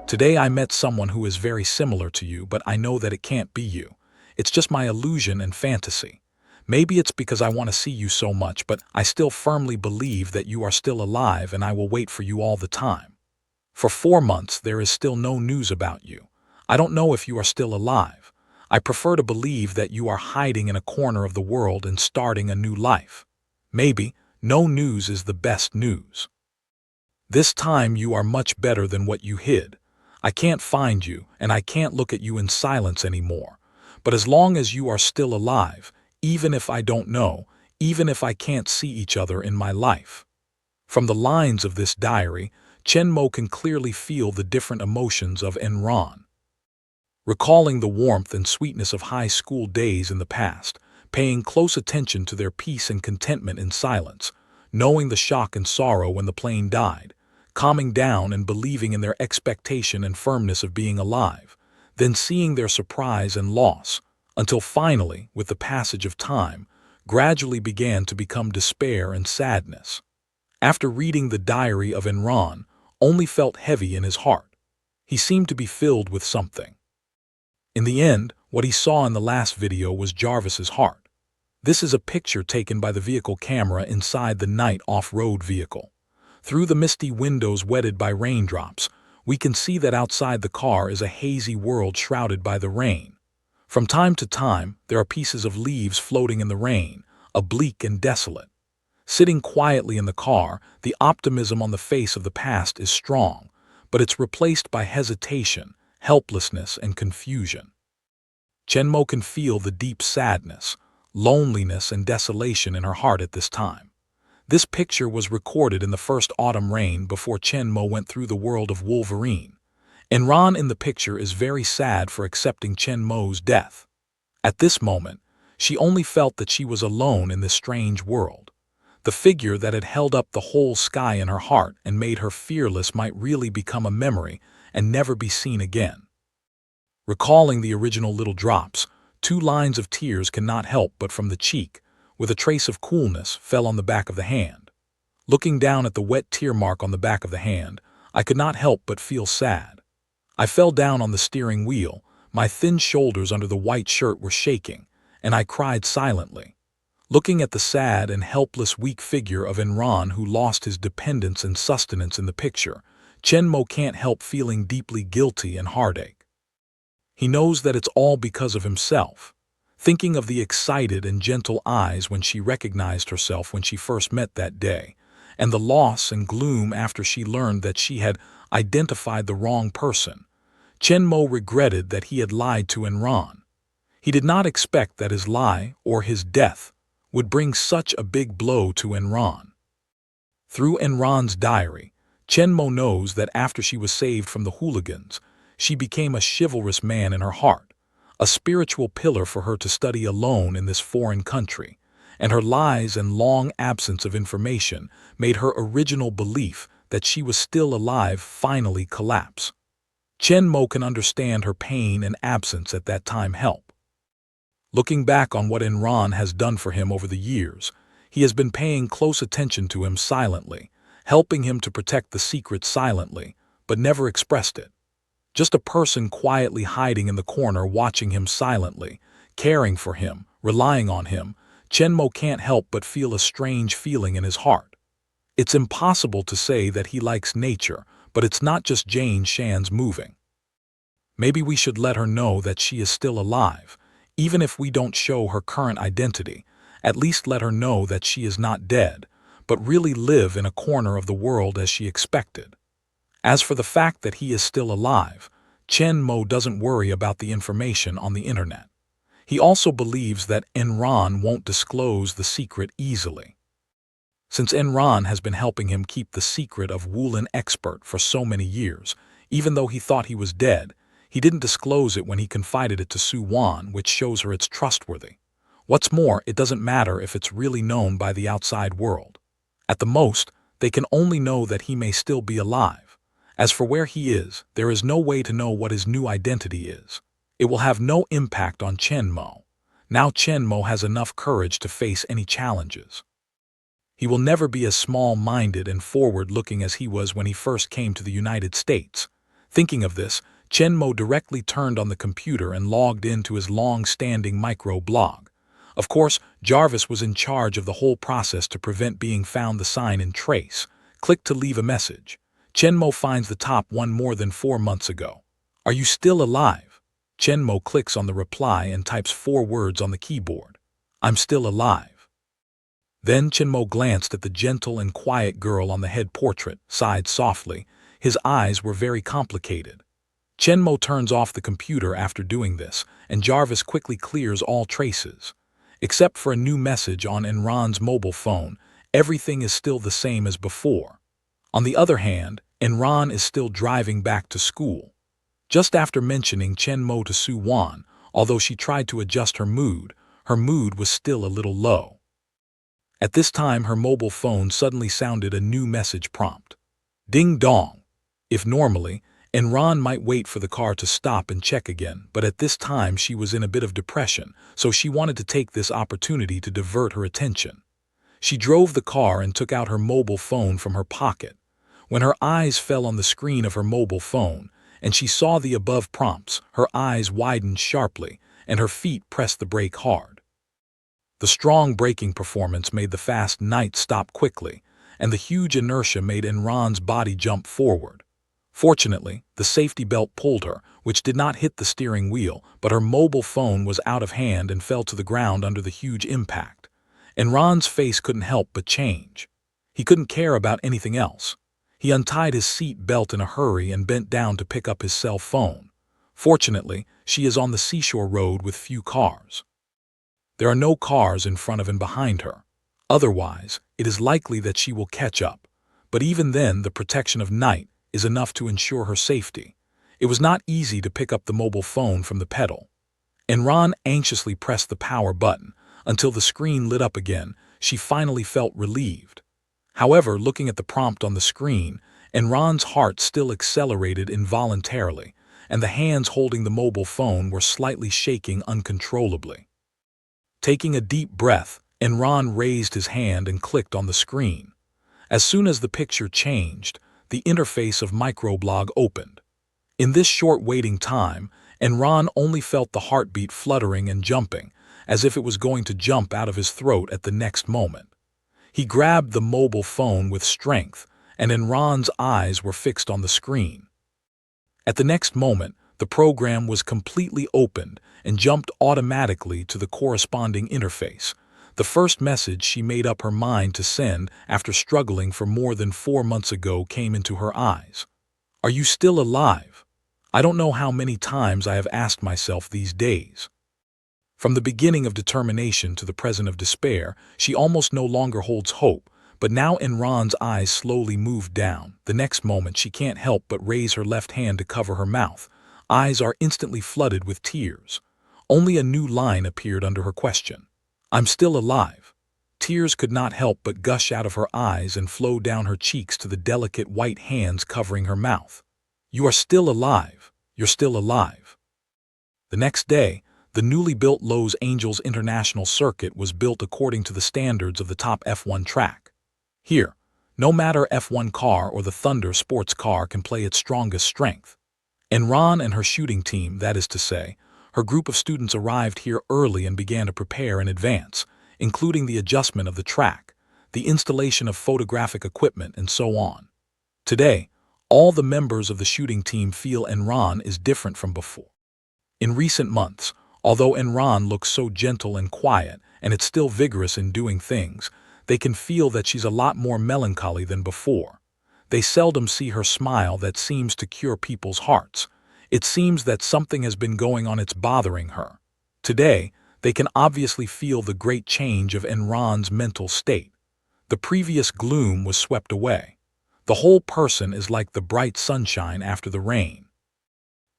Today I met someone who is very similar to you, but I know that it can't be you. It's just my illusion and fantasy. Maybe it's because I want to see you so much, but I still firmly believe that you are still alive and I will wait for you all the time. For 4 months, there is still no news about you. I don't know if you are still alive. I prefer to believe that you are hiding in a corner of the world and starting a new life. Maybe no news is the best news. This time you are much better than what you hid. I can't find you, and I can't look at you in silence anymore. But as long as you are still alive, even if I don't know, even if I can't see each other in my life. From the lines of this diary, Chenmo can clearly feel the different emotions of Enron. Recalling the warmth and sweetness of high school days in the past, paying close attention to their peace and contentment in silence, knowing the shock and sorrow when the plane died, calming down and believing in their expectation and firmness of being alive, then seeing their surprise and loss, until finally, with the passage of time, gradually began to become despair and sadness. After reading the diary of Enron, only felt heavy in his heart. He seemed to be filled with something. In the end, what he saw in the last video was Jarvis's heart. This is a picture taken by the vehicle camera inside the night off-road vehicle. Through the misty windows wetted by raindrops, we can see that outside the car is a hazy world shrouded by the rain. From time to time, there are pieces of leaves floating in the rain, oblique and desolate. Sitting quietly in the car, the optimism on the face of the past is strong, but it's replaced by hesitation, helplessness, and confusion. Chenmo can feel the deep sadness, loneliness, and desolation in her heart at this time. This picture was recorded in the first autumn rain before Chenmo went through the world of Wolverine. Enron in the picture is very sad for accepting Chenmo's death. At this moment, she only felt that she was alone in this strange world. The figure that had held up the whole sky in her heart and made her fearless might really become a memory and never be seen again. Recalling the original little drops, 2 lines of tears cannot help but from the cheek, with a trace of coolness, fell on the back of the hand. Looking down at the wet tear mark on the back of the hand, I could not help but feel sad. I fell down on the steering wheel, my thin shoulders under the white shirt were shaking, and I cried silently. Looking at the sad and helpless weak figure of Enron who lost his dependence and sustenance in the picture, Chenmo can't help feeling deeply guilty and heartache. He knows that it's all because of himself. Thinking of the excited and gentle eyes when she recognized herself when she first met that day, and the loss and gloom after she learned that she had identified the wrong person, Chenmo regretted that he had lied to Enron. He did not expect that his lie, or his death, would bring such a big blow to Enron. Through Enron's diary, Chenmo knows that after she was saved from the hooligans, she became a chivalrous man in her heart, a spiritual pillar for her to study alone in this foreign country, and her lies and long absence of information made her original belief that she was still alive finally collapse. Chenmo can understand her pain and absence at that time help. Looking back on what Enron has done for him over the years, he has been paying close attention to him silently, helping him to protect the secret silently, but never expressed it. Just a person quietly hiding in the corner watching him silently, caring for him, relying on him, Chenmo can't help but feel a strange feeling in his heart. It's impossible to say that he likes nature, but it's not just Jane Shan's moving. Maybe we should let her know that she is still alive. Even if we don't show her current identity, at least let her know that she is not dead, but really live in a corner of the world as she expected. As for the fact that he is still alive, Chenmo doesn't worry about the information on the internet. He also believes that Enron won't disclose the secret easily. Since Enron has been helping him keep the secret of Woolen expert for so many years, even though he thought he was dead, he didn't disclose it when he confided it to Sue Wan, which shows her it's trustworthy. What's more, it doesn't matter if it's really known by the outside world. At the most, they can only know that he may still be alive. As for where he is, there is no way to know what his new identity is. It will have no impact on Chenmo. Now Chenmo has enough courage to face any challenges. He will never be as small-minded and forward-looking as he was when he first came to the United States. Thinking of this, Chenmo directly turned on the computer and logged into his long-standing micro-blog. Of course, Jarvis was in charge of the whole process to prevent being found the sign in trace. Click to leave a message. Chenmo finds the top one more than 4 months ago. Are you still alive? Chenmo clicks on the reply and types 4 words on the keyboard. I'm still alive. Then Chenmo glanced at the gentle and quiet girl on the head portrait, sighed softly. His eyes were very complicated. Chenmo turns off the computer after doing this, and Jarvis quickly clears all traces. Except for a new message on Enron's mobile phone, everything is still the same as before. On the other hand, Enron is still driving back to school. Just after mentioning Chenmo to Su-won, although she tried to adjust her mood was still a little low. At this time, her mobile phone suddenly sounded a new message prompt. Ding dong. If normally, Enron might wait for the car to stop and check again, but at this time she was in a bit of depression, so she wanted to take this opportunity to divert her attention. She drove the car and took out her mobile phone from her pocket. When her eyes fell on the screen of her mobile phone, and she saw the above prompts, her eyes widened sharply, and her feet pressed the brake hard. The strong braking performance made the fast night stop quickly, and the huge inertia made Enron's body jump forward. Fortunately, the safety belt pulled her, which did not hit the steering wheel, but her mobile phone was out of hand and fell to the ground under the huge impact. Enron's face couldn't help but change. He couldn't care about anything else. He untied his seat belt in a hurry and bent down to pick up his cell phone. Fortunately, she is on the seashore road with few cars. There are no cars in front of and behind her. Otherwise, it is likely that she will catch up. But even then, the protection of night is enough to ensure her safety. It was not easy to pick up the mobile phone from the pedal. Enron anxiously pressed the power button until the screen lit up again. She finally felt relieved. However, looking at the prompt on the screen, Enron's heart still accelerated involuntarily, and the hands holding the mobile phone were slightly shaking uncontrollably. Taking a deep breath, Enron raised his hand and clicked on the screen. As soon as the picture changed, the interface of microblog opened. In this short waiting time, Enron only felt the heartbeat fluttering and jumping, as if it was going to jump out of his throat at the next moment. He grabbed the mobile phone with strength, and Enron's eyes were fixed on the screen. At the next moment, the program was completely opened and jumped automatically to the corresponding interface. The first message she made up her mind to send after struggling for more than 4 months ago came into her eyes. Are you still alive? I don't know how many times I have asked myself these days. From the beginning of determination to the present of despair, she almost no longer holds hope, but now Enron's eyes slowly move down. The next moment she can't help but raise her left hand to cover her mouth. Eyes are instantly flooded with tears. Only a new line appeared under her question. I'm still alive. Tears could not help but gush out of her eyes and flow down her cheeks to the delicate white hands covering her mouth. You are still alive. You're still alive. The next day, the newly built Los Angeles International Circuit was built according to the standards of the top F1 track. Here, no matter F1 car or the Thunder sports car can play its strongest strength. Enron and her shooting team, that is to say, her group of students arrived here early and began to prepare in advance, including the adjustment of the track, the installation of photographic equipment, and so on. Today, all the members of the shooting team feel Enron is different from before. In recent months, although Enron looks so gentle and quiet, and it's still vigorous in doing things, they can feel that she's a lot more melancholy than before. They seldom see her smile that seems to cure people's hearts. It seems that something has been going on it's bothering her. Today, they can obviously feel the great change of Enron's mental state. The previous gloom was swept away. The whole person is like the bright sunshine after the rain.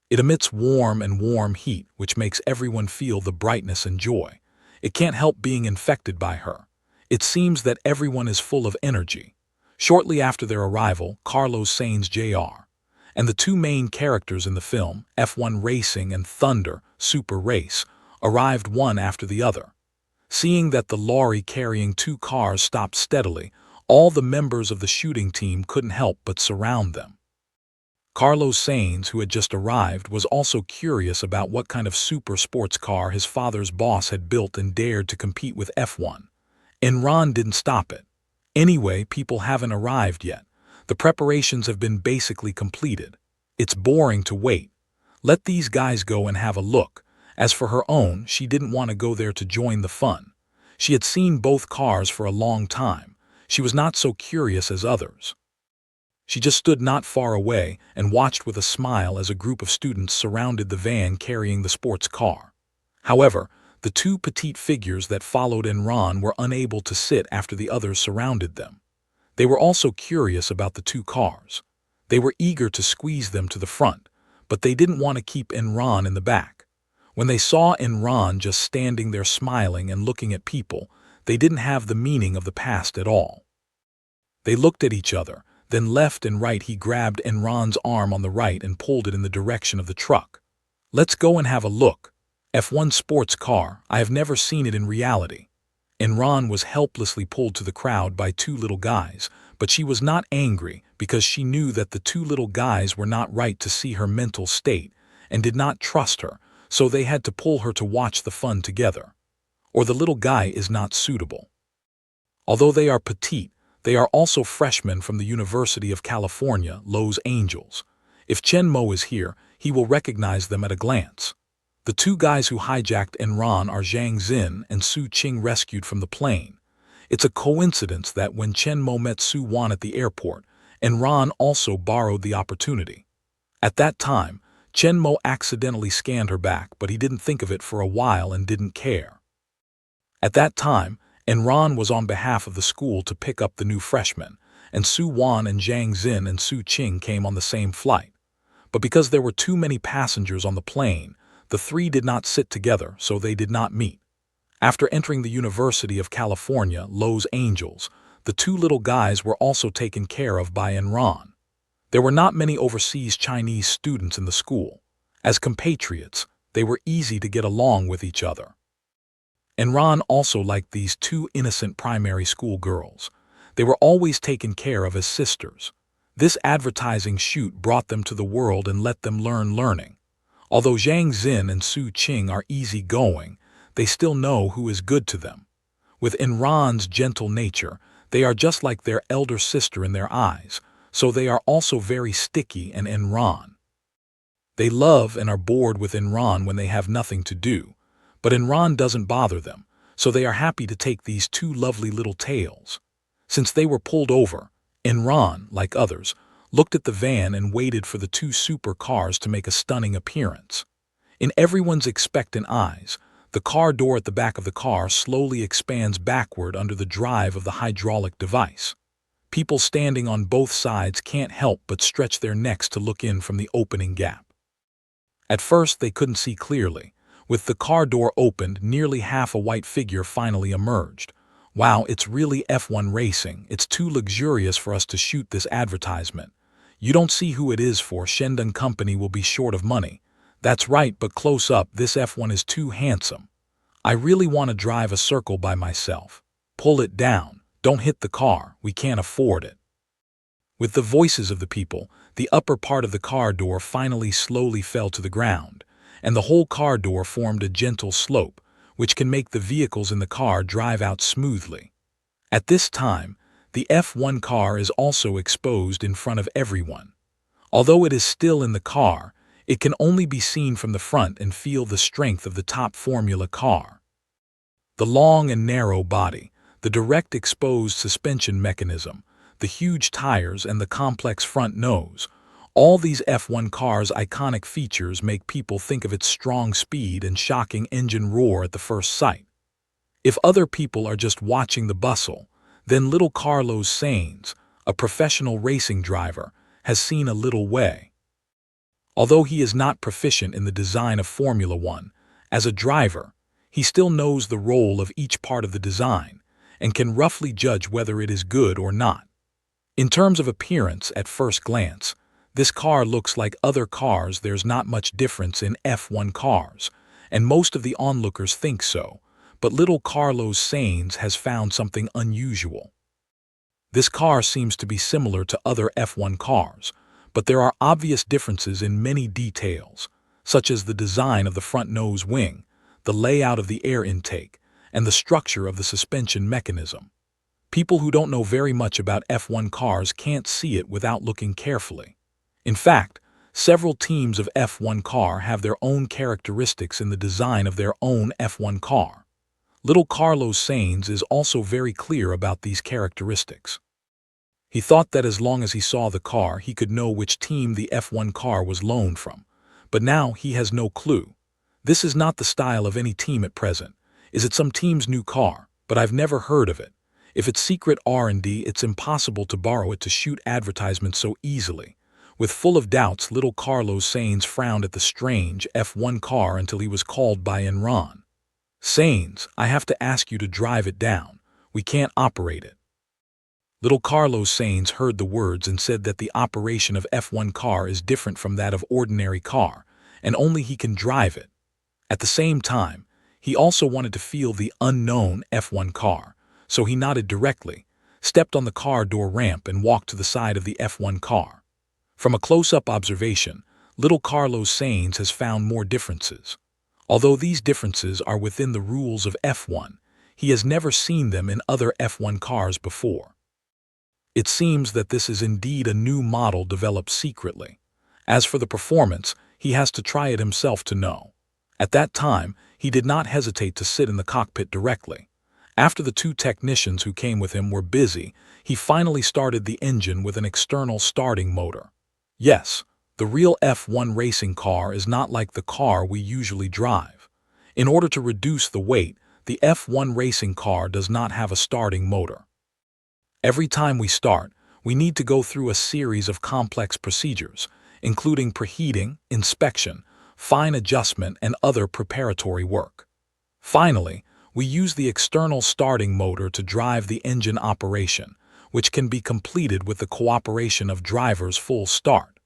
It emits warm heat, which makes everyone feel the brightness and joy. It can't help being infected by her. It seems that everyone is full of energy. Shortly after their arrival, Carlos Sainz Jr. and the two main characters in the film, F1 Racing and Thunder Super Race, arrived one after the other. Seeing that the lorry carrying 2 cars stopped steadily, all the members of the shooting team couldn't help but surround them. Carlos Sainz, who had just arrived, was also curious about what kind of super sports car his father's boss had built and dared to compete with F1. Enron didn't stop it. Anyway, people haven't arrived yet. The preparations have been basically completed. It's boring to wait. Let these guys go and have a look. As for her own, she didn't want to go there to join the fun. She had seen both cars for a long time. She was not so curious as others. She just stood not far away and watched with a smile as a group of students surrounded the van carrying the sports car. However, the two petite figures that followed Enron were unable to sit after the others surrounded them. They were also curious about the two cars. They were eager to squeeze them to the front, but they didn't want to keep Enron in the back. When they saw Enron just standing there smiling and looking at people, they didn't have the meaning of the past at all. They looked at each other. Then left and right he grabbed Enron's arm on the right and pulled it in the direction of the truck. Let's go and have a look. F1 sports car, I have never seen it in reality. Enron was helplessly pulled to the crowd by two little guys, but she was not angry because she knew that the two little guys were not right to see her mental state and did not trust her, so they had to pull her to watch the fun together. Or the little guy is not suitable. Although they are petite, they are also freshmen from the University of California, Los Angeles. If Chen Mo is here, he will recognize them at a glance. The two guys who hijacked Enron are Zhang Xin and Su Qing, rescued from the plane. It's a coincidence that when Chen Mo met Su Wan at the airport, Enron also borrowed the opportunity. At that time, Chen Mo accidentally scanned her back, but he didn't think of it for a while and didn't care. At that time, Enron was on behalf of the school to pick up the new freshmen, and Su Wan and Zhang Xin and Su Qing came on the same flight. But because there were too many passengers on the plane, the three did not sit together, so they did not meet. After entering the University of California, Los Angeles, the two little guys were also taken care of by Enron. There were not many overseas Chinese students in the school. As compatriots, they were easy to get along with each other. Enron also liked these two innocent primary school girls. They were always taken care of as sisters. This advertising shoot brought them to the world and let them learn learning. Although Zhang Xin and Su Qing are easygoing, they still know who is good to them. With Enron's gentle nature, they are just like their elder sister in their eyes, so they are also very sticky and Enron. They love and are bored with Enron when they have nothing to do. But Enron doesn't bother them, so they are happy to take these two lovely little tails. Since they were pulled over, Enron, like others, looked at the van and waited for the two super cars to make a stunning appearance. In everyone's expectant eyes, the car door at the back of the car slowly expands backward under the drive of the hydraulic device. People standing on both sides can't help but stretch their necks to look in from the opening gap. At first they couldn't see clearly. With the car door opened, nearly half a white figure finally emerged. Wow, it's really F1 racing. It's too luxurious for us to shoot this advertisement. You don't see who it is for. Shendong Company will be short of money. That's right, but close up, this F1 is too handsome. I really want to drive a circle by myself. Pull it down. Don't hit the car. We can't afford it. With the voices of the people, the upper part of the car door finally slowly fell to the ground, and the whole car door formed a gentle slope, which can make the vehicles in the car drive out smoothly. At this time, the F1 car is also exposed in front of everyone. Although it is still in the car, it can only be seen from the front and feel the strength of the top Formula car. The long and narrow body, the direct exposed suspension mechanism, the huge tires and the complex front nose, all these F1 cars' iconic features make people think of its strong speed and shocking engine roar at the first sight. If other people are just watching the bustle, then little Carlos Sainz, a professional racing driver, has seen a little way. Although he is not proficient in the design of Formula One, as a driver, he still knows the role of each part of the design and can roughly judge whether it is good or not. In terms of appearance at first glance, this car looks like other cars. There's not much difference in F1 cars, and most of the onlookers think so, but little Carlos Sainz has found something unusual. This car seems to be similar to other F1 cars, but there are obvious differences in many details, such as the design of the front nose wing, the layout of the air intake, and the structure of the suspension mechanism. People who don't know very much about F1 cars can't see it without looking carefully. In fact, several teams of F1 car have their own characteristics in the design of their own F1 car. Little Carlos Sainz is also very clear about these characteristics. He thought that as long as he saw the car, he could know which team the F1 car was loaned from. But now he has no clue. This is not the style of any team at present. Is it some team's new car? But I've never heard of it. If it's secret R&D, it's impossible to borrow it to shoot advertisements so easily. With full of doubts, little Carlos Sainz frowned at the strange F1 car until he was called by Enron. Sainz, I have to ask you to drive it down. We can't operate it. Little Carlos Sainz heard the words and said that the operation of F1 car is different from that of ordinary car, and only he can drive it. At the same time, he also wanted to feel the unknown F1 car, so he nodded directly, stepped on the car door ramp and walked to the side of the F1 car. From a close-up observation, little Carlos Sainz has found more differences. Although these differences are within the rules of F1, he has never seen them in other F1 cars before. It seems that this is indeed a new model developed secretly. As for the performance, he has to try it himself to know. At that time, he did not hesitate to sit in the cockpit directly. After the two technicians who came with him were busy, he finally started the engine with an external starting motor. Yes, the real F1 racing car is not like the car we usually drive. In order to reduce the weight, the F1 racing car does not have a starting motor. Every time we start, we need to go through a series of complex procedures, including preheating, inspection, fine adjustment, and other preparatory work. Finally, we use the external starting motor to drive the engine operation, which can be completed with the cooperation of driver's full start.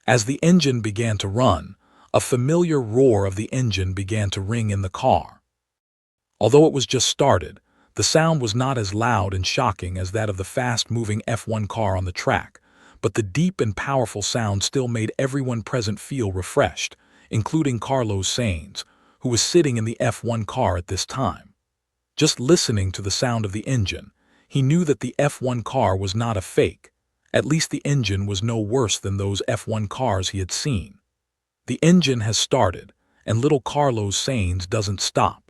As the engine began to run, a familiar roar of the engine began to ring in the car. Although it was just started, the sound was not as loud and shocking as that of the fast-moving F1 car on the track, but the deep and powerful sound still made everyone present feel refreshed, including Carlos Sainz, who was sitting in the F1 car at this time. Just listening to the sound of the engine, he knew that the F1 car was not a fake. At least the engine was no worse than those F1 cars he had seen. The engine has started, and little Carlos Sainz doesn't stop.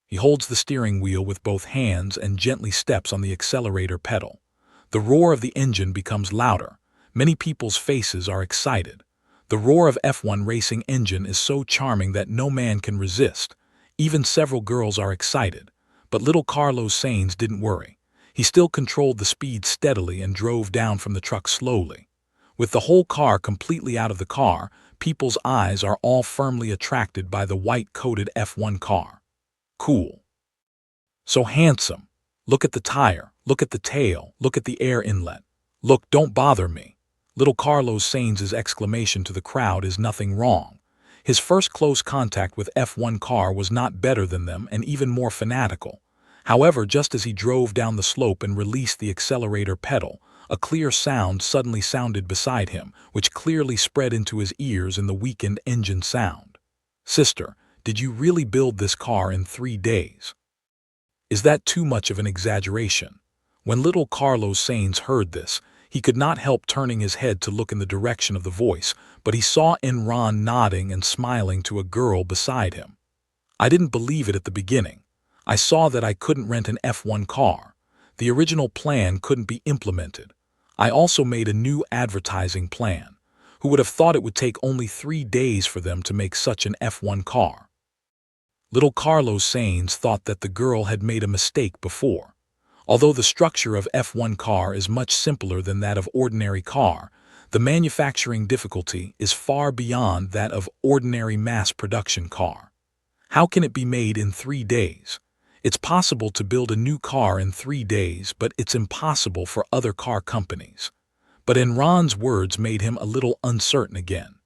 He holds the steering wheel with both hands and gently steps on the accelerator pedal. The roar of the engine becomes louder. Many people's faces are excited. The roar of F1 racing engine is so charming that no man can resist. Even several girls are excited. But little Carlos Sainz didn't worry. He still controlled the speed steadily and drove down from the truck slowly. With the whole car completely out of the car, people's eyes are all firmly attracted by the white-coated F1 car. Cool. So handsome. Look at the tire, look at the tail, look at the air inlet. Look, don't bother me. Little Carlos Sainz's exclamation to the crowd is nothing wrong. His first close contact with F1 car was not better than them and even more fanatical. However, just as he drove down the slope and released the accelerator pedal, a clear sound suddenly sounded beside him, which clearly spread into his ears in the weakened engine sound. Sister, did you really build this car in 3 days? Is that too much of an exaggeration? When little Carlos Sainz heard this, he could not help turning his head to look in the direction of the voice, but he saw Enron nodding and smiling to a girl beside him. I didn't believe it at the beginning. I saw that I couldn't rent an F1 car. The original plan couldn't be implemented. I also made a new advertising plan. Who would have thought it would take only 3 days for them to make such an F1 car? Little Carlos Sainz thought that the girl had made a mistake before. Although the structure of F1 car is much simpler than that of ordinary car, the manufacturing difficulty is far beyond that of ordinary mass production car. How can it be made in 3 days? It's possible to build a new car in 3 days, but it's impossible for other car companies. But Enron's words made him a little uncertain again.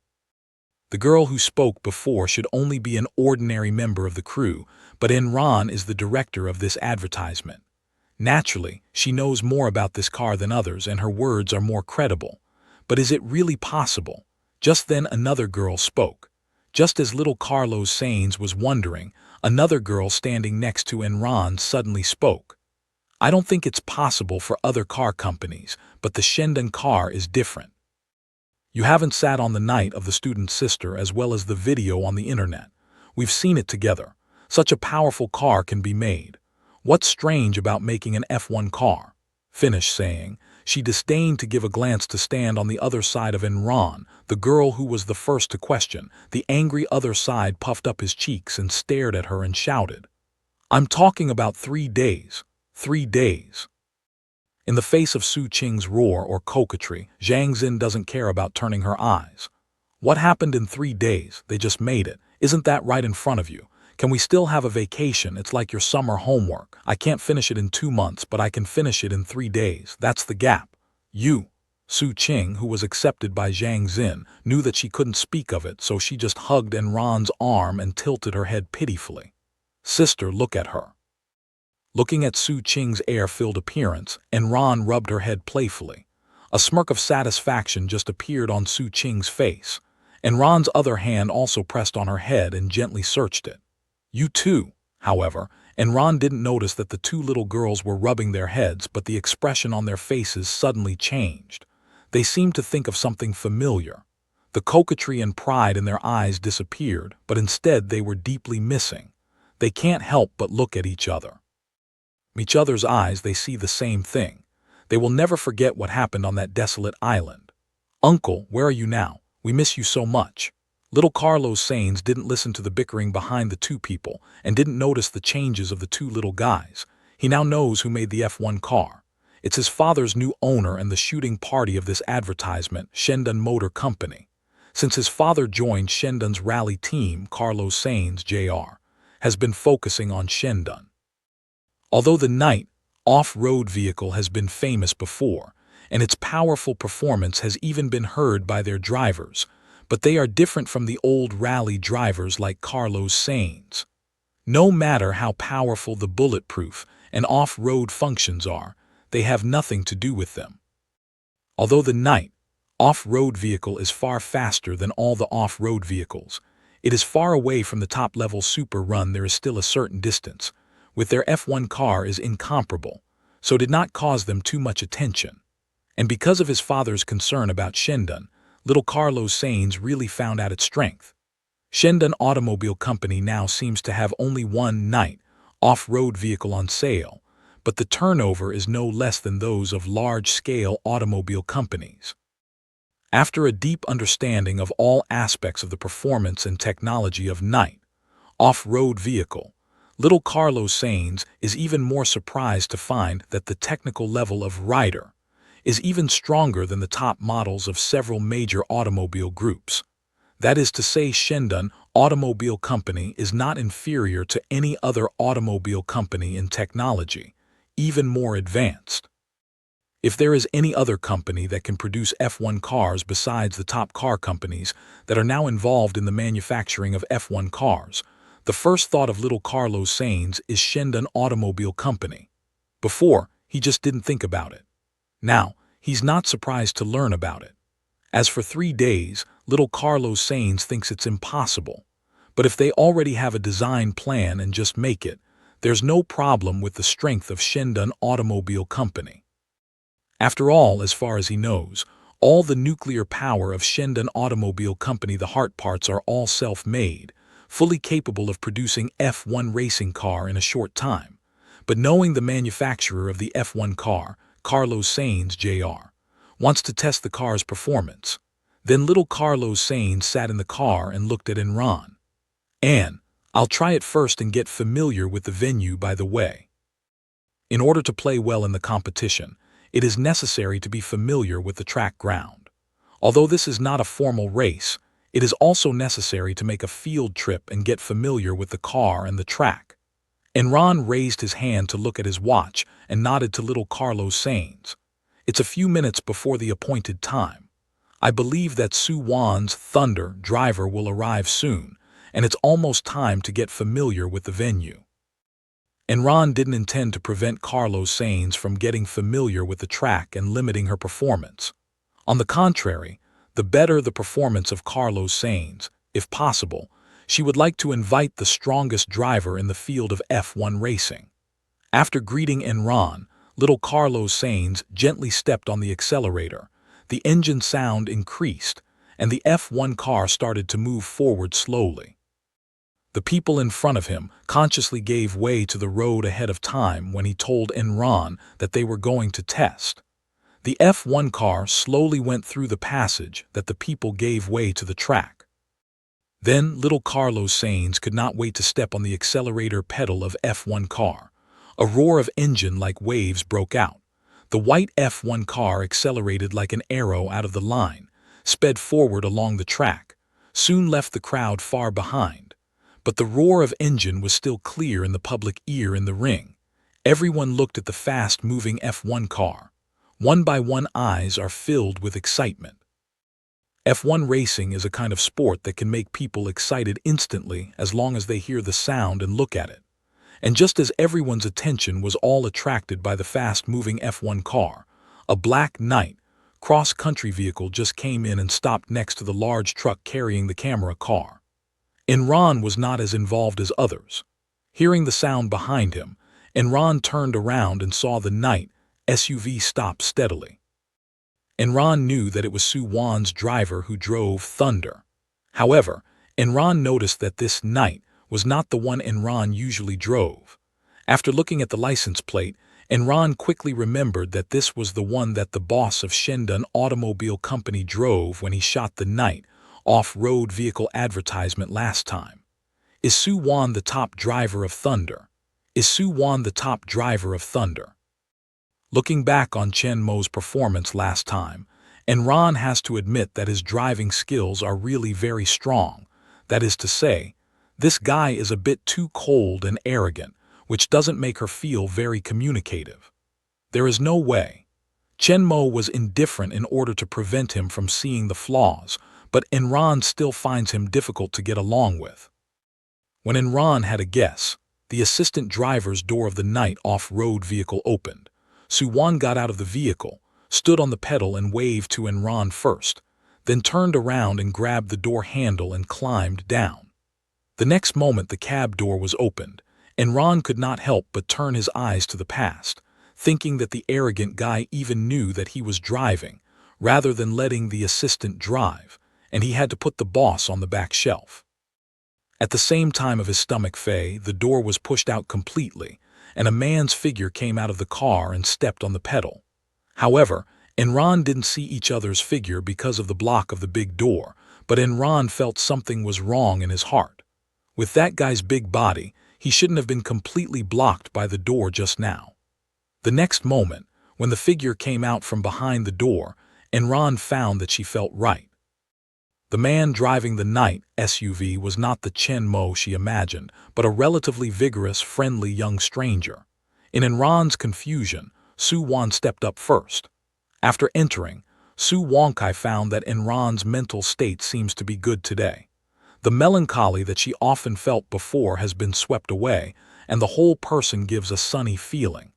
The girl who spoke before should only be an ordinary member of the crew, but Enron is the director of this advertisement. Naturally, she knows more about this car than others and her words are more credible. But is it really possible? Just then another girl spoke. Just as little Carlos Sainz was wondering, another girl standing next to Enron suddenly spoke. I don't think it's possible for other car companies, but the Shendon car is different. You haven't sat on the night of the student's sister as well as the video on the internet. We've seen it together. Such a powerful car can be made. What's strange about making an F1 car? Finished saying, she disdained to give a glance to stand on the other side of Enron, the girl who was the first to question. The angry other side puffed up his cheeks and stared at her and shouted, I'm talking about 3 days. 3 days. In the face of Su Qing's roar or coquetry, Zhang Xin doesn't care about turning her eyes. What happened in 3 days? They just made it. Isn't that right in front of you? Can we still have a vacation? It's like your summer homework. I can't finish it in 2 months, but I can finish it in 3 days. That's the gap. Su Qing, who was accepted by Zhang Xin, knew that she couldn't speak of it, so she just hugged Enron's arm and tilted her head pitifully. Sister, look at her. Looking at Su Qing's air-filled appearance, Enron rubbed her head playfully. A smirk of satisfaction just appeared on Su Qing's face. Enron's other hand also pressed on her head and gently searched it. You too. However, Enron didn't notice that the two little girls were rubbing their heads, but the expression on their faces suddenly changed. They seemed to think of something familiar. The coquetry and pride in their eyes disappeared, but instead they were deeply missing. They can't help but look at each other. Each other's eyes, they see the same thing. They will never forget what happened on that desolate island. Uncle, where are you now? We miss you so much. Little Carlos Sainz didn't listen to the bickering behind the two people and didn't notice the changes of the two little guys. He now knows who made the F1 car. It's his father's new owner and the shooting party of this advertisement, Shendon Motor Company. Since his father joined Shendon's rally team, Carlos Sainz Jr. has been focusing on Shendon. Although the night off-road vehicle has been famous before, and its powerful performance has even been heard by their drivers, but they are different from the old rally drivers like Carlos Sainz. No matter how powerful the bulletproof and off-road functions are, they have nothing to do with them. Although the night off-road vehicle is far faster than all the off-road vehicles, it is far away from the top-level super run. There is still a certain distance. With their F1 car is incomparable, so did not cause them too much attention. And because of his father's concern about Shendon, little Carlos Sainz really found out its strength. Shendon Automobile Company now seems to have only one night off-road vehicle on sale, but the turnover is no less than those of large-scale automobile companies. After a deep understanding of all aspects of the performance and technology of night off-road vehicle, little Carlos Sainz is even more surprised to find that the technical level of rider is even stronger than the top models of several major automobile groups. That is to say, Shendon Automobile Company is not inferior to any other automobile company in technology, even more advanced. If there is any other company that can produce F1 cars besides the top car companies that are now involved in the manufacturing of F1 cars, the first thought of little Carlos Sainz is Shendon Automobile Company. Before, he just didn't think about it. Now, he's not surprised to learn about it. As for 3 days, little Carlos Sainz thinks it's impossible. But if they already have a design plan and just make it, there's no problem with the strength of Shendon Automobile Company. After all, as far as he knows, all the nuclear power of Shendon Automobile Company, the heart parts are all self-made, fully capable of producing F1 racing car in a short time. But knowing the manufacturer of the F1 car, Carlos Sainz Jr., wants to test the car's performance. Then little Carlos Sainz sat in the car and looked at Enron. I'll try it first and get familiar with the venue by the way. In order to play well in the competition, it is necessary to be familiar with the track ground. Although this is not a formal race, it is also necessary to make a field trip and get familiar with the car and the track. Enron raised his hand to look at his watch and nodded to little Carlos Sainz. It's a few minutes before the appointed time. I believe that Su Wan's Thunder driver will arrive soon, and it's almost time to get familiar with the venue. Enron didn't intend to prevent Carlos Sainz from getting familiar with the track and limiting her performance. On the contrary, the better the performance of Carlos Sainz, if possible, she would like to invite the strongest driver in the field of F1 racing. After greeting Enron, little Carlos Sainz gently stepped on the accelerator. The engine sound increased, and the F1 car started to move forward slowly. The people in front of him consciously gave way to the road ahead of time when he told Enron that they were going to test. The F1 car slowly went through the passage that the people gave way to the track. Then little Carlos Sainz could not wait to step on the accelerator pedal of F1 car. A roar of engine like waves broke out. The white F1 car accelerated like an arrow out of the line, sped forward along the track, soon left the crowd far behind. But the roar of engine was still clear in the public ear in the ring. Everyone looked at the fast-moving F1 car. One by one eyes are filled with excitement. F1 racing is a kind of sport that can make people excited instantly as long as they hear the sound and look at it. And just as everyone's attention was all attracted by the fast-moving F1 car, a black Knight cross-country vehicle just came in and stopped next to the large truck carrying the camera car. Enron was not as involved as others. Hearing the sound behind him, Enron turned around and saw the Knight SUV stop steadily. Enron knew that it was Sue Wan's driver who drove Thunder. However, Enron noticed that this Knight was not the one Enron usually drove. After looking at the license plate, Enron quickly remembered that this was the one that the boss of Shendon Automobile Company drove when he shot the Knight off-road vehicle advertisement last time. Is Sue Wan the top driver of Thunder? Is Sue Wan the top driver of Thunder? Looking back on Chen Mo's performance last time, Enron has to admit that his driving skills are really very strong. That is to say, this guy is a bit too cold and arrogant, which doesn't make her feel very communicative. There is no way. Chen Mo was indifferent in order to prevent him from seeing the flaws, but Enron still finds him difficult to get along with. When Enron had a guess, the assistant driver's door of the Knight off-road vehicle opened. Sue Wan got out of the vehicle, stood on the pedal and waved to Enron first, then turned around and grabbed the door handle and climbed down. The next moment the cab door was opened. Enron could not help but turn his eyes to the past, thinking that the arrogant guy even knew that he was driving, rather than letting the assistant drive, and he had to put the boss on the back shelf. At the same time of his stomach fay, the door was pushed out completely, and a man's figure came out of the car and stepped on the pedal. However, Enron didn't see each other's figure because of the block of the big door, but Enron felt something was wrong in his heart. With that guy's big body, he shouldn't have been completely blocked by the door just now. The next moment, when the figure came out from behind the door, Enron found that she felt right. The man driving the Knight SUV was not the Chen Mo she imagined, but a relatively vigorous, friendly young stranger. In Enron's confusion, Sue Wan stepped up first. After entering, Sue Wonkai found that Enron's mental state seems to be good today. The melancholy that she often felt before has been swept away, and the whole person gives a sunny feeling.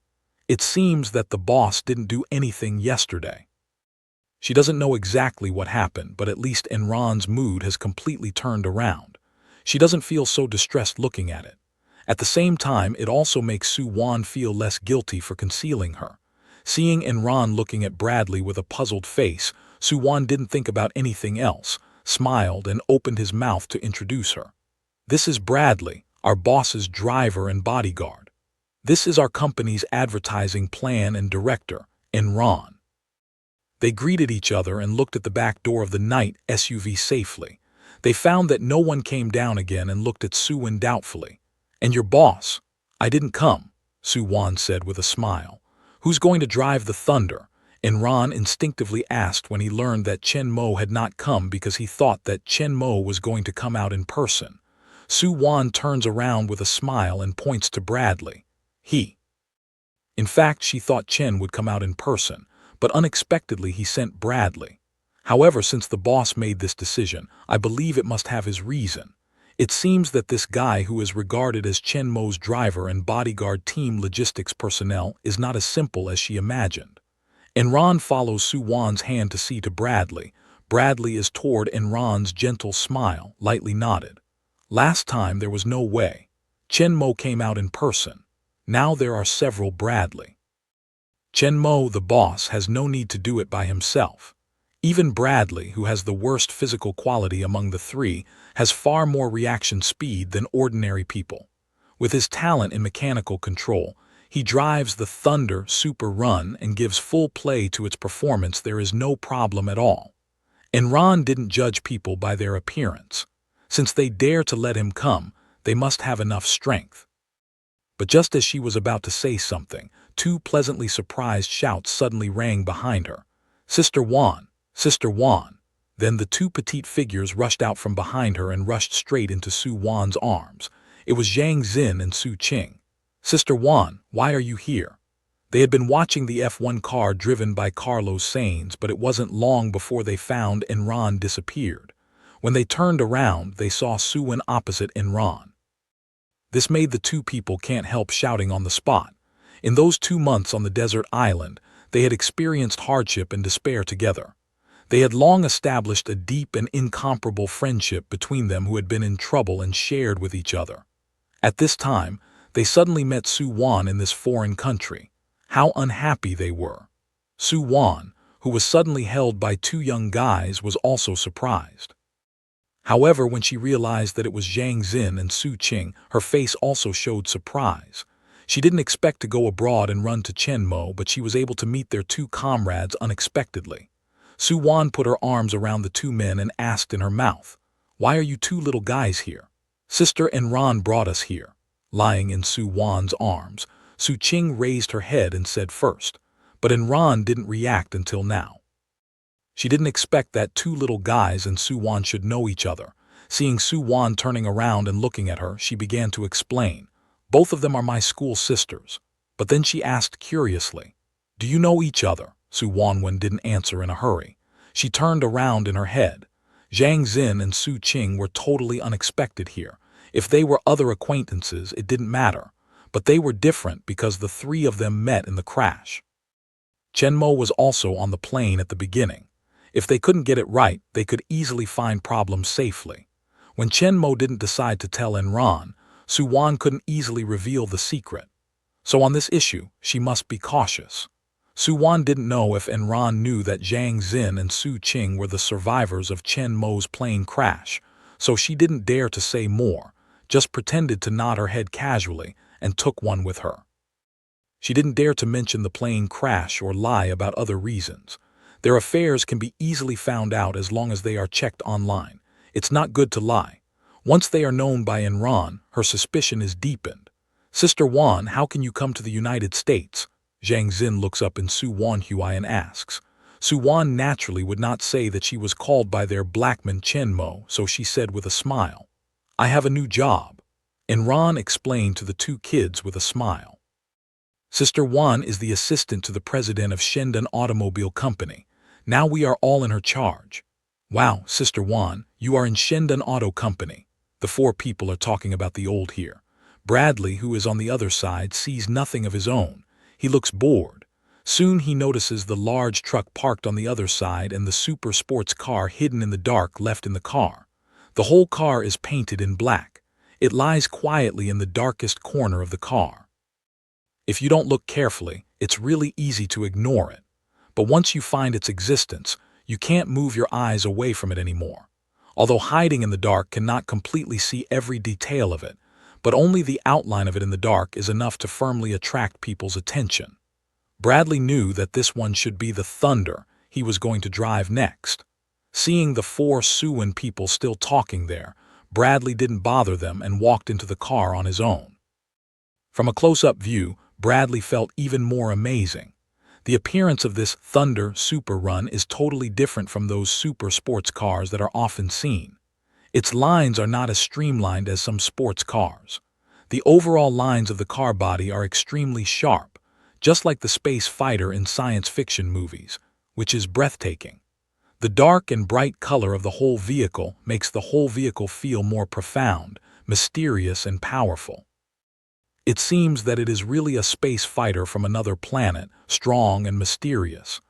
It seems that the boss didn't do anything yesterday. She doesn't know exactly what happened, but at least Enron's mood has completely turned around. She doesn't feel so distressed looking at it. At the same time, it also makes Sue Wan feel less guilty for concealing her. Seeing Enron looking at Bradley with a puzzled face, Sue Wan didn't think about anything else, smiled and opened his mouth to introduce her. This is Bradley, our boss's driver and bodyguard. This is our company's advertising plan and director, Enron. They greeted each other and looked at the back door of the Knight SUV safely. They found that no one came down again and looked at Sue Wan doubtfully. "And your boss?" "I didn't come," Sue Wan said with a smile. "Who's going to drive the Thunder?" Enron instinctively asked when he learned that Chen Mo had not come because he thought that Chen Mo was going to come out in person. Sue Wan turns around with a smile and points to Bradley. He. In fact, she thought Chen would come out in person, but unexpectedly he sent Bradley. However, since the boss made this decision, I believe it must have his reason. It seems that this guy who is regarded as Chen Mo's driver and bodyguard team logistics personnel is not as simple as she imagined. Enron follows Suwan's hand to see to Bradley. Bradley is toward Enron's gentle smile, lightly nodded. Last time there was no way. Chen Mo came out in person. Now there are several Bradley. Chen Mo, the boss, has no need to do it by himself. Even Bradley, who has the worst physical quality among the three, has far more reaction speed than ordinary people. With his talent in mechanical control, he drives the Thunder Super Run and gives full play to its performance. There is no problem at all. Enron didn't judge people by their appearance. Since they dare to let him come, they must have enough strength. But just as she was about to say something, two pleasantly surprised shouts suddenly rang behind her. "Sister Wan! Sister Wan!" Then the two petite figures rushed out from behind her and rushed straight into Su Wan's arms. It was Zhang Xin and Su Qing. "Sister Wan, why are you here?" They had been watching the F1 car driven by Carlos Sainz, but it wasn't long before they found Enron disappeared. When they turned around, they saw Suwan opposite Enron. This made the two people can't help shouting on the spot. In those 2 months on the desert island, they had experienced hardship and despair together. They had long established a deep and incomparable friendship between them who had been in trouble and shared with each other. At this time, they suddenly met Su Wan in this foreign country. How unhappy they were. Su Wan, who was suddenly held by two young guys, was also surprised. However, when she realized that it was Zhang Xin and Su Qing, her face also showed surprise. She didn't expect to go abroad and run to Chen Mo, but she was able to meet their two comrades unexpectedly. Su Wan put her arms around the two men and asked in her mouth, "Why are you two little guys here?" "Sister Enron brought us here." Lying in Su Wan's arms, Su Qing raised her head and said first, but Enron didn't react until now. She didn't expect that two little guys and Su Wan should know each other. Seeing Su Wan turning around and looking at her, she began to explain, "Both of them are my school sisters." But then she asked curiously, "Do you know each other?" Su Wanwen didn't answer in a hurry. She turned around in her head. Zhang Xin and Su Qing were totally unexpected here. If they were other acquaintances, it didn't matter. But they were different because the three of them met in the crash. Chen Mo was also on the plane at the beginning. If they couldn't get it right, they could easily find problems safely. When Chen Mo didn't decide to tell Enron, Su Wan couldn't easily reveal the secret. So on this issue, she must be cautious. Su Wan didn't know if Enron knew that Zhang Xin and Su Qing were the survivors of Chen Mo's plane crash, so she didn't dare to say more, just pretended to nod her head casually and took one with her. She didn't dare to mention the plane crash or lie about other reasons. Their affairs can be easily found out as long as they are checked online. It's not good to lie. Once they are known by Enron, her suspicion is deepened. "Sister Wan, how can you come to the United States?" Zhang Xin looks up in Su Wan Hui and asks. Su Wan naturally would not say that she was called by their blackman Chen Mo, so she said with a smile, "I have a new job." Enron explained to the two kids with a smile. "Sister Wan is the assistant to the president of Shendan Automobile Company. Now we are all in her charge." "Wow, Sister Wan, you are in Shendan Auto Company." The four people are talking about the old here. Bradley, who is on the other side, sees nothing of his own. He looks bored. Soon he notices the large truck parked on the other side and the super sports car hidden in the dark left in the car. The whole car is painted in black. It lies quietly in the darkest corner of the car. If you don't look carefully, it's really easy to ignore it. But once you find its existence, you can't move your eyes away from it anymore. Although hiding in the dark cannot completely see every detail of it, but only the outline of it in the dark is enough to firmly attract people's attention. Bradley knew that this one should be the Thunder he was going to drive next. Seeing the four Suwan people still talking there, Bradley didn't bother them and walked into the car on his own. From a close-up view, Bradley felt even more amazing. The appearance of this Thunder Super Run is totally different from those super sports cars that are often seen. Its lines are not as streamlined as some sports cars. The overall lines of the car body are extremely sharp, just like the space fighter in science fiction movies, which is breathtaking. The dark and bright color of the whole vehicle makes the whole vehicle feel more profound, mysterious, and powerful. It seems that it is really a space fighter from another planet, strong and mysterious.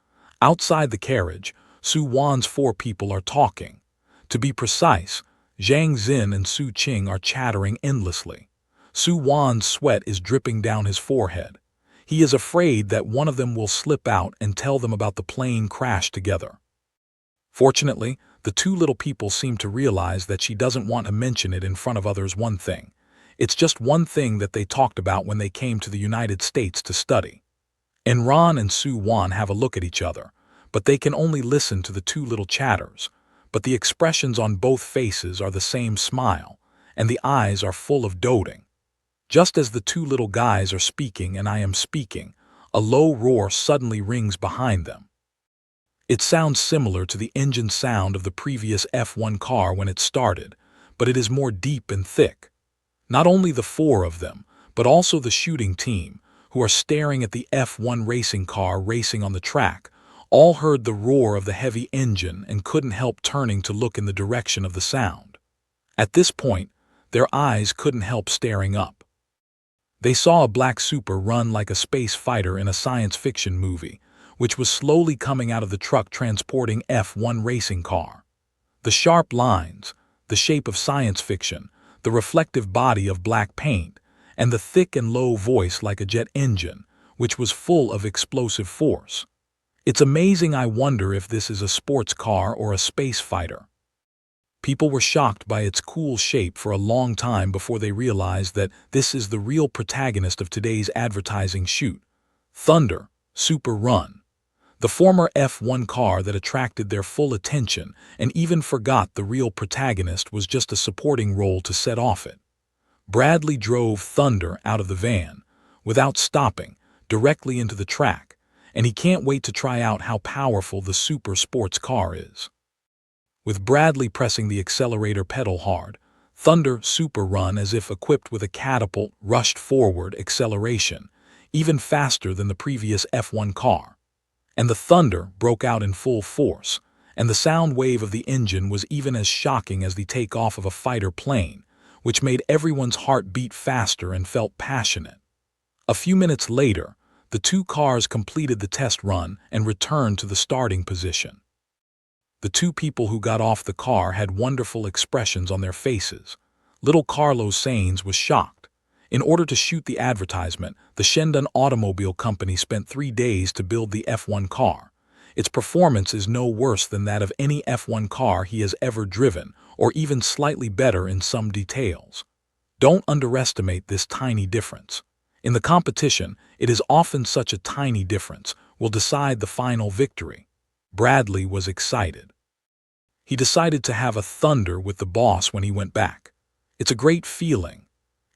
Outside the carriage, Su Wan's 4 people are talking. To be precise, Zhang Xin and Su Qing are chattering endlessly. Su Wan's sweat is dripping down his forehead. He is afraid that one of them will slip out and tell them about the plane crash together. Fortunately, the 2 little people seem to realize that she doesn't want to mention it in front of others. One thing. It's just one thing that they talked about when they came to the United States to study. Enron and Su Wan have a look at each other, but they can only listen to the 2 little chatters. But the expressions on both faces are the same smile, and the eyes are full of doting. Just as the 2 little guys are speaking and I am speaking, a low roar suddenly rings behind them. It sounds similar to the engine sound of the previous F1 car when it started, but it is more deep and thick. Not only the 4 of them, but also the shooting team, who are staring at the F1 racing car racing on the track, all heard the roar of the heavy engine and couldn't help turning to look in the direction of the sound. At this point, their eyes couldn't help staring up. They saw a black super run like a space fighter in a science fiction movie, which was slowly coming out of the truck transporting F1 racing car. The sharp lines, the shape of science fiction, the reflective body of black paint, and the thick and low voice like a jet engine, which was full of explosive force. It's amazing. I wonder if this is a sports car or a space fighter. People were shocked by its cool shape for a long time before they realized that this is the real protagonist of today's advertising shoot. Thunder, Super Run. The former F1 car that attracted their full attention and even forgot the real protagonist was just a supporting role to set off it. Bradley drove Thunder out of the van, without stopping, directly into the track, and he can't wait to try out how powerful the super sports car is. With Bradley pressing the accelerator pedal hard, Thunder Super Run, as if equipped with a catapult, rushed forward acceleration, even faster than the previous F1 car. And the thunder broke out in full force, and the sound wave of the engine was even as shocking as the takeoff of a fighter plane, which made everyone's heart beat faster and felt passionate. A few minutes later, the 2 cars completed the test run and returned to the starting position. The 2 people who got off the car had wonderful expressions on their faces. Little Carlos Sainz was shocked. In order to shoot the advertisement, the Shandong Automobile Company spent 3 days to build the F1 car. Its performance is no worse than that of any F1 car he has ever driven, or even slightly better in some details. Don't underestimate this tiny difference. In the competition, it is often such a tiny difference will decide the final victory. Bradley was excited. He decided to have a thunder with the boss when he went back. It's a great feeling.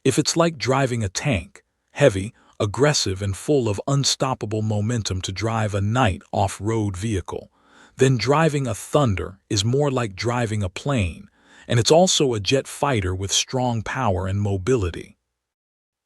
If it's like driving a tank, heavy, aggressive and full of unstoppable momentum to drive a night off-road vehicle, then driving a thunder is more like driving a plane, and it's also a jet fighter with strong power and mobility.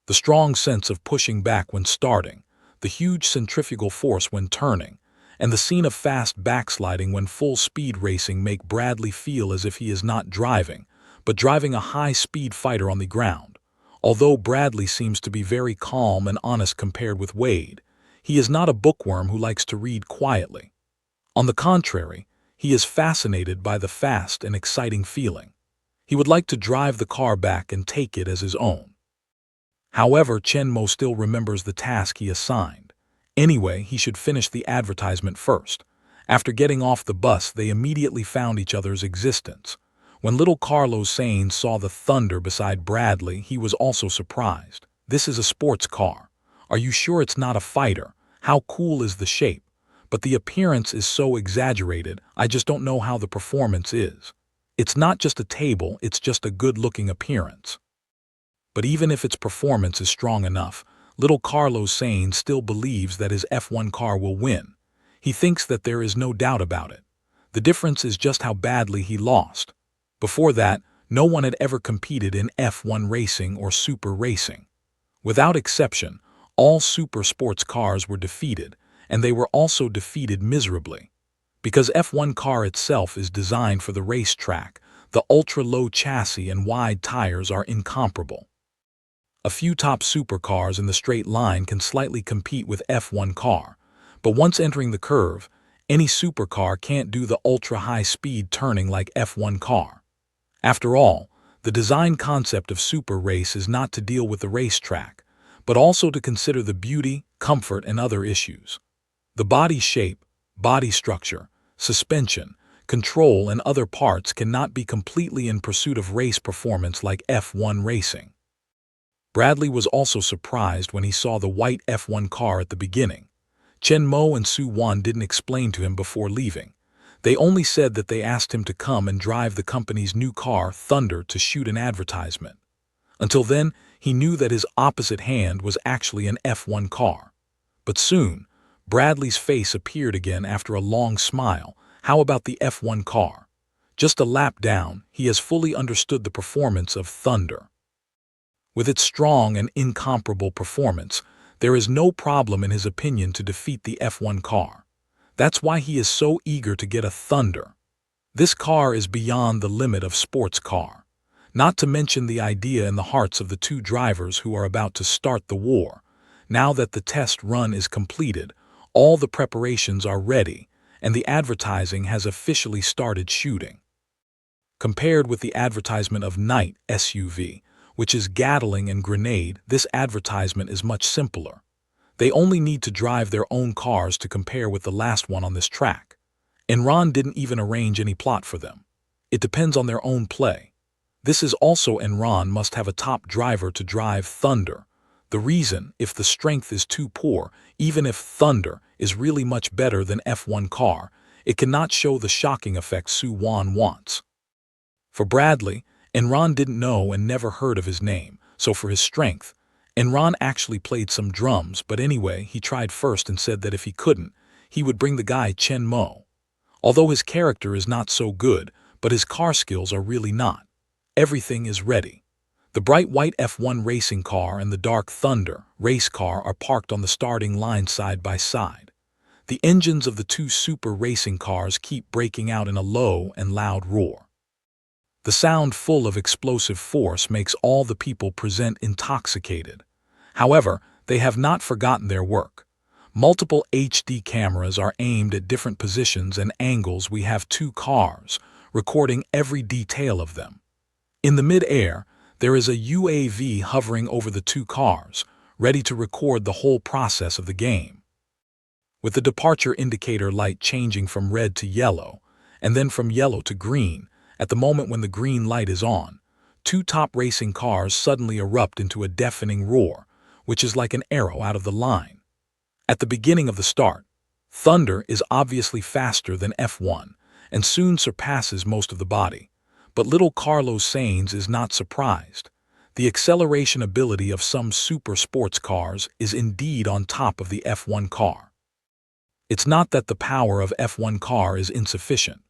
The strong sense of pushing back when starting, the huge centrifugal force when turning, and the scene of fast backsliding when full speed racing make Bradley feel as if he is not driving, but driving a high-speed fighter on the ground. Although Bradley seems to be very calm and honest compared with Wade, he is not a bookworm who likes to read quietly. On the contrary, he is fascinated by the fast and exciting feeling. He would like to drive the car back and take it as his own. However, Chen Mo still remembers the task he assigned. Anyway, he should finish the advertisement first. After getting off the bus, they immediately found each other's existence. When little Carlos Sainz saw the thunder beside Bradley, he was also surprised. This is a sports car. Are you sure it's not a fighter? How cool is the shape? But the appearance is so exaggerated, I just don't know how the performance is. It's not just a table, it's just a good-looking appearance. But even if its performance is strong enough, little Carlos Sainz still believes that his F1 car will win. He thinks that there is no doubt about it. The difference is just how badly he lost. Before that, no one had ever competed in F1 racing or super racing. Without exception, all super sports cars were defeated, and they were also defeated miserably. Because F1 car itself is designed for the racetrack, the ultra-low chassis and wide tires are incomparable. A few top supercars in the straight line can slightly compete with F1 car, but once entering the curve, any supercar can't do the ultra-high speed turning like F1 car. After all, the design concept of super race is not to deal with the racetrack, but also to consider the beauty, comfort, and other issues. The body shape, body structure, suspension, control, and other parts cannot be completely in pursuit of race performance like F1 racing. Bradley was also surprised when he saw the white F1 car at the beginning. Chen Mo and Su Wan didn't explain to him before leaving. They only said that they asked him to come and drive the company's new car, Thunder, to shoot an advertisement. Until then, he knew that his opposite hand was actually an F1 car. But soon, Bradley's face appeared again after a long smile. How about the F1 car? Just a lap down, he has fully understood the performance of Thunder. With its strong and incomparable performance, there is no problem in his opinion to defeat the F1 car. That's why he is so eager to get a Thunder. This car is beyond the limit of sports car. Not to mention the idea in the hearts of the two drivers who are about to start the war. Now that the test run is completed, all the preparations are ready, and the advertising has officially started shooting. Compared with the advertisement of Knight SUV, which is Gatling and Grenade, this advertisement is much simpler. They only need to drive their own cars to compare with the last one on this track. Enron didn't even arrange any plot for them. It depends on their own play. This is also Enron must have a top driver to drive Thunder. The reason, if the strength is too poor, even if Thunder is really much better than F1 car, it cannot show the shocking effect Su Wan wants. For Bradley, Enron didn't know and never heard of his name, so for his strength, Enron actually played some drums, but anyway, he tried first and said that if he couldn't, he would bring the guy Chen Mo. Although his character is not so good, but his car skills are really not. Everything is ready. The bright white F1 racing car and the dark Thunder race car are parked on the starting line side by side. The engines of the two super racing cars keep breaking out in a low and loud roar. The sound full of explosive force makes all the people present intoxicated. However, they have not forgotten their work. Multiple HD cameras are aimed at different positions and angles. We have two cars, recording every detail of them. In the mid-air, there is a UAV hovering over the two cars, ready to record the whole process of the game. With the departure indicator light changing from red to yellow, and then from yellow to green, at the moment when the green light is on, two top racing cars suddenly erupt into a deafening roar, which is like an arrow out of the line. At the beginning of the start, Thunder is obviously faster than F1 and soon surpasses most of the body. But little Carlos Sainz is not surprised. The acceleration ability of some super sports cars is indeed on top of the F1 car. It's not that the power of F1 car is insufficient.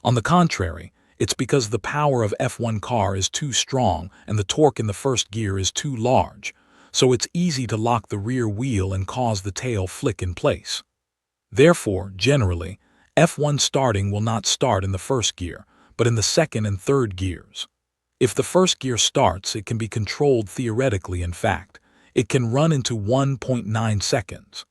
On the contrary, it's because the power of F1 car is too strong and the torque in the first gear is too large, so it's easy to lock the rear wheel and cause the tail flick in place. Therefore, generally, F1 starting will not start in the first gear, but in the second and third gears. If the first gear starts, it can be controlled theoretically. In fact, it can run into 1.9 seconds.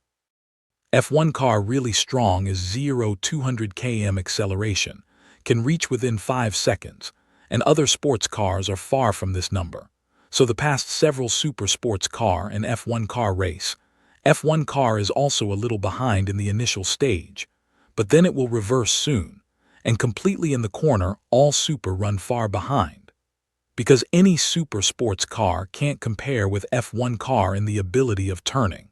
F1 car really strong is 0-200 km acceleration, can reach within 5 seconds, and other sports cars are far from this number. So the past several super sports car and F1 car race, F1 car is also a little behind in the initial stage, but then it will reverse soon, and completely in the corner all super run far behind. Because any super sports car can't compare with F1 car in the ability of turning.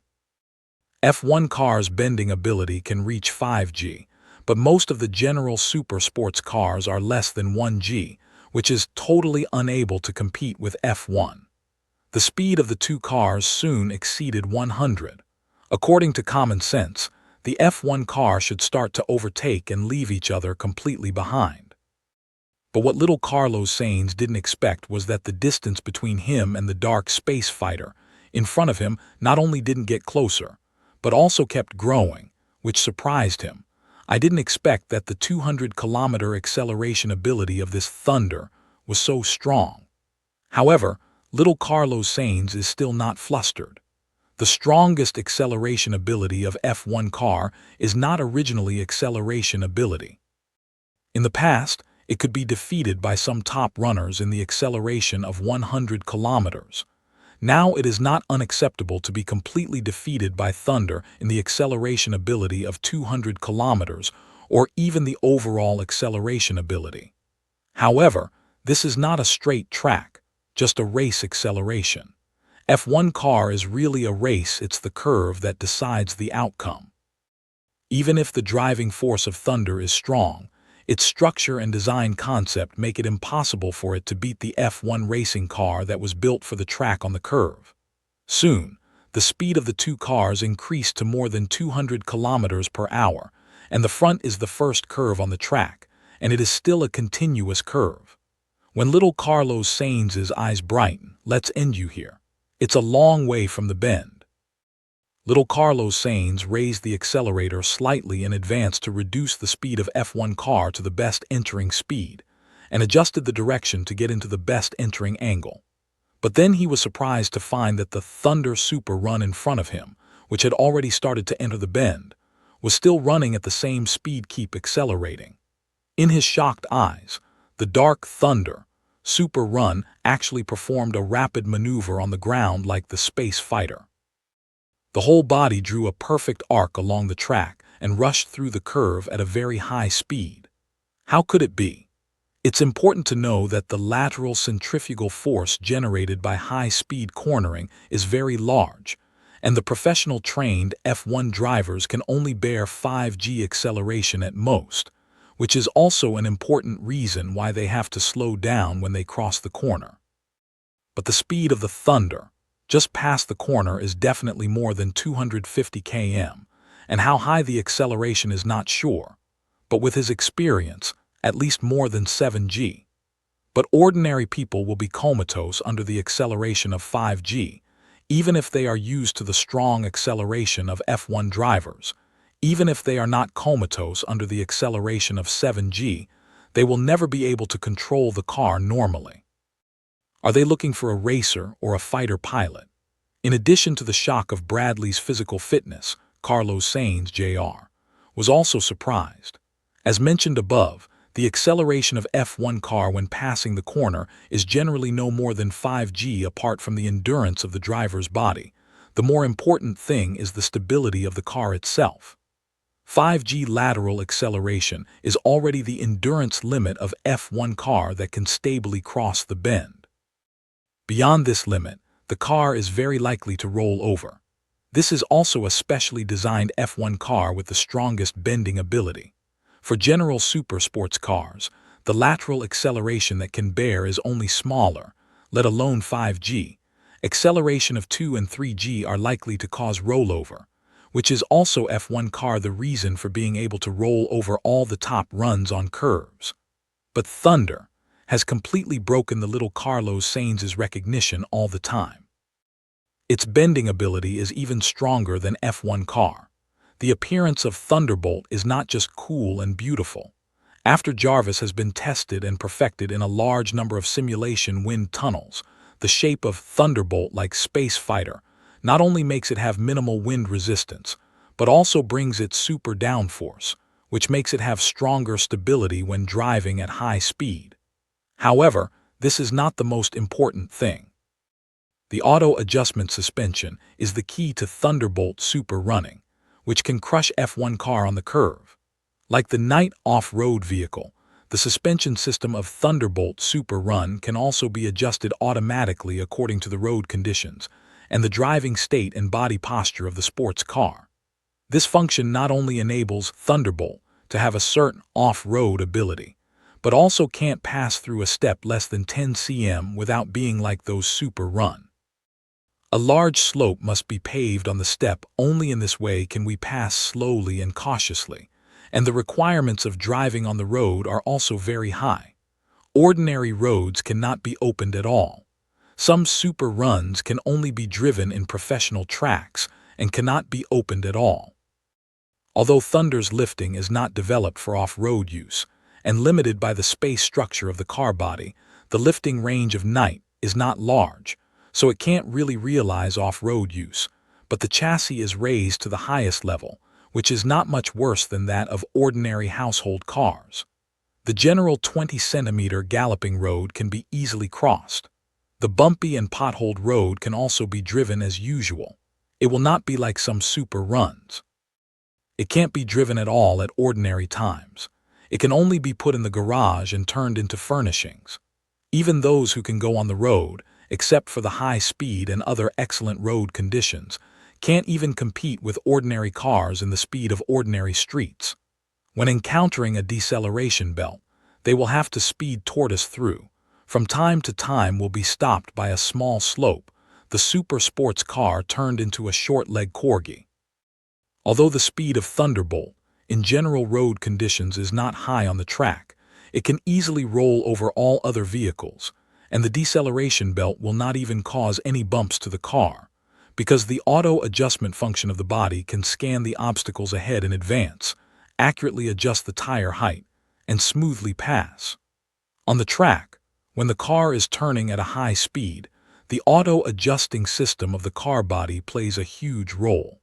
F1 car's bending ability can reach 5G, but most of the general super sports cars are less than 1G, which is totally unable to compete with F1. The speed of the two cars soon exceeded 100. According to common sense, the F1 car should start to overtake and leave each other completely behind. But what little Carlos Sainz didn't expect was that the distance between him and the dark space fighter in front of him not only didn't get closer, but also kept growing, which surprised him. I didn't expect that the 200-kilometer acceleration ability of this Thunder was so strong. However, little Carlos Sainz is still not flustered. The strongest acceleration ability of F1 car is not originally acceleration ability. In the past, it could be defeated by some top runners in the acceleration of 100 kilometers. Now it is not unacceptable to be completely defeated by Thunder in the acceleration ability of 200 kilometers or even the overall acceleration ability. However, this is not a straight track, just a race acceleration. F1 car is really a race, it's the curve that decides the outcome. Even if the driving force of Thunder is strong, its structure and design concept make it impossible for it to beat the F1 racing car that was built for the track on the curve. Soon, the speed of the two cars increased to more than 200 kilometers per hour, and the front is the first curve on the track, and it is still a continuous curve. When little Carlos Sainz's eyes brighten, let's end you here. It's a long way from the bend. Little Carlos Sainz raised the accelerator slightly in advance to reduce the speed of F1 car to the best entering speed, and adjusted the direction to get into the best entering angle. But then he was surprised to find that the Thunder Super Run in front of him, which had already started to enter the bend, was still running at the same speed, keep accelerating. In his shocked eyes, the dark Thunder Super Run actually performed a rapid maneuver on the ground like the space fighter. The whole body drew a perfect arc along the track and rushed through the curve at a very high speed. How could it be? It's important to know that the lateral centrifugal force generated by high-speed cornering is very large, and the professional trained F1 drivers can only bear 5G acceleration at most, which is also an important reason why they have to slow down when they cross the corner. But the speed of the Thunder, just past the corner, is definitely more than 250 km, and how high the acceleration is not sure, but with his experience, at least more than 7G. But ordinary people will be comatose under the acceleration of 5G, even if they are used to the strong acceleration of F1 drivers. Even if they are not comatose under the acceleration of 7G, they will never be able to control the car normally. Are they looking for a racer or a fighter pilot? In addition to the shock of Bradley's physical fitness, Carlos Sainz Jr. was also surprised. As mentioned above, the acceleration of F1 car when passing the corner is generally no more than 5G apart from the endurance of the driver's body. The more important thing is the stability of the car itself. 5G lateral acceleration is already the endurance limit of F1 car that can stably cross the bend. Beyond this limit, the car is very likely to roll over. This is also a specially designed F1 car with the strongest bending ability. For general super sports cars, the lateral acceleration that can bear is only smaller, let alone 5G. Acceleration of 2 and 3G are likely to cause rollover, which is also F1 car the reason for being able to roll over all the top runs on curves. But Thunder has completely broken the little Carlos Sainz's recognition all the time. Its bending ability is even stronger than F1 car. The appearance of Thunderbolt is not just cool and beautiful. After Jarvis has been tested and perfected in a large number of simulation wind tunnels, the shape of Thunderbolt, like Space Fighter, not only makes it have minimal wind resistance, but also brings it super downforce, which makes it have stronger stability when driving at high speed. However, this is not the most important thing. The auto adjustment suspension is the key to Thunderbolt Super running, which can crush F1 car on the curve. Like the night off-road vehicle, the suspension system of Thunderbolt Super Run can also be adjusted automatically according to the road conditions and the driving state and body posture of the sports car. This function not only enables Thunderbolt to have a certain off-road ability, but also can't pass through a step less than 10 cm without being like those Super Run. A large slope must be paved on the step. Only in this way can we pass slowly and cautiously, and the requirements of driving on the road are also very high. Ordinary roads cannot be opened at all. Some super runs can only be driven in professional tracks and cannot be opened at all. Although Thunder's lifting is not developed for off-road use and limited by the space structure of the car body, the lifting range of Night is not large, so it can't really realize off-road use, but the chassis is raised to the highest level, which is not much worse than that of ordinary household cars. The general 20-centimeter galloping road can be easily crossed. The bumpy and potholed road can also be driven as usual. It will not be like some super runs. It can't be driven at all at ordinary times. It can only be put in the garage and turned into furnishings. Even those who can go on the road, except for the high speed and other excellent road conditions, can't even compete with ordinary cars in the speed of ordinary streets. When encountering a deceleration belt, they will have to speed tortoise through. From time to time will be stopped by a small slope, the super sports car turned into a short-leg corgi. Although the speed of Thunderbolt, in general road conditions, is not high on the track, it can easily roll over all other vehicles, and the deceleration belt will not even cause any bumps to the car, because the auto-adjustment function of the body can scan the obstacles ahead in advance, accurately adjust the tire height, and smoothly pass. On the track, when the car is turning at a high speed, the auto-adjusting system of the car body plays a huge role.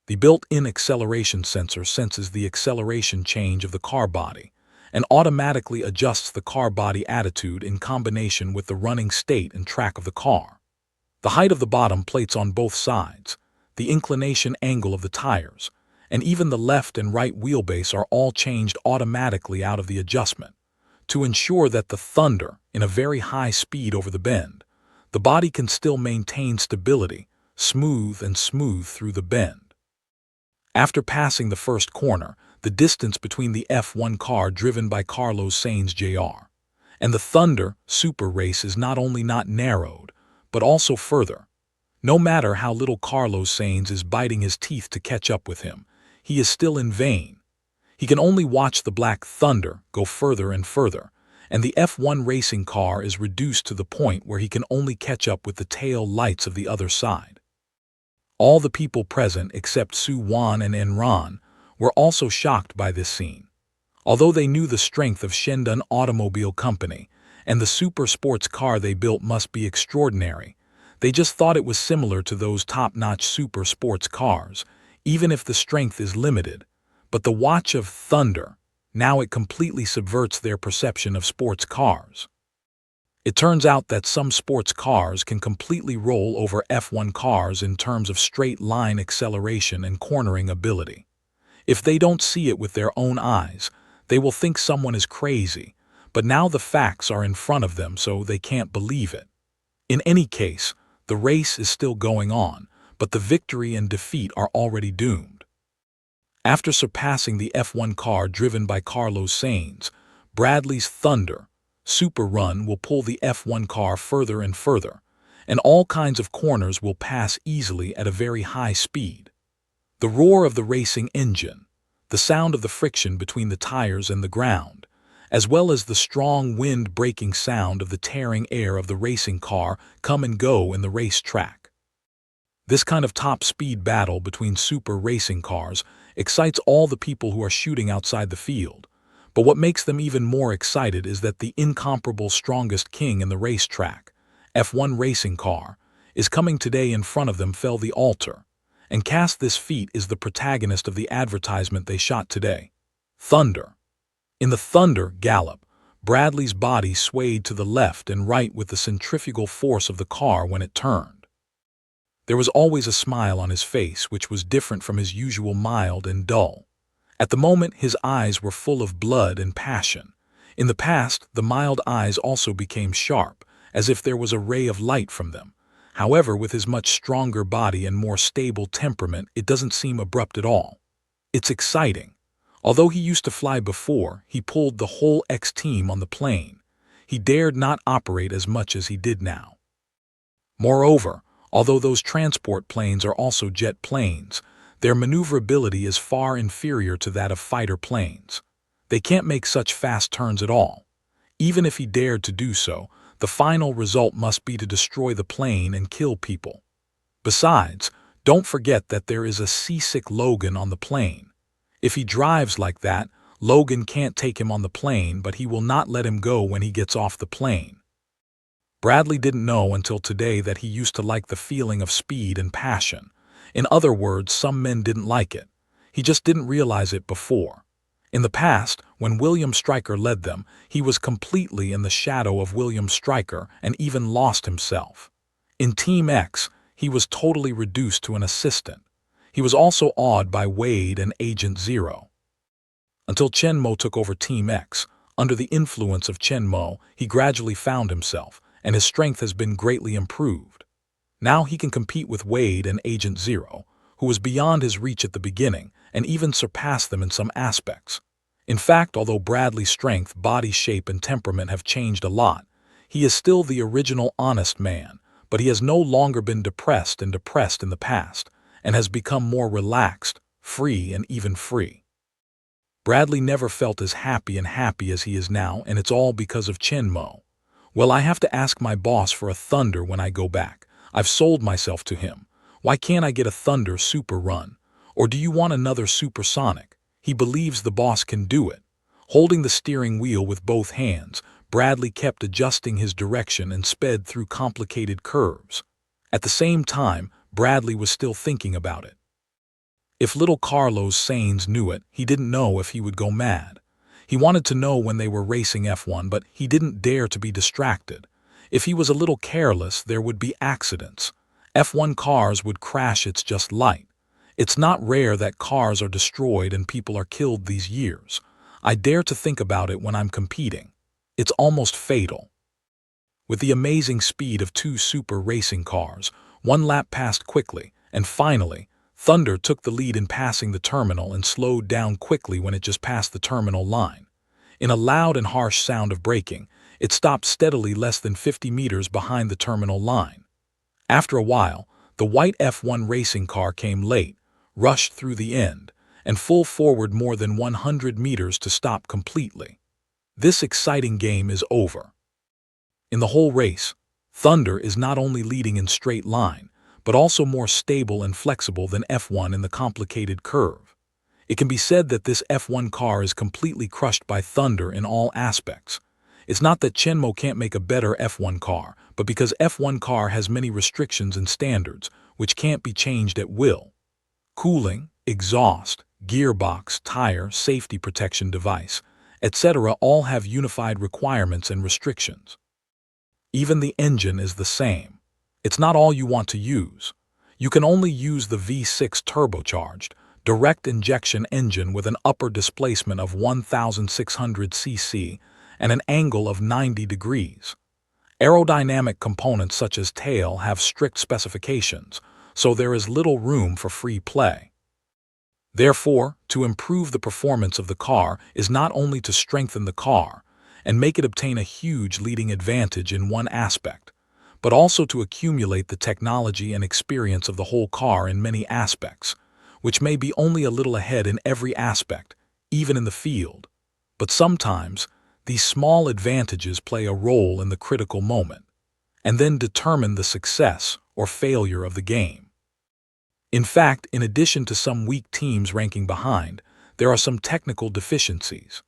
The built-in acceleration sensor senses the acceleration change of the car body and automatically adjusts the car body attitude in combination with the running state and track of the car. The height of the bottom plates on both sides, the inclination angle of the tires, and even the left and right wheelbase are all changed automatically out of the adjustment. To ensure that the Thunder, in a very high speed over the bend, the body can still maintain stability, smooth through the bend. After passing the first corner, the distance between the F1 car driven by Carlos Sainz Jr. and the Thunder Super race is not only not narrowed, but also further. No matter how little Carlos Sainz is biting his teeth to catch up with him, he is still in vain. He can only watch the Black Thunder go further and further, and the F1 racing car is reduced to the point where he can only catch up with the tail lights of the other side. All the people present except Su Wan and Enron were also shocked by this scene. Although they knew the strength of Shendun Automobile Company and the super sports car they built must be extraordinary, they just thought it was similar to those top-notch super sports cars, even if the strength is limited. But the watch of Thunder, now it completely subverts their perception of sports cars. It turns out that some sports cars can completely roll over F1 cars in terms of straight-line acceleration and cornering ability. If they don't see it with their own eyes, they will think someone is crazy, but now the facts are in front of them, so they can't believe it. In any case, the race is still going on, but the victory and defeat are already doomed. After surpassing the F1 car driven by Carlos Sainz, Bradley's Thunder Super Run will pull the F1 car further and further, and all kinds of corners will pass easily at a very high speed. The roar of the racing engine, the sound of the friction between the tires and the ground, as well as the strong wind-breaking sound of the tearing air of the racing car come and go in the racetrack. This kind of top-speed battle between super racing cars excites all the people who are shooting outside the field. But what makes them even more excited is that the incomparable strongest king in the racetrack, F1 racing car, is coming today in front of them fell the altar, and cast this feat is the protagonist of the advertisement they shot today. Thunder. In the Thunder gallop, Bradley's body swayed to the left and right with the centrifugal force of the car when it turned. There was always a smile on his face which was different from his usual mild and dull. At the moment, his eyes were full of blood and passion. In the past, the mild eyes also became sharp, as if there was a ray of light from them. However, with his much stronger body and more stable temperament, it doesn't seem abrupt at all. It's exciting. Although he used to fly before, he pulled the whole X-team on the plane. He dared not operate as much as he did now. Moreover, although those transport planes are also jet planes, their maneuverability is far inferior to that of fighter planes. They can't make such fast turns at all. Even if he dared to do so, the final result must be to destroy the plane and kill people. Besides, don't forget that there is a seasick Logan on the plane. If he drives like that, Logan can't take him on the plane, but he will not let him go when he gets off the plane. Bradley didn't know until today that he used to like the feeling of speed and passion. In other words, some men didn't like it. He just didn't realize it before. In the past, when William Stryker led them, he was completely in the shadow of William Stryker and even lost himself. In Team X, he was totally reduced to an assistant. He was also awed by Wade and Agent Zero. Until Chen Mo took over Team X, under the influence of Chen Mo, he gradually found himself, and his strength has been greatly improved. Now he can compete with Wade and Agent Zero, who was beyond his reach at the beginning, and even surpass them in some aspects. In fact, although Bradley's strength, body shape, and temperament have changed a lot, he is still the original honest man, but he has no longer been depressed in the past, and has become more relaxed, free, and even free. Bradley never felt as happy as he is now, and it's all because of Chen Mo. Well, I have to ask my boss for a Thunder when I go back. I've sold myself to him. Why can't I get a Thunder Super Run? Or do you want another Supersonic? He believes the boss can do it. Holding the steering wheel with both hands, Bradley kept adjusting his direction and sped through complicated curves. At the same time, Bradley was still thinking about it. If little Carlos Sainz knew it, he didn't know if he would go mad. He wanted to know when they were racing F1, but he didn't dare to be distracted. If he was a little careless, there would be accidents. F1 cars would crash. It's just light. It's not rare that cars are destroyed and people are killed these years. I dare to think about it when I'm competing. It's almost fatal. With the amazing speed of two super racing cars, one lap passed quickly, and finally, Thunder took the lead in passing the terminal and slowed down quickly when it just passed the terminal line. In a loud and harsh sound of braking, it stopped steadily less than 50 meters behind the terminal line. After a while, the white F1 racing car came late, rushed through the end, and full forward more than 100 meters to stop completely. This exciting game is over. In the whole race, Thunder is not only leading in straight line, but also more stable and flexible than F1 in the complicated curve. It can be said that this F1 car is completely crushed by Thunder in all aspects. It's not that Chen Mo can't make a better F1 car, but because F1 car has many restrictions and standards, which can't be changed at will. Cooling, exhaust, gearbox, tire, safety protection device, etc. all have unified requirements and restrictions. Even the engine is the same. It's not all you want to use. You can only use the V6 turbocharged, direct injection engine with an upper displacement of 1,600 cc and an angle of 90 degrees. Aerodynamic components such as tail have strict specifications, so there is little room for free play. Therefore, to improve the performance of the car is not only to strengthen the car and make it obtain a huge leading advantage in one aspect, but also to accumulate the technology and experience of the whole car in many aspects, which may be only a little ahead in every aspect, even in the field. But sometimes, these small advantages play a role in the critical moment, and then determine the success or failure of the game. In fact, in addition to some weak teams ranking behind, there are some technical deficiencies.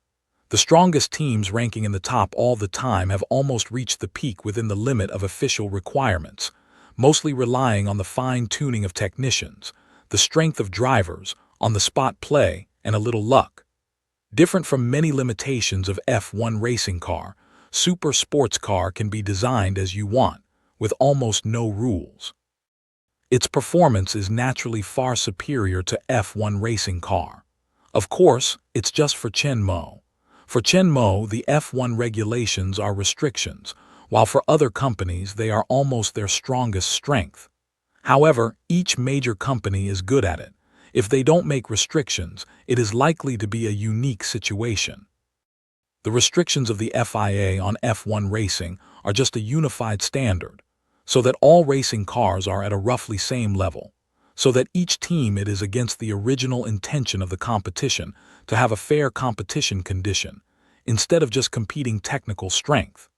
The strongest teams ranking in the top all the time have almost reached the peak within the limit of official requirements, mostly relying on the fine-tuning of technicians, the strength of drivers, on-the-spot play, and a little luck. Different from many limitations of F1 racing car, super sports car can be designed as you want, with almost no rules. Its performance is naturally far superior to F1 racing car. Of course, it's just for Chen Mo. For Chen Mo, the F1 regulations are restrictions, while for other companies they are almost their strongest strength. However, each major company is good at it. If they don't make restrictions, it is likely to be a unique situation. The restrictions of the FIA on F1 racing are just a unified standard, so that all racing cars are at a roughly same level, so that each team it is against the original intention of the competition to have a fair competition condition, instead of just competing technical strength.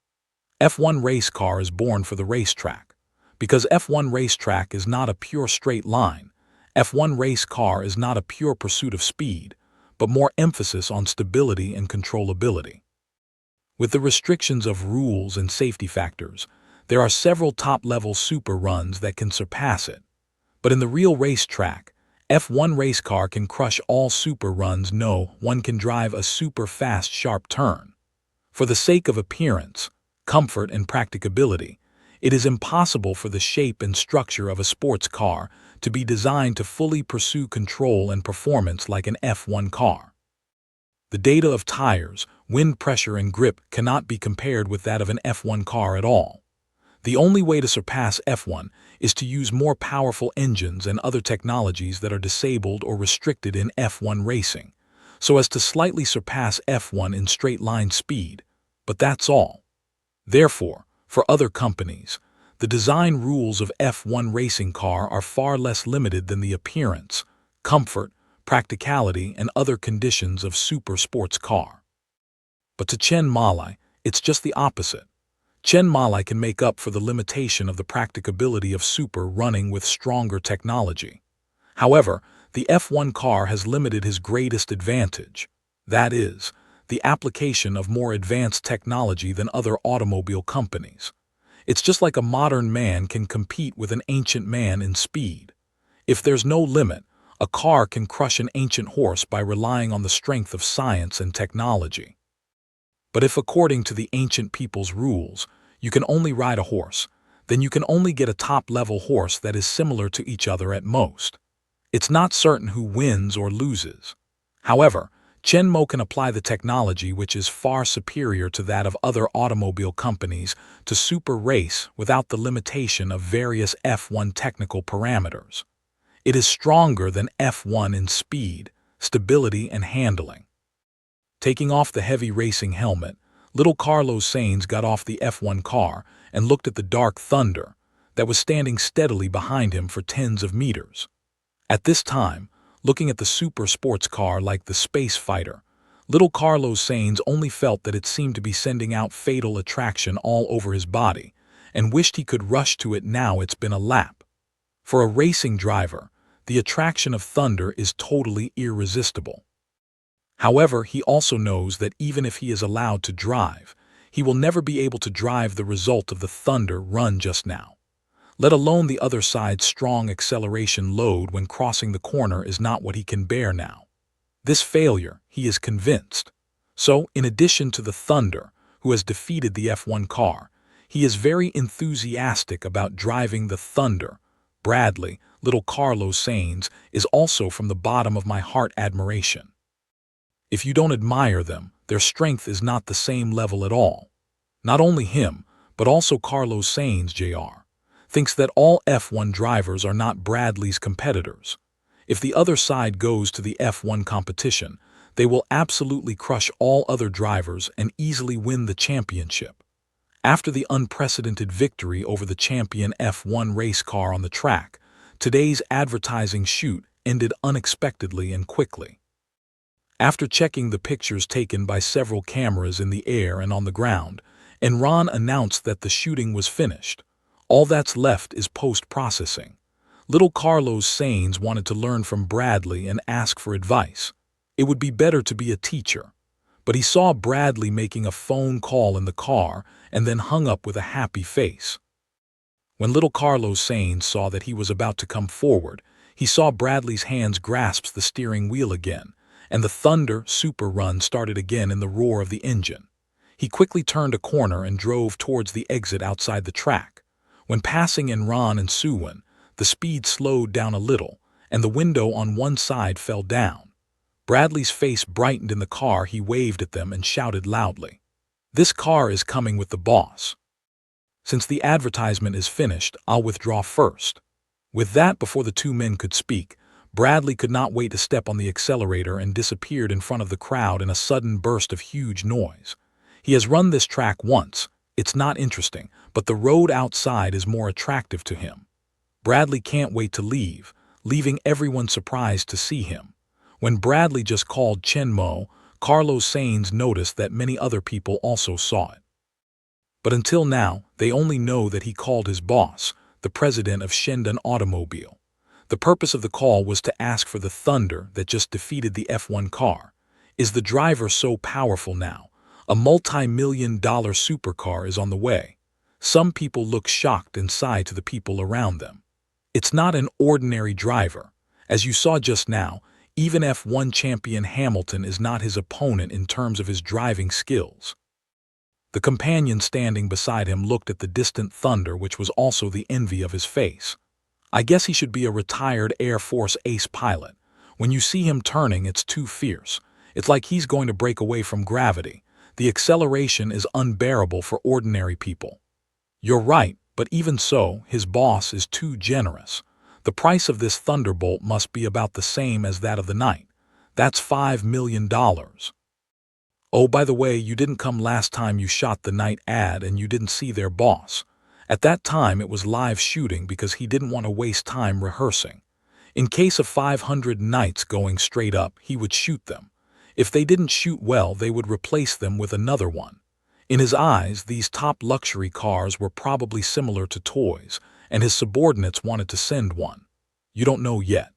F1 race car is born for the racetrack. Because F1 racetrack is not a pure straight line, F1 race car is not a pure pursuit of speed, but more emphasis on stability and controllability. With the restrictions of rules and safety factors, There are several top-level super runs that can surpass it. But in the real racetrack, F1 race car can crush all super runs. No one can drive a super fast sharp turn. For the sake of appearance, comfort, and practicability, it is impossible for the shape and structure of a sports car to be designed to fully pursue control and performance like an F1 car. The data of tires, wind pressure, and grip cannot be compared with that of an F1 car at all. The only way to surpass F1 is to use more powerful engines and other technologies that are disabled or restricted in F1 racing, so as to slightly surpass F1 in straight-line speed, but that's all. Therefore, for other companies, the design rules of F1 racing car are far less limited than the appearance, comfort, practicality, and other conditions of super sports car. But to Chen Malai, it's just the opposite. Chen Malai can make up for the limitation of the practicability of super running with stronger technology. However, the F1 car has limited his greatest advantage. That is, the application of more advanced technology than other automobile companies. It's just like a modern man can compete with an ancient man in speed. If there's no limit, a car can crush an ancient horse by relying on the strength of science and technology. But if, according to the ancient people's rules, you can only ride a horse, then you can only get a top-level horse that is similar to each other at most. It's not certain who wins or loses. However, Chen Mo can apply the technology which is far superior to that of other automobile companies to super race without the limitation of various F1 technical parameters. It is stronger than F1 in speed, stability, and handling. Taking off the heavy racing helmet, little Carlos Sainz got off the F1 car and looked at the dark thunder that was standing steadily behind him for tens of meters. At this time, looking at the super sports car like the space fighter, little Carlos Sainz only felt that it seemed to be sending out fatal attraction all over his body and wished he could rush to it. Now it's been a lap. For a racing driver, the attraction of thunder is totally irresistible. However, he also knows that even if he is allowed to drive, he will never be able to drive the result of the thunder run just now. Let alone the other side's strong acceleration load when crossing the corner is not what he can bear now. This failure, he is convinced. So, in addition to the thunder, who has defeated the F1 car, he is very enthusiastic about driving the thunder. Bradley, little Carlos Sainz, is also from the bottom of my heart admiration. If you don't admire them, their strength is not the same level at all. Not only him, but also Carlos Sainz Jr. thinks that all F1 drivers are not Bradley's competitors. If the other side goes to the F1 competition, they will absolutely crush all other drivers and easily win the championship. After the unprecedented victory over the champion F1 race car on the track, today's advertising shoot ended unexpectedly and quickly. After checking the pictures taken by several cameras in the air and on the ground, Enron announced that the shooting was finished. All that's left is post-processing. Little Carlos Sainz wanted to learn from Bradley and ask for advice. It would be better to be a teacher. But he saw Bradley making a phone call in the car and then hung up with a happy face. When little Carlos Sainz saw that he was about to come forward, he saw Bradley's hands grasp the steering wheel again, and the thunder super run started again in the roar of the engine. He quickly turned a corner and drove towards the exit outside the track. When passing Enron and Suwon, the speed slowed down a little, and the window on one side fell down. Bradley's face brightened in the car. He waved at them and shouted loudly, "This car is coming with the boss. Since the advertisement is finished, I'll withdraw first." With that, before the two men could speak, Bradley could not wait to step on the accelerator and disappeared in front of the crowd in a sudden burst of huge noise. He has run this track once. It's not interesting, but the road outside is more attractive to him. Bradley can't wait to leave, leaving everyone surprised to see him. When Bradley just called Chen Mo, Carlos Sainz noticed that many other people also saw it. But until now, they only know that he called his boss, the president of Shendan Automobile. The purpose of the call was to ask for the thunder that just defeated the F1 car. Is the driver so powerful now? A multi-million-dollar supercar is on the way. Some people look shocked and sigh to the people around them. It's not an ordinary driver. As you saw just now, even F1 champion Hamilton is not his opponent in terms of his driving skills. The companion standing beside him looked at the distant thunder, which was also the envy of his face. I guess he should be a retired Air Force ace pilot. When you see him turning, it's too fierce. It's like he's going to break away from gravity. The acceleration is unbearable for ordinary people. You're right, but even so, his boss is too generous. The price of this thunderbolt must be about the same as that of the knight. That's $5 million. Oh, by the way, you didn't come last time you shot the knight ad and you didn't see their boss. At that time it was live shooting because he didn't want to waste time rehearsing. In case of 500 knights going straight up, he would shoot them. If they didn't shoot well, they would replace them with another one. In his eyes, these top luxury cars were probably similar to toys, and his subordinates wanted to send one. You don't know yet.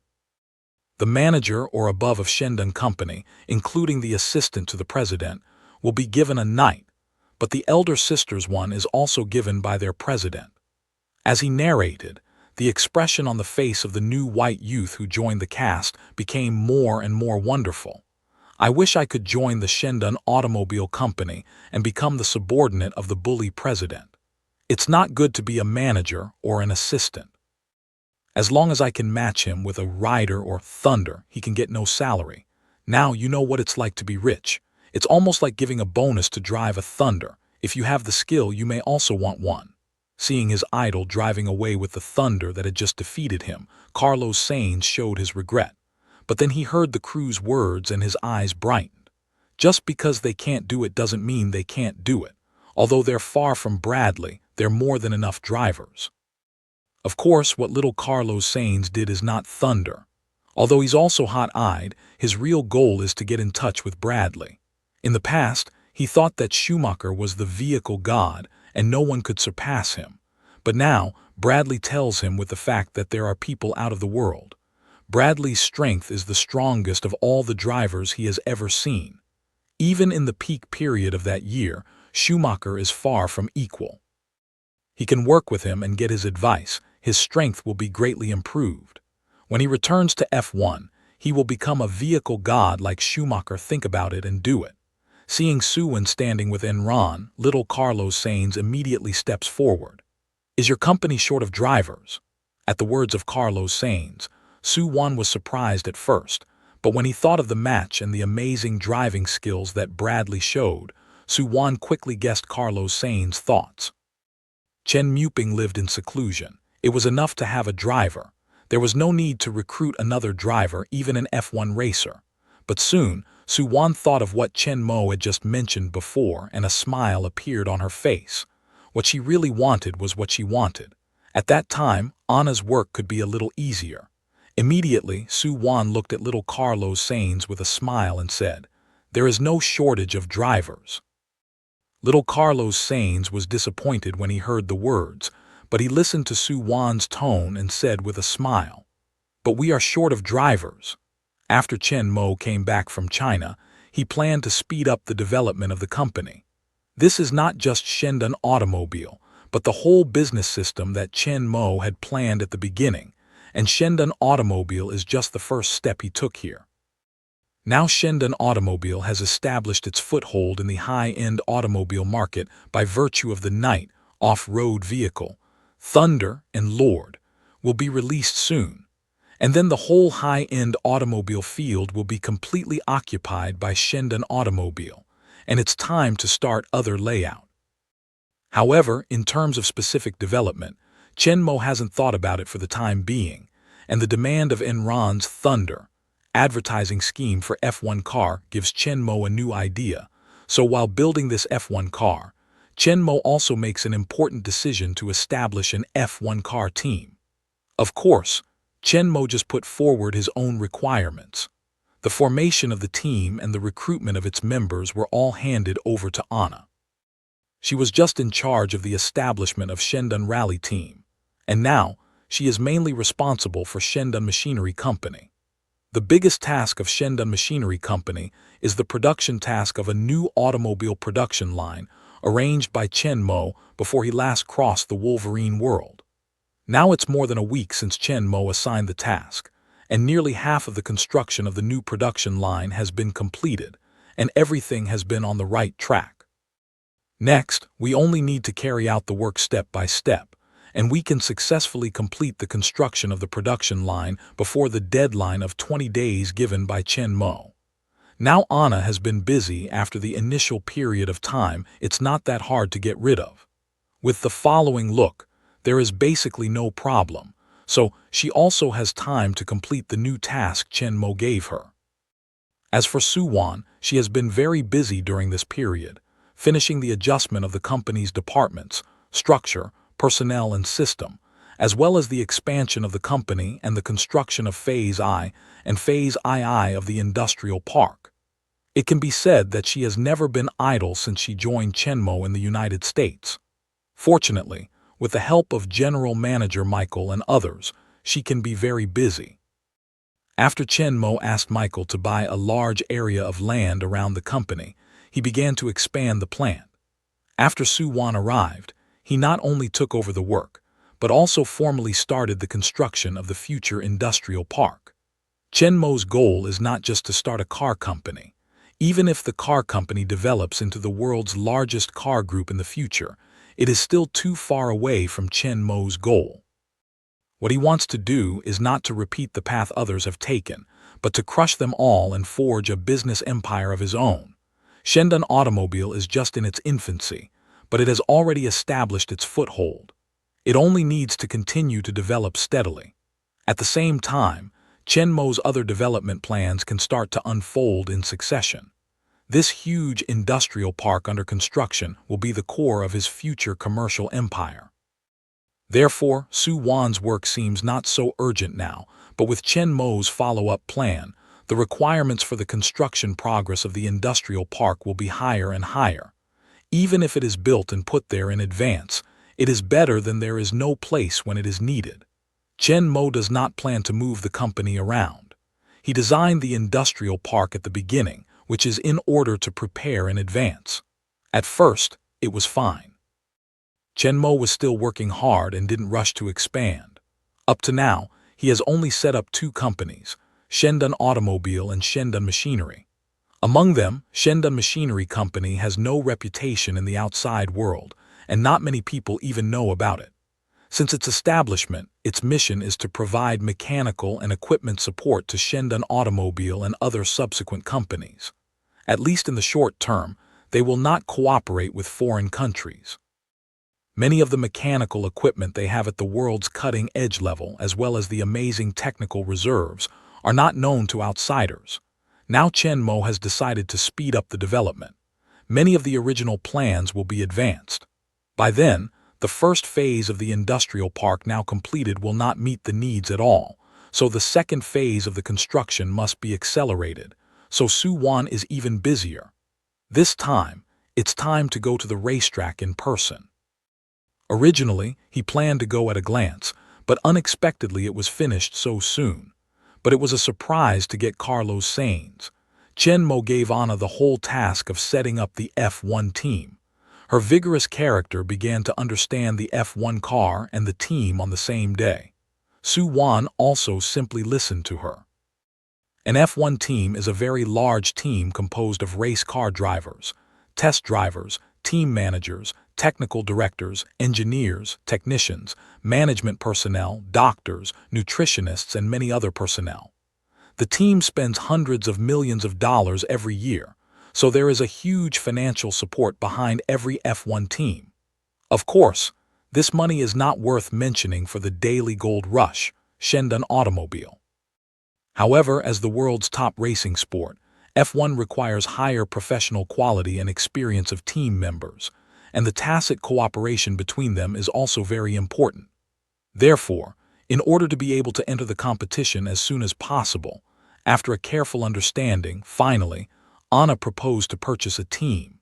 The manager or above of Shendan Company, including the assistant to the president, will be given a knight, but the elder sister's one is also given by their president. As he narrated, the expression on the face of the new white youth who joined the cast became more and more wonderful. I wish I could join the Shendan Automobile Company and become the subordinate of the bully president. It's not good to be a manager or an assistant. As long as I can match him with a rider or thunder, he can get no salary. Now you know what it's like to be rich. It's almost like giving a bonus to drive a thunder. If you have the skill, you may also want one. Seeing his idol driving away with the thunder that had just defeated him, Carlos Sainz showed his regret. But then he heard the crew's words and his eyes brightened. Just because they can't do it doesn't mean they can't do it. Although they're far from Bradley, they're more than enough drivers. Of course, what little Carlos Sainz did is not thunder. Although he's also hot-eyed, his real goal is to get in touch with Bradley. In the past, he thought that Schumacher was the vehicle god and no one could surpass him. But now, Bradley tells him with the fact that there are people out of the world. Bradley's strength is the strongest of all the drivers he has ever seen. Even in the peak period of that year, Schumacher is far from equal. He can work with him and get his advice. His strength will be greatly improved. When he returns to F1, he will become a vehicle god like Schumacher. Think about it and do it. Seeing Suwon standing with Enron, little Carlos Sainz immediately steps forward. Is your company short of drivers? At the words of Carlos Sainz, Suwon was surprised at first, but when he thought of the match and the amazing driving skills that Bradley showed, Suwon quickly guessed Carlos Sainz's thoughts. Chen Muping lived in seclusion. It was enough to have a driver. There was no need to recruit another driver, even an F1 racer. But soon, Suwon thought of what Chen Mo had just mentioned before, and a smile appeared on her face. What she really wanted was what she wanted. At that time, Anna's work could be a little easier. Immediately, Suwon looked at little Carlos Sainz with a smile and said, "There is no shortage of drivers." Little Carlos Sainz was disappointed when he heard the words, but he listened to Suwon's tone and said with a smile, "But we are short of drivers." After Chen Mo came back from China, he planned to speed up the development of the company. This is not just Shendan Automobile, but the whole business system that Chen Mo had planned at the beginning, and Shendan Automobile is just the first step he took here. Now Shendan Automobile has established its foothold in the high-end automobile market by virtue of the Knight off-road vehicle. Thunder and Lord will be released soon, and then the whole high-end automobile field will be completely occupied by Shendan Automobile, and it's time to start other layout. However, in terms of specific development, Chen Mo hasn't thought about it for the time being, and the demand of Enron's Thunder advertising scheme for F1 car gives Chen Mo a new idea. So while building this F1 car, Chen Mo also makes an important decision to establish an F1 car team. Of course, Chen Mo just put forward his own requirements. The formation of the team and the recruitment of its members were all handed over to Anna. She was just in charge of the establishment of Shendan Rally Team, and now she is mainly responsible for Shendan Machinery Company. The biggest task of Shendan Machinery Company is the production task of a new automobile production line arranged by Chen Mo before he last crossed the Wolverine world. Now it's more than a week since Chen Mo assigned the task, and nearly half of the construction of the new production line has been completed, and everything has been on the right track. Next, we only need to carry out the work step by step, and we can successfully complete the construction of the production line before the deadline of 20 days given by Chen Mo. Now Anna has been busy after the initial period of time it's not that hard to get rid of. With the following look, there is basically no problem, so she also has time to complete the new task Chen Mo gave her. As for Su-Wan, she has been very busy during this period, finishing the adjustment of the company's departments, structure, personnel and system, as well as the expansion of the company and the construction of Phase I and Phase II of the industrial park. It can be said that she has never been idle since she joined Chen Mo in the United States. Fortunately, with the help of General Manager Michael and others, she can be very busy. After Chen Mo asked Michael to buy a large area of land around the company, he began to expand the plant. After Su-Wan arrived, he not only took over the work, but also formally started the construction of the future industrial park. Chen Mo's goal is not just to start a car company. Even if the car company develops into the world's largest car group in the future, it is still too far away from Chen Mo's goal. What he wants to do is not to repeat the path others have taken, but to crush them all and forge a business empire of his own. Shendan Automobile is just in its infancy, but it has already established its foothold. It only needs to continue to develop steadily. At the same time, Chen Mo's other development plans can start to unfold in succession. This huge industrial park under construction will be the core of his future commercial empire. Therefore, Su-Wan's work seems not so urgent now, but with Chen Mo's follow-up plan, the requirements for the construction progress of the industrial park will be higher and higher. Even if it is built and put there in advance, it is better than there is no place when it is needed. Chen Mo does not plan to move the company around. He designed the industrial park at the beginning, which is in order to prepare in advance. At first, it was fine. Chen Mo was still working hard and didn't rush to expand. Up to now, he has only set up 2 companies, Shendan Automobile and Shendan Machinery. Among them, Shendan Machinery Company has no reputation in the outside world, and not many people even know about it. Since its establishment, its mission is to provide mechanical and equipment support to Shendan Automobile and other subsequent companies. At least in the short term, they will not cooperate with foreign countries. Many of the mechanical equipment they have at the world's cutting-edge level, as well as the amazing technical reserves, are not known to outsiders. Now Chen Mo has decided to speed up the development. Many of the original plans will be advanced. By then, the first phase of the industrial park now completed will not meet the needs at all, so the second phase of the construction must be accelerated, so Su-Wan is even busier. This time, it's time to go to the racetrack in person. Originally, he planned to go at a glance, but unexpectedly it was finished so soon. But it was a surprise to get Carlos Sainz. Chen Mo gave Anna the whole task of setting up the F1 team. Her vigorous character began to understand the F1 car and the team on the same day. Su-Wan also simply listened to her. An F1 team is a very large team composed of race car drivers, test drivers, team managers, technical directors, engineers, technicians, management personnel, doctors, nutritionists, and many other personnel. The team spends hundreds of millions of dollars every year, so there is a huge financial support behind every F1 team. Of course, this money is not worth mentioning for the daily gold rush, Shendan Automobile. However, as the world's top racing sport, F1 requires higher professional quality and experience of team members, and the tacit cooperation between them is also very important. Therefore, in order to be able to enter the competition as soon as possible, after a careful understanding, finally, Anna proposed to purchase a team.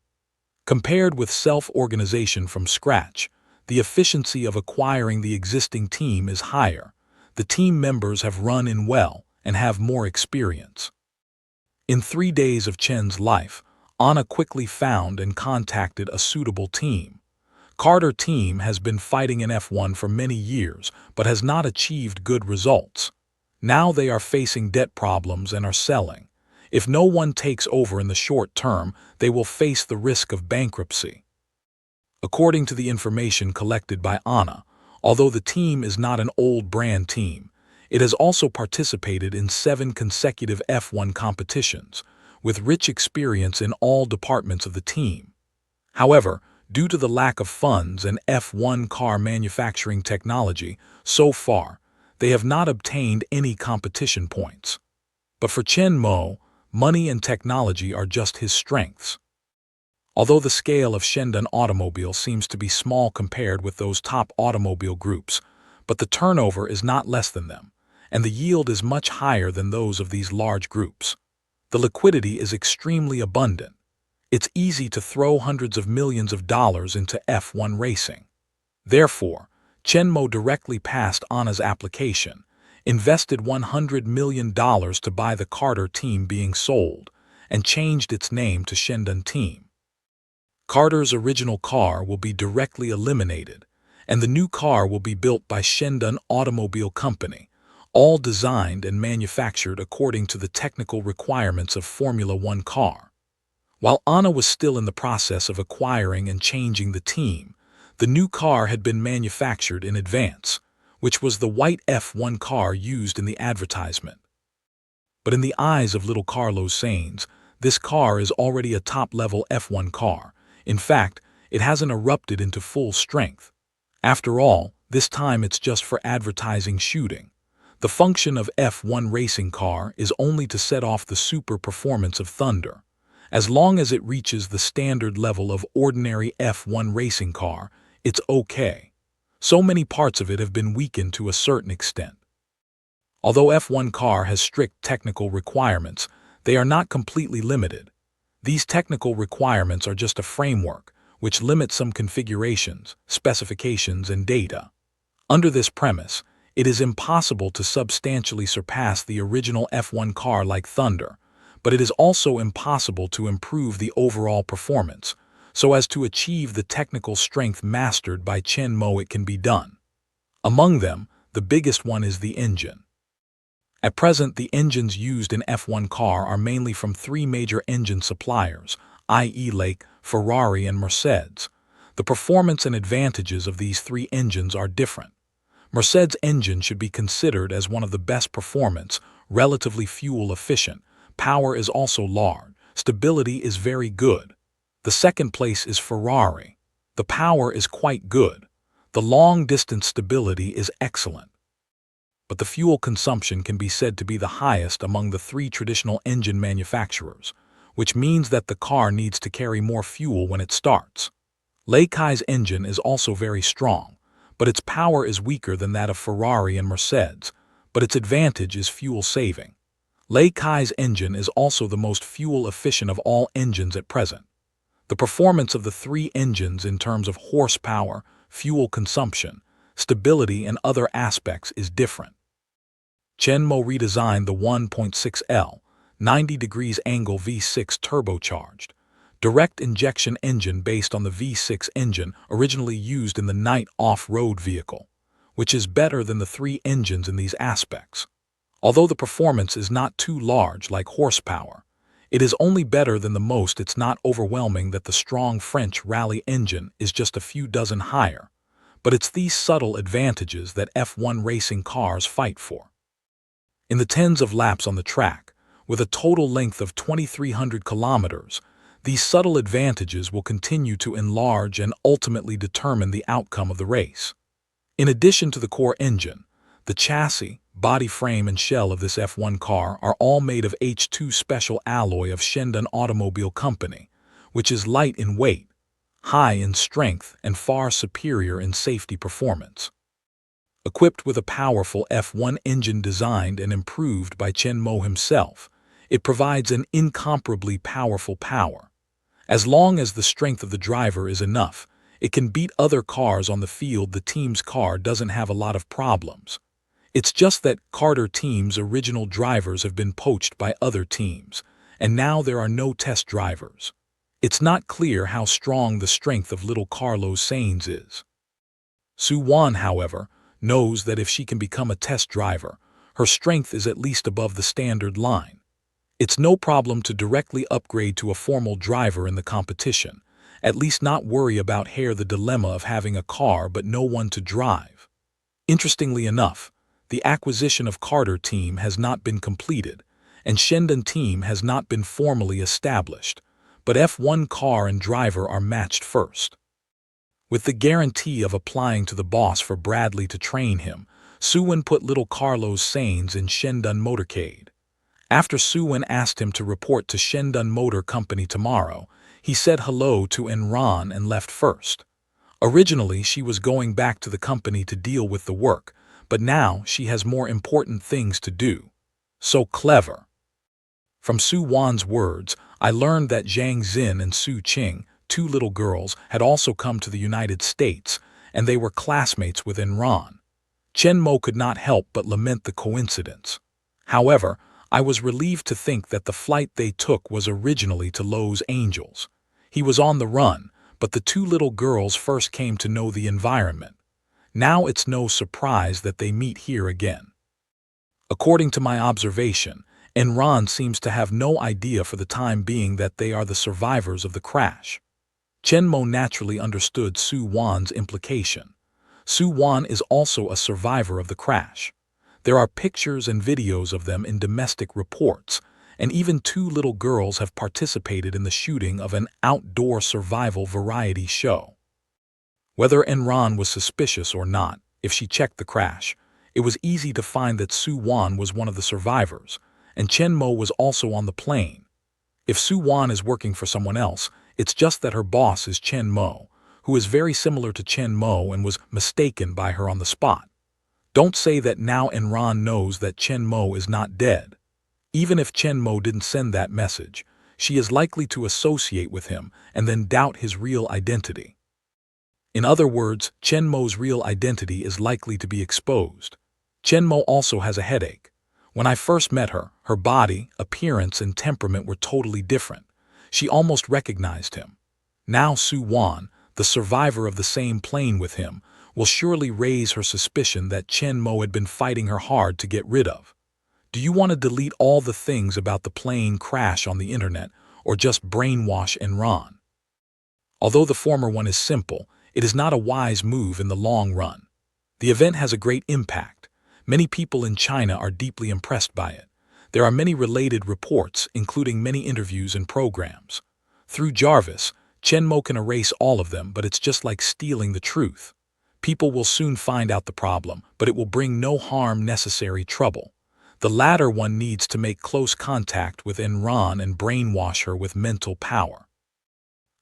Compared with self-organization from scratch, the efficiency of acquiring the existing team is higher. The team members have run in well and have more experience. In 3 days of Chen's life, Anna quickly found and contacted a suitable team. Carter team has been fighting in F1 for many years, but has not achieved good results. Now they are facing debt problems and are selling. If no one takes over in the short term, they will face the risk of bankruptcy. According to the information collected by Anna, although the team is not an old brand team, it has also participated in 7 consecutive F1 competitions, with rich experience in all departments of the team. However, due to the lack of funds and F1 car manufacturing technology, so far, they have not obtained any competition points. But for Chen Mo, money and technology are just his strengths. Although the scale of Shendan Automobile seems to be small compared with those top automobile groups, but the turnover is not less than them, and the yield is much higher than those of these large groups. The liquidity is extremely abundant. It's easy to throw hundreds of millions of dollars into F1 racing. Therefore, Chen Mo directly passed Anna's application, invested $100 million to buy the Carter team being sold, and changed its name to Shendan Team. Carter's original car will be directly eliminated, and the new car will be built by Shendan Automobile Company, all designed and manufactured according to the technical requirements of Formula One car. While Anna was still in the process of acquiring and changing the team, the new car had been manufactured in advance, which was the white F1 car used in the advertisement. But in the eyes of little Carlos Sainz, this car is already a top-level F1 car. In fact, it hasn't erupted into full strength. After all, this time it's just for advertising shooting. The function of F1 racing car is only to set off the super performance of Thunder. As long as it reaches the standard level of ordinary F1 racing car, it's okay. So many parts of it have been weakened to a certain extent. Although F1 car has strict technical requirements, they are not completely limited. These technical requirements are just a framework, which limits some configurations, specifications, and data. Under this premise, it is impossible to substantially surpass the original F1 car like Thunder, but it is also impossible to improve the overall performance, so as to achieve the technical strength mastered by Chen Mo. It can be done. Among them, the biggest one is the engine. At present, the engines used in F1 car are mainly from 3 major engine suppliers, i.e. Lake, Ferrari, and Mercedes. The performance and advantages of these 3 engines are different. Mercedes' engine should be considered as one of the best performance, relatively fuel efficient, power is also large, stability is very good. The second place is Ferrari. The power is quite good. The long-distance stability is excellent. But the fuel consumption can be said to be the highest among the 3 traditional engine manufacturers, which means that the car needs to carry more fuel when it starts. Leikai's engine is also very strong, but its power is weaker than that of Ferrari and Mercedes, but its advantage is fuel saving. Leikai's engine is also the most fuel efficient of all engines at present. The performance of the 3 engines in terms of horsepower, fuel consumption, stability, and other aspects is different. Chen Mo redesigned the 1.6L, 90 degrees angle V6 turbocharged, direct injection engine based on the V6 engine originally used in the night off-road vehicle, which is better than the 3 engines in these aspects. Although the performance is not too large like horsepower, it is only better than the most. It's not overwhelming that the strong French rally engine is just a few dozen higher, but it's these subtle advantages that F1 racing cars fight for. In the tens of laps on the track, with a total length of 2,300 kilometers, these subtle advantages will continue to enlarge and ultimately determine the outcome of the race. In addition to the core engine, the chassis, body frame, and shell of this F1 car are all made of H2 special alloy of Shendan Automobile Company, which is light in weight, high in strength, and far superior in safety performance. Equipped with a powerful F1 engine designed and improved by Chen Mo himself, it provides an incomparably powerful power. As long as the strength of the driver is enough, it can beat other cars on the field. The team's car doesn't have a lot of problems. It's just that Carter team's original drivers have been poached by other teams, and now there are no test drivers. It's not clear how strong the strength of little Carlos Sainz is. Su-won, however, knows that if she can become a test driver, her strength is at least above the standard line. It's no problem to directly upgrade to a formal driver in the competition, at least not worry about the dilemma of having a car but no one to drive. Interestingly enough, the acquisition of Carter team has not been completed, and Shendon team has not been formally established, but F1 car and driver are matched first. With the guarantee of applying to the boss for Bradley to train him, Suwon put little Carlos Sainz in Shendon motorcade. After Suwon asked him to report to Shendon Motor Company tomorrow, he said hello to Enron and left first. Originally, she was going back to the company to deal with the work, but now she has more important things to do. So clever. From Su Wan's words, I learned that Zhang Xin and Su Qing, two little girls, had also come to the United States, and they were classmates with Enron. Chen Mo could not help but lament the coincidence. However, I was relieved to think that the flight they took was originally to Los Angeles. He was on the run, but the two little girls first came to know the environment. Now it's no surprise that they meet here again. According to my observation, Enron seems to have no idea for the time being that they are the survivors of the crash. Chen Mo naturally understood Su Wan's implication. Su Wan is also a survivor of the crash. There are pictures and videos of them in domestic reports, and even two little girls have participated in the shooting of an outdoor survival variety show. Whether Enron was suspicious or not, if she checked the crash, it was easy to find that Su Wan was one of the survivors, and Chen Mo was also on the plane. If Su Wan is working for someone else, it's just that her boss is Chen Mo, who is very similar to Chen Mo and was mistaken by her on the spot. Don't say that now Enron knows that Chen Mo is not dead. Even if Chen Mo didn't send that message, she is likely to associate with him and then doubt his real identity. In other words, Chen Mo's real identity is likely to be exposed. Chen Mo also has a headache. When I first met her, her body, appearance, and temperament were totally different. She almost recognized him. Now Su Wan, the survivor of the same plane with him, will surely raise her suspicion that Chen Mo had been fighting her hard to get rid of. Do you want to delete all the things about the plane crash on the internet, or just brainwash Enron? Although the former one is simple, it is not a wise move in the long run. The event has a great impact. Many people in China are deeply impressed by it. There are many related reports, including many interviews and programs. Through Jarvis, Chen Mo can erase all of them, but it's just like stealing the truth. People will soon find out the problem, but it will bring no harm, necessary trouble. The latter one needs to make close contact with Enron and brainwash her with mental power.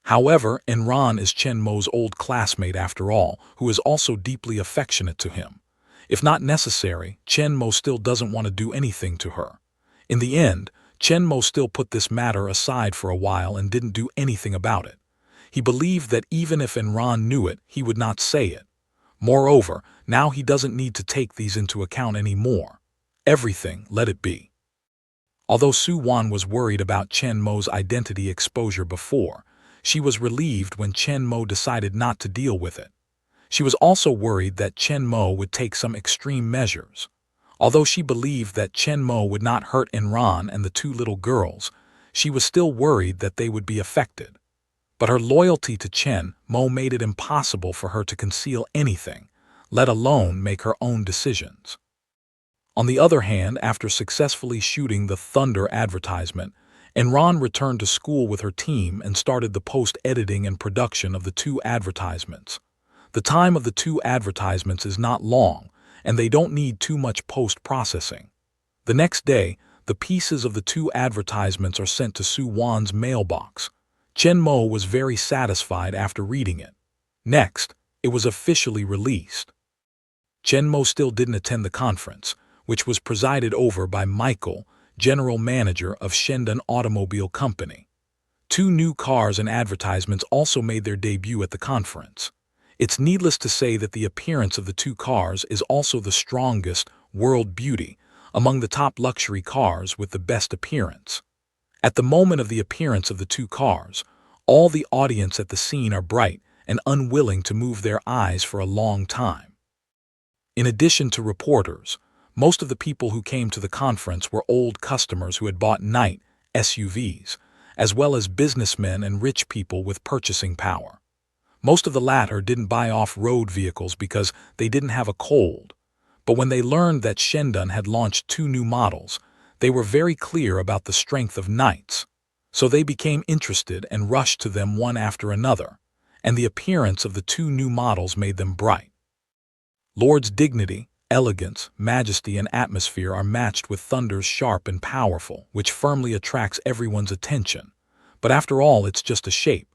However, Enron is Chen Mo's old classmate after all, who is also deeply affectionate to him. If not necessary, Chen Mo still doesn't want to do anything to her. In the end, Chen Mo still put this matter aside for a while and didn't do anything about it. He believed that even if Enron knew it, he would not say it. Moreover, now he doesn't need to take these into account anymore. Everything, let it be. Although Su Wan was worried about Chen Mo's identity exposure before, she was relieved when Chen Mo decided not to deal with it. She was also worried that Chen Mo would take some extreme measures. Although she believed that Chen Mo would not hurt Enron and the two little girls, she was still worried that they would be affected. But her loyalty to Chen Mo made it impossible for her to conceal anything, let alone make her own decisions. On the other hand, after successfully shooting the Thunder advertisement, Enron returned to school with her team and started the post-editing and production of the two advertisements. The time of the two advertisements is not long, and they don't need too much post-processing. The next day, the pieces of the two advertisements are sent to Su Wan's mailbox. Chen Mo was very satisfied after reading it. Next, it was officially released. Chen Mo still didn't attend the conference, which was presided over by Michael, general manager of Shendon Automobile Company. Two new cars and advertisements also made their debut at the conference. It's needless to say that the appearance of the two cars is also the strongest world beauty among the top luxury cars with the best appearance. At the moment of the appearance of the two cars, All the audience at the scene are bright and unwilling to move their eyes for a long time. In addition to reporters, most of the people who came to the conference were old customers who had bought night SUVs, as well as businessmen and rich people with purchasing power. Most of the latter didn't buy off-road vehicles because they didn't have a cold, but when they learned that Shendon had launched 2 new models, they were very clear about the strength of Knights, so they became interested and rushed to them one after another, and the appearance of the 2 new models made them bright. Lord's dignity, elegance, majesty, and atmosphere are matched with thunders sharp and powerful, which firmly attracts everyone's attention. But after all, it's just a shape.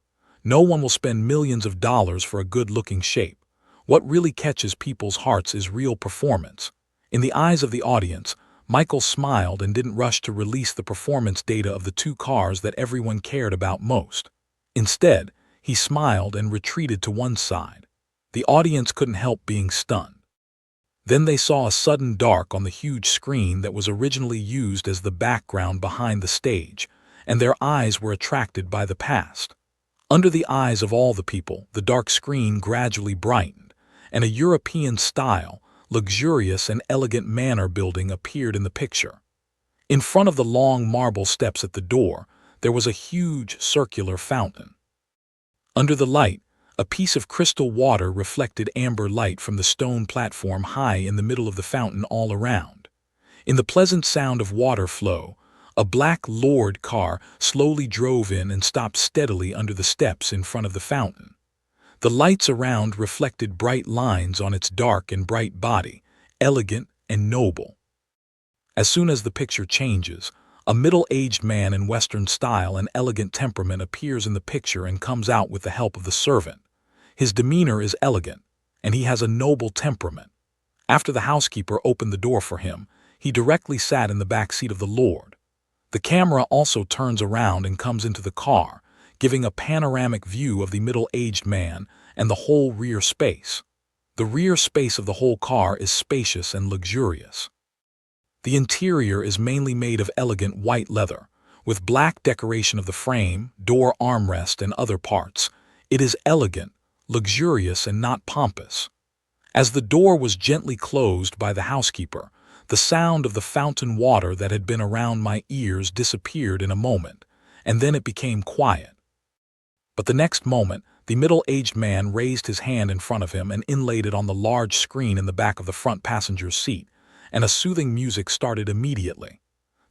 No one will spend millions of dollars for a good-looking shape. What really catches people's hearts is real performance. In the eyes of the audience, Michael smiled and didn't rush to release the performance data of the 2 cars that everyone cared about most. Instead, he smiled and retreated to one side. The audience couldn't help being stunned. Then they saw a sudden dark on the huge screen that was originally used as the background behind the stage, and their eyes were attracted by the past. Under the eyes of all the people, the dark screen gradually brightened, and a European-style, luxurious and elegant manor building appeared in the picture. In front of the long marble steps at the door, there was a huge circular fountain. Under the light, a piece of crystal water reflected amber light from the stone platform high in the middle of the fountain all around. In the pleasant sound of water flow, a black Lord car slowly drove in and stopped steadily under the steps in front of the fountain. The lights around reflected bright lines on its dark and bright body, elegant and noble. As soon as the picture changes, a middle-aged man in Western style and elegant temperament appears in the picture and comes out with the help of the servant. His demeanor is elegant, and he has a noble temperament. After the housekeeper opened the door for him, he directly sat in the back seat of the Lord. The camera also turns around and comes into the car, giving a panoramic view of the middle-aged man and the whole rear space. The rear space of the whole car is spacious and luxurious. The interior is mainly made of elegant white leather, with black decoration of the frame, door armrest, and other parts. It is elegant, luxurious, and not pompous. As the door was gently closed by the housekeeper, the sound of the fountain water that had been around my ears disappeared in a moment, and then it became quiet. But the next moment, the middle-aged man raised his hand in front of him and inlaid it on the large screen in the back of the front passenger's seat, and a soothing music started immediately.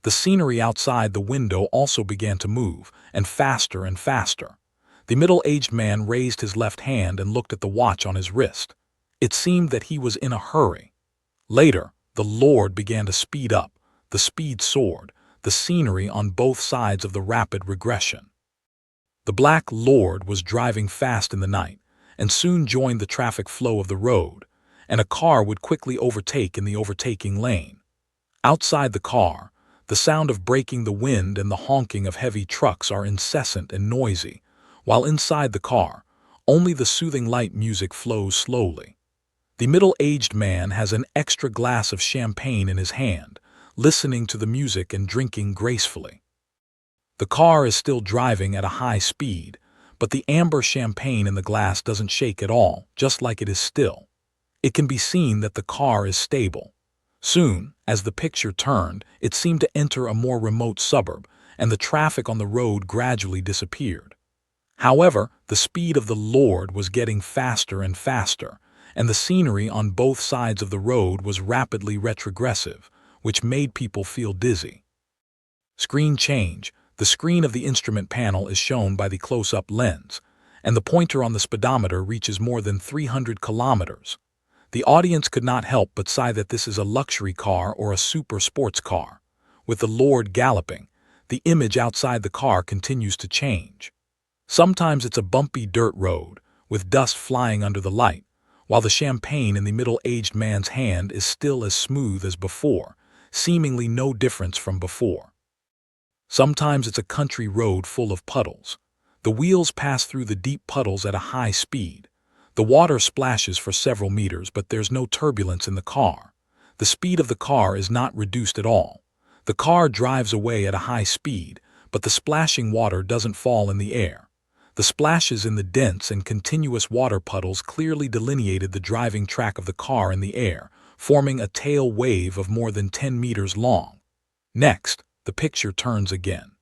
The scenery outside the window also began to move, and faster and faster. The middle-aged man raised his left hand and looked at the watch on his wrist. It seemed that he was in a hurry. Later, the Lord began to speed up. The speed soared, the scenery on both sides of the rapid regression. The Black Lord was driving fast in the night, and soon joined the traffic flow of the road, and a car would quickly overtake in the overtaking lane. Outside the car, the sound of breaking the wind and the honking of heavy trucks are incessant and noisy, while inside the car, only the soothing light music flows slowly. The middle-aged man has an extra glass of champagne in his hand, listening to the music and drinking gracefully. The car is still driving at a high speed, but the amber champagne in the glass doesn't shake at all, just like it is still. It can be seen that the car is stable. Soon, as the picture turned, it seemed to enter a more remote suburb, and the traffic on the road gradually disappeared. However, the speed of the Lord was getting faster and faster, and the scenery on both sides of the road was rapidly retrogressive, which made people feel dizzy. Screen change. The screen of the instrument panel is shown by the close-up lens, and the pointer on the speedometer reaches more than 300 kilometers. The audience could not help but sigh that this is a luxury car or a super sports car. With the Lord galloping, the image outside the car continues to change. Sometimes it's a bumpy dirt road, with dust flying under the light, while the champagne in the middle-aged man's hand is still as smooth as before, seemingly no difference from before. Sometimes it's a country road full of puddles. The wheels pass through the deep puddles at a high speed. The water splashes for several meters, but there's no turbulence in the car. The speed of the car is not reduced at all. The car drives away at a high speed, but the splashing water doesn't fall in the air. The The splashes in the dense and continuous water puddles clearly delineated the driving track of the car in the air, forming a tail wave of more than 10 meters long. Next, the picture turns again.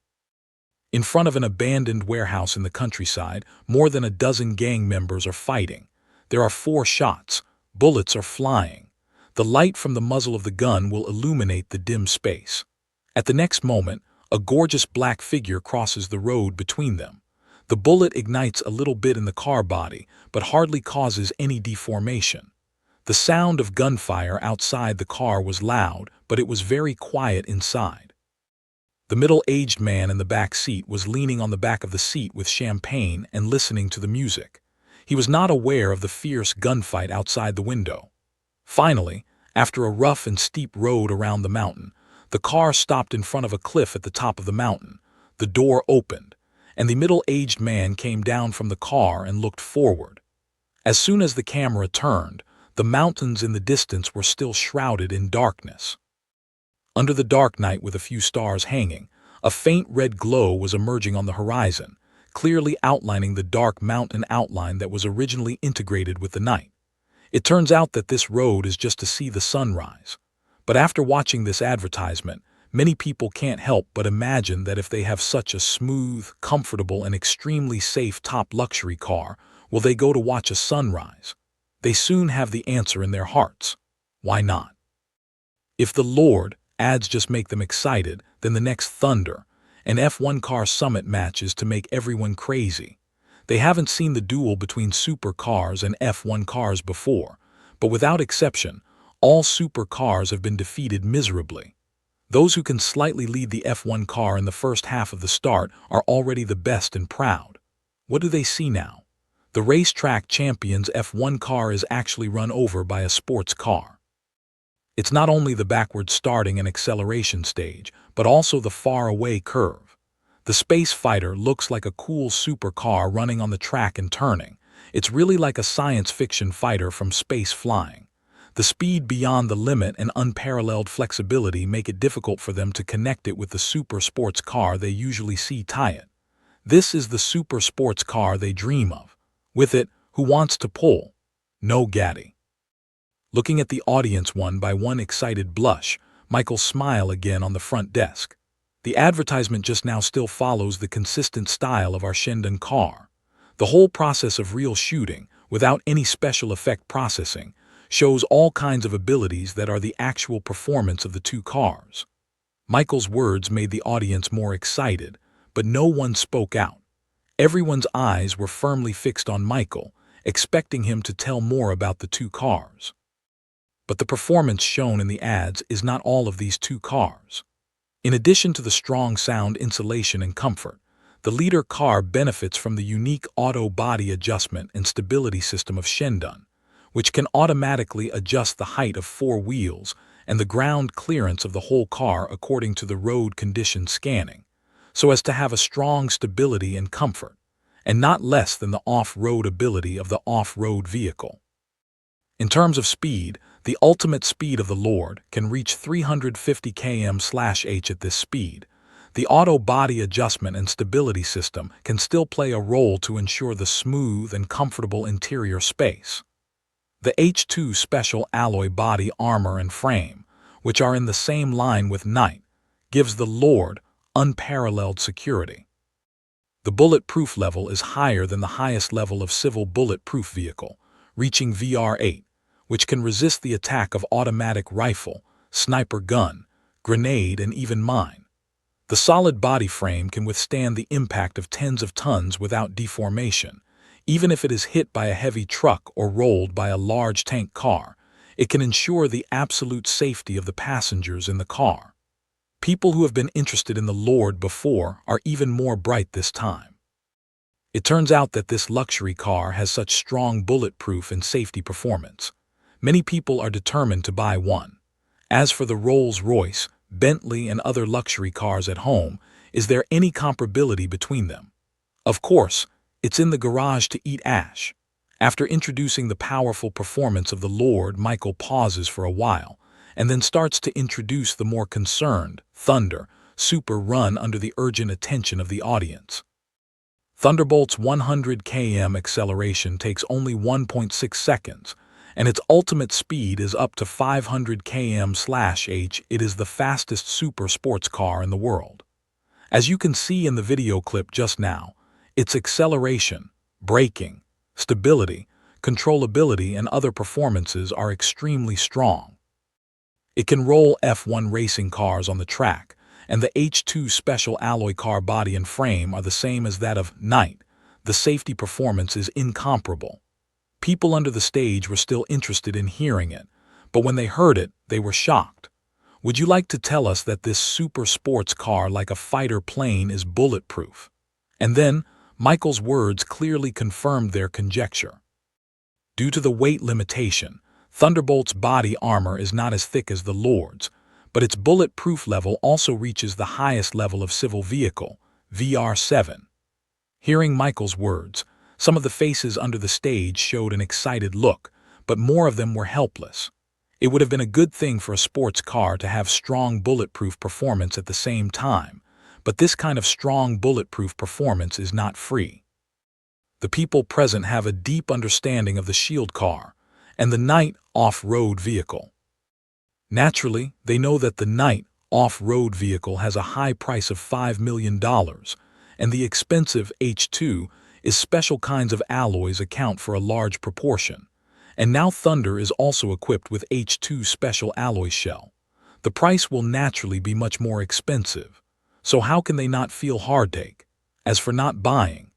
In front of an abandoned warehouse in the countryside, more than a dozen gang members are fighting. There are 4 shots. Bullets are flying. The light from the muzzle of the gun will illuminate the dim space. At the next moment, a gorgeous black figure crosses the road between them. The bullet ignites a little bit in the car body, but hardly causes any deformation. The sound of gunfire outside the car was loud, but it was very quiet inside. The middle-aged man in the back seat was leaning on the back of the seat with champagne and listening to the music. He was not aware of the fierce gunfight outside the window. Finally, after a rough and steep road around the mountain, the car stopped in front of a cliff at the top of the mountain. The door opened, and the middle-aged man came down from the car and looked forward. As soon as the camera turned, the mountains in the distance were still shrouded in darkness. Under the dark night with a few stars hanging, a faint red glow was emerging on the horizon, clearly outlining the dark mountain outline that was originally integrated with the night. It turns out that this road is just to see the sunrise. But after watching this advertisement, many people can't help but imagine that if they have such a smooth, comfortable, and extremely safe top luxury car, will they go to watch a sunrise? They soon have the answer in their hearts. Why not? If the Lord ads just make them excited, then the next thunder, an F1 car summit matches to make everyone crazy. They haven't seen the duel between supercars and F1 cars before, but without exception, all supercars have been defeated miserably. Those who can slightly lead the F1 car in the first half of the start are already the best and proud. What do they see now? The racetrack champion's F1 car is actually run over by a sports car. It's not only the backward starting and acceleration stage, but also the far-away curve. The space fighter looks like a cool supercar running on the track and turning. It's really like a science fiction fighter from space flying. The speed beyond the limit and unparalleled flexibility make it difficult for them to connect it with the super sports car they usually see tie it. This is the super sports car they dream of. With it, who wants to pull? No Gaddy. Looking at the audience one by one excited blush, Michael's smile again on the front desk. The advertisement just now still follows the consistent style of our Shendon car. The whole process of real shooting, without any special effect processing, shows all kinds of abilities that are the actual performance of the 2 cars. Michael's words made the audience more excited, but no one spoke out. Everyone's eyes were firmly fixed on Michael, expecting him to tell more about the 2 cars. But the performance shown in the ads is not all of these 2 cars. In addition to the strong sound insulation and comfort, the leader car benefits from the unique auto body adjustment and stability system of Shendon, which can automatically adjust the height of 4 wheels and the ground clearance of the whole car according to the road condition scanning, so as to have a strong stability and comfort, and not less than the off-road ability of the off-road vehicle. In terms of speed, the ultimate speed of the Lord can reach 350 km/h at this speed. The auto body adjustment and stability system can still play a role to ensure the smooth and comfortable interior space. The H2 special alloy body armor and frame, which are in the same line with Night, gives the Lord unparalleled security. The bulletproof level is higher than the highest level of civil bulletproof vehicle, reaching VR8, which can resist the attack of automatic rifle, sniper gun, grenade, and even mine. The solid body frame can withstand the impact of tens of tons without deformation. Even if it is hit by a heavy truck or rolled by a large tank car, it can ensure the absolute safety of the passengers in the car. People who have been interested in the Lord before are even more bright this time. It turns out that this luxury car has such strong bulletproof and safety performance. Many people are determined to buy one. As for the Rolls-Royce, Bentley, and other luxury cars at home, is there any comparability between them? Of course, it's in the garage to eat ash. After introducing the powerful performance of the Lord, Michael pauses for a while, and then starts to introduce the more concerned, Thunder, Super run under the urgent attention of the audience. Thunderbolt's 100 km acceleration takes only 1.6 seconds, and its ultimate speed is up to 500 km/h. It is the fastest super sports car in the world. As you can see in the video clip just now, its acceleration, braking, stability, controllability, and other performances are extremely strong. It can roll F1 racing cars on the track, and the H2 special alloy car body and frame are the same as that of Knight. The safety performance is incomparable. People under the stage were still interested in hearing it, but when they heard it, they were shocked. Would you like to tell us that this super sports car, like a fighter plane, is bulletproof? And then, Michael's words clearly confirmed their conjecture. Due to the weight limitation, Thunderbolt's body armor is not as thick as the Lord's, but its bulletproof level also reaches the highest level of civil vehicle, VR7. Hearing Michael's words, some of the faces under the stage showed an excited look, but more of them were helpless. It would have been a good thing for a sports car to have strong bulletproof performance at the same time, but this kind of strong bulletproof performance is not free. The people present have a deep understanding of the Shield car and the Knight off-road vehicle. Naturally, they know that the Knight off-road vehicle has a high price of $5 million, and the expensive H2 is special kinds of alloys account for a large proportion. And now Thunder is also equipped with H2 special alloy shell. The price will naturally be much more expensive. So how can they not feel heartache? As for not buying,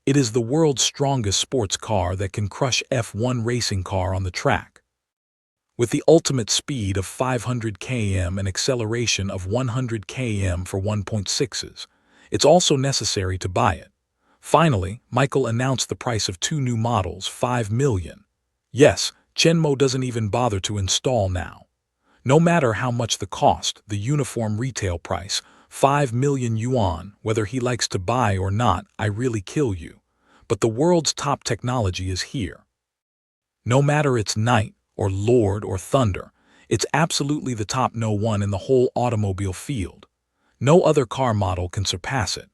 it is the world's strongest sports car that can crush F1 racing car on the track. With the ultimate speed of 500 km and acceleration of 100 km for 1.6s, it's also necessary to buy it. Finally, Michael announced the price of two new models, $5 million. Yes, Chenmo doesn't even bother to install now. No matter how much the cost, the uniform retail price, 5 million yuan, whether he likes to buy or not, I really kill you. But the world's top technology is here. No matter it's Knight or Lord or Thunder, it's absolutely the top no one in the whole automobile field. No other car model can surpass it.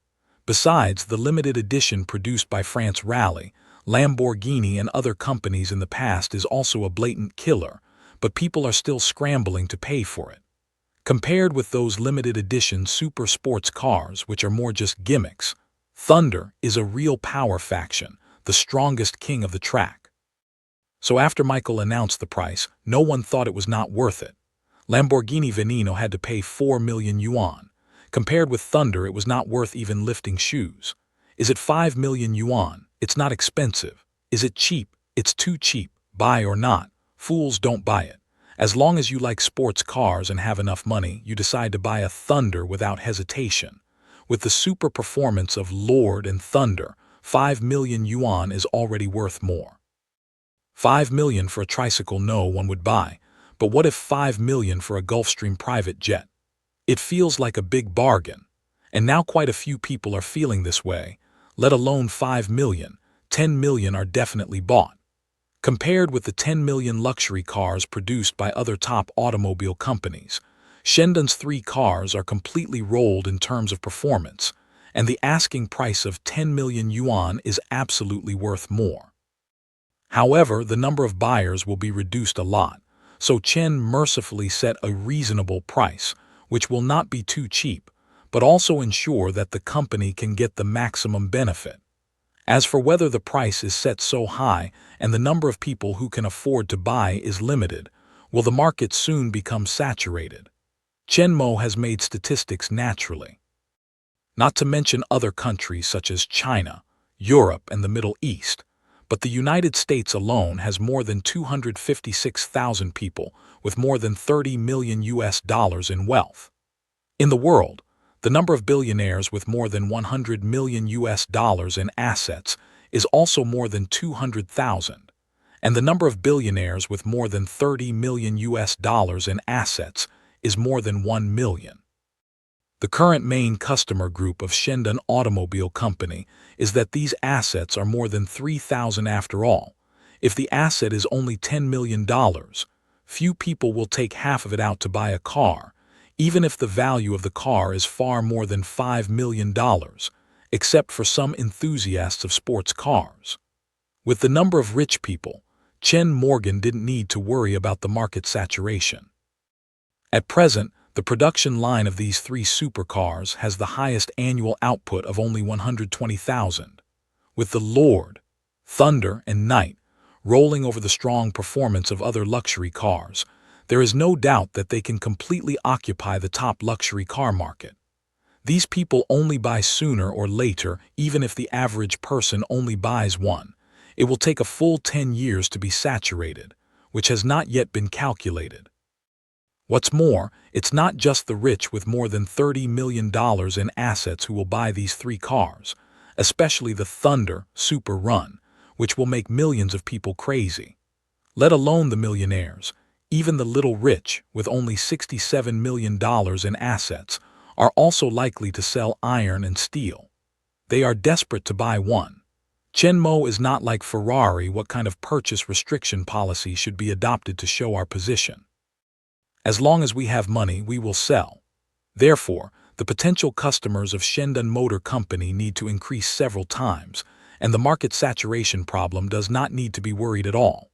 Besides, the limited edition produced by France Rally, Lamborghini and other companies in the past is also a blatant killer, but people are still scrambling to pay for it. Compared with those limited edition super sports cars, which are more just gimmicks, Thunder is a real power faction, the strongest king of the track. So after Michael announced the price, no one thought it was not worth it. Lamborghini Veneno had to pay 4 million yuan. Compared with Thunder, it was not worth even lifting shoes. Is it 5 million yuan? It's not expensive. Is it cheap? It's too cheap. Buy or not? Fools don't buy it. As long as you like sports cars and have enough money, you decide to buy a Thunder without hesitation. With the super performance of Lord and Thunder, 5 million yuan is already worth more. 5 million for a tricycle no one would buy, but what if 5 million for a Gulfstream private jet? It feels like a big bargain, and now quite a few people are feeling this way. Let alone 5 million, 10 million are definitely bought. Compared with the 10 million luxury cars produced by other top automobile companies, Shendun's 3 cars are completely rolled in terms of performance, and the asking price of 10 million yuan is absolutely worth more. However, the number of buyers will be reduced a lot, so Chen mercifully set a reasonable price, which will not be too cheap, but also ensure that the company can get the maximum benefit. As for whether the price is set so high and the number of people who can afford to buy is limited, will the market soon become saturated? Chenmo has made statistics naturally. Not to mention other countries such as China, Europe, and the Middle East, but the United States alone has more than 256,000 people with more than $30 million in wealth. In the world, the number of billionaires with more than $100 million in assets is also more than 200,000, and the number of billionaires with more than $30 million in assets is more than 1 million. The current main customer group of Shendun Automobile Company is that these assets are more than 3,000 after all. If the asset is only $10 million, few people will take half of it out to buy a car, even if the value of the car is far more than $5 million, except for some enthusiasts of sports cars. With the number of rich people, Chen Morgan didn't need to worry about the market saturation. At present, the production line of these three supercars has the highest annual output of only 120,000, with the Lord, Thunder, and Knight rolling over the strong performance of other luxury cars. There is no doubt that they can completely occupy the top luxury car market. These people only buy sooner or later, even if the average person only buys one. It will take a full 10 years to be saturated, which has not yet been calculated. What's more, it's not just the rich with more than $30 million in assets who will buy these three cars, especially the Thunder Super Run, which will make millions of people crazy. Let alone the millionaires, even the little rich with only $67 million in assets are also likely to sell iron and steel. They are desperate to buy one. Chen Mo is not like Ferrari. What kind of purchase restriction policy should be adopted to show our position? As long as we have money, we will sell. Therefore, the potential customers of Shendun Motor Company need to increase several times, and the market saturation problem does not need to be worried at all.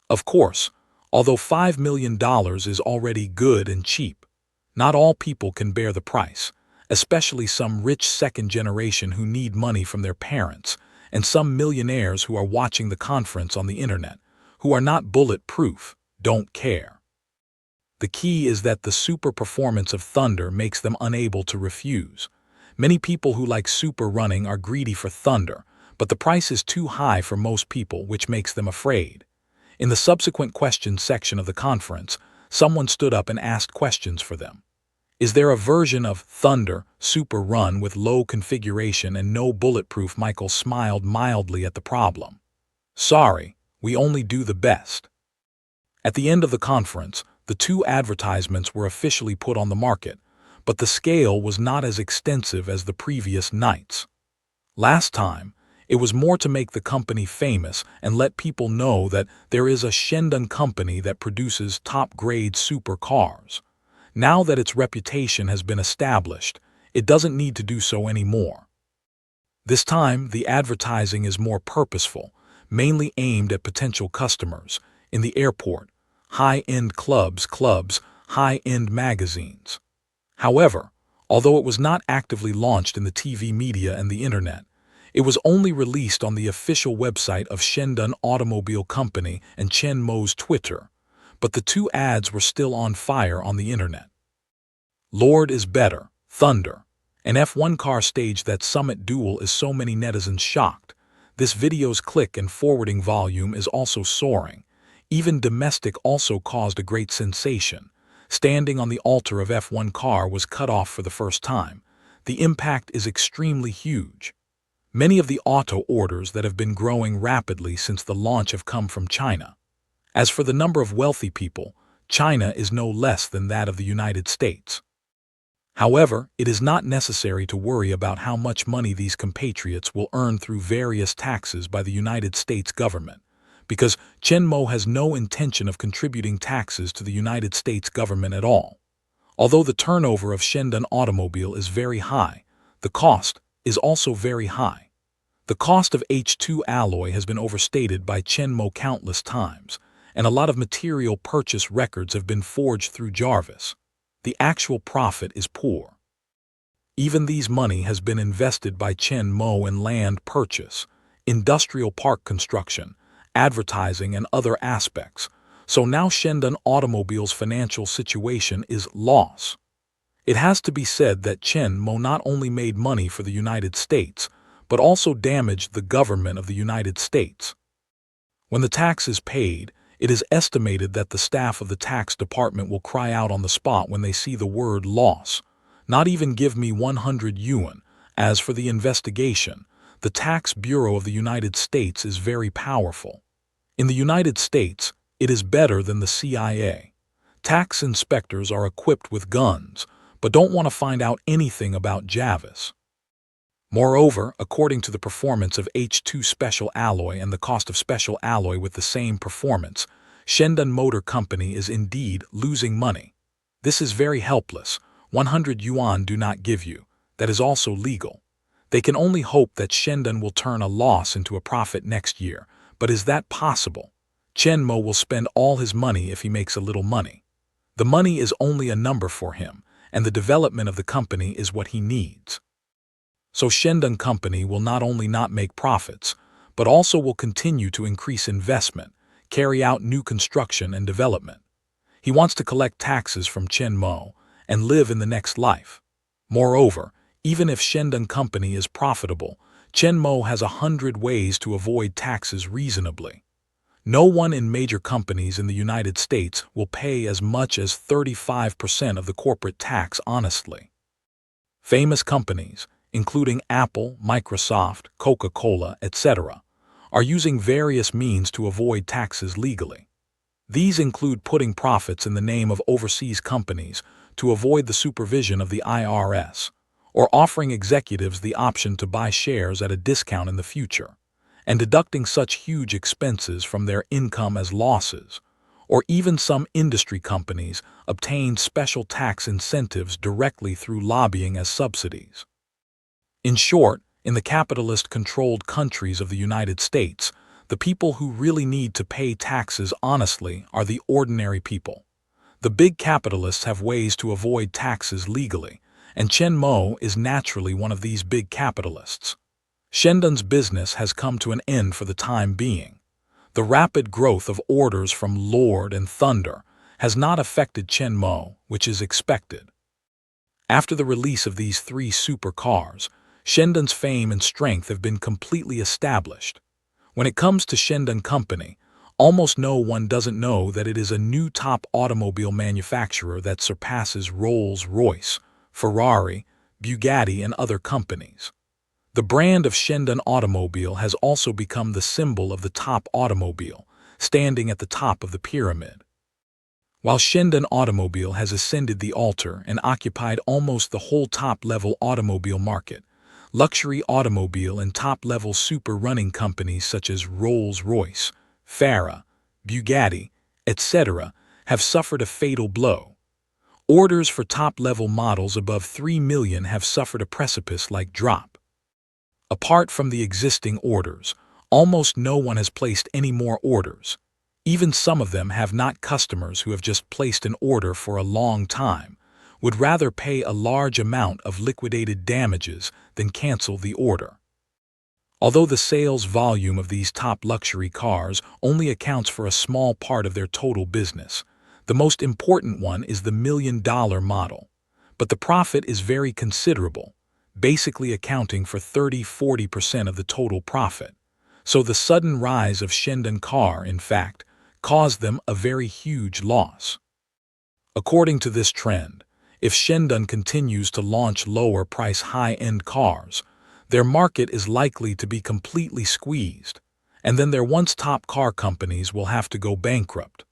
Of course, although $5 million is already good and cheap, not all people can bear the price, especially some rich second generation who need money from their parents, and some millionaires who are watching the conference on the internet, who are not bulletproof, don't care. The key is that the super performance of Thunder makes them unable to refuse. Many people who like super running are greedy for Thunder, but the price is too high for most people, which makes them afraid. In the subsequent questions section of the conference, someone stood up and asked questions for them. Is there a version of Thunder Super Run with low configuration and no bulletproof? Michael smiled mildly at the problem. Sorry, we only do the best. At the end of the conference, the two advertisements were officially put on the market, but the scale was not as extensive as the previous nights. Last time, it was more to make the company famous and let people know that there is a Shendun company that produces top-grade supercars. Now that its reputation has been established, it doesn't need to do so anymore. This time, the advertising is more purposeful, mainly aimed at potential customers, in the airport, high-end clubs, high-end magazines. However, although it was not actively launched in the TV media and the internet, it was only released on the official website of Shendun Automobile Company and Chen Mo's Twitter, but the two ads were still on fire on the internet. Lord is better, Thunder. An F1 car staged that summit duel is so many netizens shocked. This video's click and forwarding volume is also soaring. Even domestic also caused a great sensation. Standing on the altar of F1 car was cut off for the first time. The impact is extremely huge. Many of the auto orders that have been growing rapidly since the launch have come from China. As for the number of wealthy people, China is no less than that of the United States. However, it is not necessary to worry about how much money these compatriots will earn through various taxes by the United States government, because Chen Mo has no intention of contributing taxes to the United States government at all. Although the turnover of Shendun Automobile is very high, the cost is also very high. The cost of H2 alloy has been overstated by Chen Mo countless times, and a lot of material purchase records have been forged through Jarvis. The actual profit is poor. Even these money has been invested by Chen Mo in land purchase, industrial park construction, advertising, and other aspects, so now Shendun Automobile's financial situation is loss. It has to be said that Chen Mo not only made money for the United States, but also damaged the government of the United States. When the tax is paid, it is estimated that the staff of the tax department will cry out on the spot when they see the word loss. Not even give me 100 yuan. As for the investigation, the Tax Bureau of the United States is very powerful. In the United States, it is better than the CIA. Tax inspectors are equipped with guns, but don't want to find out anything about Jarvis. Moreover, according to the performance of H2 special alloy and the cost of special alloy with the same performance, Shendun Motor Company is indeed losing money. This is very helpless. 100 yuan do not give you. That is also legal. They can only hope that Shendan will turn a loss into a profit next year, but is that possible? Chen Mo will spend all his money if he makes a little money. The money is only a number for him, and the development of the company is what he needs. So Shendan Company will not only not make profits, but also will continue to increase investment, carry out new construction and development. He wants to collect taxes from Chen Mo and live in the next life. Moreover, even if Shendan Company is profitable, Chen Mo has 100 ways to avoid taxes reasonably. No one in major companies in the United States will pay as much as 35% of the corporate tax honestly. Famous companies, including Apple, Microsoft, Coca-Cola, etc., are using various means to avoid taxes legally. These include putting profits in the name of overseas companies to avoid the supervision of the IRS, or offering executives the option to buy shares at a discount in the future, and deducting such huge expenses from their income as losses, or even some industry companies obtain special tax incentives directly through lobbying as subsidies. In short, in the capitalist-controlled countries of the United States, the people who really need to pay taxes honestly are the ordinary people. The big capitalists have ways to avoid taxes legally, and Chen Mo is naturally one of these big capitalists. Shendan's business has come to an end for the time being. The rapid growth of orders from Lord and Thunder has not affected Chen Mo, which is expected. After the release of these 3 supercars, Shendan's fame and strength have been completely established. When it comes to Shendan Company, almost no one doesn't know that it is a new top automobile manufacturer that surpasses Rolls-Royce, Ferrari, Bugatti, and other companies. The brand of Shendan Automobile has also become the symbol of the top automobile, standing at the top of the pyramid. While Shendan Automobile has ascended the altar and occupied almost the whole top-level automobile market, luxury automobile and top-level super running companies such as Rolls-Royce, Ferrari, Bugatti, etc. have suffered a fatal blow. Orders for top-level models above 3 million have suffered a precipice-like drop. Apart from the existing orders, almost no one has placed any more orders. Even some of them have not customers who have just placed an order for a long time, would rather pay a large amount of liquidated damages than cancel the order. Although the sales volume of these top luxury cars only accounts for a small part of their total business, the most important one is the $1 million model. But the profit is very considerable, basically accounting for 30–40% of the total profit. So the sudden rise of Shendan Car, in fact, caused them a very huge loss. According to this trend, if Shendan continues to launch lower-price high-end cars, their market is likely to be completely squeezed, and then their once top car companies will have to go bankrupt.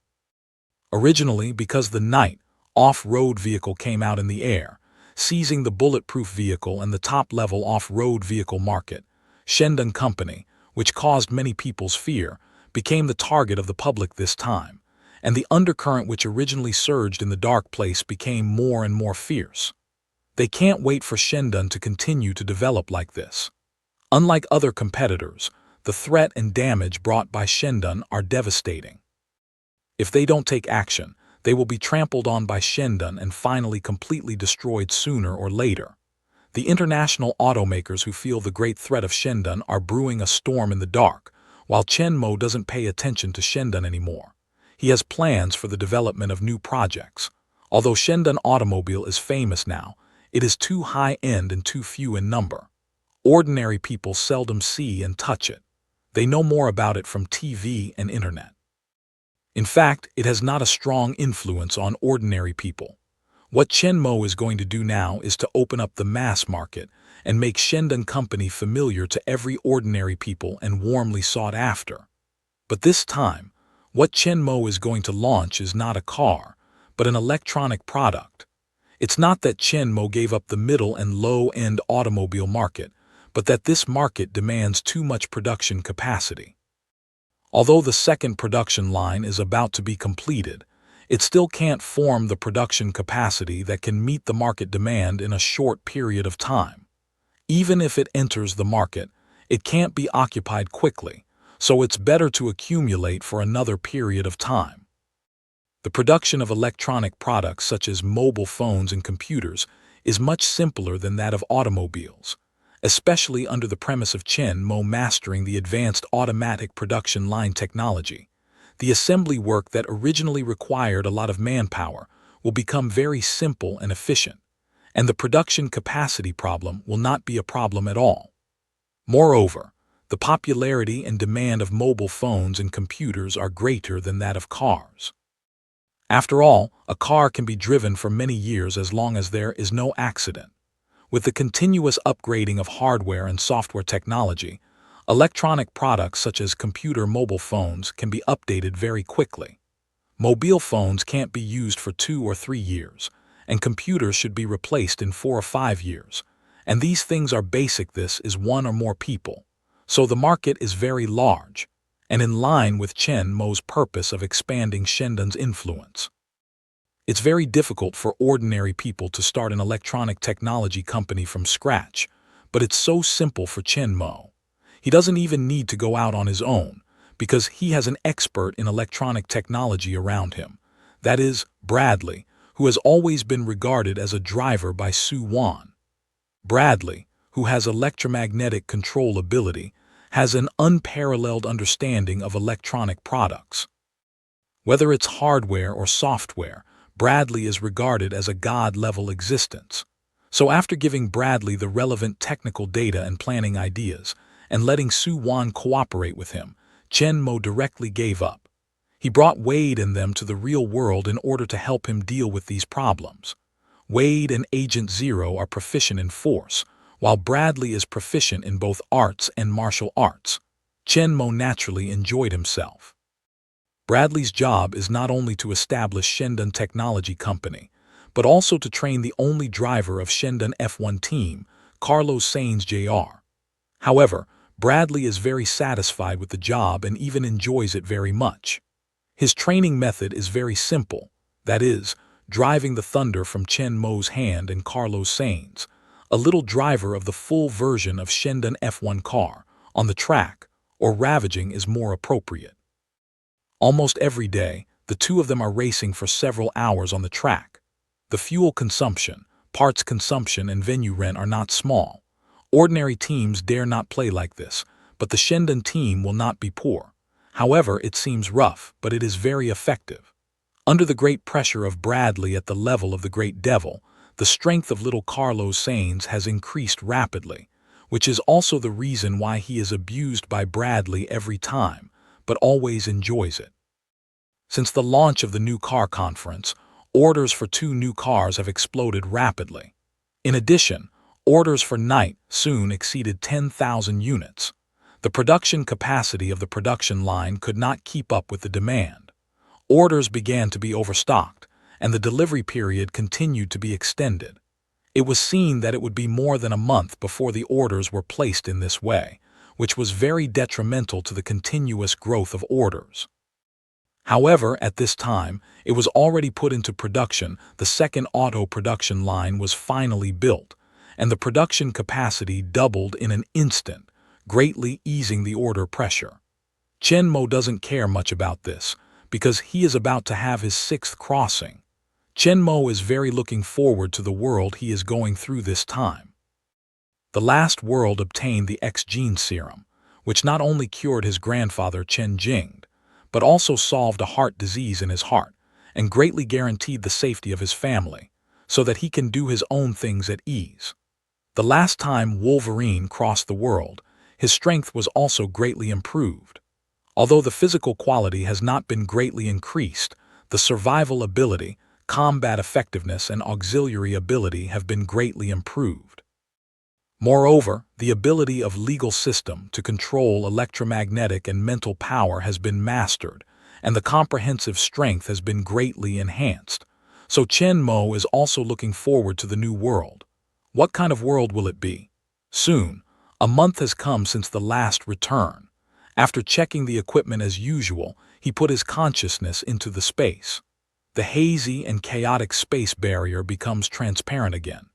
Originally, because the night off-road vehicle came out in the air, seizing the bulletproof vehicle and the top-level off-road vehicle market, Shendan Company, which caused many people's fear, became the target of the public this time, and the undercurrent which originally surged in the dark place became more and more fierce. They can't wait for Shendan to continue to develop like this. Unlike other competitors, the threat and damage brought by Shendan are devastating. If they don't take action, they will be trampled on by Shendan and finally completely destroyed sooner or later. The international automakers who feel the great threat of Shendan are brewing a storm in the dark, while Chen Mo doesn't pay attention to Shendan anymore. He has plans for the development of new projects. Although Shendan Automobile is famous now, it is too high-end and too few in number. Ordinary people seldom see and touch it. They know more about it from TV and internet. In fact, it has not a strong influence on ordinary people. What Chen Mo is going to do now is to open up the mass market and make Shendan Company familiar to every ordinary people and warmly sought after. But this time, what Chen Mo is going to launch is not a car, but an electronic product. It's not that Chen Mo gave up the middle and low-end automobile market, but that this market demands too much production capacity. Although the second production line is about to be completed, it still can't form the production capacity that can meet the market demand in a short period of time. Even if it enters the market, it can't be occupied quickly, so it's better to accumulate for another period of time. The production of electronic products such as mobile phones and computers is much simpler than that of automobiles, especially under the premise of Chen Mo mastering the advanced automatic production line technology. The assembly work that originally required a lot of manpower will become very simple and efficient, and the production capacity problem will not be a problem at all. Moreover, the popularity and demand of mobile phones and computers are greater than that of cars. After all, a car can be driven for many years as long as there is no accident. With the continuous upgrading of hardware and software technology, electronic products such as computer mobile phones can be updated very quickly. Mobile phones can't be used for 2 or 3 years, and computers should be replaced in 4 or 5 years. And these things are basic. This is one or more people. So the market is very large, and in line with Chen Mo's purpose of expanding Shendan's influence. It's very difficult for ordinary people to start an electronic technology company from scratch, but it's so simple for Chen Mo. He doesn't even need to go out on his own, because he has an expert in electronic technology around him. That is, Bradley, who has always been regarded as a driver by Su Wan. Bradley, who has electromagnetic control ability, has an unparalleled understanding of electronic products. Whether it's hardware or software, Bradley is regarded as a god-level existence. So after giving Bradley the relevant technical data and planning ideas, and letting Su Wan cooperate with him, Chen Mo directly gave up. He brought Wade and them to the real world in order to help him deal with these problems. Wade and Agent Zero are proficient in force, while Bradley is proficient in both arts and martial arts. Chen Mo naturally enjoyed himself. Bradley's job is not only to establish Shendan Technology Company, but also to train the only driver of Shendan F1 team, Carlos Sainz Jr. However, Bradley is very satisfied with the job and even enjoys it very much. His training method is very simple, that is, driving the thunder from Chen Mo's hand and Carlos Sainz, a little driver of the full version of Shendan F1 car, on the track, or ravaging is more appropriate. Almost every day, the two of them are racing for several hours on the track. The fuel consumption, parts consumption, and venue rent are not small. Ordinary teams dare not play like this, but the Shendan team will not be poor. However, it seems rough, but it is very effective. Under the great pressure of Bradley at the level of the Great Devil, the strength of little Carlos Sainz has increased rapidly, which is also the reason why he is abused by Bradley every time, but always enjoys it. Since the launch of the new car conference, orders for 2 new cars have exploded rapidly. In addition, orders for night soon exceeded 10,000 units. The production capacity of the production line could not keep up with the demand. Orders began to be overstocked, and the delivery period continued to be extended. It was seen that it would be more than a month before the orders were placed in this way, which was very detrimental to the continuous growth of orders. However, at this time, it was already put into production. The second auto production line was finally built, and the production capacity doubled in an instant, greatly easing the order pressure. Chen Mo doesn't care much about this, because he is about to have his 6th crossing. Chen Mo is very looking forward to the world he is going through this time. The last world obtained the X-gene serum, which not only cured his grandfather Chen Jing, but also solved a heart disease in his heart, and greatly guaranteed the safety of his family, so that he can do his own things at ease. The last time Wolverine crossed the world, his strength was also greatly improved. Although the physical quality has not been greatly increased, the survival ability, combat effectiveness, and auxiliary ability have been greatly improved. Moreover, the ability of legal system to control electromagnetic and mental power has been mastered, and the comprehensive strength has been greatly enhanced. So Chen Mo is also looking forward to the new world. What kind of world will it be? Soon, a month has come since the last return. After checking the equipment as usual, he put his consciousness into the space. The hazy and chaotic space barrier becomes transparent again.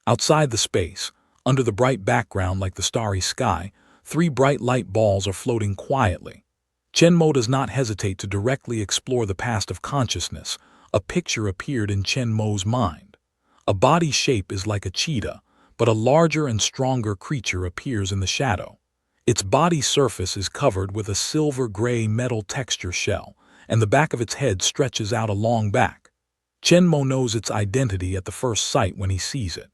Outside the space, Under the bright background like the starry sky, 3 bright light balls are floating quietly. Chen Mo does not hesitate to directly explore the past of consciousness. A picture appeared in Chen Mo's mind. A body shape is like a cheetah, but a larger and stronger creature appears in the shadow. Its body surface is covered with a silver-gray metal texture shell, and the back of its head stretches out a long back. Chen Mo knows its identity at the first sight when he sees it.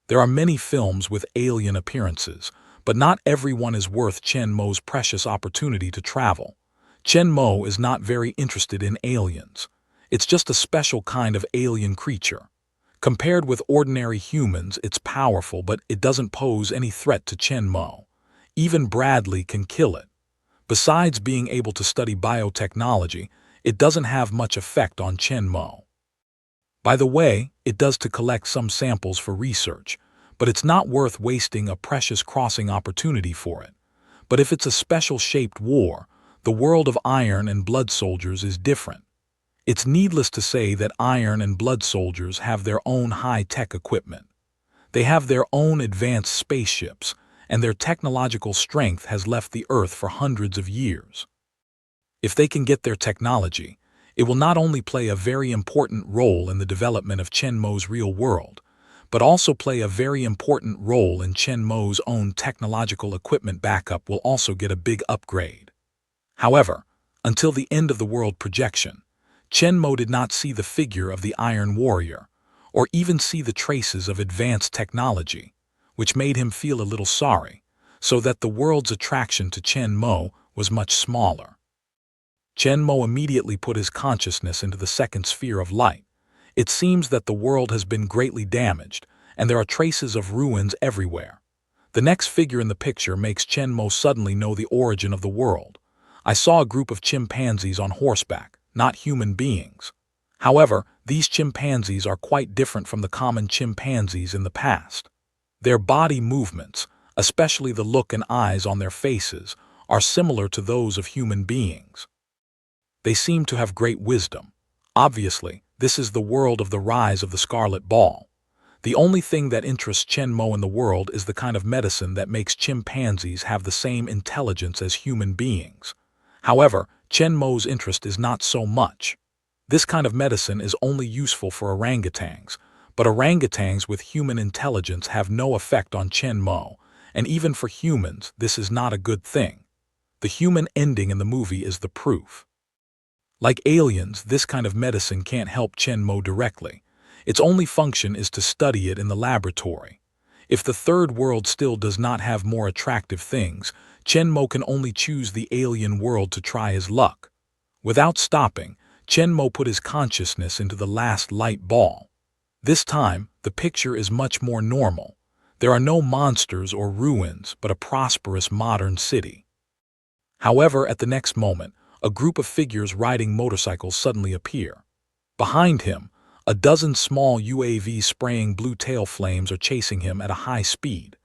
There are many films with alien appearances, but not everyone is worth Chen Mo's precious opportunity to travel. Chen Mo is not very interested in aliens. It's just a special kind of alien creature. Compared with ordinary humans, it's powerful, but it doesn't pose any threat to Chen Mo. Even Bradley can kill it. Besides being able to study biotechnology, it doesn't have much effect on Chen Mo. By the way, it does to collect some samples for research, but it's not worth wasting a precious crossing opportunity for it. But if it's a special-shaped war, the world of Iron and Blood soldiers is different. It's needless to say that Iron and Blood soldiers have their own high-tech equipment. They have their own advanced spaceships, and their technological strength has left the Earth for hundreds of years. If they can get their technology, it will not only play a very important role in the development of Chen Mo's real world, but also play a very important role in Chen Mo's own technological equipment. Backup will also get a big upgrade. However, until the end of the world projection, Chen Mo did not see the figure of the Iron Warrior, or even see the traces of advanced technology, which made him feel a little sorry, so that the world's attraction to Chen Mo was much smaller. Chen Mo immediately put his consciousness into the second sphere of light. It seems that the world has been greatly damaged, and there are traces of ruins everywhere. The next figure in the picture makes Chen Mo suddenly know the origin of the world. I saw a group of chimpanzees on horseback, not human beings. However, these chimpanzees are quite different from the common chimpanzees in the past. Their body movements, especially the look and eyes on their faces, are similar to those of human beings. They seem to have great wisdom. Obviously, this is the world of the rise of the scarlet ball. The only thing that interests Chen Mo in the world is the kind of medicine that makes chimpanzees have the same intelligence as human beings. However, Chen Mo's interest is not so much. This kind of medicine is only useful for orangutans, but orangutans with human intelligence have no effect on Chen Mo, and even for humans, this is not a good thing. The human ending in the movie is the proof. Like aliens, this kind of medicine can't help Chen Mo directly. Its only function is to study it in the laboratory. If the third world still does not have more attractive things, Chen Mo can only choose the alien world to try his luck. Without stopping, Chen Mo put his consciousness into the last light ball. This time, the picture is much more normal. There are no monsters or ruins, but a prosperous modern city. However, at the next moment, a group of figures riding motorcycles suddenly appear. Behind him, a dozen small UAVs spraying blue tail flames are chasing him at a high speed.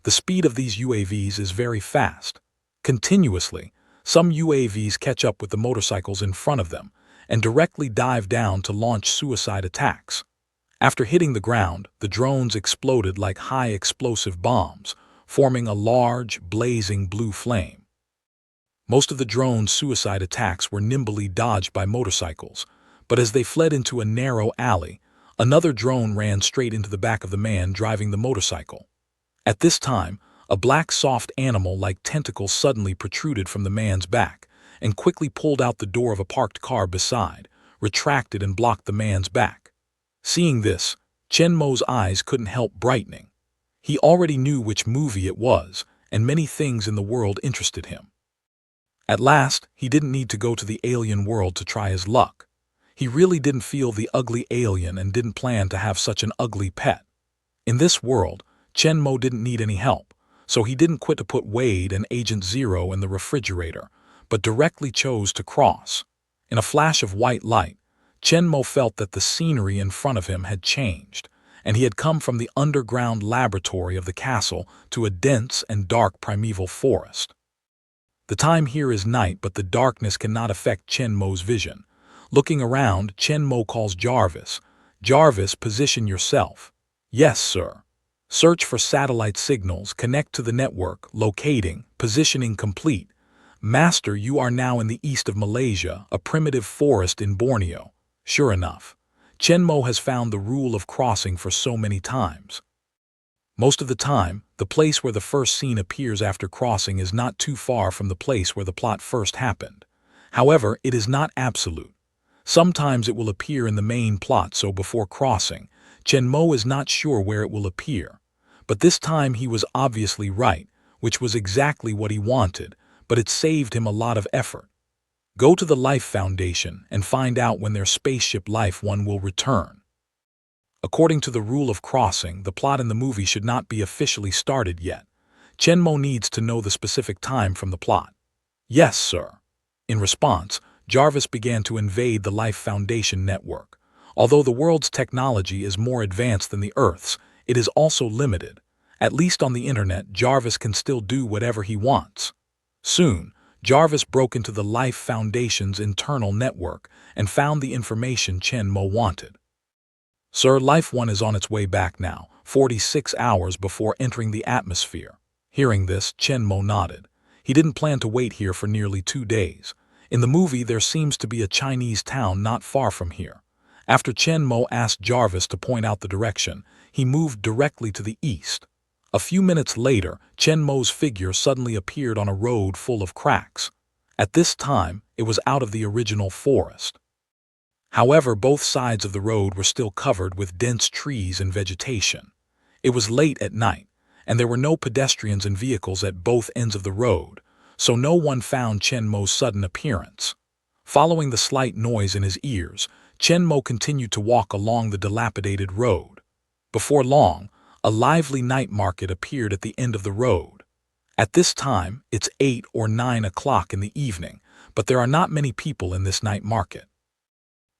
The speed of these UAVs is very fast. Continuously, some UAVs catch up with the motorcycles in front of them and directly dive down to launch suicide attacks. After hitting the ground, the drones exploded like high explosive bombs, forming a large, blazing blue flame. Most of the drone's suicide attacks were nimbly dodged by motorcycles, but as they fled into a narrow alley, another drone ran straight into the back of the man driving the motorcycle. At this time, a black soft animal like tentacle suddenly protruded from the man's back and quickly pulled out the door of a parked car beside, retracted and blocked the man's back. Seeing this, Chen Mo's eyes couldn't help brightening. He already knew which movie it was, and many things in the world interested him. At last, he didn't need to go to the alien world to try his luck. He really didn't feel the ugly alien and didn't plan to have such an ugly pet. In this world, Chen Mo didn't need any help, so he didn't quit to put Wade and Agent Zero in the refrigerator, but directly chose to cross. In a flash of white light, Chen Mo felt that the scenery in front of him had changed, and he had come from the underground laboratory of the castle to a dense and dark primeval forest. The time here is night, but the darkness cannot affect Chen Mo's vision. Looking around, Chen Mo calls Jarvis. "Jarvis, position yourself." "Yes, sir." Search for satellite signals, connect to the network, locating, positioning complete. Master, you are now in the east of Malaysia, a primitive forest in Borneo. Sure enough, Chen Mo has found the rule of crossing for so many times. Most of the time, the place where the first scene appears after crossing is not too far from the place where the plot first happened. However, it is not absolute. Sometimes it will appear in the main plot, so before crossing, Chen Mo is not sure where it will appear. But this time he was obviously right, which was exactly what he wanted, but it saved him a lot of effort. Go to the Life Foundation and find out when their spaceship Life 1 will return. According to the rule of crossing, the plot in the movie should not be officially started yet. Chen Mo needs to know the specific time from the plot. Yes, sir. In response, Jarvis began to invade the Life Foundation network. Although the world's technology is more advanced than the Earth's, it is also limited. At least on the internet, Jarvis can still do whatever he wants. Soon, Jarvis broke into the Life Foundation's internal network and found the information Chen Mo wanted. Sir, Life 1 is on its way back now, 46 hours before entering the atmosphere. Hearing this, Chen Mo nodded. He didn't plan to wait here for nearly 2 days. In the movie, there seems to be a Chinese town not far from here. After Chen Mo asked Jarvis to point out the direction, he moved directly to the east. A few minutes later, Chen Mo's figure suddenly appeared on a road full of cracks. At this time, it was out of the original forest. However, both sides of the road were still covered with dense trees and vegetation. It was late at night, and there were no pedestrians and vehicles at both ends of the road, so no one found Chen Mo's sudden appearance. Following the slight noise in his ears, Chen Mo continued to walk along the dilapidated road. Before long, a lively night market appeared at the end of the road. At this time, it's 8 or 9 o'clock in the evening, but there are not many people in this night market.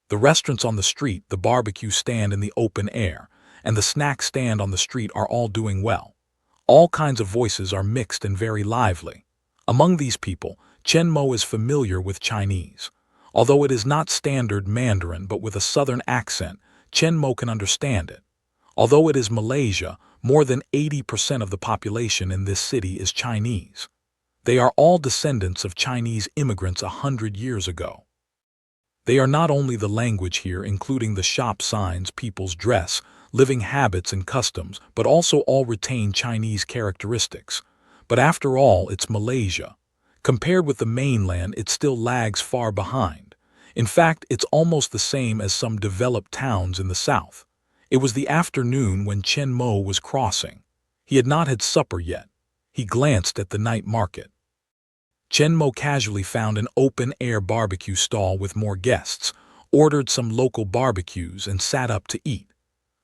The restaurants on the street, the barbecue stand in the open air, and the snack stand on the street are all doing well. All kinds of voices are mixed and very lively. Among these people, Chen Mo is familiar with Chinese. Although it is not standard Mandarin but with a southern accent, Chen Mo can understand it. Although it is Malaysia, more than 80% of the population in this city is Chinese. They are all descendants of Chinese immigrants 100 years ago. They are not only the language here, including the shop signs, people's dress, living habits and customs, but also all retain Chinese characteristics. But after all, it's Malaysia. Compared with the mainland, it still lags far behind. In fact, it's almost the same as some developed towns in the south. It was the afternoon when Chen Mo was crossing. He had not had supper yet. He glanced at the night market. Chen Mo casually found an open-air barbecue stall with more guests, ordered some local barbecues, and sat up to eat.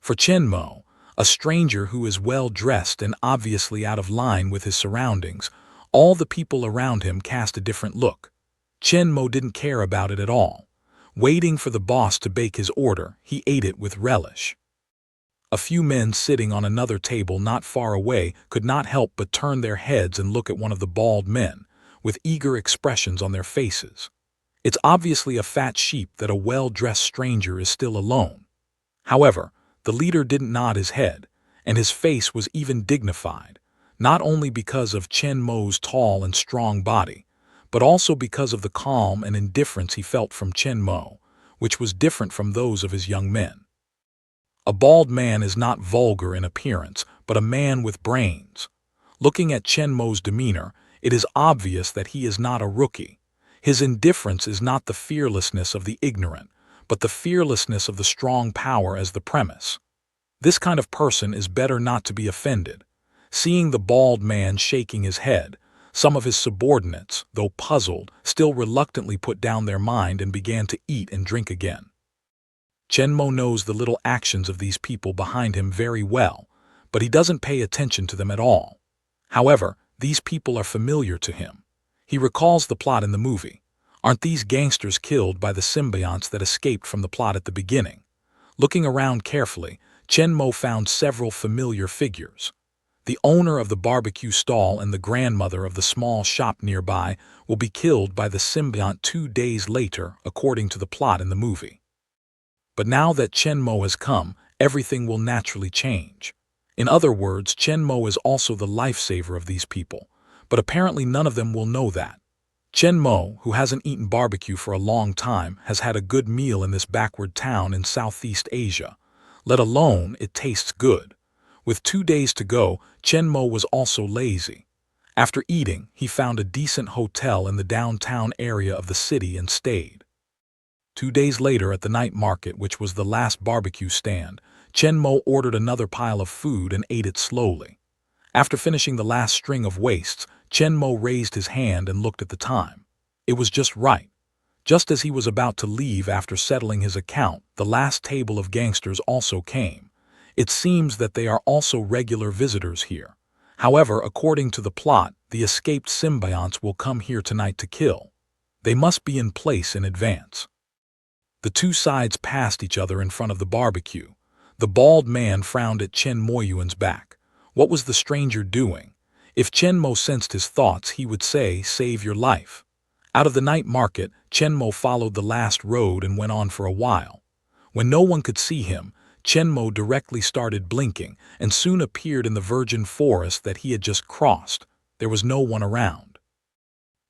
For Chen Mo, a stranger who is well-dressed and obviously out of line with his surroundings, all the people around him cast a different look. Chen Mo didn't care about it at all. Waiting for the boss to bake his order, he ate it with relish. A few men sitting on another table not far away could not help but turn their heads and look at one of the bald men, with eager expressions on their faces. It's obviously a fat sheep that a well-dressed stranger is still alone. However, the leader didn't nod his head, and his face was even dignified, not only because of Chen Mo's tall and strong body, but also because of the calm and indifference he felt from Chen Mo, which was different from those of his young men. A bald man is not vulgar in appearance, but a man with brains. Looking at Chen Mo's demeanor, it is obvious that he is not a rookie. His indifference is not the fearlessness of the ignorant, but the fearlessness of the strong power as the premise. This kind of person is better not to be offended. Seeing the bald man shaking his head, some of his subordinates, though puzzled, still reluctantly put down their mind and began to eat and drink again. Chen Mo knows the little actions of these people behind him very well, but he doesn't pay attention to them at all. However, these people are familiar to him. He recalls the plot in the movie. Aren't these gangsters killed by the symbionts that escaped from the plot at the beginning? Looking around carefully, Chen Mo found several familiar figures. The owner of the barbecue stall and the grandmother of the small shop nearby will be killed by the symbiont 2 days later, according to the plot in the movie. But now that Chen Mo has come, everything will naturally change. In other words, Chen Mo is also the lifesaver of these people, but apparently none of them will know that. Chen Mo, who hasn't eaten barbecue for a long time, has had a good meal in this backward town in Southeast Asia. Let alone it tastes good. With 2 days to go, Chen Mo was also lazy. After eating, he found a decent hotel in the downtown area of the city and stayed. 2 days later at the night market, which was the last barbecue stand, Chen Mo ordered another pile of food and ate it slowly. After finishing the last string of wastes, Chen Mo raised his hand and looked at the time. It was just right. Just as he was about to leave after settling his account, the last table of gangsters also came. It seems that they are also regular visitors here. However, according to the plot, the escaped symbionts will come here tonight to kill. They must be in place in advance. The two sides passed each other in front of the barbecue. The bald man frowned at Chen Moyuan's back. What was the stranger doing? If Chen Mo sensed his thoughts, he would say, "Save your life." Out of the night market, Chen Mo followed the last road and went on for a while. When no one could see him, Chen Mo directly started blinking and soon appeared in the virgin forest that he had just crossed. There was no one around.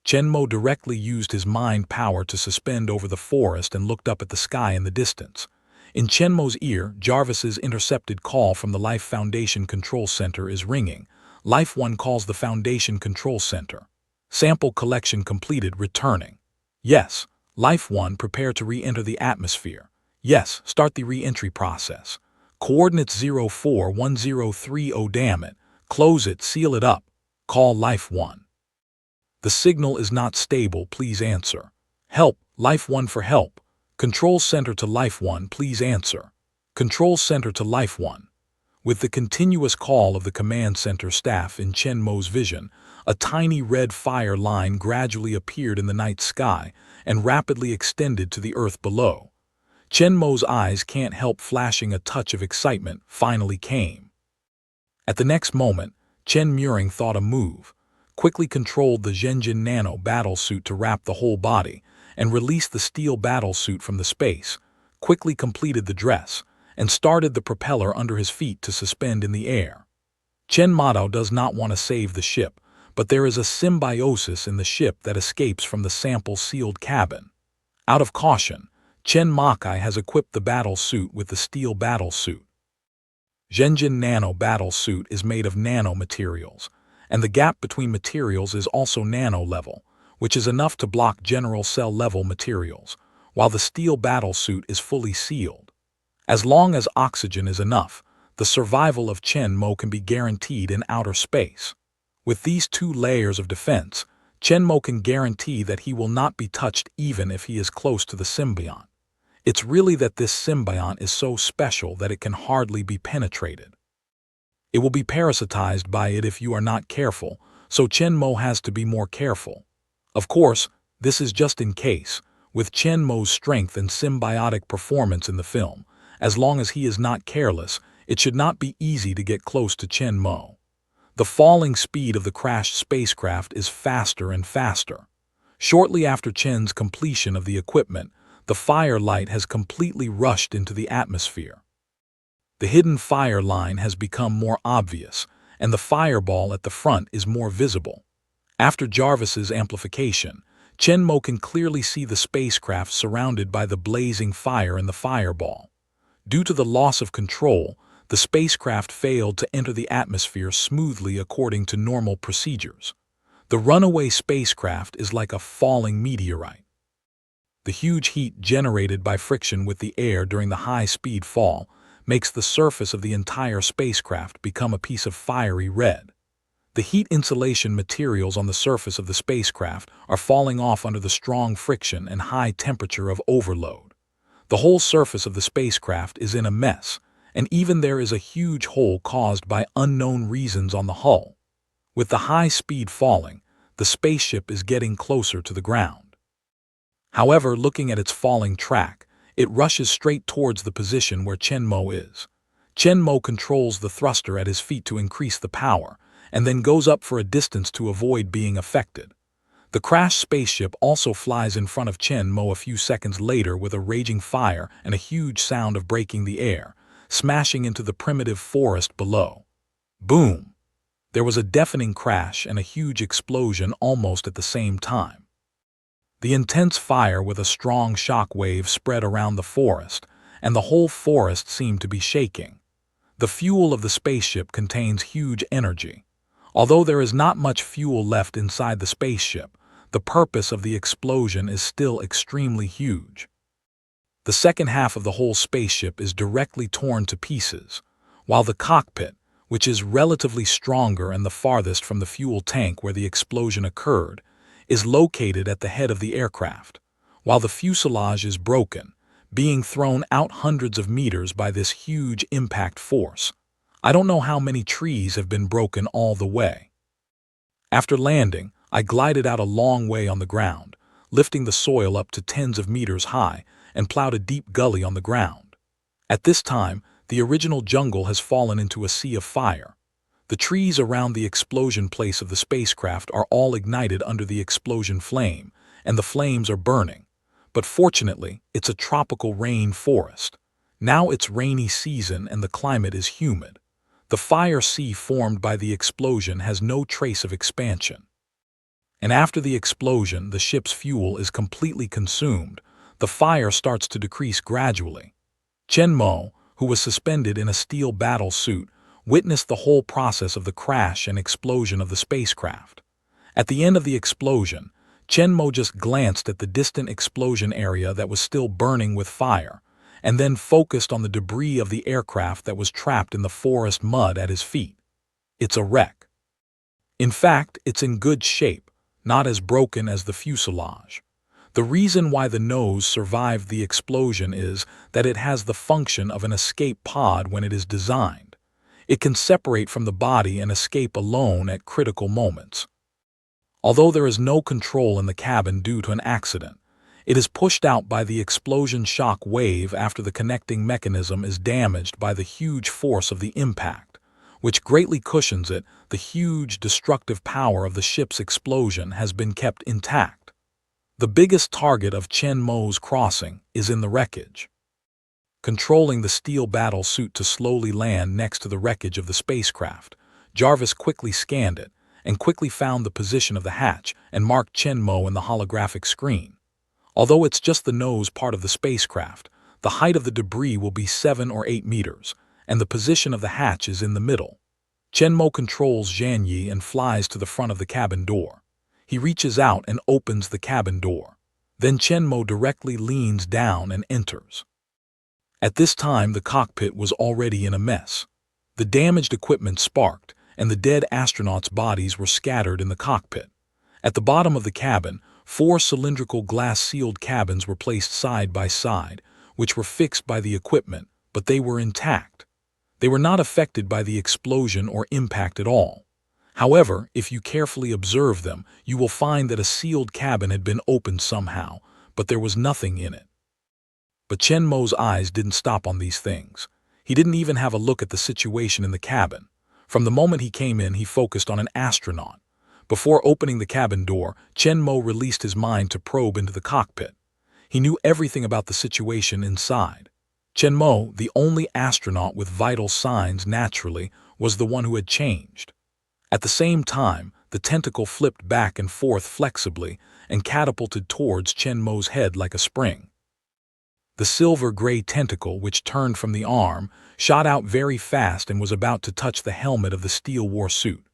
Chen Mo directly used his mind power to suspend over the forest and looked up at the sky in the distance. In Chen Mo's ear, Jarvis's intercepted call from the Life Foundation Control Center is ringing. Life One calls the Foundation Control Center. Sample collection completed, returning. Yes, Life One, prepare to re-enter the atmosphere. Yes, start the re-entry process. Coordinates 04130, damn it. Close it, seal it up. Call Life One. The signal is not stable, please answer. Help, Life One for help. Control Center to Life One, please answer. Control Center to Life One. With the continuous call of the command center staff in Chen Mo's vision, a tiny red fire line gradually appeared in the night sky and rapidly extended to the earth below. Chen Mo's eyes can't help flashing a touch of excitement. Finally came. At the next moment, Chen Muring thought a move, quickly controlled the Zhenjin Nano battlesuit to wrap the whole body, and released the steel battlesuit from the space, quickly completed the dress, and started the propeller under his feet to suspend in the air. Chen Madao does not want to save the ship, but there is a symbiosis in the ship that escapes from the sample-sealed cabin. Out of caution, Chen Makai has equipped the battlesuit with the steel battlesuit. Zhenjin Nano battlesuit is made of nanomaterials, and the gap between materials is also nano-level, which is enough to block general cell-level materials, while the steel battlesuit is fully sealed. As long as oxygen is enough, the survival of Chen Mo can be guaranteed in outer space. With these two layers of defense, Chen Mo can guarantee that he will not be touched even if he is close to the symbiont. It's really that this symbiont is so special that it can hardly be penetrated. It will be parasitized by it if you are not careful, so Chen Mo has to be more careful. Of course, this is just in case. With Chen Mo's strength and symbiotic performance in the film, as long as he is not careless, it should not be easy to get close to Chen Mo. The falling speed of the crashed spacecraft is faster and faster. Shortly after Chen's completion of the equipment, the fire light has completely rushed into the atmosphere. The hidden fire line has become more obvious, and the fireball at the front is more visible. After Jarvis's amplification, Chen Mo can clearly see the spacecraft surrounded by the blazing fire and the fireball. Due to the loss of control, the spacecraft failed to enter the atmosphere smoothly according to normal procedures. The runaway spacecraft is like a falling meteorite. The huge heat generated by friction with the air during the high-speed fall makes the surface of the entire spacecraft become a piece of fiery red. The heat insulation materials on the surface of the spacecraft are falling off under the strong friction and high temperature of overload. The whole surface of the spacecraft is in a mess, and even there is a huge hole caused by unknown reasons on the hull. With the high speed falling, the spaceship is getting closer to the ground. However, looking at its falling track, it rushes straight towards the position where Chen Mo is. Chen Mo controls the thruster at his feet to increase the power, and then goes up for a distance to avoid being affected. The crashed spaceship also flies in front of Chen Mo a few seconds later with a raging fire and a huge sound of breaking the air, smashing into the primitive forest below. Boom! There was a deafening crash and a huge explosion almost at the same time. The intense fire with a strong shock wave spread around the forest, and the whole forest seemed to be shaking. The fuel of the spaceship contains huge energy. Although there is not much fuel left inside the spaceship, the purpose of the explosion is still extremely huge. The second half of the whole spaceship is directly torn to pieces, while the cockpit, which is relatively stronger and the farthest from the fuel tank where the explosion occurred, is located at the head of the aircraft, while the fuselage is broken, being thrown out hundreds of meters by this huge impact force. I don't know how many trees have been broken all the way. After landing, I glided out a long way on the ground, lifting the soil up to tens of meters high, and plowed a deep gully on the ground. At this time, the original jungle has fallen into a sea of fire. The trees around the explosion place of the spacecraft are all ignited under the explosion flame, and the flames are burning. But fortunately, it's a tropical rain forest. Now it's rainy season and the climate is humid. The fire sea formed by the explosion has no trace of expansion. And after the explosion, the ship's fuel is completely consumed. The fire starts to decrease gradually. Chen Mo, who was suspended in a steel battle suit, witnessed the whole process of the crash and explosion of the spacecraft. At the end of the explosion, Chen Mo just glanced at the distant explosion area that was still burning with fire, and then focused on the debris of the aircraft that was trapped in the forest mud at his feet. It's a wreck. In fact, it's in good shape, not as broken as the fuselage. The reason why the nose survived the explosion is that it has the function of an escape pod when it is designed. It can separate from the body and escape alone at critical moments. Although there is no control in the cabin due to an accident, it is pushed out by the explosion shock wave after the connecting mechanism is damaged by the huge force of the impact, which greatly cushions it. The huge destructive power of the ship's explosion has been kept intact. The biggest target of Chen Mo's crossing is in the wreckage. Controlling the steel battle suit to slowly land next to the wreckage of the spacecraft, Jarvis quickly scanned it and quickly found the position of the hatch and marked Chen Mo in the holographic screen. Although it's just the nose part of the spacecraft, the height of the debris will be 7 or 8 meters, and the position of the hatch is in the middle. Chen Mo controls Zhan Yi and flies to the front of the cabin door. He reaches out and opens the cabin door. Then Chen Mo directly leans down and enters. At this time, the cockpit was already in a mess. The damaged equipment sparked, and the dead astronauts' bodies were scattered in the cockpit. At the bottom of the cabin, 4 cylindrical glass-sealed cabins were placed side by side, which were fixed by the equipment, but they were intact. They were not affected by the explosion or impact at all. However, if you carefully observe them, you will find that a sealed cabin had been opened somehow, but there was nothing in it. But Chen Mo's eyes didn't stop on these things. He didn't even have a look at the situation in the cabin. From the moment he came in, he focused on an astronaut. Before opening the cabin door, Chen Mo released his mind to probe into the cockpit. He knew everything about the situation inside. Chen Mo, the only astronaut with vital signs naturally, was the one who had changed. At the same time, the tentacle flipped back and forth flexibly and catapulted towards Chen Mo's head like a spring. The silver-gray tentacle, which turned from the arm, shot out very fast and was about to touch the helmet of the steel war suit.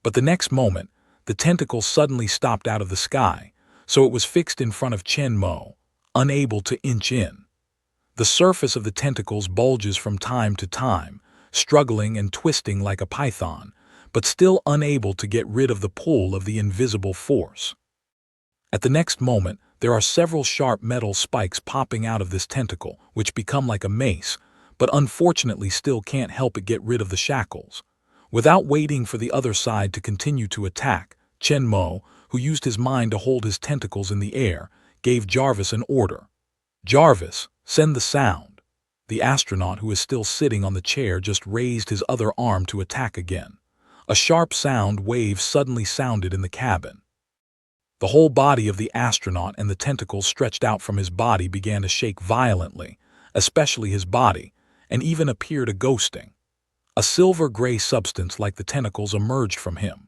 But the next moment, the tentacle suddenly stopped out of the sky, so it was fixed in front of Chen Mo, unable to inch in. The surface of the tentacles bulges from time to time, struggling and twisting like a python, but still unable to get rid of the pull of the invisible force. At the next moment, there are several sharp metal spikes popping out of this tentacle, which become like a mace, but unfortunately still can't help it get rid of the shackles. Without waiting for the other side to continue to attack, Chen Mo, who used his mind to hold his tentacles in the air, gave Jarvis an order. "Jarvis, send the sound." The astronaut, who is still sitting on the chair, just raised his other arm to attack again. A sharp sound wave suddenly sounded in the cabin. The whole body of the astronaut and the tentacles stretched out from his body began to shake violently, especially his body, and even appeared a ghosting. A silver-gray substance like the tentacles emerged from him.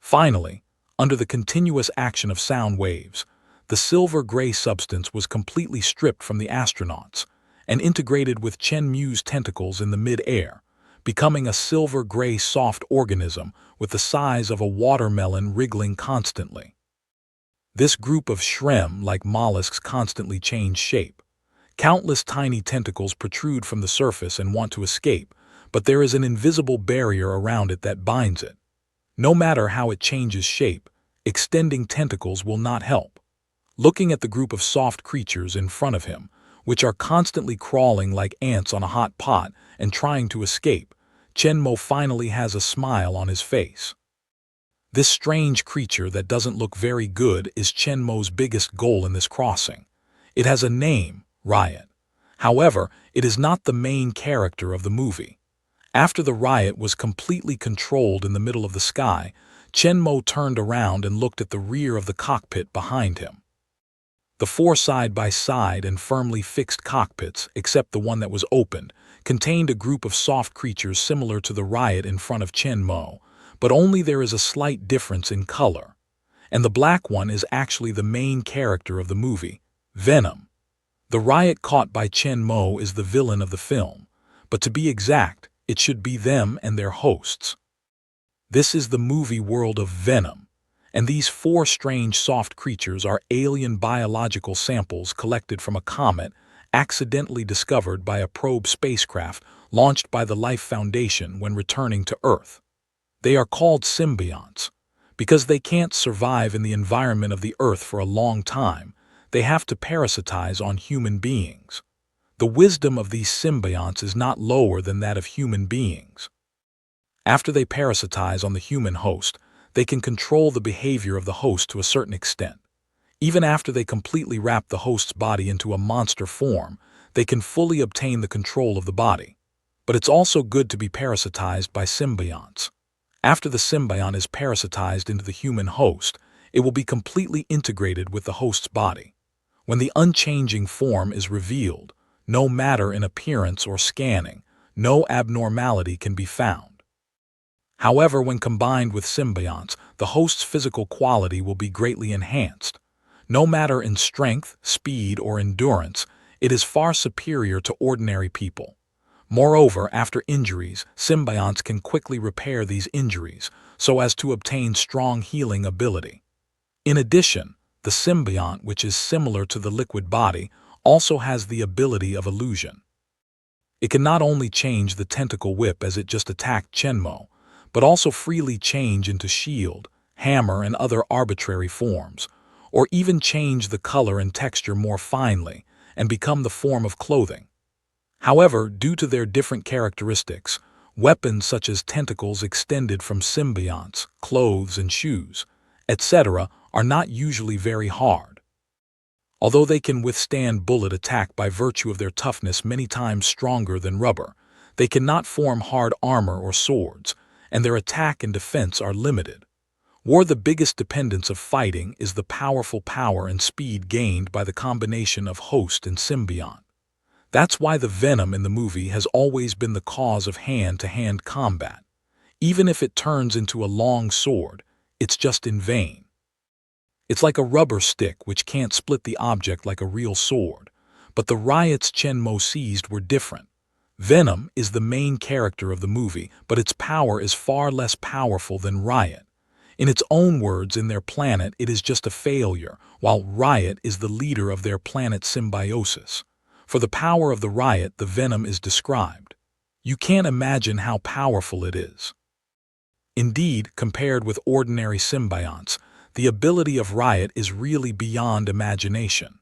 Finally, under the continuous action of sound waves, the silver-gray substance was completely stripped from the astronauts and integrated with Chen Mu's tentacles in the mid-air, becoming a silver-gray soft organism with the size of a watermelon wriggling constantly. This group of shrimp-like mollusks constantly change shape. Countless tiny tentacles protrude from the surface and want to escape, but there is an invisible barrier around it that binds it. No matter how it changes shape, extending tentacles will not help. Looking at the group of soft creatures in front of him, which are constantly crawling like ants on a hot pot and trying to escape, Chen Mo finally has a smile on his face. This strange creature that doesn't look very good is Chen Mo's biggest goal in this crossing. It has a name, Riot. However, it is not the main character of the movie. After the riot was completely controlled in the middle of the sky, Chen Mo turned around and looked at the rear of the cockpit behind him. The four side-by-side and firmly fixed cockpits, except the one that was opened, contained a group of soft creatures similar to the riot in front of Chen Mo, but only there is a slight difference in color. And the black one is actually the main character of the movie, Venom. The riot caught by Chen Mo is the villain of the film, but to be exact, it should be them and their hosts. This is the movie world of Venom, and these four strange soft creatures are alien biological samples collected from a comet accidentally discovered by a probe spacecraft launched by the Life Foundation when returning to Earth. They are called symbionts. Because they can't survive in the environment of the Earth for a long time, they have to parasitize on human beings. The wisdom of these symbionts is not lower than that of human beings. After they parasitize on the human host, they can control the behavior of the host to a certain extent. Even after they completely wrap the host's body into a monster form, they can fully obtain the control of the body. But it's also good to be parasitized by symbionts. After the symbiont is parasitized into the human host, it will be completely integrated with the host's body. When the unchanging form is revealed, no matter in appearance or scanning, no abnormality can be found. However, when combined with symbionts, the host's physical quality will be greatly enhanced. No matter in strength, speed, or endurance, it is far superior to ordinary people. Moreover, after injuries, symbionts can quickly repair these injuries so as to obtain strong healing ability. In addition, the symbiont, which is similar to the liquid body, also has the ability of illusion. It can not only change the tentacle whip as it just attacked Chen Mo, but also freely change into shield, hammer, and other arbitrary forms, or even change the color and texture more finely and become the form of clothing. However, due to their different characteristics, weapons such as tentacles extended from symbionts, clothes and shoes, etc., are not usually very hard. Although they can withstand bullet attack by virtue of their toughness many times stronger than rubber, they cannot form hard armor or swords, and their attack and defense are limited. The biggest dependence of fighting is the powerful power and speed gained by the combination of host and symbiont. That's why the venom in the movie has always been the cause of hand-to-hand combat. Even if it turns into a long sword, it's just in vain. It's like a rubber stick which can't split the object like a real sword. But the riots Chen Mo seized were different. Venom is the main character of the movie, but its power is far less powerful than Riot. In its own words, in their planet, it is just a failure, while Riot is the leader of their planet's symbiosis. For the power of the Riot, the venom is described. You can't imagine how powerful it is. Indeed, compared with ordinary symbionts, the ability of Riot is really beyond imagination.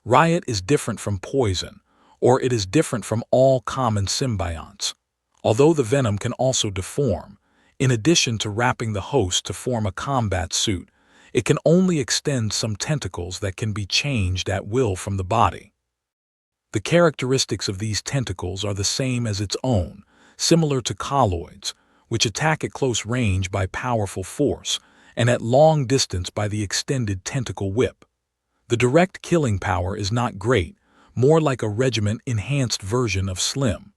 Riot is different from poison, or it is different from all common symbionts. Although the venom can also deform, in addition to wrapping the host to form a combat suit, it can only extend some tentacles that can be changed at will from the body. The characteristics of these tentacles are the same as its own, similar to colloids, which attack at close range by powerful force, and at long distance by the extended tentacle whip. The direct killing power is not great, more like a regiment-enhanced version of Slim.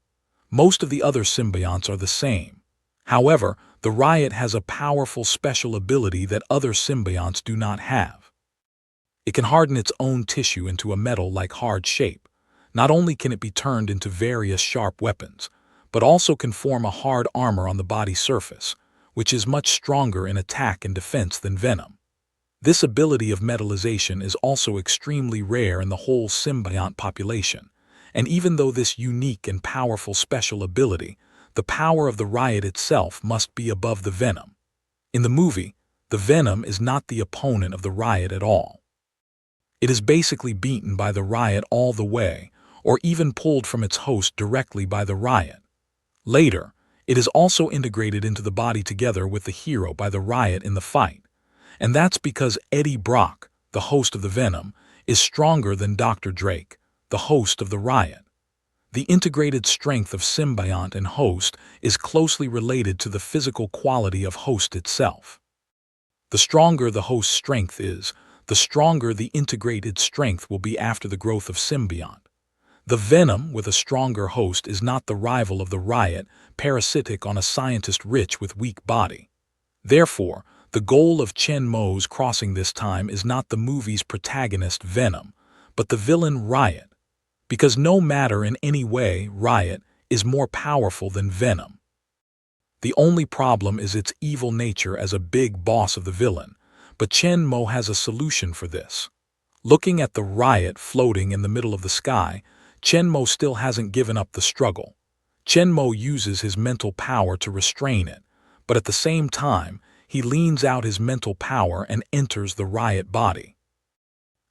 Most of the other symbionts are the same. However, the Riot has a powerful special ability that other symbionts do not have. It can harden its own tissue into a metal-like hard shape. Not only can it be turned into various sharp weapons, but also can form a hard armor on the body surface, which is much stronger in attack and defense than Venom. This ability of metallization is also extremely rare in the whole symbiont population, and even though this unique and powerful special ability, the power of the Riot itself must be above the Venom. In the movie, the Venom is not the opponent of the Riot at all. It is basically beaten by the Riot all the way, or even pulled from its host directly by the Riot. Later, it is also integrated into the body together with the hero by the Riot in the fight. And that's because Eddie Brock, the host of the Venom, is stronger than Dr. Drake, the host of the Riot. The integrated strength of symbiont and host is closely related to the physical quality of host itself. The stronger the host's strength is, the stronger the integrated strength will be after the growth of symbiont. The Venom with a stronger host is not the rival of the Riot, parasitic on a scientist rich with weak body. Therefore, the goal of Chen Mo's crossing this time is not the movie's protagonist Venom, but the villain Riot, because no matter in any way Riot is more powerful than Venom. The only problem is its evil nature as a big boss of the villain, but Chen Mo has a solution for this. Looking at the Riot floating in the middle of the sky, Chen Mo still hasn't given up the struggle. Chen Mo uses his mental power to restrain it, but at the same time, he leans out his mental power and enters the Riot body.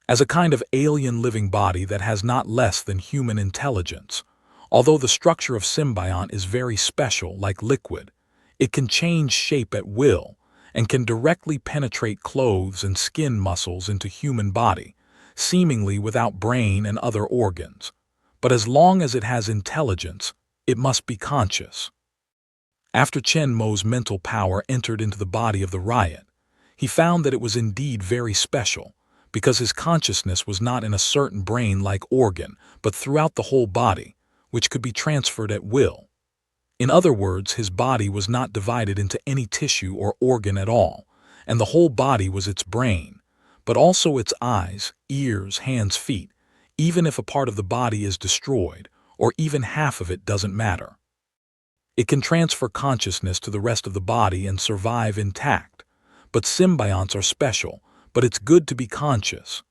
As a kind of alien living body that has not less than human intelligence, although the structure of symbiont is very special like liquid, it can change shape at will and can directly penetrate clothes and skin muscles into human body, seemingly without brain and other organs. But as long as it has intelligence, it must be conscious. After Chen Mo's mental power entered into the body of the Riot, he found that it was indeed very special, because his consciousness was not in a certain brain-like organ, but throughout the whole body, which could be transferred at will. In other words, his body was not divided into any tissue or organ at all, and the whole body was its brain, but also its eyes, ears, hands, feet, even if a part of the body is destroyed, or even half of it doesn't matter. It can transfer consciousness to the rest of the body and survive intact. But symbionts are special, but it's good to be conscious.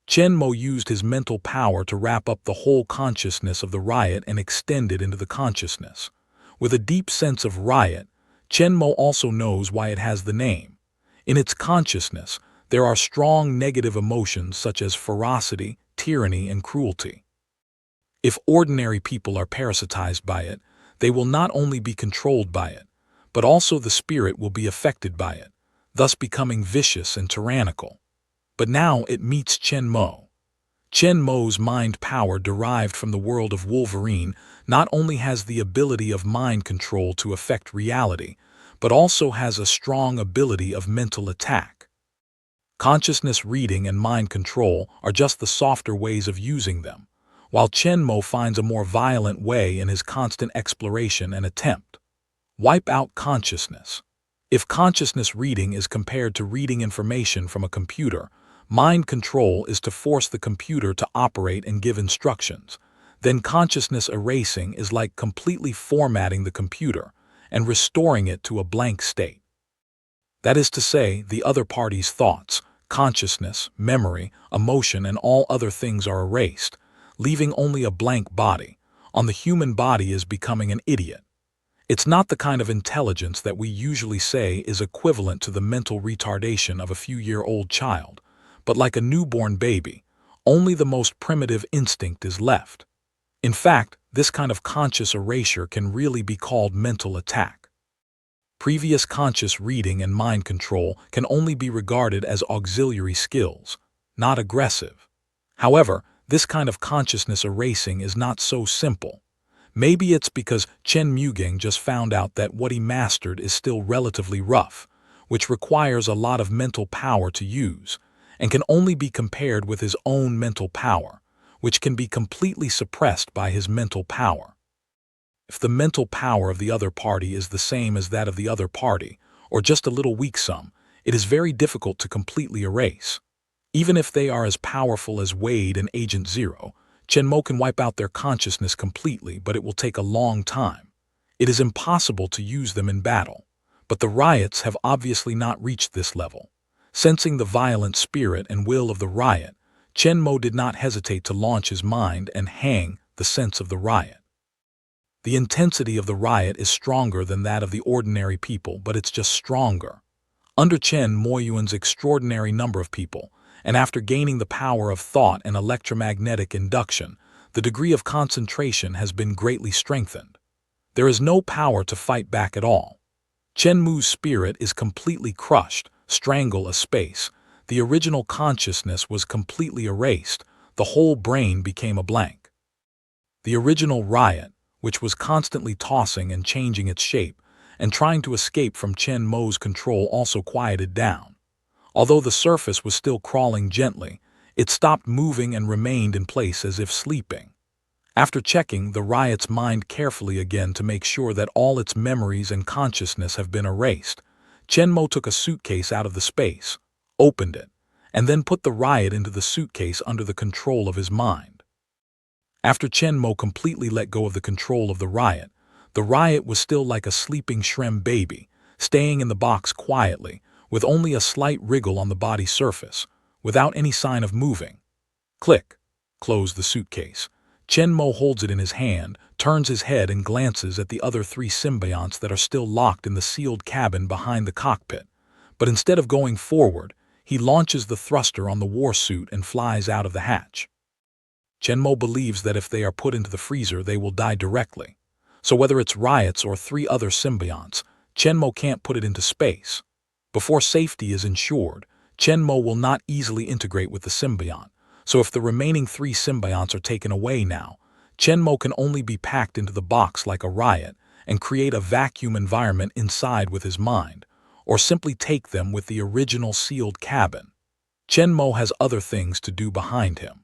Chen Mo used his mental power to wrap up the whole consciousness of the Riot and extend it into the consciousness. With a deep sense of Riot, Chen Mo also knows why it has the name. In its consciousness, there are strong negative emotions such as ferocity, tyranny, and cruelty. If ordinary people are parasitized by it, they will not only be controlled by it, but also the spirit will be affected by it, thus becoming vicious and tyrannical. But now it meets Chen Mo. Chen Mo's mind power derived from the world of Wolverine not only has the ability of mind control to affect reality, but also has a strong ability of mental attack. Consciousness reading and mind control are just the softer ways of using them, while Chen Mo finds a more violent way in his constant exploration and attempt. Wipe out consciousness. If consciousness reading is compared to reading information from a computer, mind control is to force the computer to operate and give instructions. Then consciousness erasing is like completely formatting the computer and restoring it to a blank state. That is to say, the other party's thoughts, consciousness, memory, emotion, and all other things are erased, leaving only a blank body. On the human body is becoming an idiot. It's not the kind of intelligence that we usually say is equivalent to the mental retardation of a few-year-old child, but like a newborn baby, only the most primitive instinct is left. In fact, this kind of conscious erasure can really be called mental attack. Previous conscious reading and mind control can only be regarded as auxiliary skills, not aggressive. However, this kind of consciousness erasing is not so simple. Maybe it's because Chen Mugang just found out that what he mastered is still relatively rough, which requires a lot of mental power to use, and can only be compared with his own mental power, which can be completely suppressed by his mental power. If the mental power of the other party is the same as that of the other party, or just a little weak some, it is very difficult to completely erase. Even if they are as powerful as Wade and Agent Zero, Chenmo can wipe out their consciousness completely, but it will take a long time. It is impossible to use them in battle. But the riots have obviously not reached this level. Sensing the violent spirit and will of the riot, Chenmo did not hesitate to launch his mind and hang the sense of the riot. The intensity of the riot is stronger than that of the ordinary people, but it's just stronger. Under Chen Moyuan's extraordinary number of people, and after gaining the power of thought and electromagnetic induction, the degree of concentration has been greatly strengthened. There is no power to fight back at all. Chen Mu's spirit is completely crushed, strangle a space. The original consciousness was completely erased. The whole brain became a blank. The original riot, which was constantly tossing and changing its shape, and trying to escape from Chen Mo's control, also quieted down. Although the surface was still crawling gently, it stopped moving and remained in place as if sleeping. After checking the riot's mind carefully again to make sure that all its memories and consciousness have been erased, Chen Mo took a suitcase out of the space, opened it, and then put the riot into the suitcase under the control of his mind. After Chen Mo completely let go of the control of the riot was still like a sleeping Shrem baby, staying in the box quietly, with only a slight wriggle on the body surface, without any sign of moving. Click. Close the suitcase. Chen Mo holds it in his hand, turns his head and glances at the other 3 symbionts that are still locked in the sealed cabin behind the cockpit. But instead of going forward, he launches the thruster on the war suit and flies out of the hatch. Chen Mo believes that if they are put into the freezer, they will die directly. So whether it's riots or 3 other symbionts, Chen Mo can't put it into space. Before safety is ensured, Chen Mo will not easily integrate with the symbiont. So if the remaining 3 symbionts are taken away now, Chen Mo can only be packed into the box like a riot and create a vacuum environment inside with his mind, or simply take them with the original sealed cabin. Chen Mo has other things to do behind him.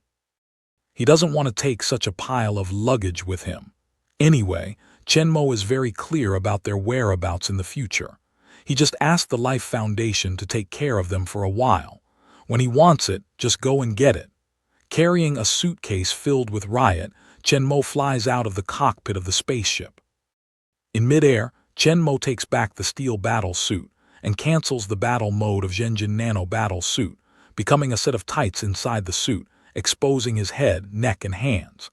He doesn't want to take such a pile of luggage with him. Anyway, Chen Mo is very clear about their whereabouts in the future. He just asked the Life Foundation to take care of them for a while. When he wants it, just go and get it. Carrying a suitcase filled with riot, Chen Mo flies out of the cockpit of the spaceship. In midair, Chen Mo takes back the steel battle suit and cancels the battle mode of Zhenjin Nano battle suit, becoming a set of tights inside the suit, exposing his head, neck, and hands.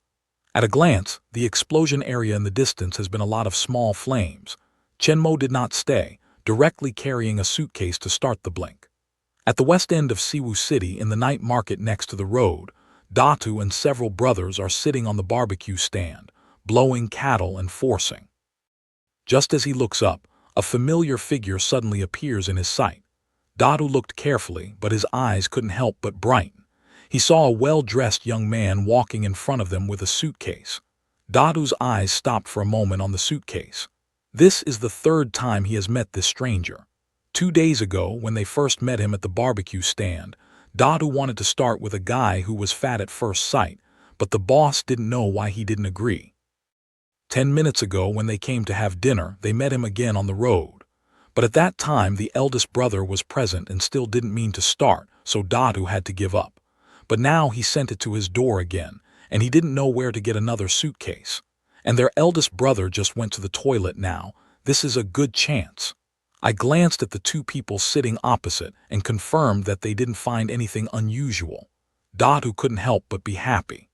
At a glance, the explosion area in the distance has been a lot of small flames. Chen Mo did not stay, directly carrying a suitcase to start the blink. At the west end of Siwu City, in the night market next to the road, Datu and several brothers are sitting on the barbecue stand, blowing cattle and forcing. Just as he looks up, a familiar figure suddenly appears in his sight. Datu looked carefully, but his eyes couldn't help but brighten. He saw a well-dressed young man walking in front of them with a suitcase. Datu's eyes stopped for a moment on the suitcase. This is the 3rd time he has met this stranger. 2 days ago, when they first met him at the barbecue stand, Datu wanted to start with a guy who was fat at first sight, but the boss didn't know why he didn't agree. 10 minutes ago, when they came to have dinner, they met him again on the road. But at that time, the eldest brother was present and still didn't mean to start, so Datu had to give up. But now he sent it to his door again, and he didn't know where to get another suitcase. And their eldest brother just went to the toilet now. This is a good chance. I glanced at the 2 people sitting opposite and confirmed that they didn't find anything unusual. Datu couldn't help but be happy.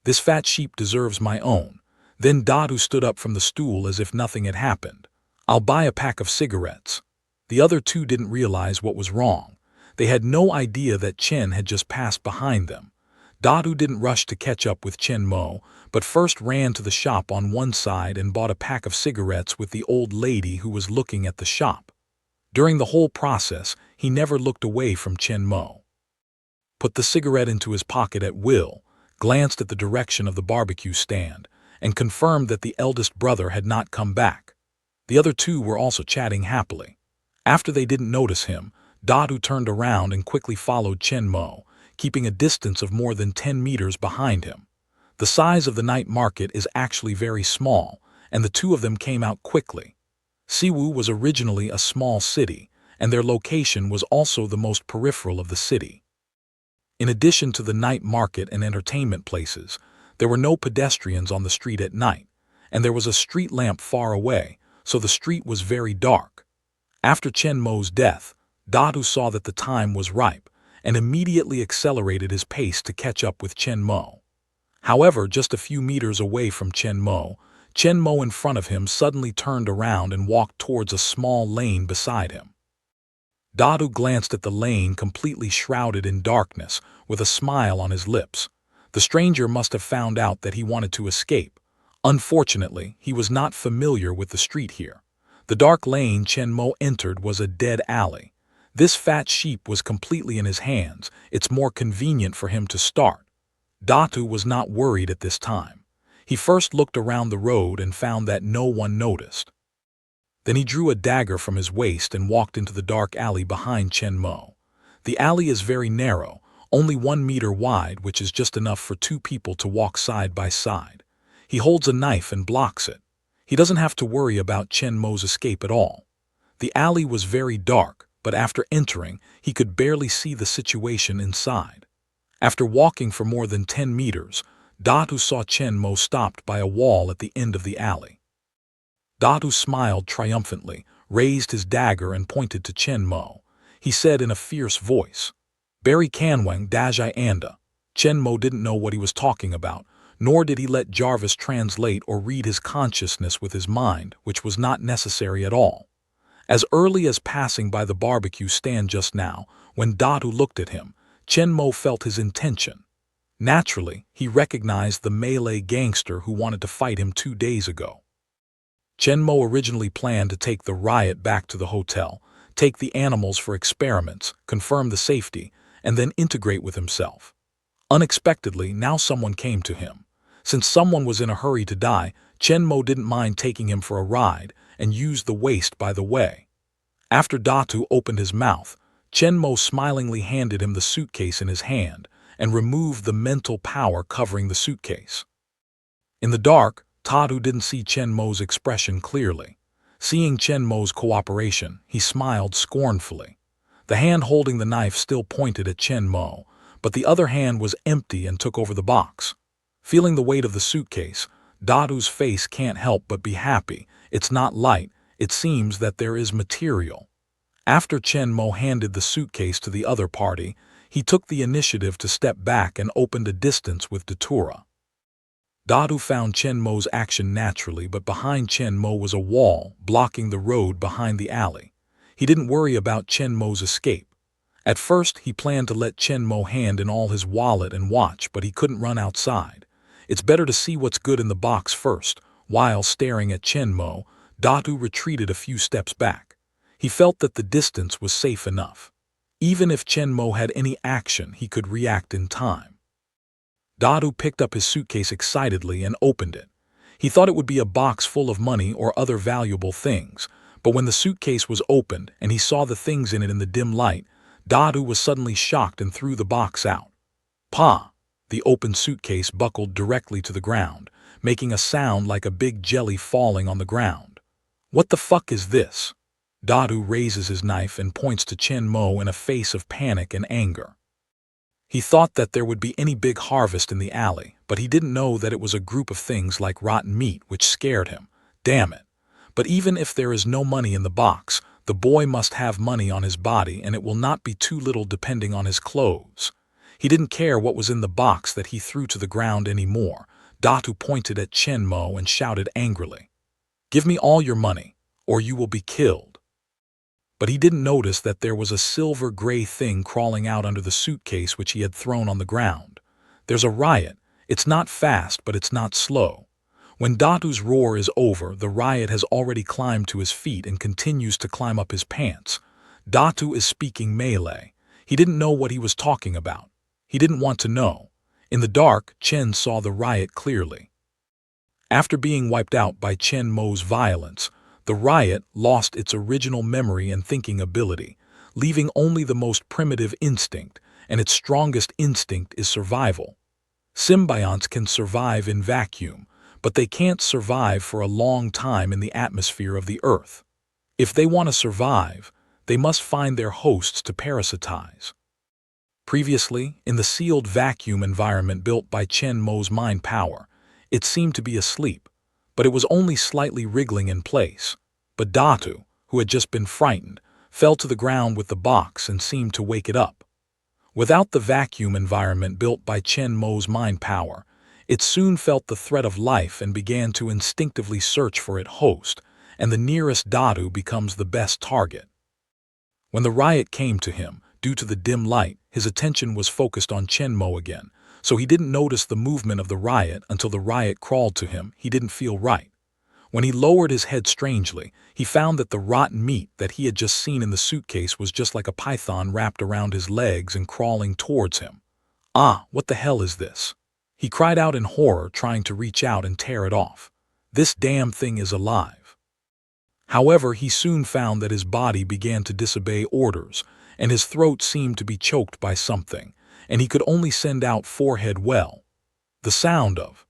This fat sheep deserves my own. Then Datu stood up from the stool as if nothing had happened. I'll buy a pack of cigarettes. The other 2 didn't realize what was wrong. They had no idea that Chen had just passed behind them. Datu didn't rush to catch up with Chen Mo, but first ran to the shop on one side and bought a pack of cigarettes with the old lady who was looking at the shop. During the whole process, he never looked away from Chen Mo. Put the cigarette into his pocket at will, glanced at the direction of the barbecue stand, and confirmed that the eldest brother had not come back. The other 2 were also chatting happily. After they didn't notice him, Datu turned around and quickly followed Chen Mo, keeping a distance of more than 10 meters behind him. The size of the night market is actually very small, and the two of them came out quickly. Siwu was originally a small city, and their location was also the most peripheral of the city. In addition to the night market and entertainment places, there were no pedestrians on the street at night, and there was a street lamp far away, so the street was very dark. After Chen Mo's death, Dadu saw that the time was ripe, and immediately accelerated his pace to catch up with Chen Mo. However, just a few meters away from Chen Mo in front of him suddenly turned around and walked towards a small lane beside him. Dadu glanced at the lane completely shrouded in darkness, with a smile on his lips. The stranger must have found out that he wanted to escape. Unfortunately, he was not familiar with the street here. The dark lane Chen Mo entered was a dead alley. This fat sheep was completely in his hands. It's more convenient for him to start. Datu was not worried at this time. He first looked around the road and found that no one noticed. Then he drew a dagger from his waist and walked into the dark alley behind Chen Mo. The alley is very narrow, only 1 meter wide, which is just enough for 2 people to walk side by side. He holds a knife and blocks it. He doesn't have to worry about Chen Mo's escape at all. The alley was very dark, but after entering, he could barely see the situation inside. After walking for more than 10 meters, Datu saw Chen Mo stopped by a wall at the end of the alley. Datu smiled triumphantly, raised his dagger and pointed to Chen Mo. He said in a fierce voice, "Bari Kanwang Dajai Anda." Chen Mo didn't know what he was talking about, nor did he let Jarvis translate or read his consciousness with his mind, which was not necessary at all. As early as passing by the barbecue stand just now, when Datu looked at him, Chen Mo felt his intention. Naturally, he recognized the Malay gangster who wanted to fight him 2 days ago. Chen Mo originally planned to take the riot back to the hotel, take the animals for experiments, confirm the safety, and then integrate with himself. Unexpectedly, now someone came to him. Since someone was in a hurry to die, Chen Mo didn't mind taking him for a ride and used the waste by the way. After Datu opened his mouth, Chen Mo smilingly handed him the suitcase in his hand and removed the mental power covering the suitcase. In the dark, Dadu didn't see Chen Mo's expression clearly. Seeing Chen Mo's cooperation, he smiled scornfully. The hand holding the knife still pointed at Chen Mo, but the other hand was empty and took over the box. Feeling the weight of the suitcase, Dadu's face can't help but be happy. It's not light, it seems that there is material. After Chen Mo handed the suitcase to the other party, he took the initiative to step back and opened a distance with Datura. Dadu found Chen Mo's action naturally, but behind Chen Mo was a wall blocking the road behind the alley. He didn't worry about Chen Mo's escape. At first, he planned to let Chen Mo hand in all his wallet and watch, but he couldn't run outside. It's better to see what's good in the box first. While staring at Chen Mo, Dadu retreated a few steps back. He felt that the distance was safe enough. Even if Chen Mo had any action, he could react in time. Dadu picked up his suitcase excitedly and opened it. He thought it would be a box full of money or other valuable things, but when the suitcase was opened and he saw the things in it in the dim light, Dadu was suddenly shocked and threw the box out. Pa! The open suitcase buckled directly to the ground, making a sound like a big jelly falling on the ground. What the fuck is this? Dadu raises his knife and points to Chen Mo in a face of panic and anger. He thought that there would be any big harvest in the alley, but he didn't know that it was a group of things like rotten meat, which scared him. Damn it. But even if there is no money in the box, the boy must have money on his body, and it will not be too little depending on his clothes. He didn't care what was in the box that he threw to the ground anymore. Datu pointed at Chen Mo and shouted angrily, "Give me all your money, or you will be killed." But he didn't notice that there was a silver-gray thing crawling out under the suitcase which he had thrown on the ground. There's a riot. It's not fast, but it's not slow. When Datu's roar is over, the riot has already climbed to his feet and continues to climb up his pants. Datu is speaking Malay. He didn't know what he was talking about. He didn't want to know. In the dark, Chen saw the riot clearly. After being wiped out by Chen Mo's violence, the riot lost its original memory and thinking ability, leaving only the most primitive instinct, and its strongest instinct is survival. Symbionts can survive in vacuum, but they can't survive for a long time in the atmosphere of the Earth. If they want to survive, they must find their hosts to parasitize. Previously, in the sealed vacuum environment built by Chen Mo's mind power, it seemed to be asleep, but it was only slightly wriggling in place. But Datu, who had just been frightened, fell to the ground with the box and seemed to wake it up. Without the vacuum environment built by Chen Mo's mind power, it soon felt the threat of life and began to instinctively search for its host, and the nearest Datu becomes the best target. When the riot came to him, due to the dim light, his attention was focused on Chen Mo again, so he didn't notice the movement of the riot until the riot crawled to him. He didn't feel right. When he lowered his head strangely, he found that the rotten meat that he had just seen in the suitcase was just like a python wrapped around his legs and crawling towards him. Ah, what the hell is this? He cried out in horror, trying to reach out and tear it off. This damn thing is alive. However, he soon found that his body began to disobey orders, and his throat seemed to be choked by something, and he could only send out forehead well. The sound of.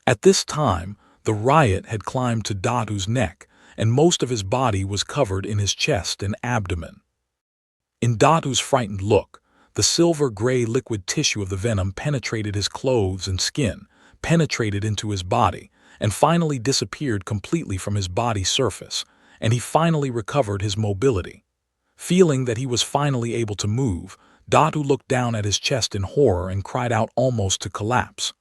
At this time, the riot had climbed to Datu's neck, and most of his body was covered in his chest and abdomen. In Datu's frightened look, the silver-gray liquid tissue of the venom penetrated his clothes and skin, penetrated into his body, and finally disappeared completely from his body surface, and he finally recovered his mobility. Feeling that he was finally able to move, Datu looked down at his chest in horror and cried out almost to collapse.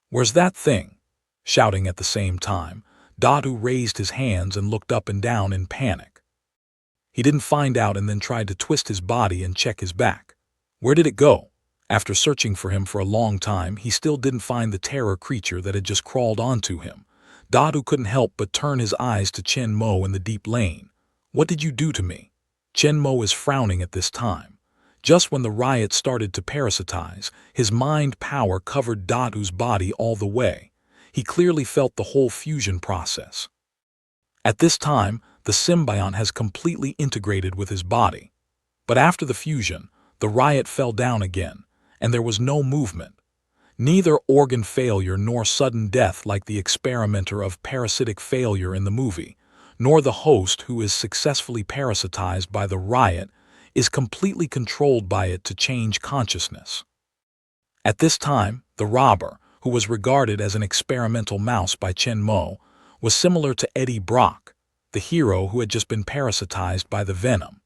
"Where's that thing?" Shouting at the same time, Datu raised his hands and looked up and down in panic. He didn't find out and then tried to twist his body and check his back. Where did it go? After searching for him for a long time, he still didn't find the terror creature that had just crawled onto him. Datu couldn't help but turn his eyes to Chen Mo in the deep lane. "What did you do to me?" Chen Mo is frowning at this time. Just when the riot started to parasitize, his mind power covered Datu's body all the way. He clearly felt the whole fusion process. At this time, the symbiont has completely integrated with his body. But after the fusion, the riot fell down again, and there was no movement. Neither organ failure nor sudden death like the experimenter of parasitic failure in the movie, nor the host who is successfully parasitized by the riot is completely controlled by it to change consciousness. At this time, the robber, who was regarded as an experimental mouse by Chen Mo, was similar to Eddie Brock, the hero who had just been parasitized by the venom.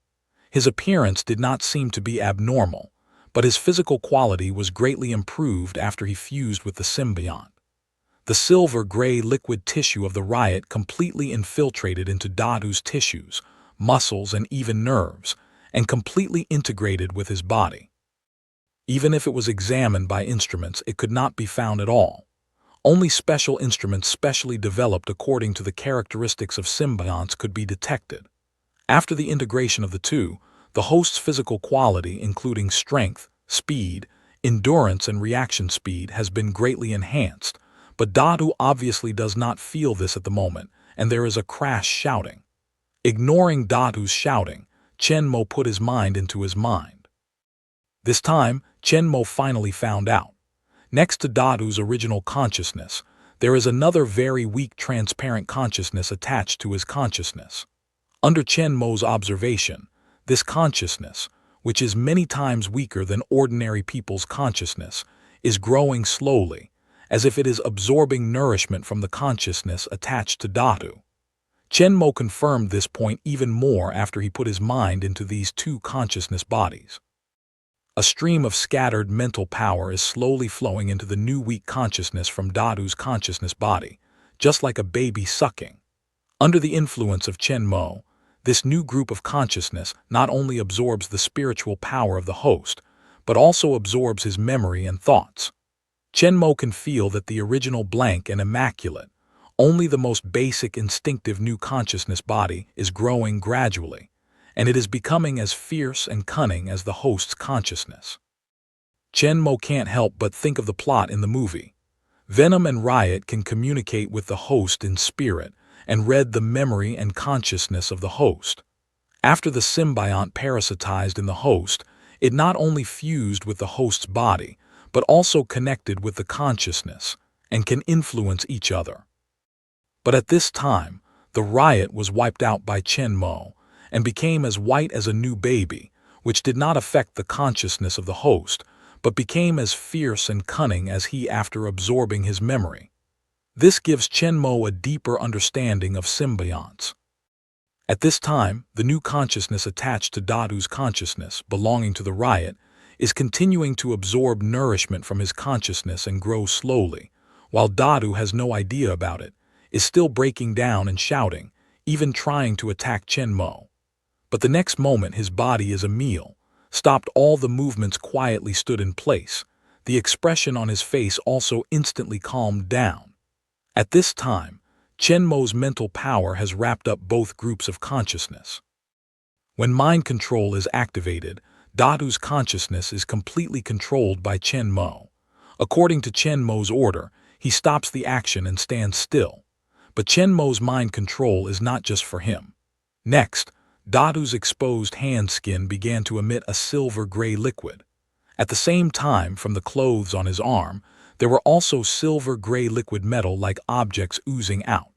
His appearance did not seem to be abnormal, but his physical quality was greatly improved after he fused with the symbiont. The silver-gray liquid tissue of the riot completely infiltrated into Datu's tissues, muscles, and even nerves, and completely integrated with his body. Even if it was examined by instruments, it could not be found at all. Only special instruments specially developed according to the characteristics of symbionts could be detected. After the integration of the two, the host's physical quality, including strength, speed, endurance, and reaction speed, has been greatly enhanced, but Datu obviously does not feel this at the moment, and there is a crash shouting. Ignoring Datu's shouting, Chen Mo put his mind into his mind. This time, Chen Mo finally found out. Next to Datu's original consciousness, there is another very weak transparent consciousness attached to his consciousness. Under Chen Mo's observation, this consciousness, which is many times weaker than ordinary people's consciousness, is growing slowly, as if it is absorbing nourishment from the consciousness attached to Datu. Chen Mo confirmed this point even more after he put his mind into these two consciousness bodies. A stream of scattered mental power is slowly flowing into the new weak consciousness from Datu's consciousness body, just like a baby sucking. Under the influence of Chen Mo, this new group of consciousness not only absorbs the spiritual power of the host, but also absorbs his memory and thoughts. Chen Mo can feel that the original blank and immaculate, only the most basic instinctive new consciousness body is growing gradually, and it is becoming as fierce and cunning as the host's consciousness. Chen Mo can't help but think of the plot in the movie. Venom and Riot can communicate with the host in spirit and read the memory and consciousness of the host. After the symbiont parasitized in the host, it not only fused with the host's body, but also connected with the consciousness and can influence each other. But at this time, the riot was wiped out by Chen Mo and became as white as a new baby, which did not affect the consciousness of the host, but became as fierce and cunning as he after absorbing his memory. This gives Chen Mo a deeper understanding of symbionts. At this time, the new consciousness attached to Dadu's consciousness, belonging to the riot, is continuing to absorb nourishment from his consciousness and grow slowly, while Dadu has no idea about it, is still breaking down and shouting, even trying to attack Chen Mo. But the next moment his body is a meal, stopped, all the movements quietly stood in place. The expression on his face also instantly calmed down. At this time, Chen Mo's mental power has wrapped up both groups of consciousness. When mind control is activated, Dadu's consciousness is completely controlled by Chen Mo. According to Chen Mo's order, he stops the action and stands still. But Chen Mo's mind control is not just for him. Next, Dadu's exposed hand skin began to emit a silver-gray liquid. At the same time, from the clothes on his arm, there were also silver-gray liquid metal-like objects oozing out.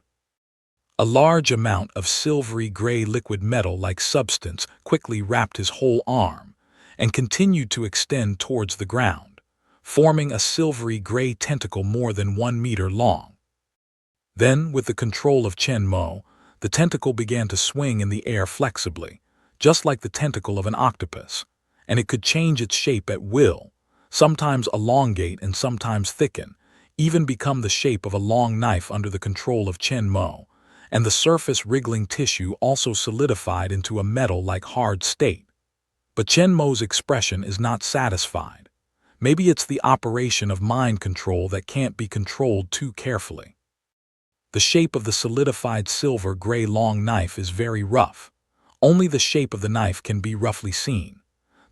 A large amount of silvery gray liquid metal-like substance quickly wrapped his whole arm and continued to extend towards the ground, forming a silvery gray tentacle more than 1 meter long. Then, with the control of Chen Mo, the tentacle began to swing in the air flexibly, just like the tentacle of an octopus, and it could change its shape at will, sometimes elongate and sometimes thicken, even become the shape of a long knife under the control of Chen Mo, and the surface wriggling tissue also solidified into a metal-like hard state. But Chen Mo's expression is not satisfied. Maybe it's the operation of mind control that can't be controlled too carefully. The shape of the solidified silver-gray long knife is very rough. Only the shape of the knife can be roughly seen.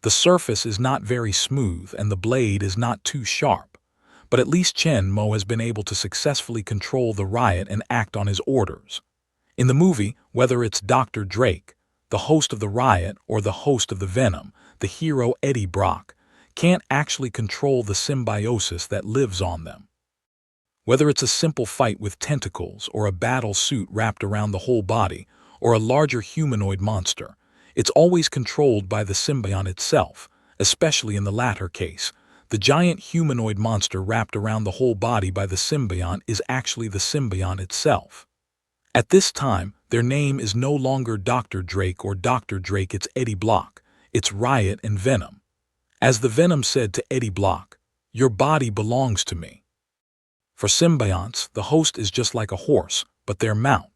The surface is not very smooth and the blade is not too sharp. But at least Chen Mo has been able to successfully control the riot and act on his orders. In the movie, whether it's Dr. Drake, the host of the riot, or the host of the venom, the hero Eddie Brock can't actually control the symbiosis that lives on them. Whether it's a simple fight with tentacles or a battle suit wrapped around the whole body or a larger humanoid monster, it's always controlled by the symbiont itself, especially in the latter case. The giant humanoid monster wrapped around the whole body by the symbiont is actually the symbiont itself. At this time, their name is no longer Dr. Drake or Dr. Drake, it's Eddie Block, it's Riot and Venom. As the Venom said to Eddie Block, "Your body belongs to me." For symbionts, the host is just like a horse, but their mount.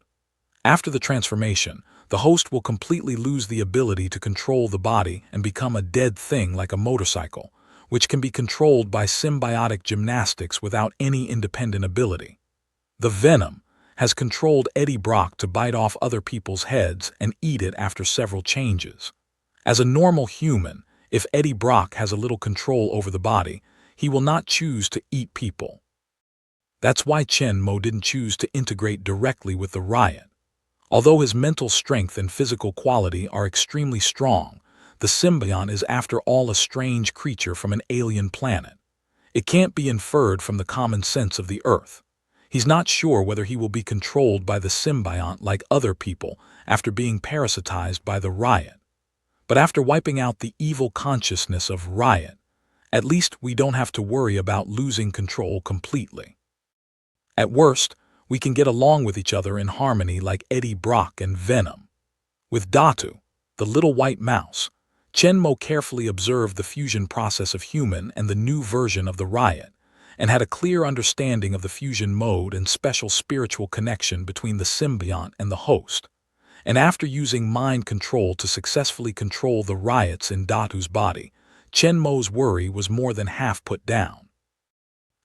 After the transformation, the host will completely lose the ability to control the body and become a dead thing like a motorcycle, which can be controlled by symbiotic gymnastics without any independent ability. The Venom has controlled Eddie Brock to bite off other people's heads and eat it after several changes. As a normal human, if Eddie Brock has a little control over the body, he will not choose to eat people. That's why Chen Mo didn't choose to integrate directly with the riot. Although his mental strength and physical quality are extremely strong, the symbiont is after all a strange creature from an alien planet. It can't be inferred from the common sense of the Earth. He's not sure whether he will be controlled by the symbiont like other people after being parasitized by the riot. But after wiping out the evil consciousness of riot, at least we don't have to worry about losing control completely. At worst, we can get along with each other in harmony like Eddie Brock and Venom. With Datu, the little white mouse, Chen Mo carefully observed the fusion process of human and the new version of the riot, and had a clear understanding of the fusion mode and special spiritual connection between the symbiont and the host. And after using mind control to successfully control the riots in Datu's body, Chen Mo's worry was more than half put down.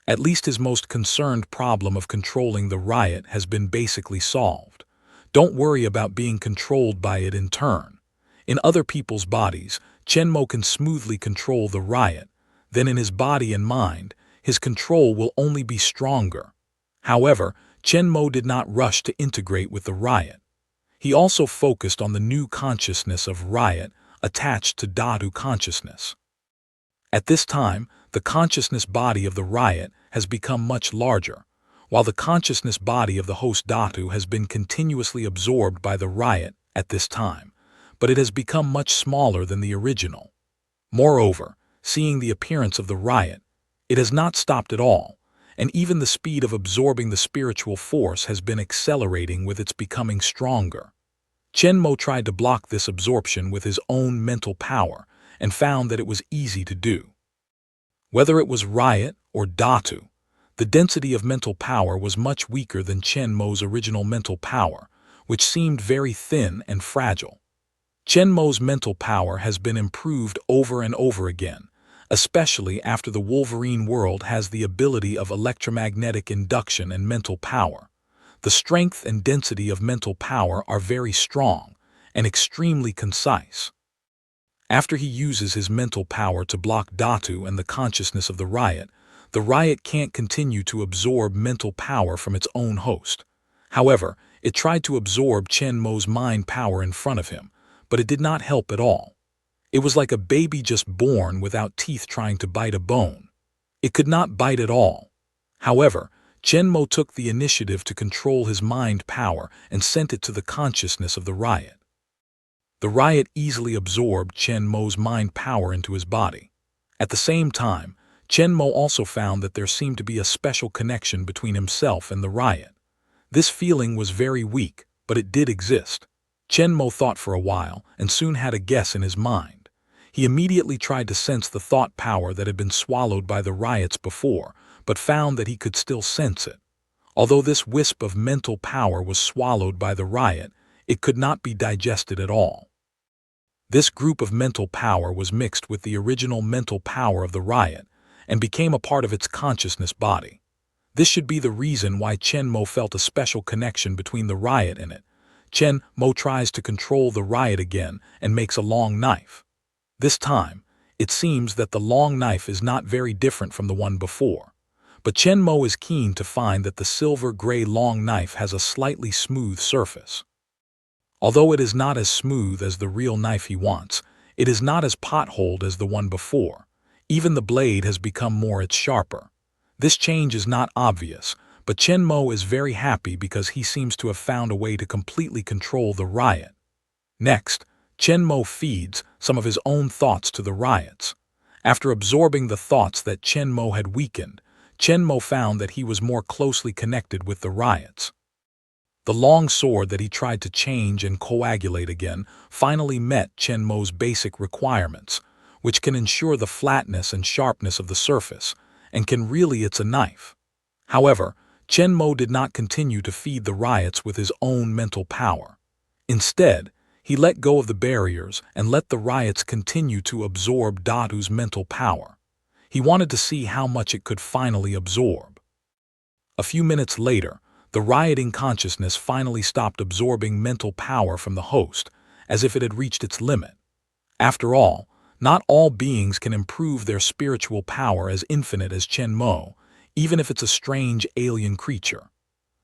At least his most concerned problem of controlling the riot has been basically solved. Don't worry about being controlled by it in turn. In other people's bodies, Chen Mo can smoothly control the riot. Then in his body and mind, his control will only be stronger. However, Chen Mo did not rush to integrate with the riot. He also focused on the new consciousness of riot attached to Dadu consciousness. At this time, the consciousness body of the riot has become much larger. while the consciousness body of the host Datu has been continuously absorbed by the riot at this time, but it has become much smaller than the original. Moreover, seeing the appearance of the riot, it has not stopped at all, and even the speed of absorbing the spiritual force has been accelerating with its becoming stronger. Chenmo tried to block this absorption with his own mental power and found that it was easy to do. Whether it was riot or Datu, the density of mental power was much weaker than Chenmo's original mental power, which seemed very thin and fragile. Chenmo's mental power has been improved over and over again, especially after the Wolverine world has the ability of electromagnetic induction and mental power. The strength and density of mental power are very strong and extremely concise. After he uses his mental power to block Datu and the consciousness of the riot can't continue to absorb mental power from its own host. However, it tried to absorb Chenmo's mind power in front of him, but it did not help at all. It was like a baby just born without teeth trying to bite a bone. It could not bite at all. However, Chenmo took the initiative to control his mind power and sent it to the consciousness of the riot. The riot easily absorbed Chenmo's mind power into his body. At the same time, Chenmo also found that there seemed to be a special connection between himself and the riot. This feeling was very weak, but it did exist. Chenmo thought for a while and soon had a guess in his mind. He immediately tried to sense the thought power that had been swallowed by the riots before, but found that he could still sense it. Although this wisp of mental power was swallowed by the riot, it could not be digested at all. This group of mental power was mixed with the original mental power of the riot and became a part of its consciousness body. This should be the reason why Chenmo felt a special connection between the riot and it. Chenmo tries to control the riot again and makes a long knife. This time, it seems that the long knife is not very different from the one before. But Chenmo is keen to find that the silver-gray long knife has a slightly smooth surface. Although it is not as smooth as the real knife he wants, it is not as potholed as the one before. Even the blade has become more sharper. This change is not obvious, but Chenmo is very happy because he seems to have found a way to completely control the riot. Next, Chenmo feeds some of his own thoughts to the riots. After absorbing the thoughts that Chenmo had weakened, Chenmo found that he was more closely connected with the riots. The long sword that he tried to change and coagulate again finally met Chenmo's basic requirements, which can ensure the flatness and sharpness of the surface, and it's a knife. However, Chenmo did not continue to feed the riots with his own mental power. Instead, he let go of the barriers and let the riots continue to absorb Datu's mental power. He wanted to see how much it could finally absorb. A few minutes later, the rioting consciousness finally stopped absorbing mental power from the host, as if it had reached its limit. After all, not all beings can improve their spiritual power as infinite as Chenmo, even if it's a strange alien creature.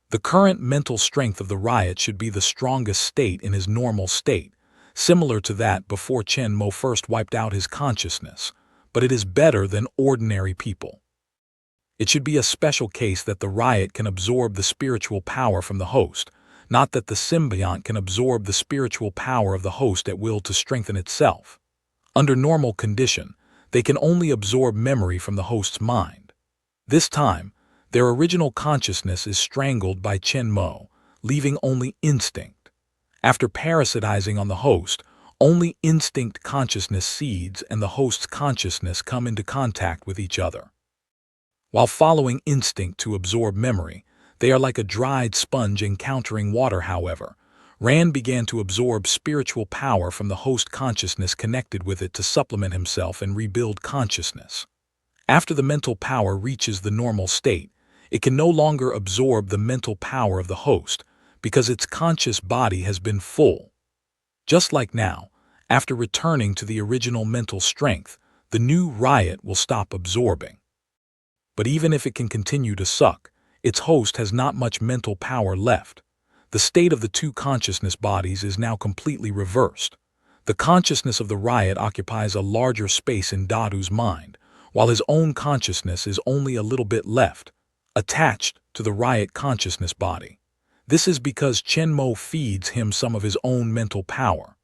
The current mental strength of the riot should be the strongest state in his normal state, similar to that before Chenmo first wiped out his consciousness, but it is better than ordinary people. It should be a special case that the riot can absorb the spiritual power from the host, not that the symbiont can absorb the spiritual power of the host at will to strengthen itself. Under normal condition, they can only absorb memory from the host's mind. This time, their original consciousness is strangled by Chenmo, leaving only instinct. After parasitizing on the host, only instinct consciousness seeds and the host's consciousness come into contact with each other. While following instinct to absorb memory, they are like a dried sponge encountering water. However, Rand began to absorb spiritual power from the host consciousness connected with it to supplement himself and rebuild consciousness. After the mental power reaches the normal state, it can no longer absorb the mental power of the host because its conscious body has been full. Just like now, after returning to the original mental strength, the new riot will stop absorbing. But even if it can continue to suck, its host has not much mental power left. The state of the two consciousness bodies is now completely reversed. The consciousness of the riot occupies a larger space in Datu's mind, while his own consciousness is only a little bit left, attached to to the riot consciousness body. This is because Chenmo feeds him some of his own mental power.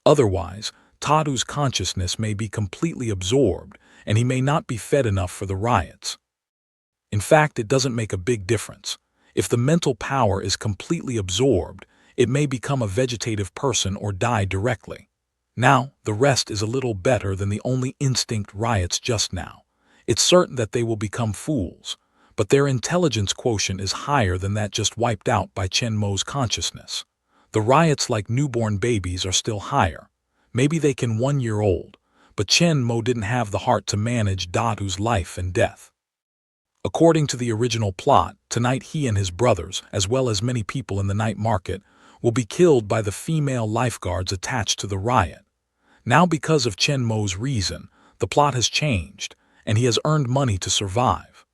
Otherwise, Tadu's consciousness may be completely absorbed, and he may not be fed enough for the riots. In fact, it doesn't make a big difference. If the mental power is completely absorbed, it may become a vegetative person or die directly. Now, the rest is a little better than the only instinct riots just now. It's certain that they will become fools, but their intelligence quotient is higher than that just wiped out by Chenmo's consciousness. The riots like newborn babies are still higher. Maybe they can 1 year old, but Chenmo didn't have the heart to manage Dadu's life and death. According to the original plot, tonight he and his brothers, as well as many people in the night market, will be killed by the female lifeguards attached to the riot. Now because of Chenmo's reason, the plot has changed, and he has earned money to survive.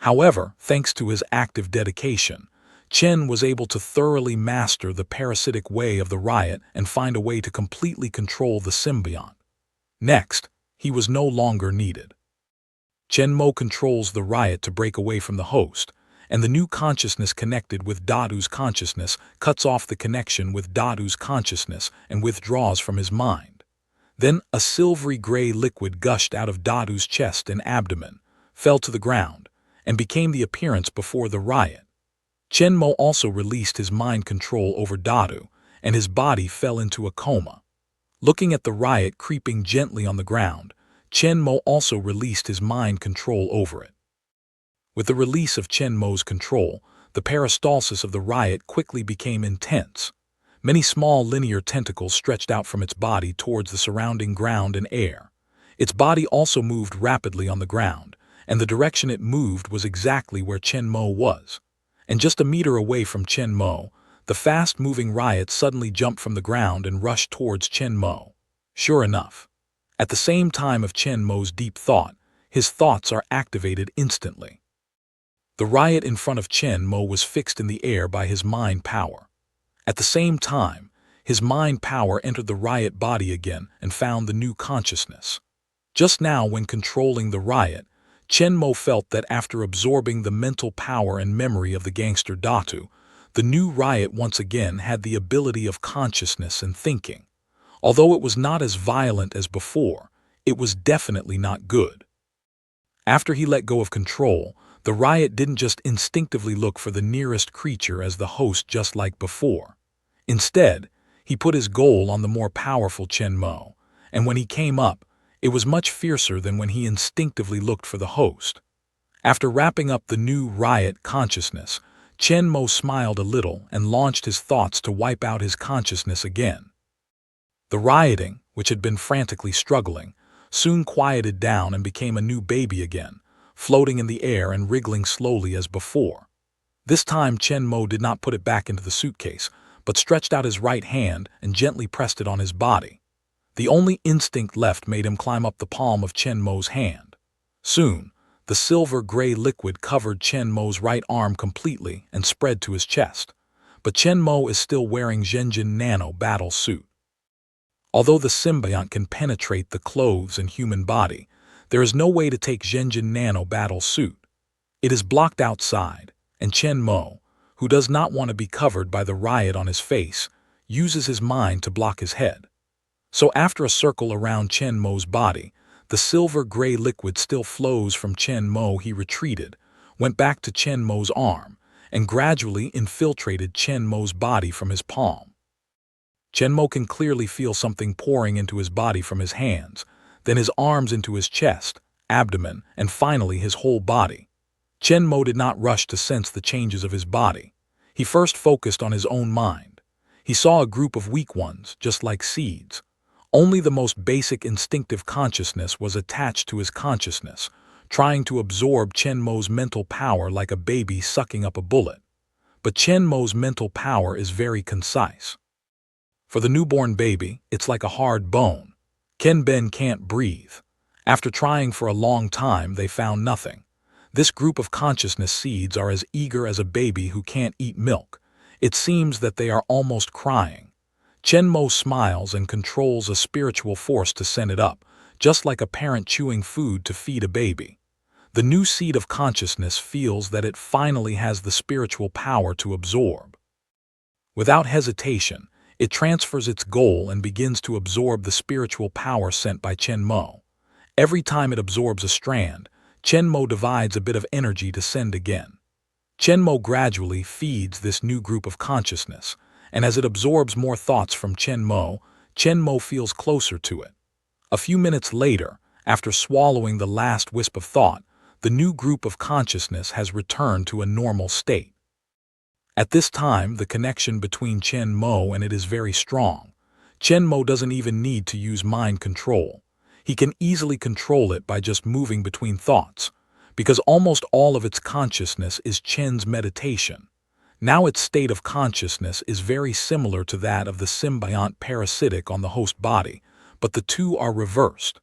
However, thanks to his active dedication, Chen was able to thoroughly master the parasitic way of the riot and find a way to completely control the symbiont. Next, he was no longer needed. Chenmo controls the riot to break away from the host, and the new consciousness connected with Dadu's consciousness cuts off the connection with Dadu's consciousness and withdraws from his mind. Then a silvery gray liquid gushed out of Dadu's chest and abdomen, fell to the ground, and became the appearance before the riot. Chenmo also released his mind control over Dadu, and his body fell into a coma. Looking at the riot creeping gently on the ground, Chenmo also released his mind control over it. With the release of Chenmo's control, the peristalsis of the riot quickly became intense. Many small linear tentacles stretched out from its body towards the surrounding ground and air. Its body also moved rapidly on the ground, and the direction it moved was exactly where Chenmo was. And just a meter away from Chenmo, the fast-moving riot suddenly jumped from the ground and rushed towards Chenmo. Sure enough, at the same time of Chenmo's deep thought, his thoughts are activated instantly. The riot in front of Chenmo was fixed in the air by his mind power. At the same time, his mind power entered the riot body again and found the new consciousness. Just now, when controlling the riot, Chenmo felt that after absorbing the mental power and memory of the gangster Datu, the new riot once again had the ability of consciousness and thinking. Although it was not as violent as before, it was definitely not good. After he let go of control, the riot didn't just instinctively look for the nearest creature as the host just like before. Instead, he put his goal on the more powerful Chenmo, and when he came up, it was much fiercer than when he instinctively looked for the host. After wrapping up the new riot consciousness, Chenmo smiled a little and launched his thoughts to wipe out his consciousness again. The rioting, which had been frantically struggling, soon quieted down and became a new baby again, floating in the air and wriggling slowly as before. This time Chenmo did not put it back into the suitcase, but stretched out his right hand and gently pressed it on his body. The only instinct left made him climb up the palm of Chenmo's hand. Soon, the silver-gray liquid covered Chenmo's right arm completely and spread to his chest. But Chenmo is still wearing Zhenjin Nano battle suit. Although the symbiont can penetrate the clothes and human body, there is no way to take Zhenjin Nano battle suit. It is blocked outside, and Chenmo, who does not want to be covered by the riot on his face, uses his mind to block his head. So after a circle around Chenmo's body, the silver-gray liquid still flows from Chenmo. He retreated, went back to Chenmo's arm, and gradually infiltrated Chenmo's body from his palm. Chenmo can clearly feel something pouring into his body from his hands, then his arms into his chest, abdomen, and finally his whole body. Chenmo did not rush to sense the changes of his body. He first focused on his own mind. He saw a group of weak ones, just like seeds. Only the most basic instinctive consciousness was attached to his consciousness, trying to absorb Chenmo's mental power like a baby sucking up a bullet. But Chenmo's mental power is very concise. For the newborn baby, it's like a hard bone. Kenben can't breathe. After trying for a long time, they found nothing. This group of consciousness seeds are as eager as a baby who can't eat milk. It seems that they are almost crying. Chenmo smiles and controls a spiritual force to send it up, just like a parent chewing food to feed a baby. The new seed of consciousness feels that it finally has the spiritual power to absorb. Without hesitation, it transfers its goal and begins to absorb the spiritual power sent by Chen Mo. Every time it absorbs a strand, Chen Mo divides a bit of energy to send again. Chen Mo gradually feeds this new group of consciousness, and as it absorbs more thoughts from Chen Mo feels closer to it. A few minutes later, after swallowing the last wisp of thought, the new group of consciousness has returned to a normal state. At this time, the connection between Chen Mo and it is very strong. Chen Mo doesn't even need to use mind control. He can easily control it by just moving between thoughts, because almost all of its consciousness is Chen's meditation. Now its state of consciousness is very similar to that of the symbiont parasitic on the host body, but the two are reversed.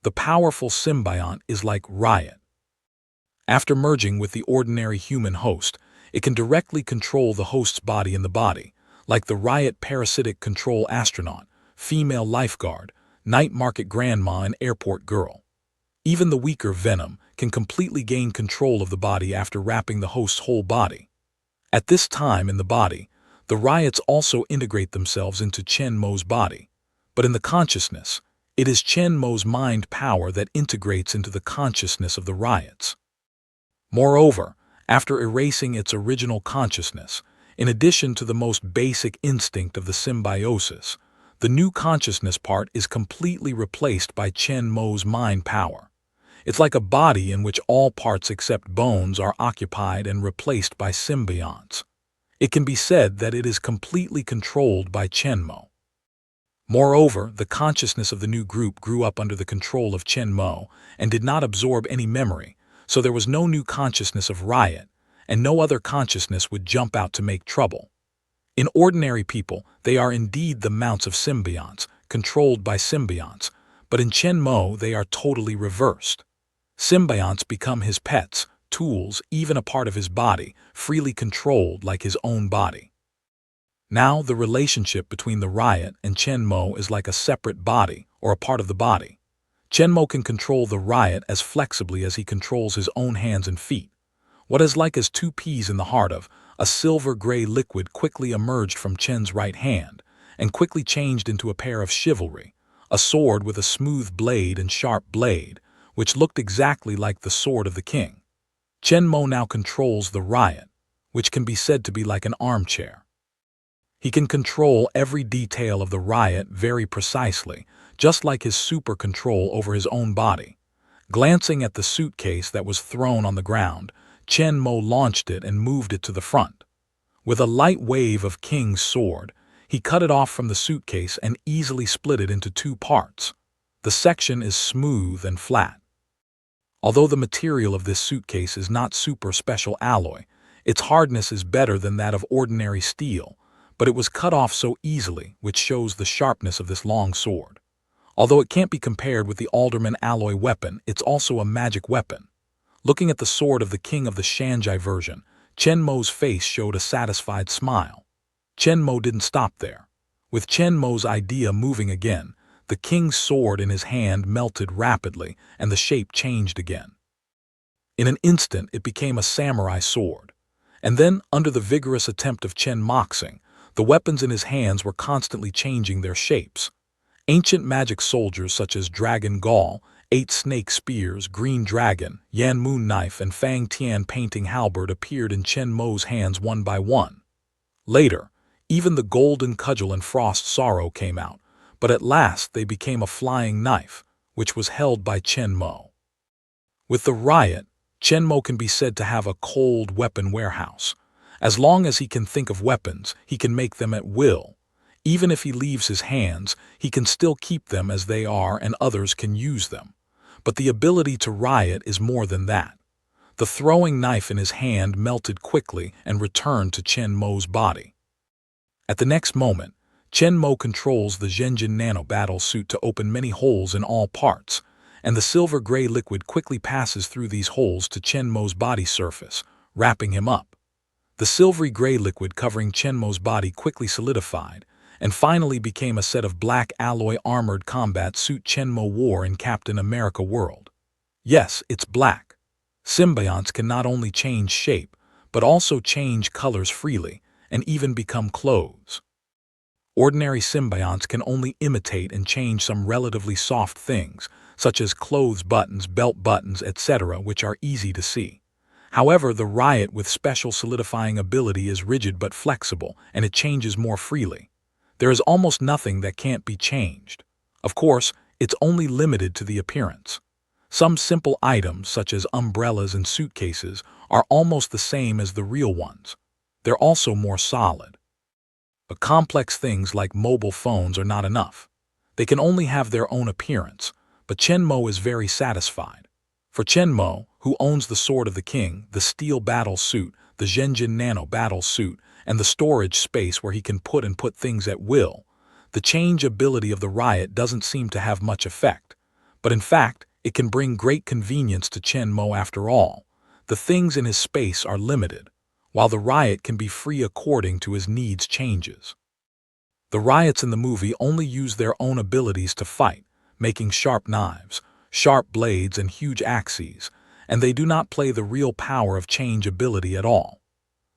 The powerful symbiont is like Riot. After merging with the ordinary human host, it can directly control the host's body in the body, like the Riot parasitic control astronaut, female lifeguard, night market grandma, and airport girl. Even the weaker Venom can completely gain control of the body after wrapping the host's whole body. At this time in the body, the Riots also integrate themselves into Chen Mo's body, but in the consciousness, it is Chen Mo's mind power that integrates into the consciousness of the Riots. Moreover, after erasing its original consciousness, in addition to the most basic instinct of the symbiosis, the new consciousness part is completely replaced by Chen Mo's mind power. It's like a body in which all parts except bones are occupied and replaced by symbionts. It can be said that it is completely controlled by Chen Mo. Moreover, the consciousness of the new group grew up under the control of Chen Mo and did not absorb any memory, so there was no new consciousness of Riot, and no other consciousness would jump out to make trouble. In ordinary people, they are indeed the mounts of symbionts, controlled by symbionts, but in Chen Mo they are totally reversed. Symbionts become his pets, tools, even a part of his body, freely controlled like his own body. Now the relationship between the Riot and Chen Mo is like a separate body or a part of the body. Chen Mo can control the Riot as flexibly as he controls his own hands and feet. What is like as two peas in the heart of a silver-gray liquid quickly emerged from Chen's right hand and quickly changed into a pair of chivalry, a sword with a smooth blade and sharp blade, which looked exactly like the sword of the king. Chen Mo now controls the Riot, which can be said to be like an armchair. He can control every detail of the Riot very precisely, just like his super control over his own body. Glancing at the suitcase that was thrown on the ground, Chen Mo launched it and moved it to the front. With a light wave of King's sword, he cut it off from the suitcase and easily split it into two parts. The section is smooth and flat. Although the material of this suitcase is not super special alloy, its hardness is better than that of ordinary steel, but it was cut off so easily, which shows the sharpness of this long sword. Although it can't be compared with the Alderman alloy weapon, it's also a magic weapon. Looking at the sword of the king of the Shanghai version, Chen Mo's face showed a satisfied smile. Chen Mo didn't stop there. With Chen Mo's idea moving again, the king's sword in his hand melted rapidly and the shape changed again. In an instant, it became a samurai sword. And then, under the vigorous attempt of Chen Moxing, the weapons in his hands were constantly changing their shapes. Ancient magic soldiers such as Dragon Gall, 8 snake spears, Green Dragon, Yan Moon Knife, and Fang Tian painting halberd appeared in Chen Mo's hands one by one. Later, even the Golden Cudgel and Frost Sorrow came out, but at last they became a flying knife, which was held by Chen Mo. With the Riot, Chen Mo can be said to have a cold weapon warehouse. As long as he can think of weapons, he can make them at will. Even if he leaves his hands, he can still keep them as they are and others can use them. But the ability to riot is more than that. The throwing knife in his hand melted quickly and returned to Chen Mo's body. At the next moment, Chen Mo controls the Zhenjin Nano battle suit to open many holes in all parts, and the silver-gray liquid quickly passes through these holes to Chen Mo's body surface, wrapping him up. The silvery-gray liquid covering Chen Mo's body quickly solidified, and finally became a set of black alloy armored combat suit Chen Mo wore in Captain America World. Yes, it's black. Symbionts can not only change shape, but also change colors freely and even become clothes. Ordinary symbionts can only imitate and change some relatively soft things, such as clothes buttons, belt buttons, etc., which are easy to see. However, the riot with special solidifying ability is rigid but flexible, and it changes more freely. There is almost nothing that can't be changed. Of course, it's only limited to the appearance. Some simple items, such as umbrellas and suitcases, are almost the same as the real ones. They're also more solid. But complex things like mobile phones are not enough. They can only have their own appearance, but Chenmo is very satisfied. For Chenmo, who owns the Sword of the King, the Steel Battle Suit, the Zhenjin Nano Battle Suit, and the storage space where he can put things at will, the change ability of the riot doesn't seem to have much effect. But in fact, it can bring great convenience to Chenmo after all. The things in his space are limited, while the riot can be free according to his needs changes. The riots in the movie only use their own abilities to fight, making sharp knives, sharp blades, and huge axes, and they do not play the real power of change ability at all.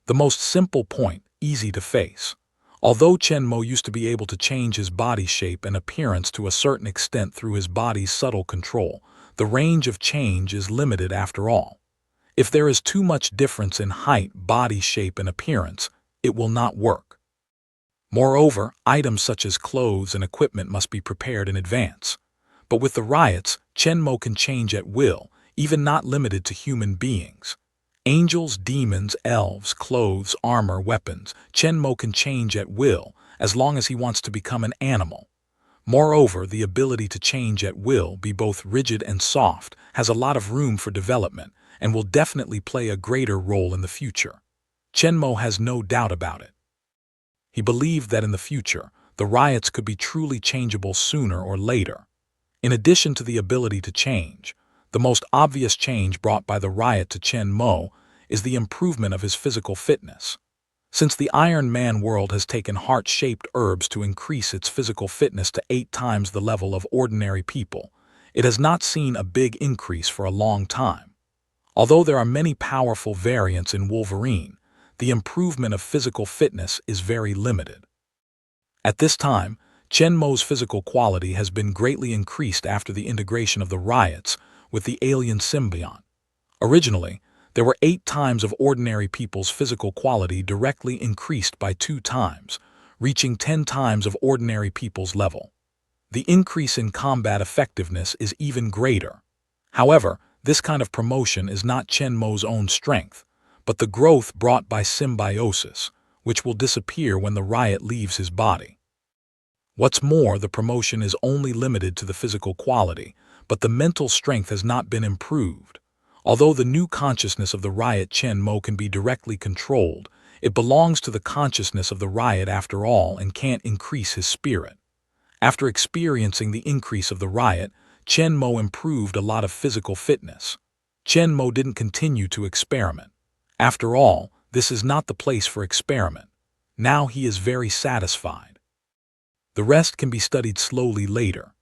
The most simple point, easy to face. Although Chenmo used to be able to change his body shape and appearance to a certain extent through his body's subtle control, the range of change is limited after all. If there is too much difference in height, body shape, and appearance, it will not work. Moreover, items such as clothes and equipment must be prepared in advance. But with the riots, Chenmo can change at will, even not limited to human beings. Angels, demons, elves, clothes, armor, weapons, Chenmo can change at will, as long as he wants to become an animal. Moreover, the ability to change at will, be both rigid and soft, has a lot of room for development, and will definitely play a greater role in the future. Chenmo has no doubt about it. He believed that in the future, the riots could be truly changeable sooner or later. In addition to the ability to change, the most obvious change brought by the riot to Chenmo is the improvement of his physical fitness. Since the Iron Man world has taken heart-shaped herbs to increase its physical fitness to 8 times the level of ordinary people, it has not seen a big increase for a long time. Although there are many powerful variants in Wolverine, the improvement of physical fitness is very limited. At this time, Chenmo's physical quality has been greatly increased after the integration of the riots with the alien symbiont. Originally, there were 8 times of ordinary people's physical quality directly increased by 2 times, reaching 10 times of ordinary people's level. The increase in combat effectiveness is even greater. However, this kind of promotion is not Chenmo's own strength, but the growth brought by symbiosis, which will disappear when the riot leaves his body. What's more, the promotion is only limited to the physical quality, but the mental strength has not been improved. Although the new consciousness of the riot Chenmo can be directly controlled, it belongs to the consciousness of the riot after all and can't increase his spirit. After experiencing the increase of the riot, Chenmo improved a lot of physical fitness. Chenmo didn't continue to experiment. After all, this is not the place for experiment. Now he is very satisfied. The rest can be studied slowly later.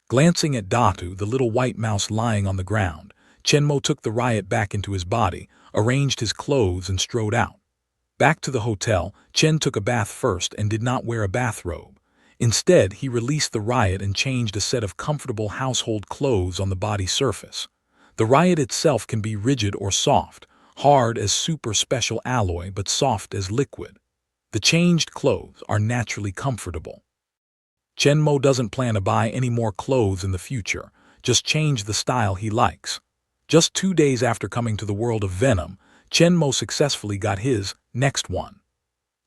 Glancing at Datu, the little white mouse lying on the ground, Chenmo took the riot back into his body, arranged his clothes, and strode out. Back to the hotel, Chen took a bath first and did not wear a bathrobe. Instead, he released the riot and changed a set of comfortable household clothes on the body surface. The riot itself can be rigid or soft, hard as super special alloy but soft as liquid. The changed clothes are naturally comfortable. Chenmo doesn't plan to buy any more clothes in the future, just change the style he likes. Just 2 days after coming to the world of Venom, Chenmo successfully got his next one.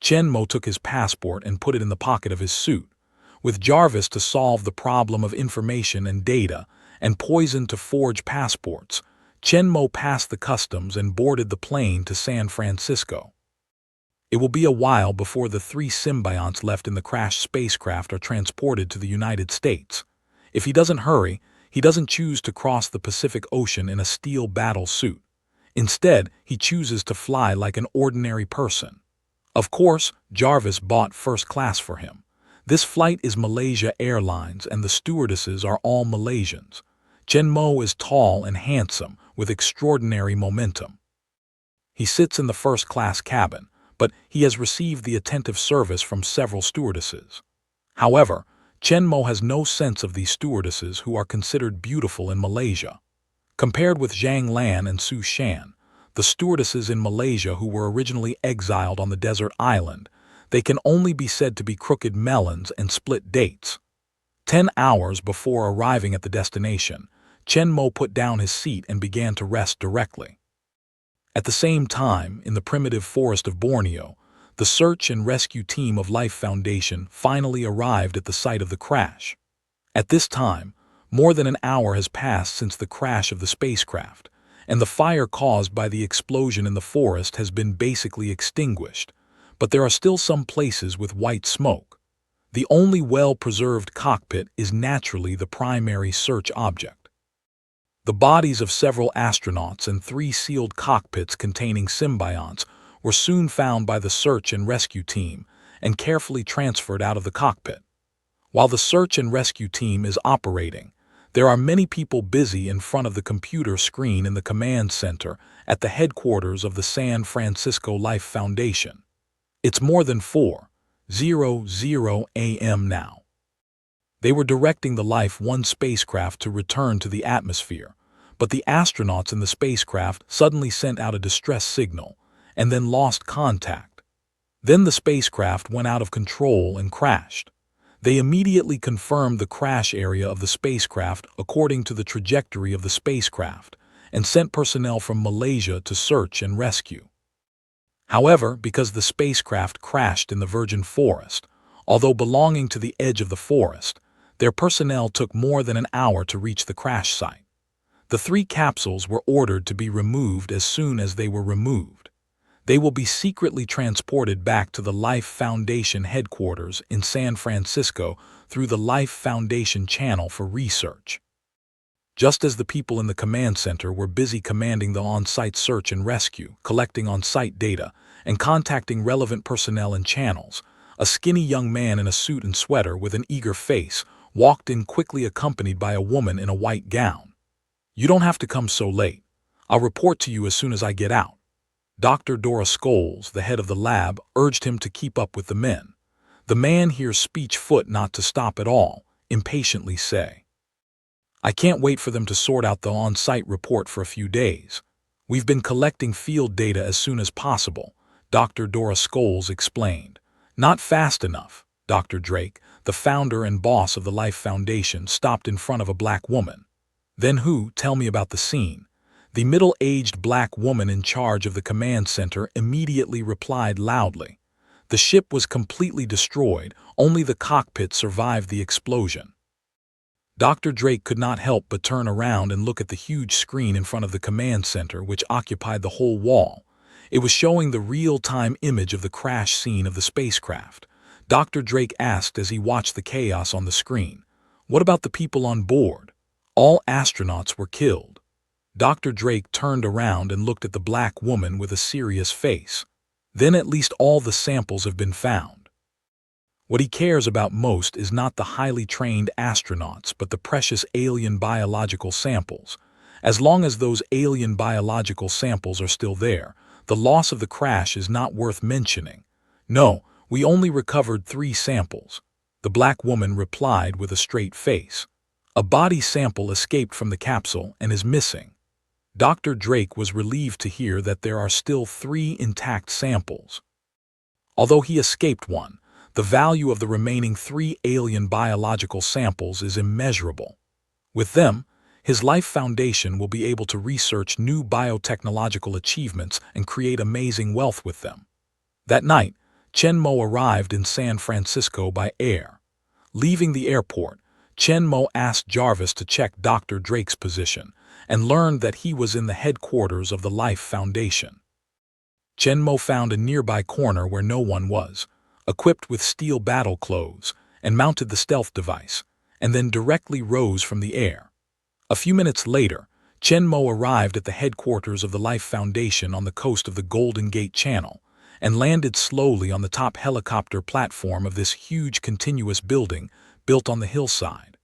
Chenmo took his passport and put it in the pocket of his suit. With Jarvis to solve the problem of information and data, and Poison to forge passports, Chenmo passed the customs and boarded the plane to San Francisco. It will be a while before the 3 symbionts left in the crashed spacecraft are transported to the United States. If he doesn't hurry, he doesn't choose to cross the Pacific Ocean in a steel battle suit. Instead, he chooses to fly like an ordinary person. Of course, Jarvis bought first class for him. This flight is Malaysia Airlines and the stewardesses are all Malaysians. Chenmo is tall and handsome, with extraordinary momentum. He sits in the first-class cabin, but he has received the attentive service from several stewardesses. However, Chen Mo has no sense of these stewardesses who are considered beautiful in Malaysia. Compared with Zhang Lan and Su Shan, the stewardesses in Malaysia who were originally exiled on the desert island, they can only be said to be crooked melons and split dates. 10 hours before arriving at the destination, Chen Mo put down his seat and began to rest directly. At the same time, in the primitive forest of Borneo, the search and rescue team of Life Foundation finally arrived at the site of the crash. At this time, more than an hour has passed since the crash of the spacecraft, and the fire caused by the explosion in the forest has been basically extinguished, but there are still some places with white smoke. The only well-preserved cockpit is naturally the primary search object. The bodies of several astronauts and 3 sealed cockpits containing symbionts were soon found by the search and rescue team and carefully transferred out of the cockpit. While the search and rescue team is operating, there are many people busy in front of the computer screen in the command center at the headquarters of the San Francisco Life Foundation. It's more than 4:00 a.m. now. They were directing the Life 1 spacecraft to return to the atmosphere, but the astronauts in the spacecraft suddenly sent out a distress signal and then lost contact. Then the spacecraft went out of control and crashed. They immediately confirmed the crash area of the spacecraft according to the trajectory of the spacecraft and sent personnel from Malaysia to search and rescue. However, because the spacecraft crashed in the virgin forest, although belonging to the edge of the forest, their personnel took more than an hour to reach the crash site. The 3 capsules were ordered to be removed as soon as they were removed. They will be secretly transported back to the Life Foundation headquarters in San Francisco through the Life Foundation channel for research. Just as the people in the command center were busy commanding the on-site search and rescue, collecting on-site data, and contacting relevant personnel and channels, a skinny young man in a suit and sweater with an eager face walked in quickly accompanied by a woman in a white gown. "You don't have to come so late. I'll report to you as soon as I get out." Dr. Dora Scholes, the head of the lab, urged him to keep up with the men. The man hears speech foot not to stop at all, impatiently say, "I can't wait for them to sort out the on-site report for a few days. We've been collecting field data as soon as possible," Dr. Dora Scholes explained. "Not fast enough." Dr. Drake, the founder and boss of the Life Foundation, stopped in front of a black woman. "Then who? Tell me about the scene." The middle-aged black woman in charge of the command center immediately replied loudly. "The ship was completely destroyed, only the cockpit survived the explosion." Dr. Drake could not help but turn around and look at the huge screen in front of the command center, which occupied the whole wall. It was showing the real-time image of the crash scene of the spacecraft. Dr. Drake asked as he watched the chaos on the screen, "What about the people on board? All astronauts were killed." Dr. Drake turned around and looked at the black woman with a serious face. "Then at least all the samples have been found." What he cares about most is not the highly trained astronauts but the precious alien biological samples. As long as those alien biological samples are still there, the loss of the crash is not worth mentioning. "No, we only recovered 3 samples," the black woman replied with a straight face. "A body sample escaped from the capsule and is missing." Dr. Drake was relieved to hear that there are still 3 intact samples. Although he escaped one, the value of the remaining 3 alien biological samples is immeasurable. With them, his Life Foundation will be able to research new biotechnological achievements and create amazing wealth with them. That night, Chen Mo arrived in San Francisco by air. Leaving the airport, Chen Mo asked Jarvis to check Dr. Drake's position and learned that he was in the headquarters of the Life Foundation. Chen Mo found a nearby corner where no one was, equipped with steel battle clothes, and mounted the stealth device, and then directly rose from the air. A few minutes later, Chen Mo arrived at the headquarters of the Life Foundation on the coast of the Golden Gate Channel and landed slowly on the top helicopter platform of this huge continuous building built on the hillside.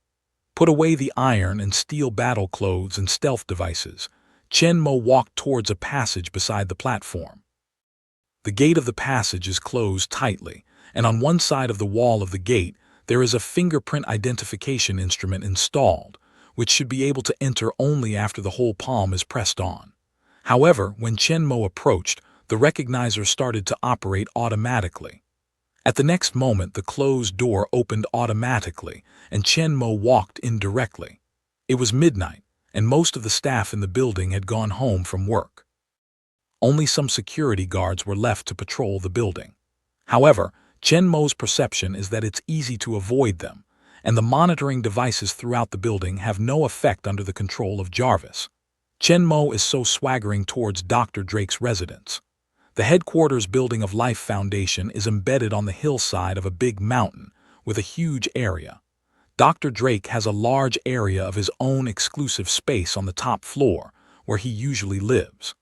Put away the iron and steel battle clothes and stealth devices, Chen Mo walked towards a passage beside the platform. The gate of the passage is closed tightly, and on one side of the wall of the gate there is a fingerprint identification instrument installed, which should be able to enter only after the whole palm is pressed on. However, when Chen Mo approached, the recognizer started to operate automatically. At the next moment, the closed door opened automatically, and Chen Mo walked in directly. It was midnight, and most of the staff in the building had gone home from work. Only some security guards were left to patrol the building. However, Chen Mo's perception is that it's easy to avoid them, and the monitoring devices throughout the building have no effect under the control of Jarvis. Chen Mo is so swaggering towards Dr. Drake's residence. The headquarters building of Life Foundation is embedded on the hillside of a big mountain with a huge area. Dr. Drake has a large area of his own exclusive space on the top floor, where he usually lives.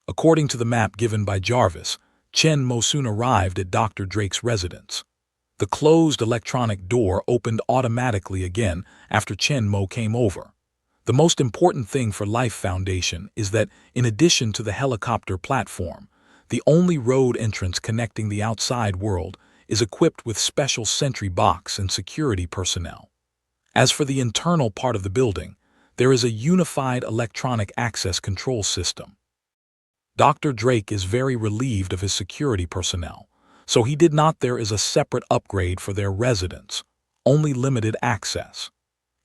According to the map given by Jarvis, Chen Mo soon arrived at Dr. Drake's residence. The closed electronic door opened automatically again after Chen Mo came over. The most important thing for Life Foundation is that, in addition to the helicopter platform, the only road entrance connecting the outside world is equipped with special sentry box and security personnel. As for the internal part of the building, there is a unified electronic access control system. Dr. Drake is very relieved of his security personnel, so he did not there is a separate upgrade for their residents, only limited access.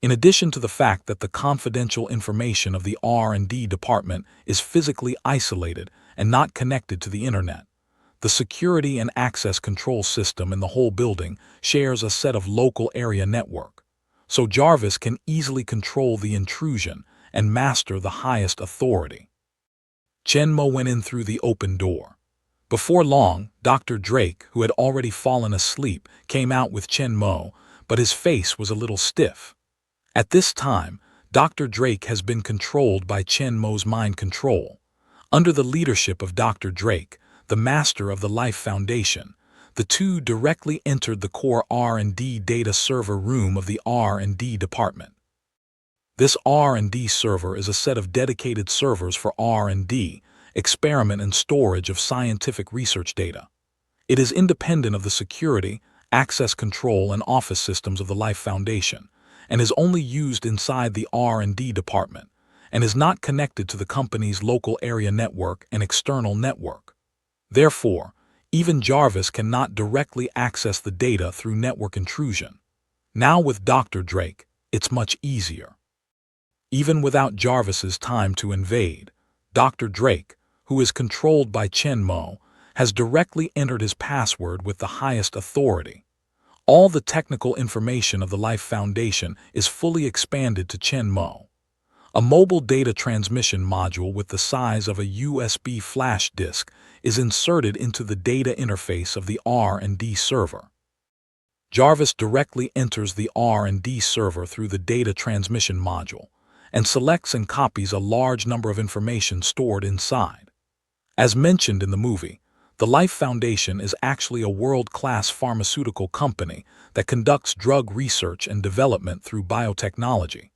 In addition to the fact that the confidential information of the R&D department is physically isolated and not connected to the internet, the security and access control system in the whole building shares a set of local area network, so Jarvis can easily control the intrusion and master the highest authority. Chen Mo went in through the open door. Before long, Dr. Drake, who had already fallen asleep, came out with Chen Mo, but his face was a little stiff. At this time, Dr. Drake has been controlled by Chen Mo's mind control. Under the leadership of Dr. Drake, the master of the Life Foundation, the two directly entered the core R&D data server room of the R&D department. This R&D server is a set of dedicated servers for R&D, experiment and storage of scientific research data. It is independent of the security, access control, and office systems of the Life Foundation, and is only used inside the R&D department, and is not connected to the company's local area network and external network. Therefore, even Jarvis cannot directly access the data through network intrusion. Now with Dr. Drake, it's much easier. Even without Jarvis's time to invade, Dr. Drake, who is controlled by Chen Mo, has directly entered his password with the highest authority. All the technical information of the Life Foundation is fully expanded to Chen Mo. A mobile data transmission module with the size of a USB flash disk is inserted into the data interface of the R&D server. Jarvis directly enters the R&D server through the data transmission module and selects and copies a large number of information stored inside. As mentioned in the movie, the Life Foundation is actually a world-class pharmaceutical company that conducts drug research and development through biotechnology,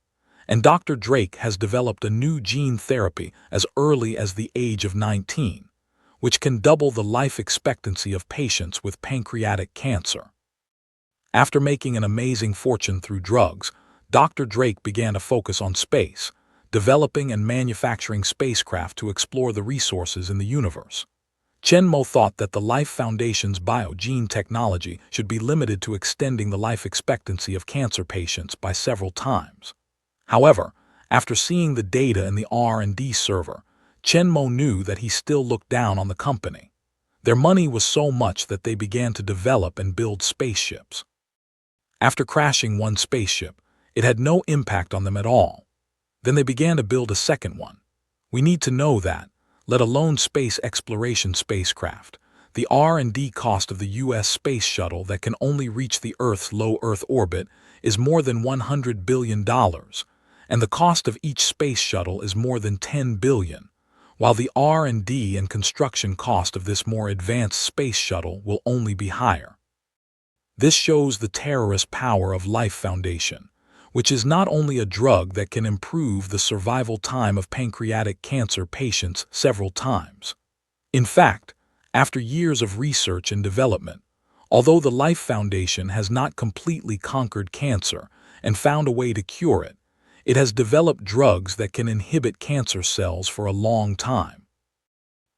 and Dr. Drake has developed a new gene therapy as early as the age of 19, which can double the life expectancy of patients with pancreatic cancer. After making an amazing fortune through drugs, Dr. Drake began to focus on space, developing and manufacturing spacecraft to explore the resources in the universe. Chen Mo thought that the Life Foundation's biogene technology should be limited to extending the life expectancy of cancer patients by several times. However, after seeing the data in the R&D server, Chen Mo knew that he still looked down on the company. Their money was so much that they began to develop and build spaceships. After crashing one spaceship, it had no impact on them at all. Then they began to build a second one. We need to know that, let alone space exploration spacecraft, the R&D cost of the U.S. space shuttle that can only reach the Earth's low Earth orbit is more than $100 billion, and the cost of each space shuttle is more than $10 billion, while the R&D and construction cost of this more advanced space shuttle will only be higher. This shows the terrorist power of Life Foundation, which is not only a drug that can improve the survival time of pancreatic cancer patients several times. In fact, after years of research and development, although the Life Foundation has not completely conquered cancer and found a way to cure it, it has developed drugs that can inhibit cancer cells for a long time.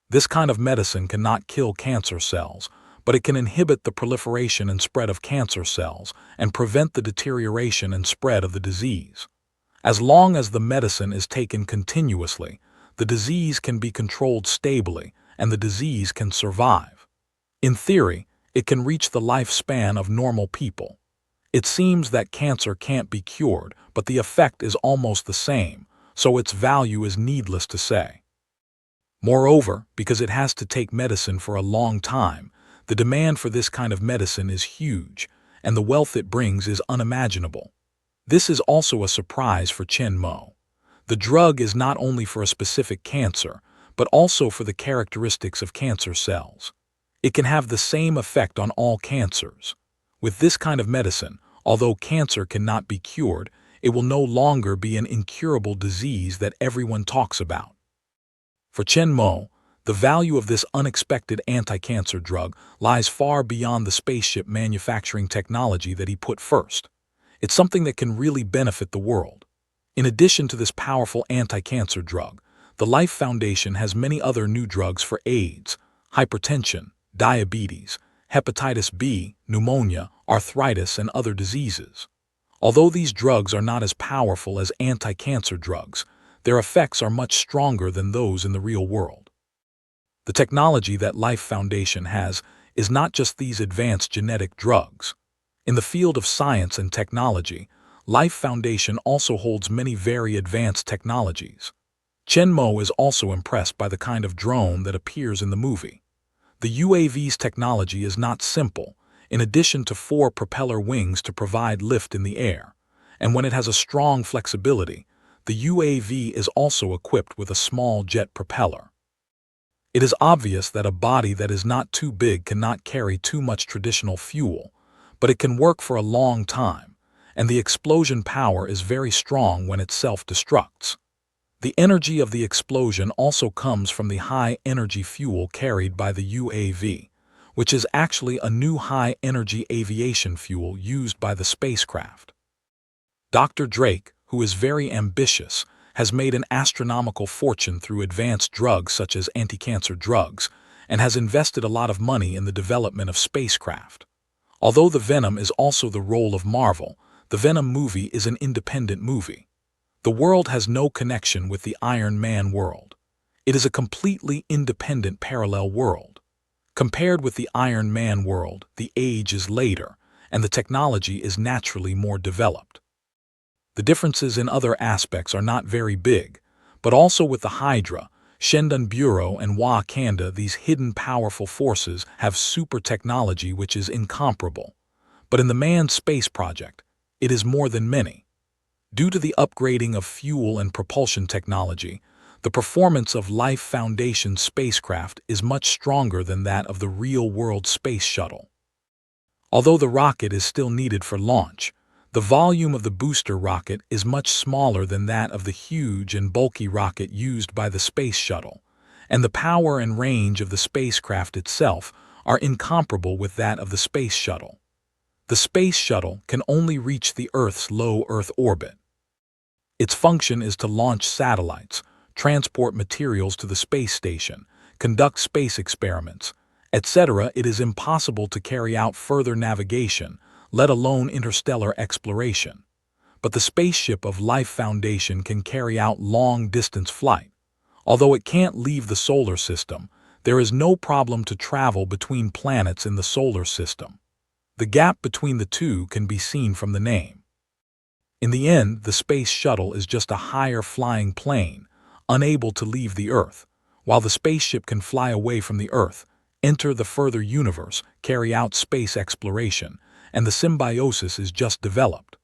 This kind of medicine cannot kill cancer cells, but it can inhibit the proliferation and spread of cancer cells and prevent the deterioration and spread of the disease. As long as the medicine is taken continuously, the disease can be controlled stably and the disease can survive. In theory, it can reach the lifespan of normal people. It seems that cancer can't be cured, but the effect is almost the same, so its value is needless to say. Moreover, because it has to take medicine for a long time, the demand for this kind of medicine is huge, and the wealth it brings is unimaginable. This is also a surprise for Chen Mo. The drug is not only for a specific cancer, but also for the characteristics of cancer cells. It can have the same effect on all cancers. With this kind of medicine, although cancer cannot be cured, it will no longer be an incurable disease that everyone talks about. For Chen Mo, the value of this unexpected anti-cancer drug lies far beyond the spaceship manufacturing technology that he put first. It's something that can really benefit the world. In addition to this powerful anti-cancer drug, the Life Foundation has many other new drugs for AIDS, hypertension, diabetes, hepatitis B, pneumonia, arthritis, and other diseases. Although these drugs are not as powerful as anti-cancer drugs, their effects are much stronger than those in the real world. The technology that Life Foundation has is not just these advanced genetic drugs. In the field of science and technology, Life Foundation also holds many very advanced technologies. Chen Mo is also impressed by the kind of drone that appears in the movie. The UAV's technology is not simple, in addition to 4 propeller wings to provide lift in the air, and when it has a strong flexibility, the UAV is also equipped with a small jet propeller. It is obvious that a body that is not too big cannot carry too much traditional fuel, but it can work for a long time, and the explosion power is very strong when it self-destructs. The energy of the explosion also comes from the high-energy fuel carried by the UAV, which is actually a new high-energy aviation fuel used by the spacecraft. Dr. Drake, who is very ambitious, has made an astronomical fortune through advanced drugs such as anti-cancer drugs, and has invested a lot of money in the development of spacecraft. Although the Venom is also the role of Marvel, the Venom movie is an independent movie. The world has no connection with the Iron Man world. It is a completely independent parallel world. Compared with the Iron Man world, the age is later, and the technology is naturally more developed. The differences in other aspects are not very big, but also with the Hydra, Shendan Bureau, and Wakanda, these hidden powerful forces have super technology which is incomparable. But in the manned space project, it is more than many. Due to the upgrading of fuel and propulsion technology, the performance of Life Foundation spacecraft is much stronger than that of the real-world space shuttle. Although the rocket is still needed for launch, the volume of the booster rocket is much smaller than that of the huge and bulky rocket used by the space shuttle, and the power and range of the spacecraft itself are incomparable with that of the space shuttle. The space shuttle can only reach the Earth's low Earth orbit. Its function is to launch satellites, transport materials to the space station, conduct space experiments, etc. It is impossible to carry out further navigation, let alone interstellar exploration. But the spaceship of Life Foundation can carry out long-distance flight. Although it can't leave the solar system, there is no problem to travel between planets in the solar system. The gap between the two can be seen from the name. In the end, the space shuttle is just a higher flying plane, unable to leave the Earth, while the spaceship can fly away from the Earth, enter the further universe, carry out space exploration, and the symbiosis is just developed.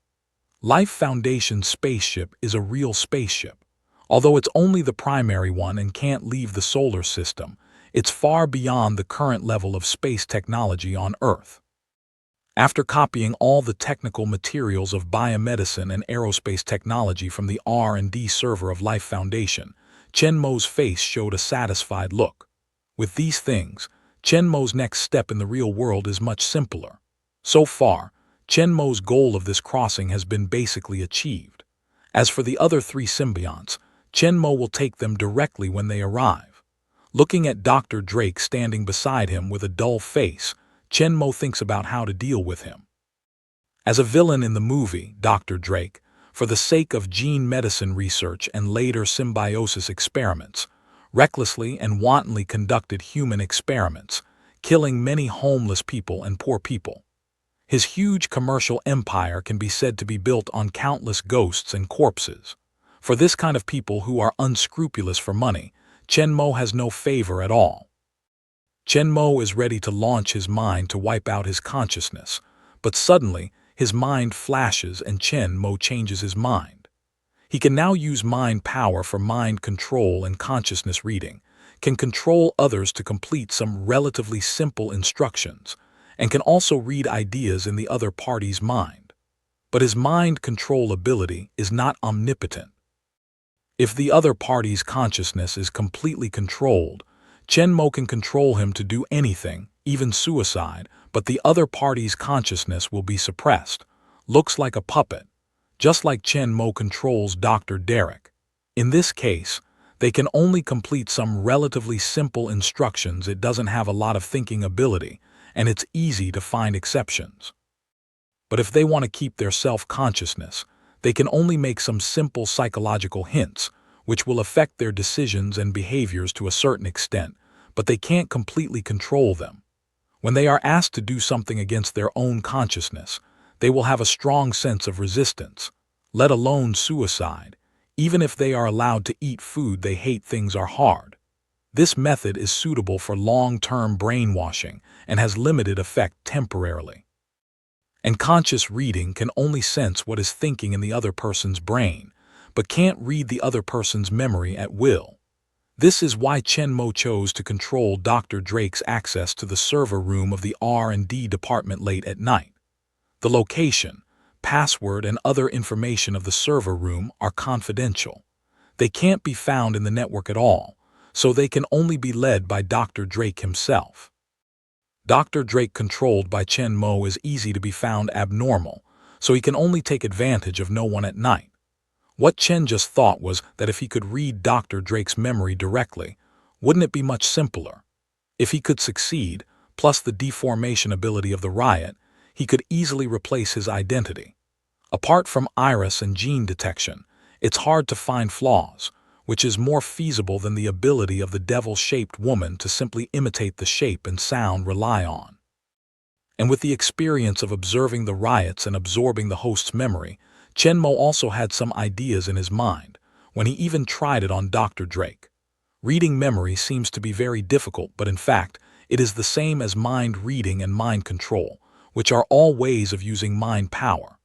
Life Foundation's spaceship is a real spaceship. Although it's only the primary one and can't leave the solar system, it's far beyond the current level of space technology on Earth. After copying all the technical materials of biomedicine and aerospace technology from the R&D server of Life Foundation, Chen Mo's face showed a satisfied look. With these things, Chen Mo's next step in the real world is much simpler. So far, Chen Mo's goal of this crossing has been basically achieved. As for the other three symbionts, Chen Mo will take them directly when they arrive. Looking at Dr. Drake standing beside him with a dull face, Chen Mo thinks about how to deal with him. As a villain in the movie, Dr. Drake, for the sake of gene medicine research and later symbiosis experiments, recklessly and wantonly conducted human experiments, killing many homeless people and poor people. His huge commercial empire can be said to be built on countless ghosts and corpses. For this kind of people who are unscrupulous for money, Chen Mo has no favor at all. Chen Mo is ready to launch his mind to wipe out his consciousness, but suddenly his mind flashes and Chen Mo changes his mind. He can now use mind power for mind control and consciousness reading, can control others to complete some relatively simple instructions, and can also read ideas in the other party's mind. But his mind control ability is not omnipotent. If the other party's consciousness is completely controlled, Chen Mo can control him to do anything, even suicide, but the other party's consciousness will be suppressed. Looks like a puppet, just like Chen Mo controls Dr. Derek. In this case, they can only complete some relatively simple instructions. It doesn't have a lot of thinking ability, and it's easy to find exceptions. But if they want to keep their self-consciousness, they can only make some simple psychological hints, which will affect their decisions and behaviors to a certain extent, but they can't completely control them. When they are asked to do something against their own consciousness, they will have a strong sense of resistance, let alone suicide. Even if they are allowed to eat food they hate, things are hard. This method is suitable for long-term brainwashing and has limited effect temporarily. And conscious reading can only sense what is thinking in the other person's brain, but can't read the other person's memory at will. This is why Chen Mo chose to control Dr. Drake's access to the server room of the R&D department late at night. The location, password, and other information of the server room are confidential. They can't be found in the network at all, so they can only be led by Dr. Drake himself. Dr. Drake controlled by Chen Mo is easy to be found abnormal, so he can only take advantage of no one at night. What Chen just thought was that if he could read Dr. Drake's memory directly, wouldn't it be much simpler? If he could succeed, plus the deformation ability of the riot, he could easily replace his identity. Apart from iris and gene detection, it's hard to find flaws, which is more feasible than the ability of the devil-shaped woman to simply imitate the shape and sound rely on. And with the experience of observing the riots and absorbing the host's memory, Chen Mo also had some ideas in his mind, when he even tried it on Dr. Drake. Reading memory seems to be very difficult, but in fact, it is the same as mind reading and mind control, which are all ways of using mind power.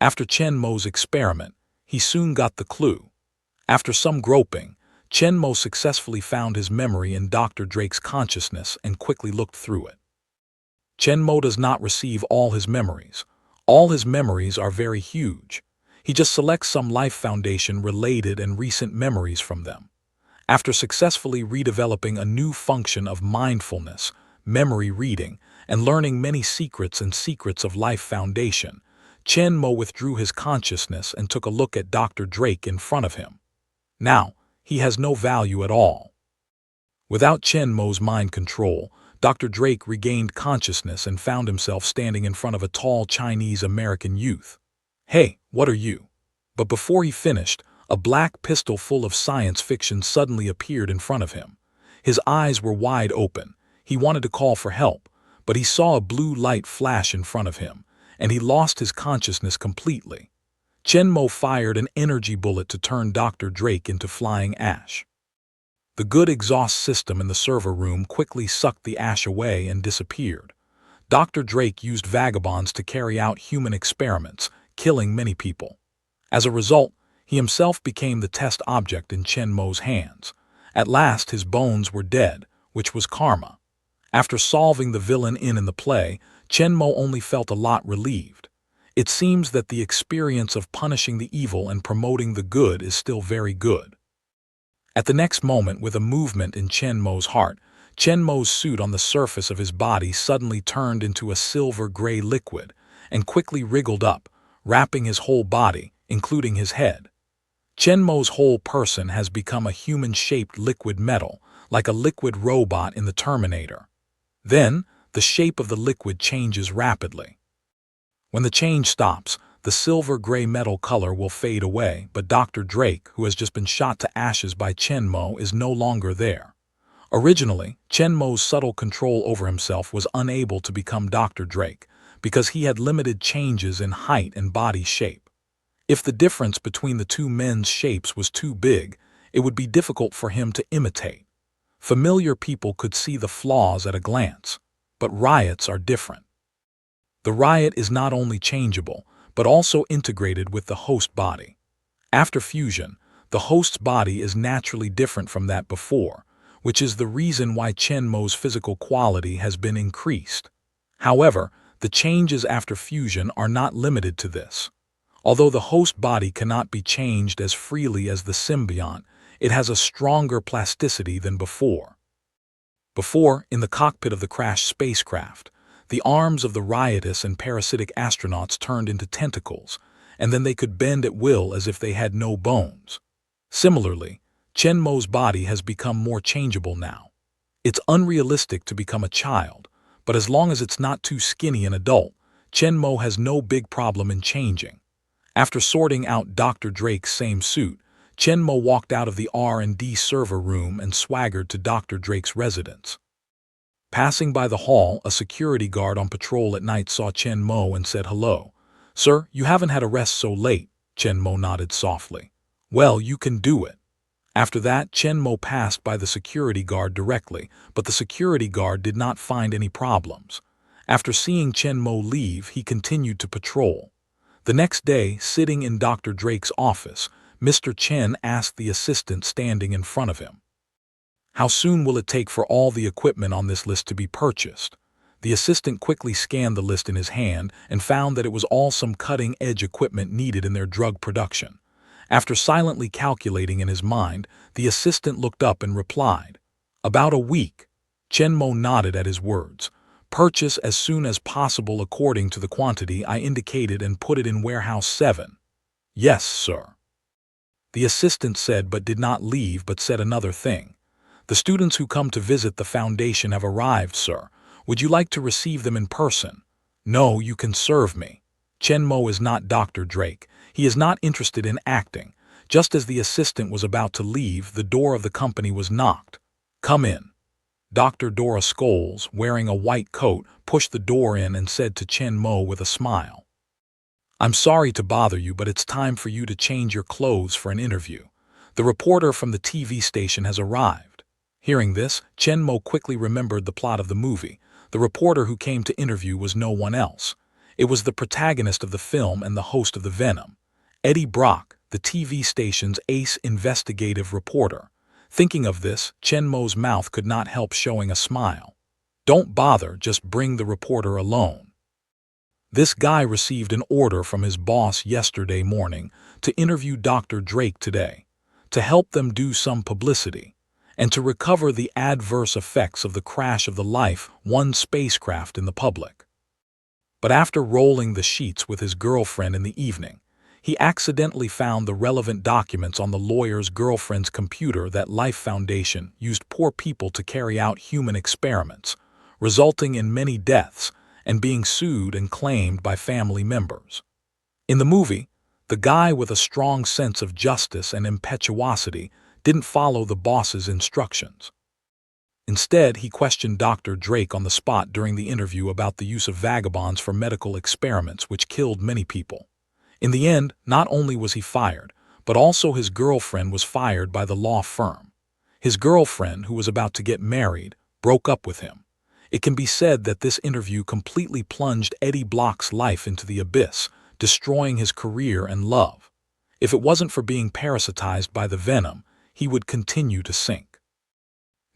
After Chen Mo's experiment, he soon got the clue. After some groping, Chen Mo successfully found his memory in Dr. Drake's consciousness and quickly looked through it. Chen Mo does not receive all his memories. All his memories are very huge. He just selects some Life Foundation related and recent memories from them. After successfully redeveloping a new function of mindfulness, memory reading, and learning many secrets of Life Foundation, Chen Mo withdrew his consciousness and took a look at Dr. Drake in front of him. Now, he has no value at all. Without Chen Mo's mind control, Dr. Drake regained consciousness and found himself standing in front of a tall Chinese-American youth. "Hey, what are you?" But before he finished, a black pistol full of science fiction suddenly appeared in front of him. His eyes were wide open. He wanted to call for help, but he saw a blue light flash in front of him, and he lost his consciousness completely. Chen Mo fired an energy bullet to turn Dr. Drake into flying ash. The good exhaust system in the server room quickly sucked the ash away and disappeared. Dr. Drake used vagabonds to carry out human experiments, killing many people. As a result, he himself became the test object in Chen Mo's hands. At last his bones were dead, which was karma. After solving the villain in the play, Chenmo only felt a lot relieved. It seems that the experience of punishing the evil and promoting the good is still very good. At the next moment, with a movement in Chenmo's heart, Chenmo's suit on the surface of his body suddenly turned into a silver-gray liquid and quickly wriggled up, wrapping his whole body, including his head. Chenmo's whole person has become a human-shaped liquid metal, like a liquid robot in the Terminator. Then, the shape of the liquid changes rapidly. When the change stops, the silver-gray metal color will fade away, but Dr. Drake, who has just been shot to ashes by Chenmo, is no longer there. Originally, Chenmo's subtle control over himself was unable to become Dr. Drake because he had limited changes in height and body shape. If the difference between the two men's shapes was too big, it would be difficult for him to imitate. Familiar people could see the flaws at a glance, but riots are different. The riot is not only changeable, but also integrated with the host body. After fusion, the host's body is naturally different from that before, which is the reason why Chenmo's physical quality has been increased. However, the changes after fusion are not limited to this. Although the host body cannot be changed as freely as the symbiont, it has a stronger plasticity than before. Before, in the cockpit of the crashed spacecraft, the arms of the riotous and parasitic astronauts turned into tentacles, and then they could bend at will as if they had no bones. Similarly, Chenmo's body has become more changeable now. It's unrealistic to become a child, but as long as it's not too skinny and adult, Chenmo has no big problem in changing. After sorting out Dr. Drake's same suit, Chenmo walked out of the R&D server room and swaggered to Dr. Drake's residence. Passing by the hall, a security guard on patrol at night saw Chenmo and said hello. "Sir, you haven't had a rest so late." Chenmo nodded softly. "Well, you can do it." After that, Chenmo passed by the security guard directly, but the security guard did not find any problems. After seeing Chenmo leave, he continued to patrol. The next day, sitting in Dr. Drake's office, Mr. Chen asked the assistant standing in front of him, "How soon will it take for all the equipment on this list to be purchased?" The assistant quickly scanned the list in his hand and found that it was all some cutting-edge equipment needed in their drug production. After silently calculating in his mind, the assistant looked up and replied, "About a week." Chenmo nodded at his words. "Purchase as soon as possible according to the quantity I indicated and put it in warehouse 7. "Yes, sir." The assistant said but did not leave, but said another thing. "The students who come to visit the foundation have arrived, sir. Would you like to receive them in person?" "No, you can serve me." Chenmo is not Dr. Drake. He is not interested in acting. Just as the assistant was about to leave, the door of the company was knocked. "Come in." Dr. Dora Scholes, wearing a white coat, pushed the door in and said to Chenmo with a smile, "I'm sorry to bother you, but it's time for you to change your clothes for an interview. The reporter from the TV station has arrived." Hearing this, Chenmo quickly remembered the plot of the movie. The reporter who came to interview was no one else. It was the protagonist of the film and the host of the Venom, Eddie Brock, the TV station's ace investigative reporter. Thinking of this, Chenmo's mouth could not help showing a smile. "Don't bother, just bring the reporter alone." This guy received an order from his boss yesterday morning to interview Dr. Drake today, to help them do some publicity, and to recover the adverse effects of the crash of the Life 1 spacecraft in the public. But after rolling the sheets with his girlfriend in the evening, he accidentally found the relevant documents on the lawyer's girlfriend's computer that Life Foundation used poor people to carry out human experiments, resulting in many deaths and being sued and claimed by family members. In the movie, the guy with a strong sense of justice and impetuosity didn't follow the boss's instructions. Instead, he questioned Dr. Drake on the spot during the interview about the use of vagabonds for medical experiments, which killed many people. In the end, not only was he fired, but also his girlfriend was fired by the law firm. His girlfriend, who was about to get married, broke up with him. It can be said that this interview completely plunged Eddie Brock's life into the abyss, destroying his career and love. If it wasn't for being parasitized by the venom, he would continue to sink.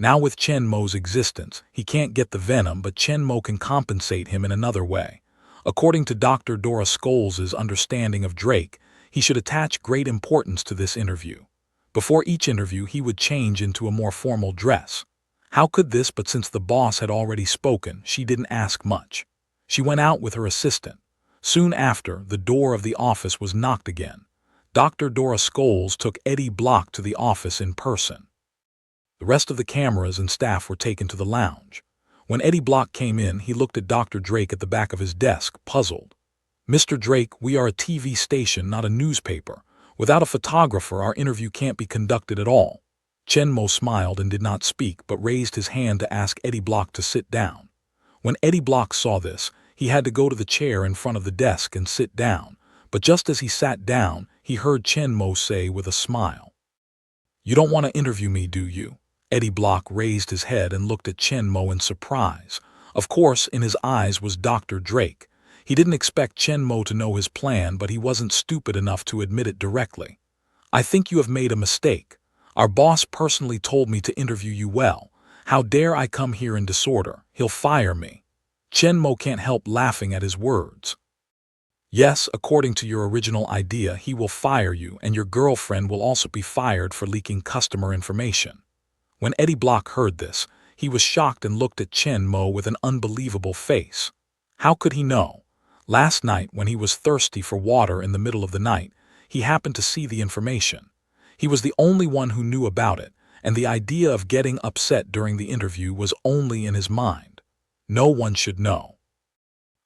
Now with Chen Mo's existence, he can't get the venom, but Chen Mo can compensate him in another way. According to Dr. Dora Scholes' understanding of Drake, he should attach great importance to this interview. Before each interview, he would change into a more formal dress. How could this? But since the boss had already spoken, she didn't ask much. She went out with her assistant. Soon after, the door of the office was knocked again. Dr. Dora Scholes took Eddie Block to the office in person. The rest of the cameras and staff were taken to the lounge. When Eddie Block came in, he looked at Dr. Drake at the back of his desk, puzzled. "Mr. Drake, we are a TV station, not a newspaper. Without a photographer, our interview can't be conducted at all." Chen Mo smiled and did not speak, but raised his hand to ask Eddie Block to sit down. When Eddie Block saw this, he had to go to the chair in front of the desk and sit down. But just as he sat down, he heard Chen Mo say with a smile, "You don't want to interview me, do you?" Eddie Block raised his head and looked at Chen Mo in surprise. Of course, in his eyes was Dr. Drake. He didn't expect Chen Mo to know his plan, but he wasn't stupid enough to admit it directly. "I think you have made a mistake. Our boss personally told me to interview you well. How dare I come here in disorder? He'll fire me." Chen Mo can't help laughing at his words. "Yes, according to your original idea, he will fire you, and your girlfriend will also be fired for leaking customer information." When Eddie Block heard this, he was shocked and looked at Chen Mo with an unbelievable face. How could he know? Last night, when he was thirsty for water in the middle of the night, he happened to see the information. He was the only one who knew about it, and the idea of getting upset during the interview was only in his mind. No one should know.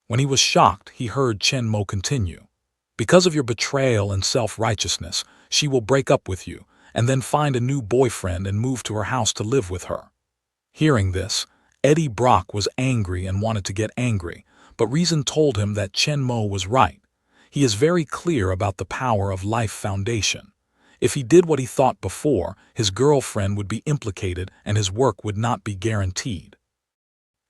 When he was shocked, he heard Chen Mo continue. "Because of your betrayal and self-righteousness, she will break up with you, and then find a new boyfriend and move to her house to live with her." Hearing this, Eddie Block was angry and wanted to get angry, but reason told him that Chen Mo was right. He is very clear about the power of Life Foundation. If he did what he thought before, his girlfriend would be implicated and his work would not be guaranteed.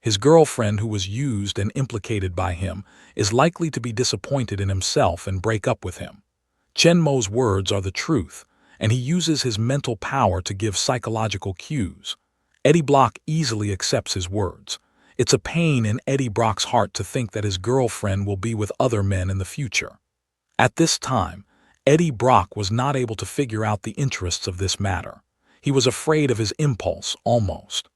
His girlfriend, who was used and implicated by him, is likely to be disappointed in himself and break up with him. Chen Mo's words are the truth, and he uses his mental power to give psychological cues. Eddie Block easily accepts his words. It's a pain in Eddie Block's heart to think that his girlfriend will be with other men in the future. At this time, Eddie Block was not able to figure out the interests of this matter. He was afraid of his impulse, almost.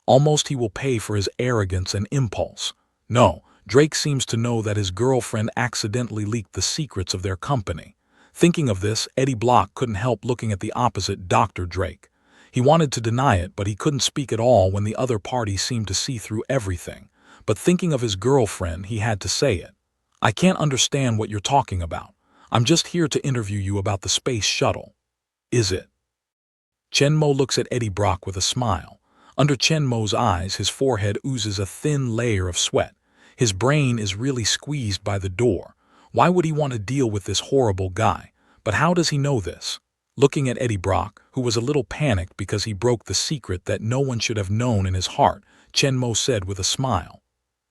Almost he will pay for his arrogance and impulse. No, Drake seems to know that his girlfriend accidentally leaked the secrets of their company. Thinking of this, Eddie Block couldn't help looking at the opposite Dr. Drake. He wanted to deny it, but he couldn't speak at all when the other party seemed to see through everything. But thinking of his girlfriend, he had to say it. "I can't understand what you're talking about. I'm just here to interview you about the space shuttle." "Is it?" Chen Mo looks at Eddie Block with a smile. Under Chen Mo's eyes, his forehead oozes a thin layer of sweat. His brain is really squeezed by the door. Why would he want to deal with this horrible guy? But how does he know this? Looking at Eddie Block, who was a little panicked because he broke the secret that no one should have known in his heart, Chen Mo said with a smile,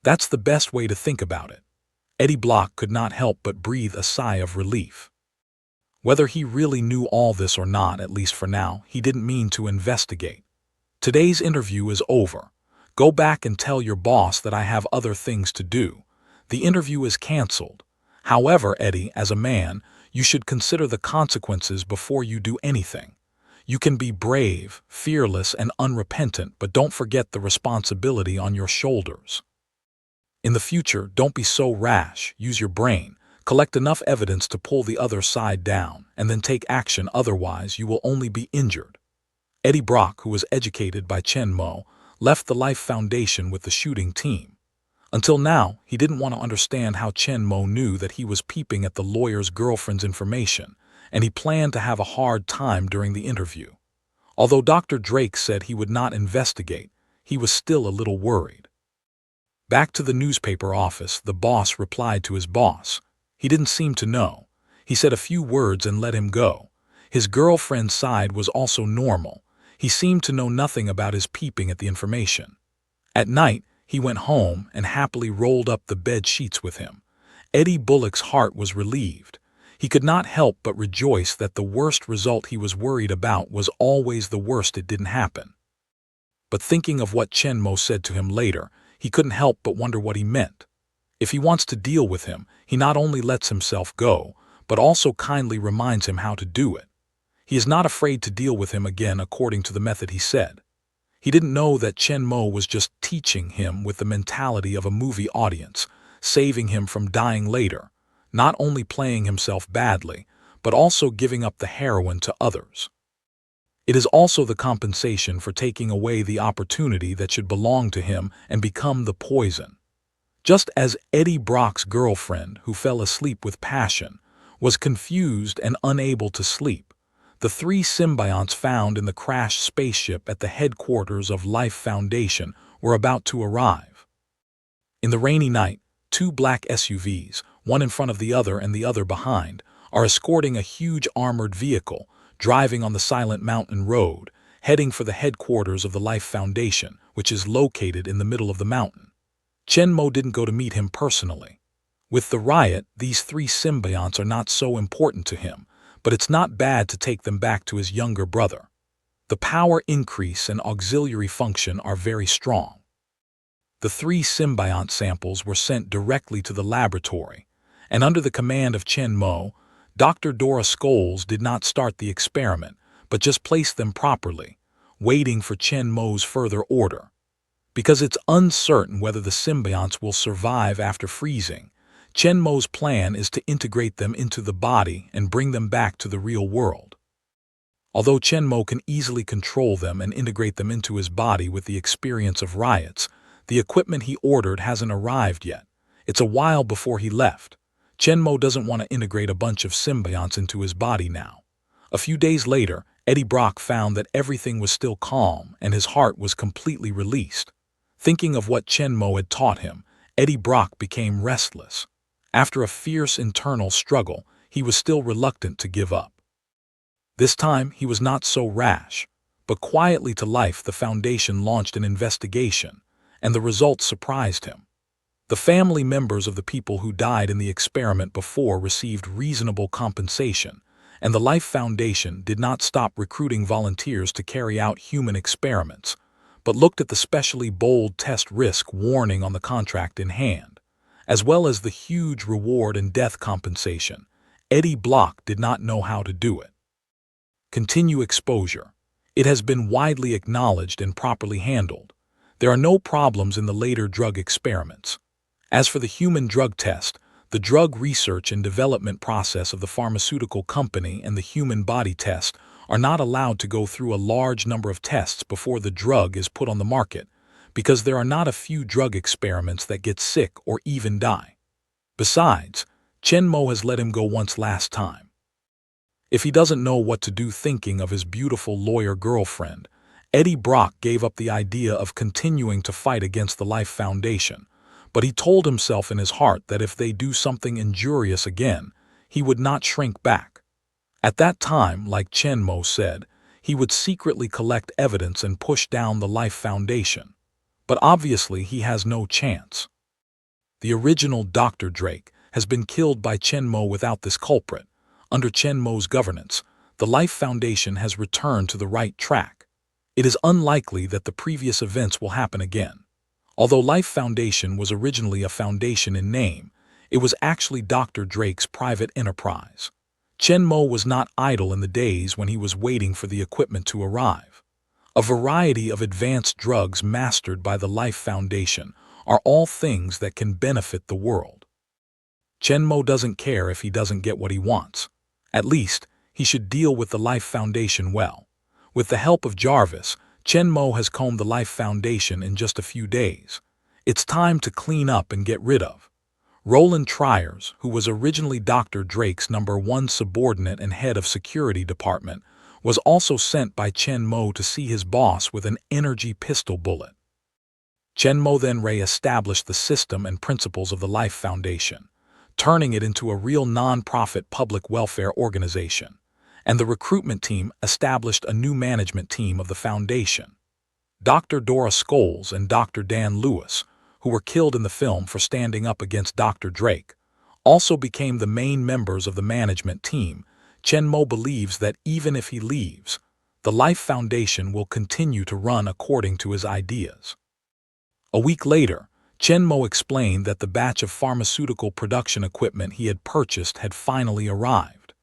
"That's the best way to think about it." Eddie Block could not help but breathe a sigh of relief. Whether he really knew all this or not, at least for now, he didn't mean to investigate. "Today's interview is over. Go back and tell your boss that I have other things to do. The interview is canceled. However, Eddie, as a man, you should consider the consequences before you do anything. You can be brave, fearless, and unrepentant, but don't forget the responsibility on your shoulders. In the future, don't be so rash. Use your brain. Collect enough evidence to pull the other side down, and then take action, otherwise you will only be injured." Eddie Block, who was educated by Chen Mo, left the Life Foundation with the shooting team. Until now, he didn't want to understand how Chen Mo knew that he was peeping at the lawyer's girlfriend's information, and he planned to have a hard time during the interview. Although Dr. Drake said he would not investigate, he was still a little worried. Back to the newspaper office, the boss replied to his boss. He didn't seem to know. He said a few words and let him go. His girlfriend's side was also normal. He seemed to know nothing about his peeping at the information. At night, he went home and happily rolled up the bed sheets with him. Eddie Block's heart was relieved. He could not help but rejoice that the worst result he was worried about was always the worst. It didn't happen. But thinking of what Chen Mo said to him later, he couldn't help but wonder what he meant. If he wants to deal with him, he not only lets himself go, but also kindly reminds him how to do it. He is not afraid to deal with him again according to the method he said. He didn't know that Chen Mo was just teaching him with the mentality of a movie audience, saving him from dying later, not only playing himself badly, but also giving up the heroin to others. It is also the compensation for taking away the opportunity that should belong to him and become the poison. Just as Eddie Brock's girlfriend, who fell asleep with passion, was confused and unable to sleep, the three symbionts found in the crashed spaceship at the headquarters of Life Foundation were about to arrive. In the rainy night, two black SUVs, one in front of the other and the other behind, are escorting a huge armored vehicle, driving on the silent mountain road, heading for the headquarters of the Life Foundation, which is located in the middle of the mountain. Chen Mo didn't go to meet him personally. With the riot, these three symbionts are not so important to him, but it's not bad to take them back to his younger brother. The power increase and auxiliary function are very strong. The three symbiont samples were sent directly to the laboratory, and under the command of Chen Mo, Dr. Dora Scholes did not start the experiment, but just placed them properly, waiting for Chen Mo's further order. Because it's uncertain whether the symbionts will survive after freezing, Chen Mo's plan is to integrate them into the body and bring them back to the real world. Although Chen Mo can easily control them and integrate them into his body with the experience of riots, the equipment he ordered hasn't arrived yet. It's a while before he left. Chen Mo doesn't want to integrate a bunch of symbionts into his body now. A few days later, Eddie Brock found that everything was still calm and his heart was completely released. Thinking of what Chen Mo had taught him, Eddie Brock became restless. After a fierce internal struggle, he was still reluctant to give up. This time, he was not so rash, but quietly to life the Foundation launched an investigation, and the results surprised him. The family members of the people who died in the experiment before received reasonable compensation, and the Life Foundation did not stop recruiting volunteers to carry out human experiments, but looked at the specially bold test risk warning on the contract in hand, as well as the huge reward and death compensation. Eddie Brock did not know how to do it. Continue exposure. It has been widely acknowledged and properly handled. There are no problems in the later drug experiments. As for the human drug test, the drug research and development process of the pharmaceutical company and the human body test are not allowed to go through a large number of tests before the drug is put on the market, because there are not a few drug experiments that get sick or even die. Besides, Chen Mo has let him go once last time. If he doesn't know what to do thinking of his beautiful lawyer girlfriend, Eddie Brock gave up the idea of continuing to fight against the Life Foundation, but he told himself in his heart that if they do something injurious again, he would not shrink back. At that time, like Chen Mo said, he would secretly collect evidence and push down the Life Foundation. But obviously he has no chance. The original Dr. Drake has been killed by Chen Mo without this culprit. Under Chen Mo's governance, the Life Foundation has returned to the right track. It is unlikely that the previous events will happen again. Although Life Foundation was originally a foundation in name, it was actually Dr. Drake's private enterprise. Chen Mo was not idle in the days when he was waiting for the equipment to arrive. A variety of advanced drugs mastered by the Life Foundation are all things that can benefit the world. Chen Mo doesn't care if he doesn't get what he wants. At least, he should deal with the Life Foundation well. With the help of Jarvis, Chen Mo has combed the Life Foundation in just a few days. It's time to clean up and get rid of. Roland Triers, who was originally Dr. Drake's #1 subordinate and head of security department, was also sent by Chen Mo to see his boss with an energy pistol bullet. Chen Mo then re-established the system and principles of the Life Foundation, turning it into a real non-profit public welfare organization, and the recruitment team established a new management team of the foundation. Dr. Dora Scholes and Dr. Dan Lewis, who were killed in the film for standing up against Dr. Drake, also became the main members of the management team. Chen Mo believes that even if he leaves, The Life Foundation will continue to run according to his ideas. A week later, Chen Mo explained that the batch of pharmaceutical production equipment he had purchased had finally arrived.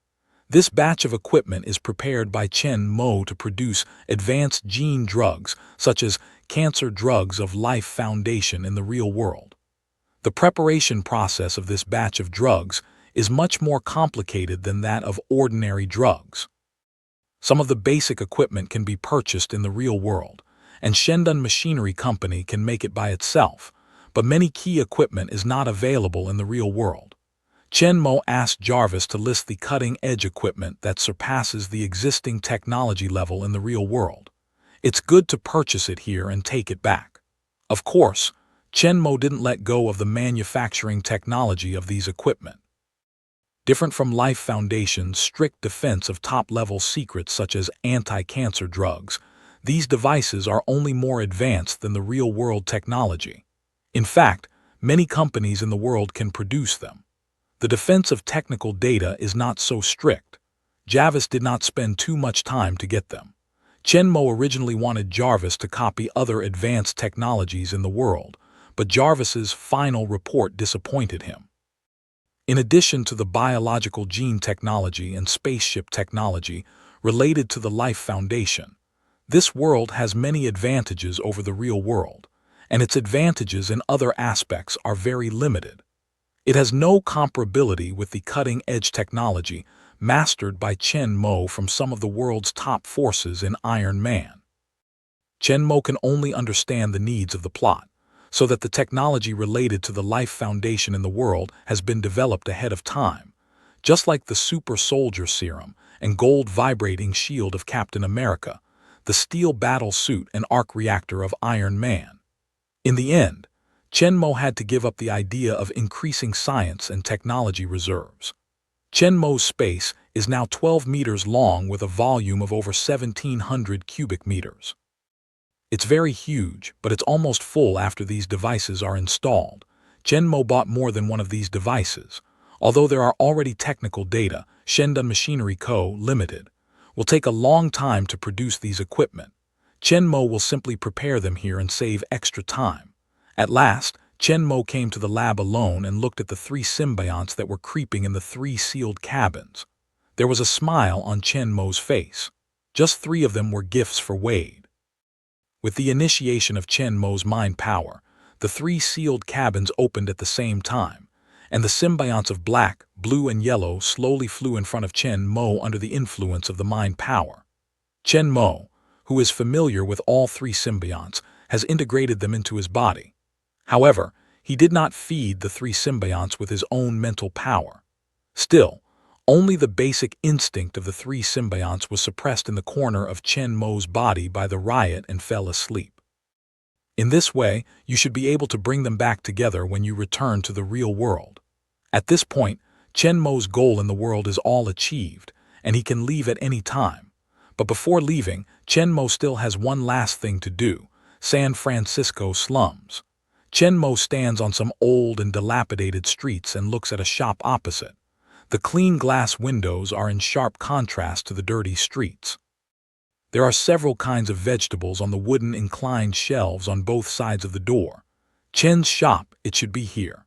This batch of equipment is prepared by Chen Mo to produce advanced gene drugs, such as cancer drugs of Life Foundation in the real world. The preparation process of this batch of drugs is much more complicated than that of ordinary drugs. Some of the basic equipment can be purchased in the real world, and Shendun Machinery Company can make it by itself, but many key equipment is not available in the real world. Chen Mo asked Jarvis to list the cutting-edge equipment that surpasses the existing technology level in the real world. It's good to purchase it here and take it back. Of course, Chen Mo didn't let go of the manufacturing technology of these equipment. Different from Life Foundation's strict defense of top-level secrets such as anti-cancer drugs, these devices are only more advanced than the real-world technology. In fact, many companies in the world can produce them. The defense of technical data is not so strict. Jarvis did not spend too much time to get them. Chen Mo originally wanted Jarvis to copy other advanced technologies in the world, but Jarvis's final report disappointed him. In addition to the biological gene technology and spaceship technology related to the Life Foundation, this world has many advantages over the real world, and its advantages in other aspects are very limited. It has no comparability with the cutting-edge technology mastered by Chen Mo from some of the world's top forces in Iron Man. Chen Mo can only understand the needs of the plot, so that the technology related to the Life Foundation in the world has been developed ahead of time, just like the super soldier serum and gold vibrating shield of Captain America, the steel battle suit and arc reactor of Iron Man. In the end, Chen Mo had to give up the idea of increasing science and technology reserves. Chen Mo's space is now 12 meters long with a volume of over 1,700 cubic meters. It's very huge, but it's almost full after these devices are installed. Chen Mo bought more than one of these devices. Although there are already technical data, Shendun Machinery Co., Limited, will take a long time to produce these equipment. Chen Mo will simply prepare them here and save extra time. At last, Chen Mo came to the lab alone and looked at the 3 symbionts that were creeping in the 3 sealed cabins. There was a smile on Chen Mo's face. Just 3 of them were gifts for Wade. With the initiation of Chen Mo's mind power, the 3 sealed cabins opened at the same time, and the symbionts of black, blue, and yellow slowly flew in front of Chen Mo under the influence of the mind power. Chen Mo, who is familiar with all 3 symbionts, has integrated them into his body. However, he did not feed the 3 symbionts with his own mental power. Still, only the basic instinct of the 3 symbionts was suppressed in the corner of Chen Mo's body by the riot and fell asleep. In this way, you should be able to bring them back together when you return to the real world. At this point, Chen Mo's goal in the world is all achieved, and he can leave at any time. But before leaving, Chen Mo still has one last thing to do: San Francisco slums. Chen Mo stands on some old and dilapidated streets and looks at a shop opposite. The clean glass windows are in sharp contrast to the dirty streets. There are several kinds of vegetables on the wooden inclined shelves on both sides of the door. Chen's shop, it should be here.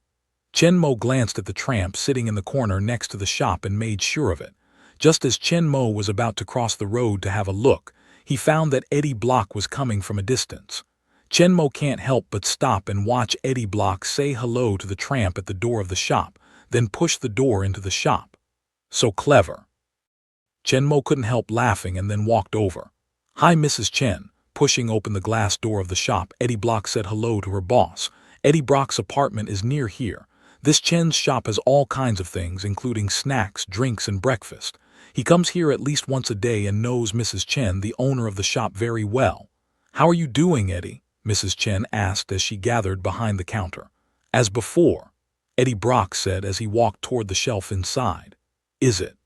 Chen Mo glanced at the tramp sitting in the corner next to the shop and made sure of it. Just as Chen Mo was about to cross the road to have a look, he found that Eddie Block was coming from a distance. Chen Mo can't help but stop and watch Eddie Block say hello to the tramp at the door of the shop, then push the door into the shop. So clever. Chen Mo couldn't help laughing and then walked over. "Hi, Mrs. Chen." Pushing open the glass door of the shop, Eddie Block said hello to her boss. Eddie Block's apartment is near here. This Chen's shop has all kinds of things, including snacks, drinks, and breakfast. He comes here at least once a day and knows Mrs. Chen, the owner of the shop, very well. "How are you doing, Eddie?" Mrs. Chen asked as she gathered behind the counter. "As before," Eddie Block said as he walked toward the shelf inside. "Is it?"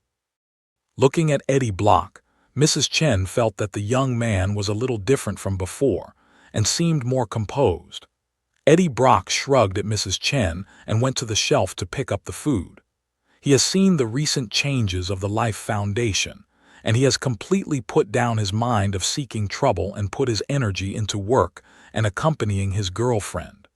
Looking at Eddie Block, Mrs. Chen felt that the young man was a little different from before and seemed more composed. Eddie Block shrugged at Mrs. Chen and went to the shelf to pick up the food. He has seen the recent changes of the Life Foundation, and he has completely put down his mind of seeking trouble and put his energy into work and accompanying his girlfriend.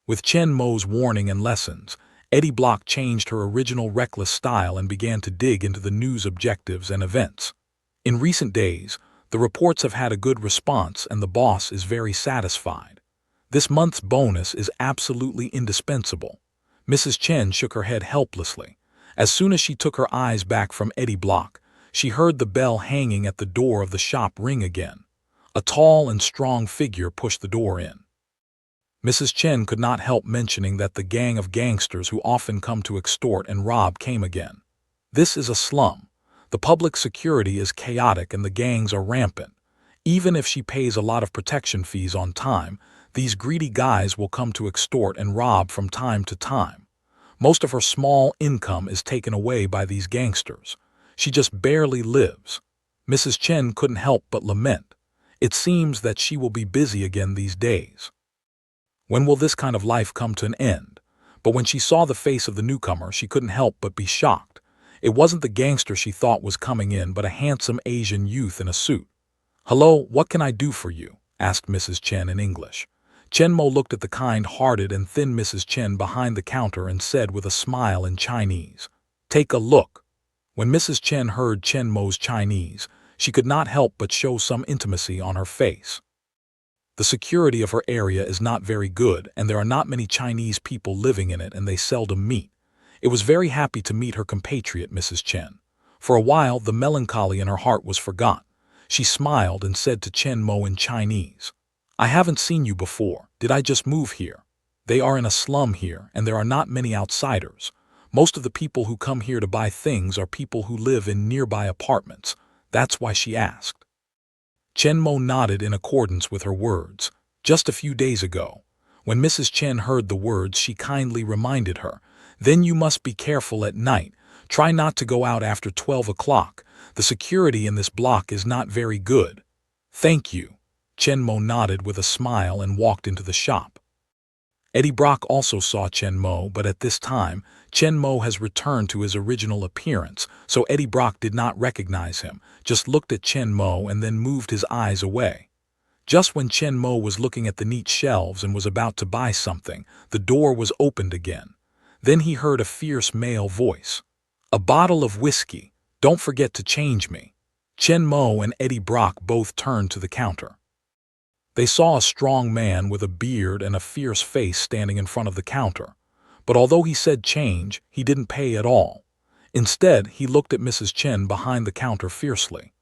With Chen Mo's warning and lessons, Eddie Block changed her original reckless style and began to dig into the news objectives and events. In recent days, the reports have had a good response and the boss is very satisfied. This month's bonus is absolutely indispensable. Mrs. Chen shook her head helplessly. As soon as she took her eyes back from Eddie Block, she heard the bell hanging at the door of the shop ring again. A tall and strong figure pushed the door in. Mrs. Chen could not help mentioning that the gang of gangsters who often come to extort and rob came again. This is a slum. The public security is chaotic and the gangs are rampant. Even if she pays a lot of protection fees on time, these greedy guys will come to extort and rob from time to time. Most of her small income is taken away by these gangsters. She just barely lives. Mrs. Chen couldn't help but lament. It seems that she will be busy again these days. When will this kind of life come to an end? But when she saw the face of the newcomer, she couldn't help but be shocked. It wasn't the gangster she thought was coming in, but a handsome Asian youth in a suit. "Hello, what can I do for you?" asked Mrs. Chen in English. Chen Mo looked at the kind-hearted and thin Mrs. Chen behind the counter and said with a smile in Chinese, "Take a look." When Mrs. Chen heard Chen Mo's Chinese, she could not help but show some intimacy on her face. The security of her area is not very good, and there are not many Chinese people living in it, and they seldom meet. It was very happy to meet her compatriot, Mrs. Chen. For a while, the melancholy in her heart was forgot. She smiled and said to Chen Mo in Chinese, "I haven't seen you before. Did I just move here? They are in a slum here, and there are not many outsiders. Most of the people who come here to buy things are people who live in nearby apartments. That's why she asked." Chen Mo nodded in accordance with her words. Just a few days ago, when Mrs. Chen heard the words, she kindly reminded her, "Then you must be careful at night. Try not to go out after 12 o'clock. The security in this block is not very good." "Thank you." Chen Mo nodded with a smile and walked into the shop. Eddie Brock also saw Chen Mo, but at this time, Chen Mo has returned to his original appearance, so Eddie Brock did not recognize him, just looked at Chen Mo and then moved his eyes away. Just when Chen Mo was looking at the neat shelves and was about to buy something, the door was opened again. Then he heard a fierce male voice. "A bottle of whiskey. Don't forget to change me." Chen Mo and Eddie Brock both turned to the counter. They saw a strong man with a beard and a fierce face standing in front of the counter. But although he said change, he didn't pay at all. Instead, he looked at Mrs. Chen behind the counter fiercely.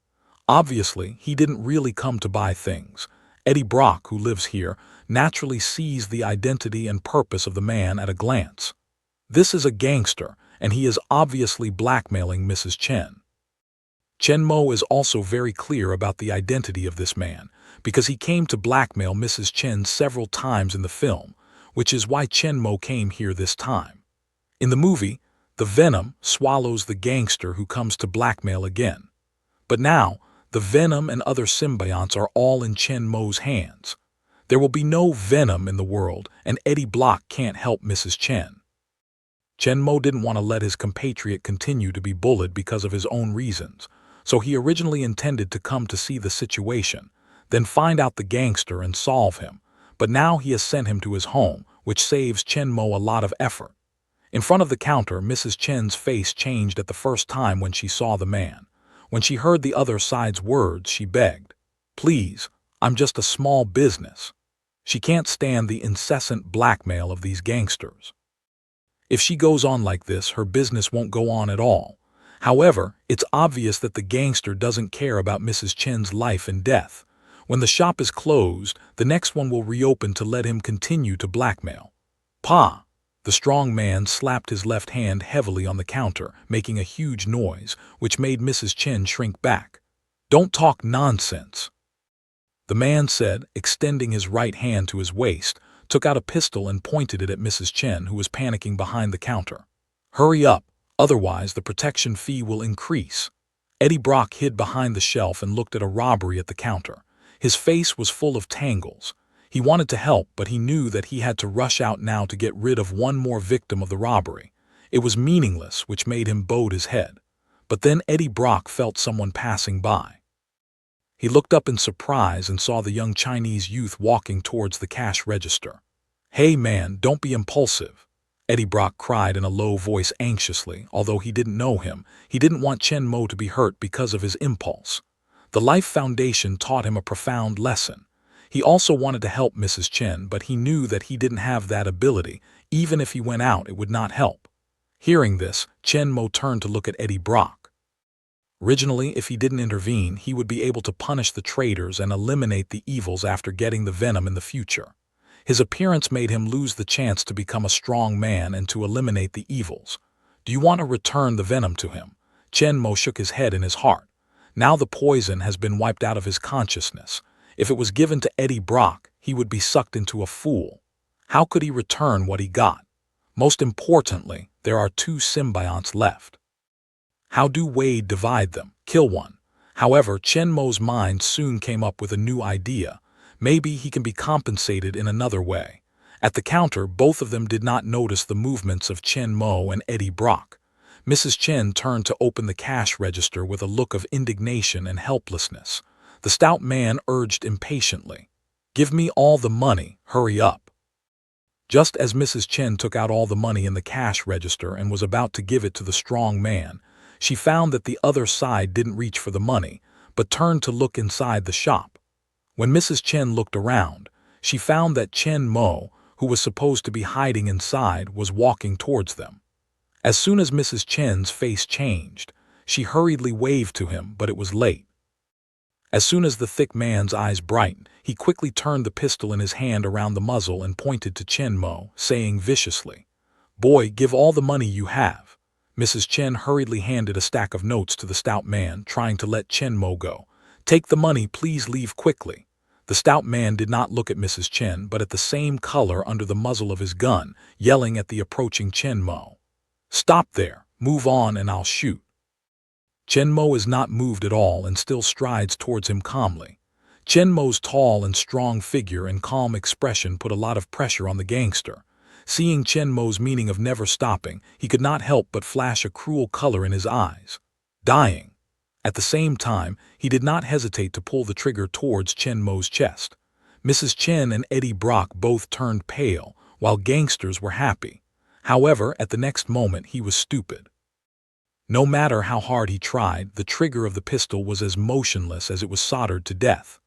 Obviously, he didn't really come to buy things. Eddie Brock, who lives here, naturally sees the identity and purpose of the man at a glance. This is a gangster, and he is obviously blackmailing Mrs. Chen. Chen Mo is also very clear about the identity of this man, because he came to blackmail Mrs. Chen several times in the film, which is why Chen Mo came here this time. In the movie, the venom swallows the gangster who comes to blackmail again. But now, the venom and other symbionts are all in Chen Mo's hands. There will be no venom in the world, and Eddie Block can't help Mrs. Chen. Chen Mo didn't want to let his compatriot continue to be bullied because of his own reasons, so he originally intended to come to see the situation, then find out the gangster and solve him. But now he has sent him to his home, which saves Chen Mo a lot of effort. In front of the counter, Mrs. Chen's face changed at the first time when she saw the man. When she heard the other side's words, she begged, "Please, I'm just a small business." She can't stand the incessant blackmail of these gangsters. If she goes on like this, her business won't go on at all. However, it's obvious that the gangster doesn't care about Mrs. Chen's life and death. When the shop is closed, the next one will reopen to let him continue to blackmail. "Pa!" The strong man slapped his left hand heavily on the counter, making a huge noise, which made Mrs. Chen shrink back. "Don't talk nonsense," the man said, extending his right hand to his waist, took out a pistol and pointed it at Mrs. Chen, who was panicking behind the counter. "Hurry up, otherwise the protection fee will increase." Eddie Brock hid behind the shelf and looked at a robbery at the counter. His face was full of tangles. He wanted to help, but he knew that he had to rush out now to get rid of one more victim of the robbery. It was meaningless, which made him bowed his head. But then Eddie Brock felt someone passing by. He looked up in surprise and saw the young Chinese youth walking towards the cash register. "Hey man, don't be impulsive," Eddie Brock cried in a low voice anxiously. Although he didn't know him, he didn't want Chen Mo to be hurt because of his impulse. The Life Foundation taught him a profound lesson. He also wanted to help Mrs. Chen, but he knew that he didn't have that ability. Even if he went out, it would not help. Hearing this, Chen Mo turned to look at Eddie Brock. Originally, if he didn't intervene, he would be able to punish the traitors and eliminate the evils after getting the venom in the future. His appearance made him lose the chance to become a strong man and to eliminate the evils. "Do you want to return the venom to him?" Chen Mo shook his head in his heart. Now the poison has been wiped out of his consciousness. If it was given to Eddie Brock, he would be sucked into a fool. How could he return what he got? Most importantly, there are 2 symbionts left. How do Wade divide them? Kill one. However, Chen Mo's mind soon came up with a new idea. Maybe he can be compensated in another way. At the counter, both of them did not notice the movements of Chen Mo and Eddie Brock. Mrs. Chen turned to open the cash register with a look of indignation and helplessness. The stout man urged impatiently, "Give me all the money, hurry up." Just as Mrs. Chen took out all the money in the cash register and was about to give it to the strong man, she found that the other side didn't reach for the money, but turned to look inside the shop. When Mrs. Chen looked around, she found that Chen Mo, who was supposed to be hiding inside, was walking towards them. As soon as Mrs. Chen's face changed, she hurriedly waved to him, but it was late. As soon as the thick man's eyes brightened, he quickly turned the pistol in his hand around the muzzle and pointed to Chen Mo, saying viciously, "Boy, give all the money you have." Mrs. Chen hurriedly handed a stack of notes to the stout man, trying to let Chen Mo go. "Take the money, please leave quickly." The stout man did not look at Mrs. Chen, but at the same color under the muzzle of his gun, yelling at the approaching Chen Mo. "Stop there, move on and I'll shoot." Chen Mo is not moved at all and still strides towards him calmly. Chen Mo's tall and strong figure and calm expression put a lot of pressure on the gangster. Seeing Chen Mo's meaning of never stopping, he could not help but flash a cruel color in his eyes. Dying. At the same time, he did not hesitate to pull the trigger towards Chen Mo's chest. Mrs. Chen and Eddie Brock both turned pale, while gangsters were happy. However, at the next moment he was stupid. No matter how hard he tried, the trigger of the pistol was as motionless as it was soldered to death.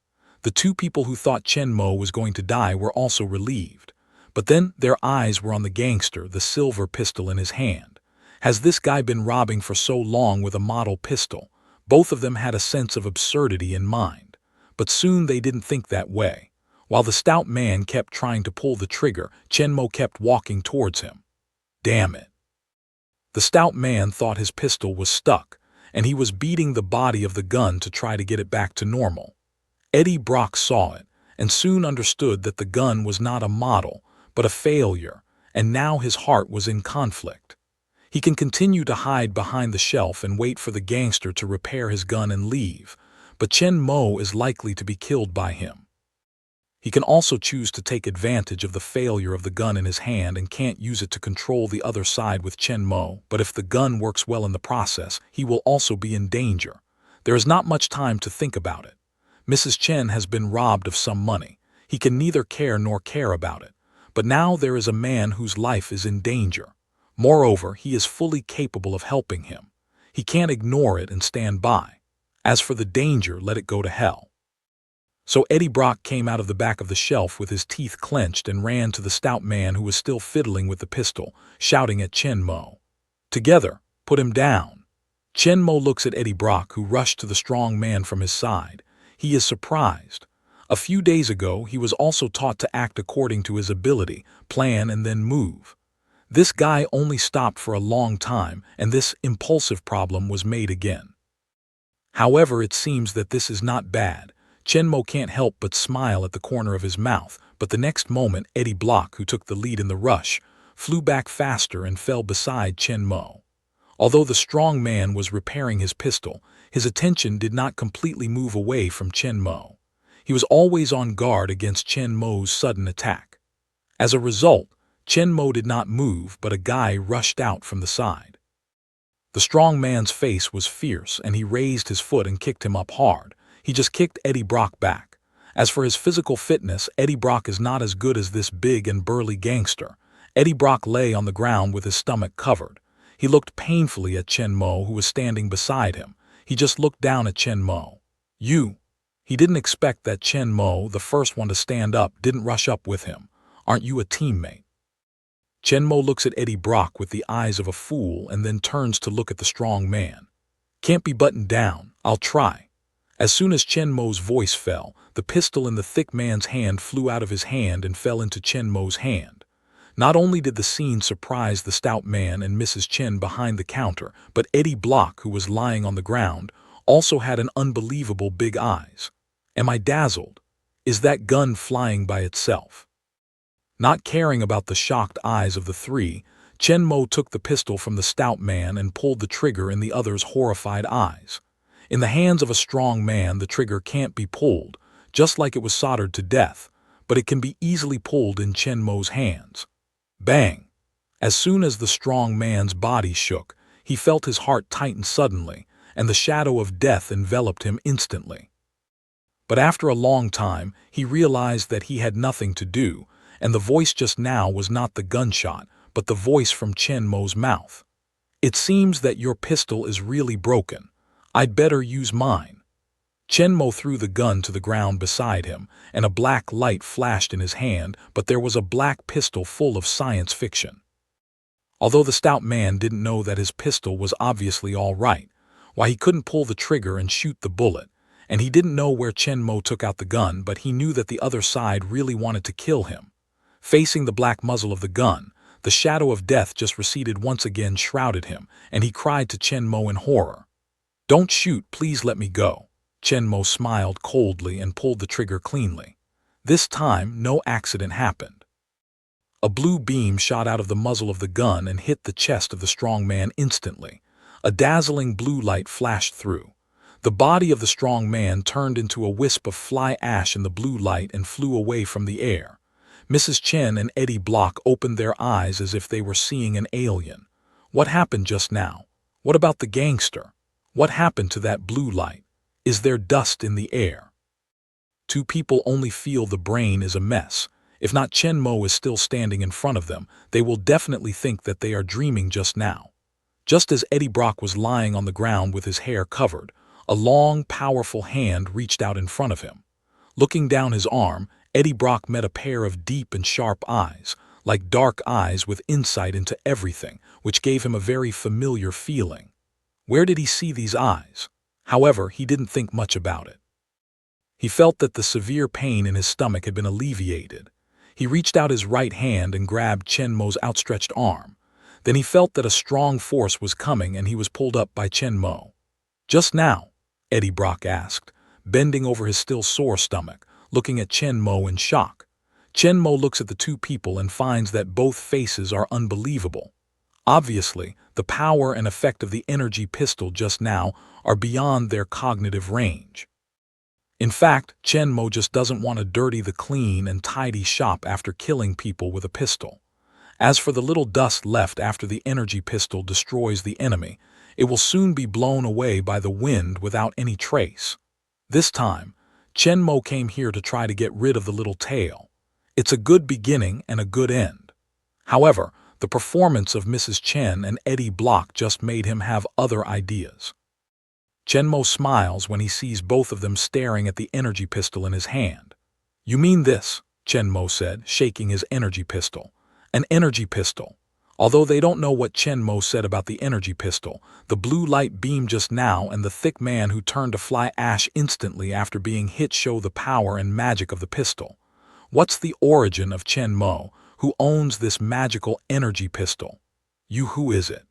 The 2 people who thought Chen Mo was going to die were also relieved. But then their eyes were on the gangster, the silver pistol in his hand. Has this guy been robbing for so long with a model pistol? Both of them had a sense of absurdity in mind. But soon they didn't think that way. While the stout man kept trying to pull the trigger, Chen Mo kept walking towards him. Damn it. The stout man thought his pistol was stuck, and he was beating the body of the gun to try to get it back to normal. Eddie Brock saw it, and soon understood that the gun was not a model, but a failure, and now his heart was in conflict. He can continue to hide behind the shelf and wait for the gangster to repair his gun and leave, but Chen Mo is likely to be killed by him. He can also choose to take advantage of the failure of the gun in his hand and can't use it to control the other side with Chen Mo, but if the gun works well in the process, he will also be in danger. There is not much time to think about it. Mrs. Chen has been robbed of some money. He can neither care nor care about it. But now there is a man whose life is in danger. Moreover, he is fully capable of helping him. He can't ignore it and stand by. As for the danger, let it go to hell. So Eddie Brock came out of the back of the shelf with his teeth clenched and ran to the stout man who was still fiddling with the pistol, shouting at Chen Mo. "Together, put him down." Chen Mo looks at Eddie Brock, who rushed to the strong man from his side. He is surprised. A few days ago, he was also taught to act according to his ability, plan and then move. This guy only stopped for a long time, and this impulsive problem was made again. However, it seems that this is not bad. Chen Mo can't help but smile at the corner of his mouth, but the next moment Eddie Brock, who took the lead in the rush, flew back faster and fell beside Chen Mo. Although the strong man was repairing his pistol, his attention did not completely move away from Chen Mo. He was always on guard against Chen Mo's sudden attack. As a result, Chen Mo did not move, but a guy rushed out from the side. The strong man's face was fierce, and he raised his foot and kicked him up hard. He just kicked Eddie Brock back. As for his physical fitness, Eddie Brock is not as good as this big and burly gangster. Eddie Brock lay on the ground with his stomach covered. He looked painfully at Chen Mo, who was standing beside him. He just looked down at Chen Mo. "You." He didn't expect that Chen Mo, the first one to stand up, didn't rush up with him. "Aren't you a teammate?" Chen Mo looks at Eddie Brock with the eyes of a fool and then turns to look at the strong man. "Can't be buttoned down. I'll try." As soon as Chen Mo's voice fell, the pistol in the thick man's hand flew out of his hand and fell into Chen Mo's hand. Not only did the scene surprise the stout man and Mrs. Chen behind the counter, but Eddie Brock, who was lying on the ground, also had an unbelievable big eyes. "Am I dazzled? Is that gun flying by itself?" Not caring about the shocked eyes of the three, Chen Mo took the pistol from the stout man and pulled the trigger in the other's horrified eyes. In the hands of a strong man, the trigger can't be pulled, just like it was soldered to death, but it can be easily pulled in Chen Mo's hands. Bang! As soon as the strong man's body shook, he felt his heart tighten suddenly, and the shadow of death enveloped him instantly. But after a long time, he realized that he had nothing to do, and the voice just now was not the gunshot, but the voice from Chen Mo's mouth. "It seems that your pistol is really broken. I'd better use mine." Chen Mo threw the gun to the ground beside him, and a black light flashed in his hand, but there was a black pistol full of science fiction. Although the stout man didn't know that his pistol was obviously all right, why he couldn't pull the trigger and shoot the bullet, and he didn't know where Chen Mo took out the gun, but he knew that the other side really wanted to kill him. Facing the black muzzle of the gun, the shadow of death just receded once again, shrouded him, and he cried to Chen Mo in horror. "Don't shoot, please let me go." Chen Mo smiled coldly and pulled the trigger cleanly. This time, no accident happened. A blue beam shot out of the muzzle of the gun and hit the chest of the strong man instantly. A dazzling blue light flashed through. The body of the strong man turned into a wisp of fly ash in the blue light and flew away from the air. Mrs. Chen and Eddie Brock opened their eyes as if they were seeing an alien. What happened just now? What about the gangster? What happened to that blue light? Is there dust in the air? Two people only feel the brain is a mess. If not Chen Mo is still standing in front of them, they will definitely think that they are dreaming just now. Just as Eddie Brock was lying on the ground with his hair covered, a long, powerful hand reached out in front of him. Looking down his arm, Eddie Brock met a pair of deep and sharp eyes, like dark eyes with insight into everything, which gave him a very familiar feeling. Where did he see these eyes? However, he didn't think much about it. He felt that the severe pain in his stomach had been alleviated. He reached out his right hand and grabbed Chen Mo's outstretched arm. Then he felt that a strong force was coming and he was pulled up by Chen Mo. "Just now?" Eddie Brock asked, bending over his still sore stomach, looking at Chen Mo in shock. Chen Mo looks at the two people and finds that both faces are unbelievable. Obviously, the power and effect of the energy pistol just now are beyond their cognitive range. In fact, Chen Mo just doesn't want to dirty the clean and tidy shop after killing people with a pistol. As for the little dust left after the energy pistol destroys the enemy, it will soon be blown away by the wind without any trace. This time, Chen Mo came here to try to get rid of the little tail. It's a good beginning and a good end. However, the performance of Mrs. Chen and Eddie Brock just made him have other ideas. Chen Mo smiles when he sees both of them staring at the energy pistol in his hand. "You mean this?" Chen Mo said, shaking his energy pistol. "An energy pistol." Although they don't know what Chen Mo said about the energy pistol, the blue light beam just now and the thick man who turned to fly ash instantly after being hit show the power and magic of the pistol. What's the origin of Chen Mo, who owns this magical energy pistol? Who is it?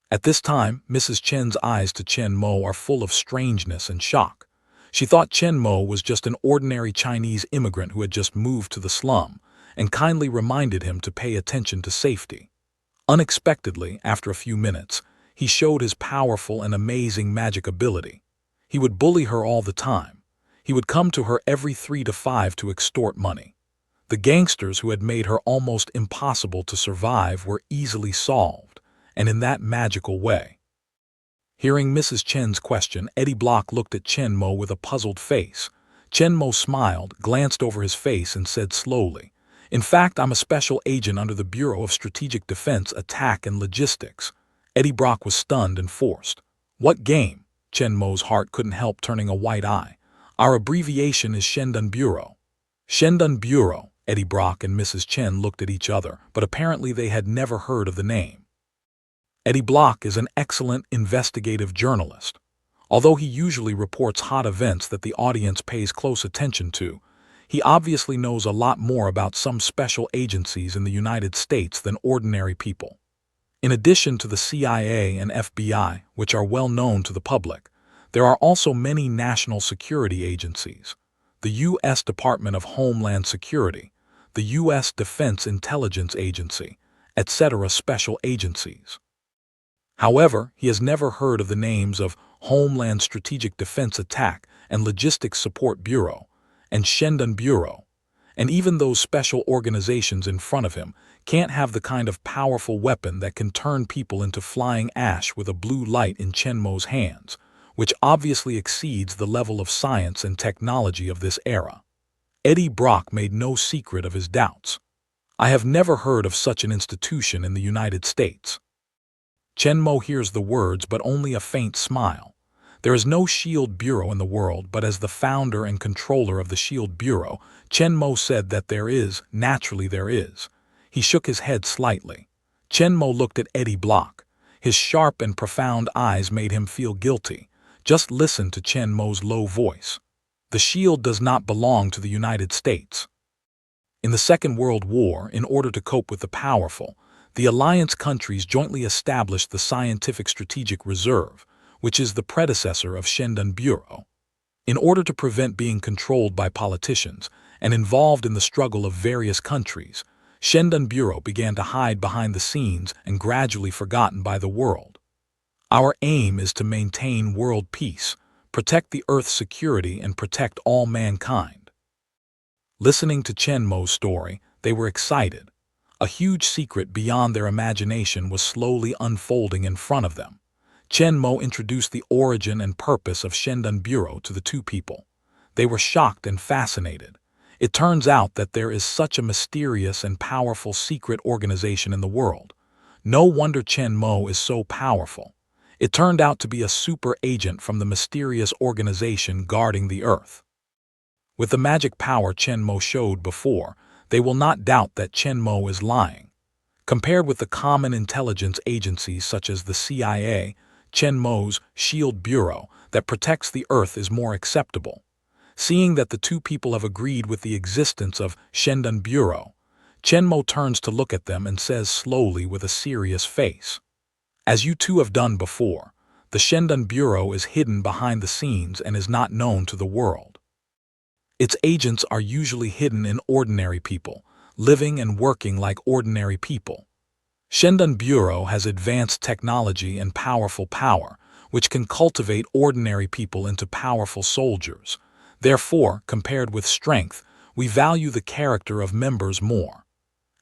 At this time, Mrs. Chen's eyes to Chen Mo are full of strangeness and shock. She thought Chen Mo was just an ordinary Chinese immigrant who had just moved to the slum, and kindly reminded him to pay attention to safety. Unexpectedly, after a few minutes, he showed his powerful and amazing magic ability. He would bully her all the time. He would come to her every 3 to 5 to extort money. The gangsters who had made her almost impossible to survive were easily solved, and in that magical way. Hearing Mrs. Chen's question, Eddie Block looked at Chen Mo with a puzzled face. Chen Mo smiled, glanced over his face, and said slowly, "In fact, I'm a special agent under the Bureau of Strategic Defense, Attack and Logistics." Eddie Block was stunned and forced. "What game?" Chen Mo's heart couldn't help turning a white eye. "Our abbreviation is Shendun Bureau." Shendun Bureau. Eddie Block and Mrs. Chen looked at each other, but apparently they had never heard of the name. Eddie Block is an excellent investigative journalist. Although he usually reports hot events that the audience pays close attention to, he obviously knows a lot more about some special agencies in the United States than ordinary people. In addition to the CIA and FBI, which are well known to the public, there are also many national security agencies: the U.S. Department of Homeland Security, the U.S. Defense Intelligence Agency, etc. special agencies. However, he has never heard of the names of Homeland Strategic Defense Attack and Logistics Support Bureau and Shendun Bureau, and even those special organizations in front of him can't have the kind of powerful weapon that can turn people into flying ash with a blue light in Chen Mo's hands, which obviously exceeds the level of science and technology of this era. Eddie Block made no secret of his doubts. "I have never heard of such an institution in the United States." Chen Mo hears the words, but only a faint smile. There is no Shield Bureau in the world, but as the founder and controller of the Shield Bureau, Chen Mo said that there is, naturally there is. He shook his head slightly. Chen Mo looked at Eddie Block. His sharp and profound eyes made him feel guilty. Just listen to Chen Mo's low voice. "The Shield does not belong to the United States." In the Second World War, in order to cope with the powerful, the alliance countries jointly established the Scientific Strategic Reserve, which is the predecessor of Shendun Bureau. In order to prevent being controlled by politicians and involved in the struggle of various countries, Shendun Bureau began to hide behind the scenes and gradually forgotten by the world. "Our aim is to maintain world peace, protect the Earth's security, and protect all mankind." Listening to Chen Mo's story, they were excited. A huge secret beyond their imagination was slowly unfolding in front of them. Chen Mo introduced the origin and purpose of Shendun Bureau to the two people. They were shocked and fascinated. It turns out that there is such a mysterious and powerful secret organization in the world. No wonder Chen Mo is so powerful. It turned out to be a super agent from the mysterious organization guarding the Earth. With the magic power Chen Mo showed before, they will not doubt that Chen Mo is lying. Compared with the common intelligence agencies such as the CIA, Chen Mo's Shield Bureau that protects the Earth is more acceptable. Seeing that the two people have agreed with the existence of Shendun Bureau, Chen Mo turns to look at them and says slowly with a serious face, "As you two have done before, the Shendun Bureau is hidden behind the scenes and is not known to the world. Its agents are usually hidden in ordinary people, living and working like ordinary people. Shendun Bureau has advanced technology and powerful power, which can cultivate ordinary people into powerful soldiers. Therefore, compared with strength, we value the character of members more.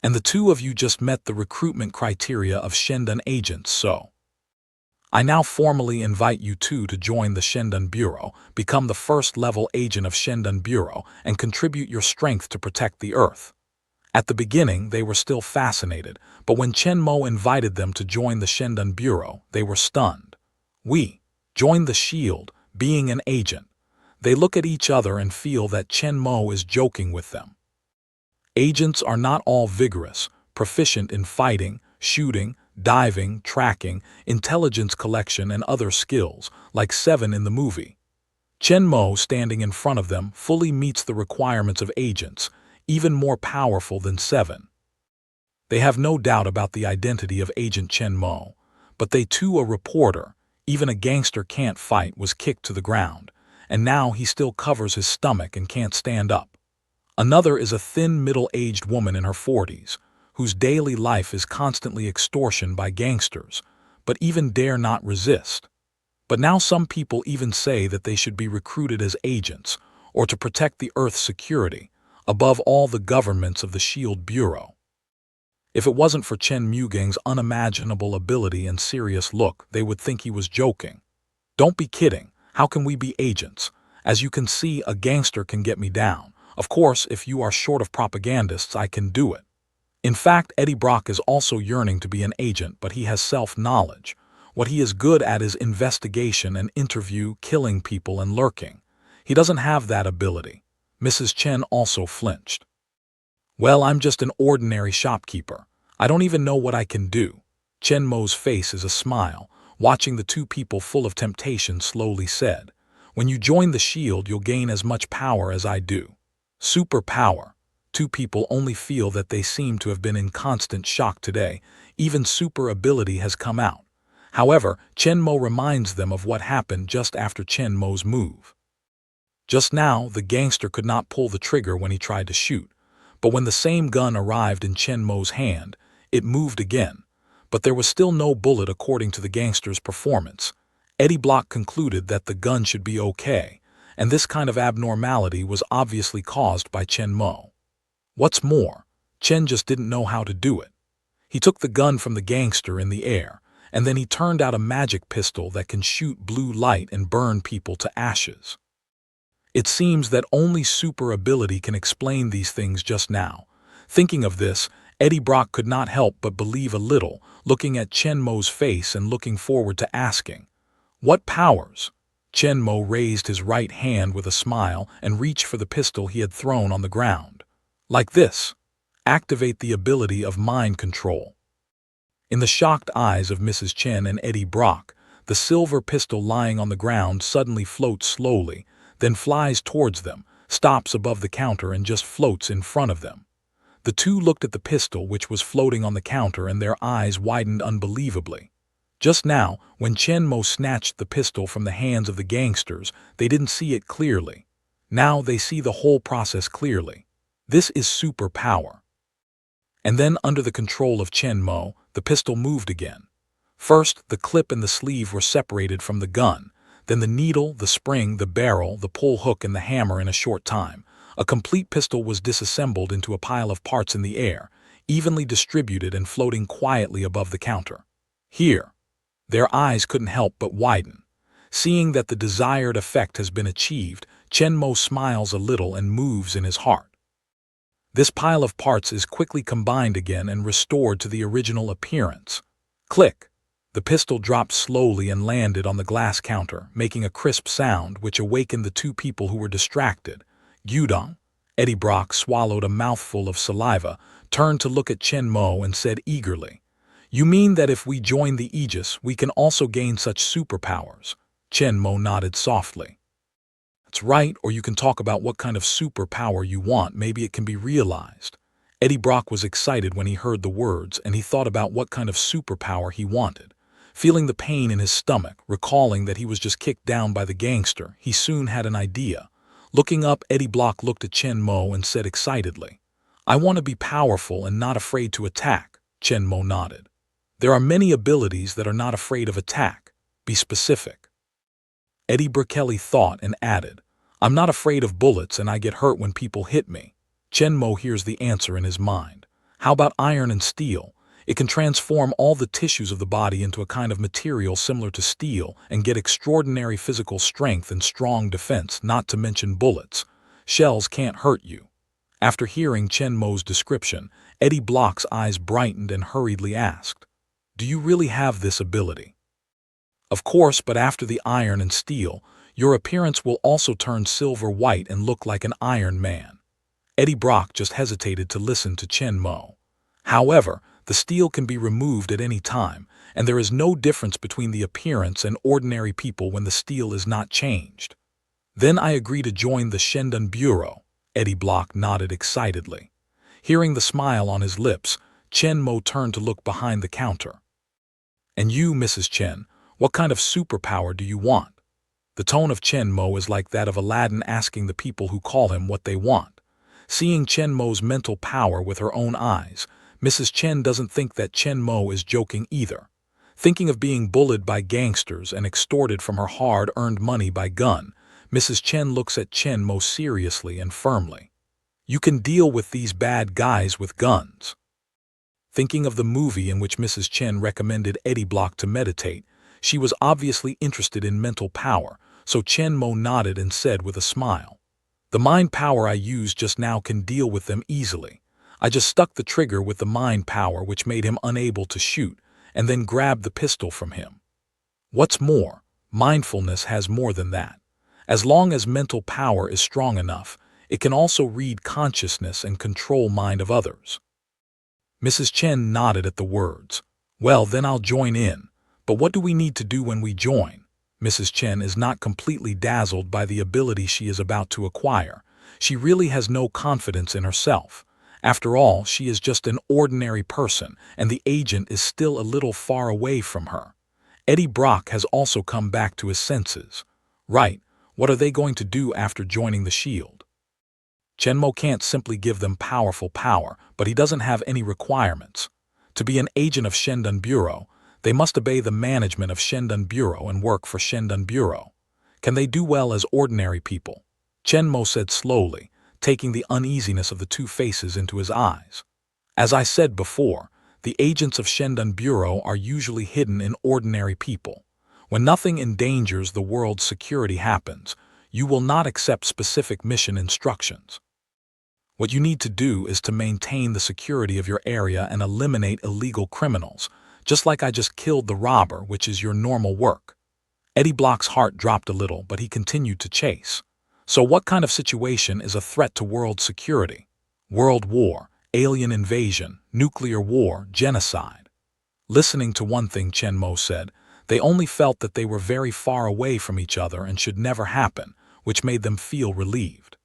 And the two of you just met the recruitment criteria of Shendun agents, so I now formally invite you two to join the Shendun Bureau, become the first-level agent of Shendun Bureau, and contribute your strength to protect the Earth." At the beginning, they were still fascinated, but when Chen Mo invited them to join the Shendun Bureau, they were stunned. "We join the Shield, being an agent." They look at each other and feel that Chen Mo is joking with them. Agents are not all vigorous, proficient in fighting, shooting, diving, tracking, intelligence collection, and other skills, like Seven in the movie. Chen Mo, standing in front of them, fully meets the requirements of agents, even more powerful than Seven. They have no doubt about the identity of Agent Chen Mo, but they too, a reporter, even a gangster can't fight, was kicked to the ground, and now he still covers his stomach and can't stand up. Another is a thin, middle-aged woman in her 40s, whose daily life is constantly extortion by gangsters, but even dare not resist. But now some people even say that they should be recruited as agents, or to protect the Earth's security, above all the governments of the Shield Bureau. If it wasn't for Chen Mugang's unimaginable ability and serious look, they would think he was joking. Don't be kidding. How can we be agents? As you can see, a gangster can get me down. Of course, if you are short of propagandists, I can do it. In fact, Eddie Brock is also yearning to be an agent, but he has self-knowledge. What he is good at is investigation and interview, killing people and lurking. He doesn't have that ability. Mrs. Chen also flinched. Well, I'm just an ordinary shopkeeper. I don't even know what I can do. Chen Mo's face is a smile, watching the two people full of temptation slowly said, when you join the shield, you'll gain as much power as I do. Superpower. Two people only feel that they seem to have been in constant shock today. Even super ability has come out. However, Chen Mo reminds them of what happened just after Chen Mo's move. Just now, the gangster could not pull the trigger when he tried to shoot. But when the same gun arrived in Chen Mo's hand, it moved again. But there was still no bullet according to the gangster's performance. Eddie Block concluded that the gun should be okay, and this kind of abnormality was obviously caused by Chen Mo. What's more, Chen just didn't know how to do it. He took the gun from the gangster in the air, and then he turned out a magic pistol that can shoot blue light and burn people to ashes. It seems that only super ability can explain these things just now. Thinking of this, Eddie Brock could not help but believe a little, looking at Chen Mo's face and looking forward to asking, "What powers?" Chen Mo raised his right hand with a smile and reached for the pistol he had thrown on the ground. Like this. Activate the ability of mind control. In the shocked eyes of Mrs. Chen and Eddie Brock, the silver pistol lying on the ground suddenly floats slowly, then flies towards them, stops above the counter and just floats in front of them. The two looked at the pistol which was floating on the counter and their eyes widened unbelievably. Just now, when Chen Mo snatched the pistol from the hands of the gangsters, they didn't see it clearly. Now they see the whole process clearly. This is superpower. And then, under the control of Chen Mo, the pistol moved again. First, the clip and the sleeve were separated from the gun, then the needle, the spring, the barrel, the pull hook, and the hammer in a short time. A complete pistol was disassembled into a pile of parts in the air, evenly distributed and floating quietly above the counter. Here, their eyes couldn't help but widen. Seeing that the desired effect has been achieved, Chen Mo smiles a little and moves in his heart. This pile of parts is quickly combined again and restored to the original appearance. Click! The pistol dropped slowly and landed on the glass counter, making a crisp sound which awakened the two people who were distracted. Gyudong. Eddie Brock swallowed a mouthful of saliva, turned to look at Chen Mo and said eagerly, "You mean that if we join the Aegis, we can also gain such superpowers?" Chen Mo nodded softly. "That's right, or you can talk about what kind of superpower you want. Maybe it can be realized." Eddie Brock was excited when he heard the words, and he thought about what kind of superpower he wanted. Feeling the pain in his stomach, recalling that he was just kicked down by the gangster, he soon had an idea. Looking up, Eddie Brock looked at Chen Mo and said excitedly, "I want to be powerful and not afraid to attack." Chen Mo nodded. "There are many abilities that are not afraid of attack. Be specific." Eddie Brock thought and added, "I'm not afraid of bullets and I get hurt when people hit me." Chen Mo hears the answer in his mind. How about iron and steel? It can transform all the tissues of the body into a kind of material similar to steel and get extraordinary physical strength and strong defense, not to mention bullets. Shells can't hurt you. After hearing Chen Mo's description, Eddie Block's eyes brightened and hurriedly asked, "Do you really have this ability?" "Of course, but after the iron and steel, your appearance will also turn silver white and look like an Iron Man." Eddie Brock just hesitated to listen to Chen Mo. However, the steel can be removed at any time, and there is no difference between the appearance and ordinary people when the steel is not changed. "Then I agree to join the Shendun Bureau." Eddie Block nodded excitedly. Hearing the smile on his lips, Chen Mo turned to look behind the counter. "And you, Mrs. Chen, what kind of superpower do you want?" The tone of Chen Mo is like that of Aladdin asking the people who call him what they want. Seeing Chen Mo's mental power with her own eyes, Mrs. Chen doesn't think that Chen Mo is joking either. Thinking of being bullied by gangsters and extorted from her hard-earned money by gun, Mrs. Chen looks at Chen Mo seriously and firmly. "You can deal with these bad guys with guns." Thinking of the movie in which Mrs. Chen recommended Eddie Block to meditate, She was obviously interested in mental power, so Chen Mo nodded and said with a smile, "The mind power I used just now can deal with them easily. I just stuck the trigger with the mind power which made him unable to shoot, and then grabbed the pistol from him. What's more, mindfulness has more than that. As long as mental power is strong enough, it can also read consciousness and control mind of others." Mrs. Chen nodded at the words. "Well, then I'll join in. But what do we need to do when we join?" Mrs. Chen is not completely dazzled by the ability she is about to acquire. She really has no confidence in herself. After all, she is just an ordinary person, and the agent is still a little far away from her. Eddie Brock has also come back to his senses. Right, what are they going to do after joining the Shield? Chen Mo can't simply give them powerful power, but he doesn't have any requirements. To be an agent of Shendun Bureau, they must obey the management of Shendun Bureau and work for Shendun Bureau. Can they do well as ordinary people? Chen Mo said slowly, taking the uneasiness of the two faces into his eyes. As I said before, the agents of Shendun Bureau are usually hidden in ordinary people. When nothing endangers the world's security happens, you will not accept specific mission instructions. What you need to do is to maintain the security of your area and eliminate illegal criminals, just like I just killed the robber, which is your normal work. Eddie Block's heart dropped a little, but he continued to chase. So what kind of situation is a threat to world security? World war, alien invasion, nuclear war, genocide. Listening to one thing Chen Mo said, they only felt that they were very far away from each other and should never happen, which made them feel relieved.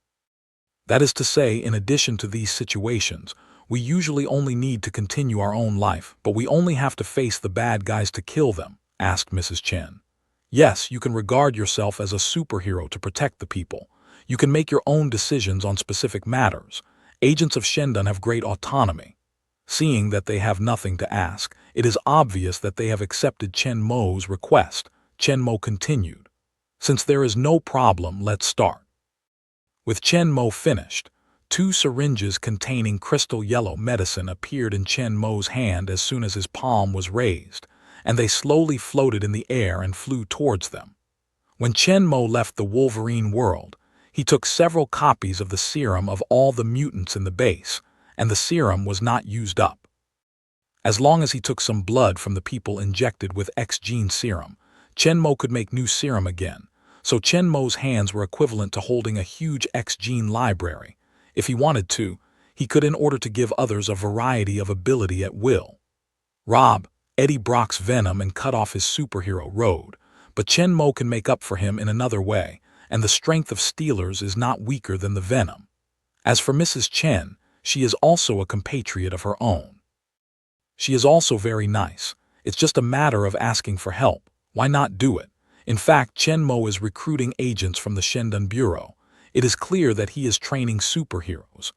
That is to say, in addition to these situations, we usually only need to continue our own life, but we only have to face the bad guys to kill them, asked Mrs. Chen. Yes, you can regard yourself as a superhero to protect the people. You can make your own decisions on specific matters. Agents of Shendun have great autonomy. Seeing that they have nothing to ask, it is obvious that they have accepted Chen Mo's request. Chen Mo continued. Since there is no problem, let's start. With Chen Mo finished, 2 syringes containing crystal yellow medicine appeared in Chen Mo's hand as soon as his palm was raised, and they slowly floated in the air and flew towards them. When Chen Mo left the Wolverine world, he took several copies of the serum of all the mutants in the base, and the serum was not used up. As long as he took some blood from the people injected with X-gene serum, Chen Mo could make new serum again, so Chen Mo's hands were equivalent to holding a huge X-gene library. If he wanted to, he could in order to give others a variety of ability at will. Rob Eddie Brock's venom and cut off his superhero road, but Chen Mo can make up for him in another way, and the strength of Steelers is not weaker than the venom. As for Mrs. Chen, she is also a compatriot of her own. She is also very nice. It's just a matter of asking for help. Why not do it? In fact, Chen Mo is recruiting agents from the Shendun Bureau. It is clear that he is training superheroes.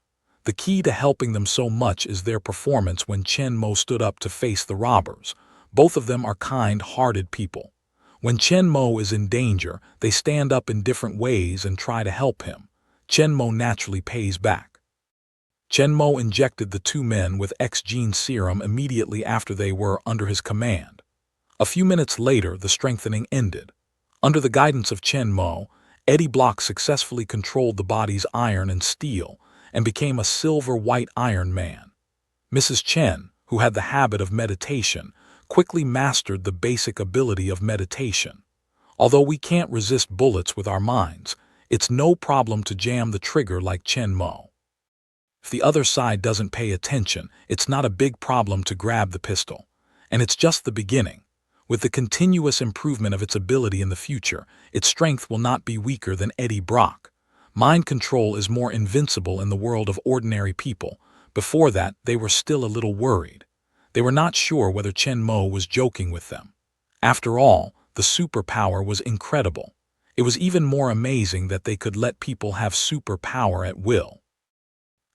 The key to helping them so much is their performance when Chen Mo stood up to face the robbers. Both of them are kind-hearted people. When Chen Mo is in danger, they stand up in different ways and try to help him. Chen Mo naturally pays back. Chen Mo injected the 2 men with X-gene serum immediately after they were under his command. A few minutes later, the strengthening ended. Under the guidance of Chen Mo, Eddie Block successfully controlled the body's iron and steel and became a silver-white Iron Man. Mrs. Chen, who had the habit of meditation, quickly mastered the basic ability of meditation. Although we can't resist bullets with our minds, it's no problem to jam the trigger like Chen Mo. If the other side doesn't pay attention, it's not a big problem to grab the pistol. And it's just the beginning. With the continuous improvement of its ability in the future, its strength will not be weaker than Eddie Brock. Mind control is more invincible in the world of ordinary people. Before that, they were still a little worried. They were not sure whether Chen Mo was joking with them. After all, the superpower was incredible. It was even more amazing that they could let people have superpower at will.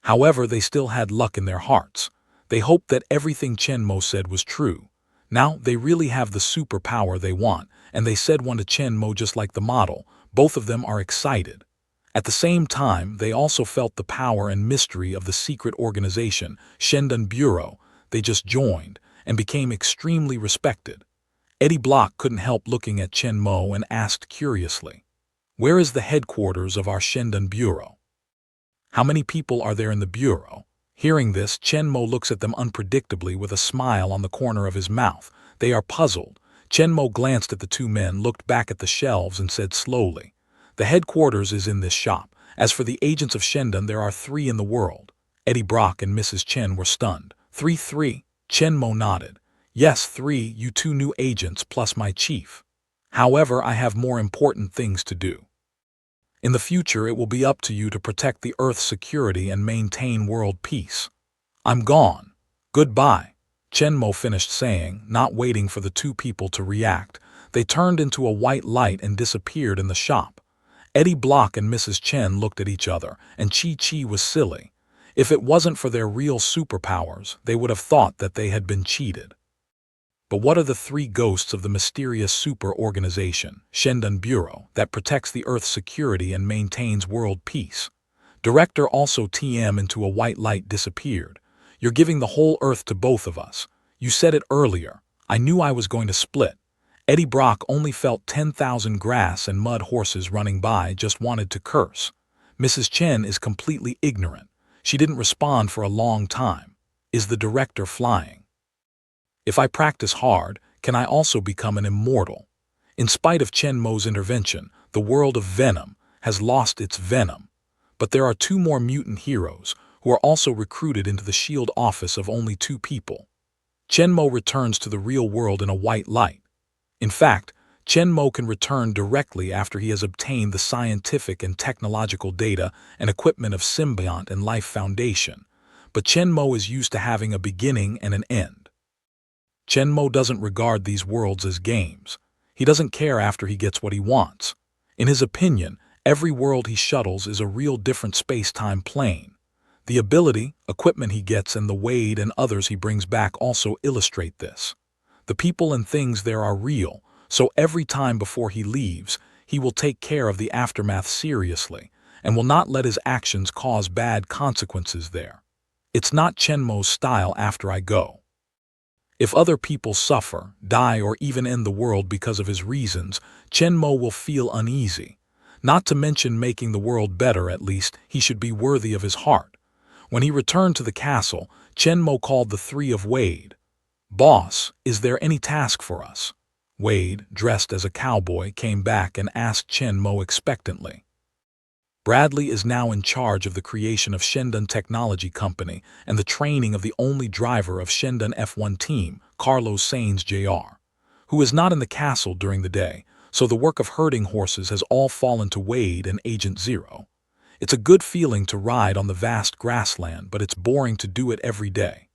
However, they still had luck in their hearts. They hoped that everything Chen Mo said was true. Now, they really have the superpower they want, and they said one to Chen Mo just like the model. Both of them are excited. At the same time, they also felt the power and mystery of the secret organization, Shendun Bureau, they just joined, and became extremely respected. Eddie Block couldn't help looking at Chen Mo and asked curiously, "Where is the headquarters of our Shendan Bureau? How many people are there in the Bureau?" Hearing this, Chen Mo looks at them unpredictably with a smile on the corner of his mouth. They are puzzled. Chen Mo glanced at the two men, looked back at the shelves, and said slowly, "The headquarters is in this shop. As for the agents of Shendan, there are 3 in the world." Eddie Brock and Mrs. Chen were stunned. Three? Chen Mo nodded. "Yes, 3, you 2 new agents plus my chief. However, I have more important things to do. In the future, it will be up to you to protect the Earth's security and maintain world peace. I'm gone. Goodbye." Chen Mo finished saying, not waiting for the 2 people to react. They turned into a white light and disappeared in the shop. Eddie Block and Mrs. Chen looked at each other, and Chi was silly. If it wasn't for their real superpowers, they would have thought that they had been cheated. But what are the 3 ghosts of the mysterious super organization, Shendan Bureau, that protects the Earth's security and maintains world peace? Director also TM into a white light disappeared. "You're giving the whole Earth to both of us. You said it earlier. I knew I was going to split." Eddie Brock only felt 10,000 grass and mud horses running by, just wanted to curse. Mrs. Chen is completely ignorant. She didn't respond for a long time. Is the director flying? If I practice hard, can I also become an immortal? In spite of Chen Mo's intervention, the world of Venom has lost its venom. But there are 2 more mutant heroes who are also recruited into the SHIELD office of only 2 people. Chen Mo returns to the real world in a white light. In fact, Chen Mo can return directly after he has obtained the scientific and technological data and equipment of Symbiont and Life Foundation. But Chen Mo is used to having a beginning and an end. Chen Mo doesn't regard these worlds as games. He doesn't care after he gets what he wants. In his opinion, every world he shuttles is a real different space-time plane. The ability, equipment he gets, and the Wade and others he brings back also illustrate this. The people and things there are real, so every time before he leaves, he will take care of the aftermath seriously and will not let his actions cause bad consequences there. It's not Chen Mo's style after I go. If other people suffer, die, or even end the world because of his reasons, Chen Mo will feel uneasy. Not to mention making the world better, at least he should be worthy of his heart. When he returned to the castle, Chen Mo called the 3 of Wade. "Boss, is there any task for us?" Wade, dressed as a cowboy, came back and asked Chen Mo expectantly. "Bradley is now in charge of the creation of Shendan Technology Company and the training of the only driver of Shendan F1 team, Carlos Sainz Jr., who is not in the castle during the day, so the work of herding horses has all fallen to Wade and Agent Zero. It's a good feeling to ride on the vast grassland, but it's boring to do it every day.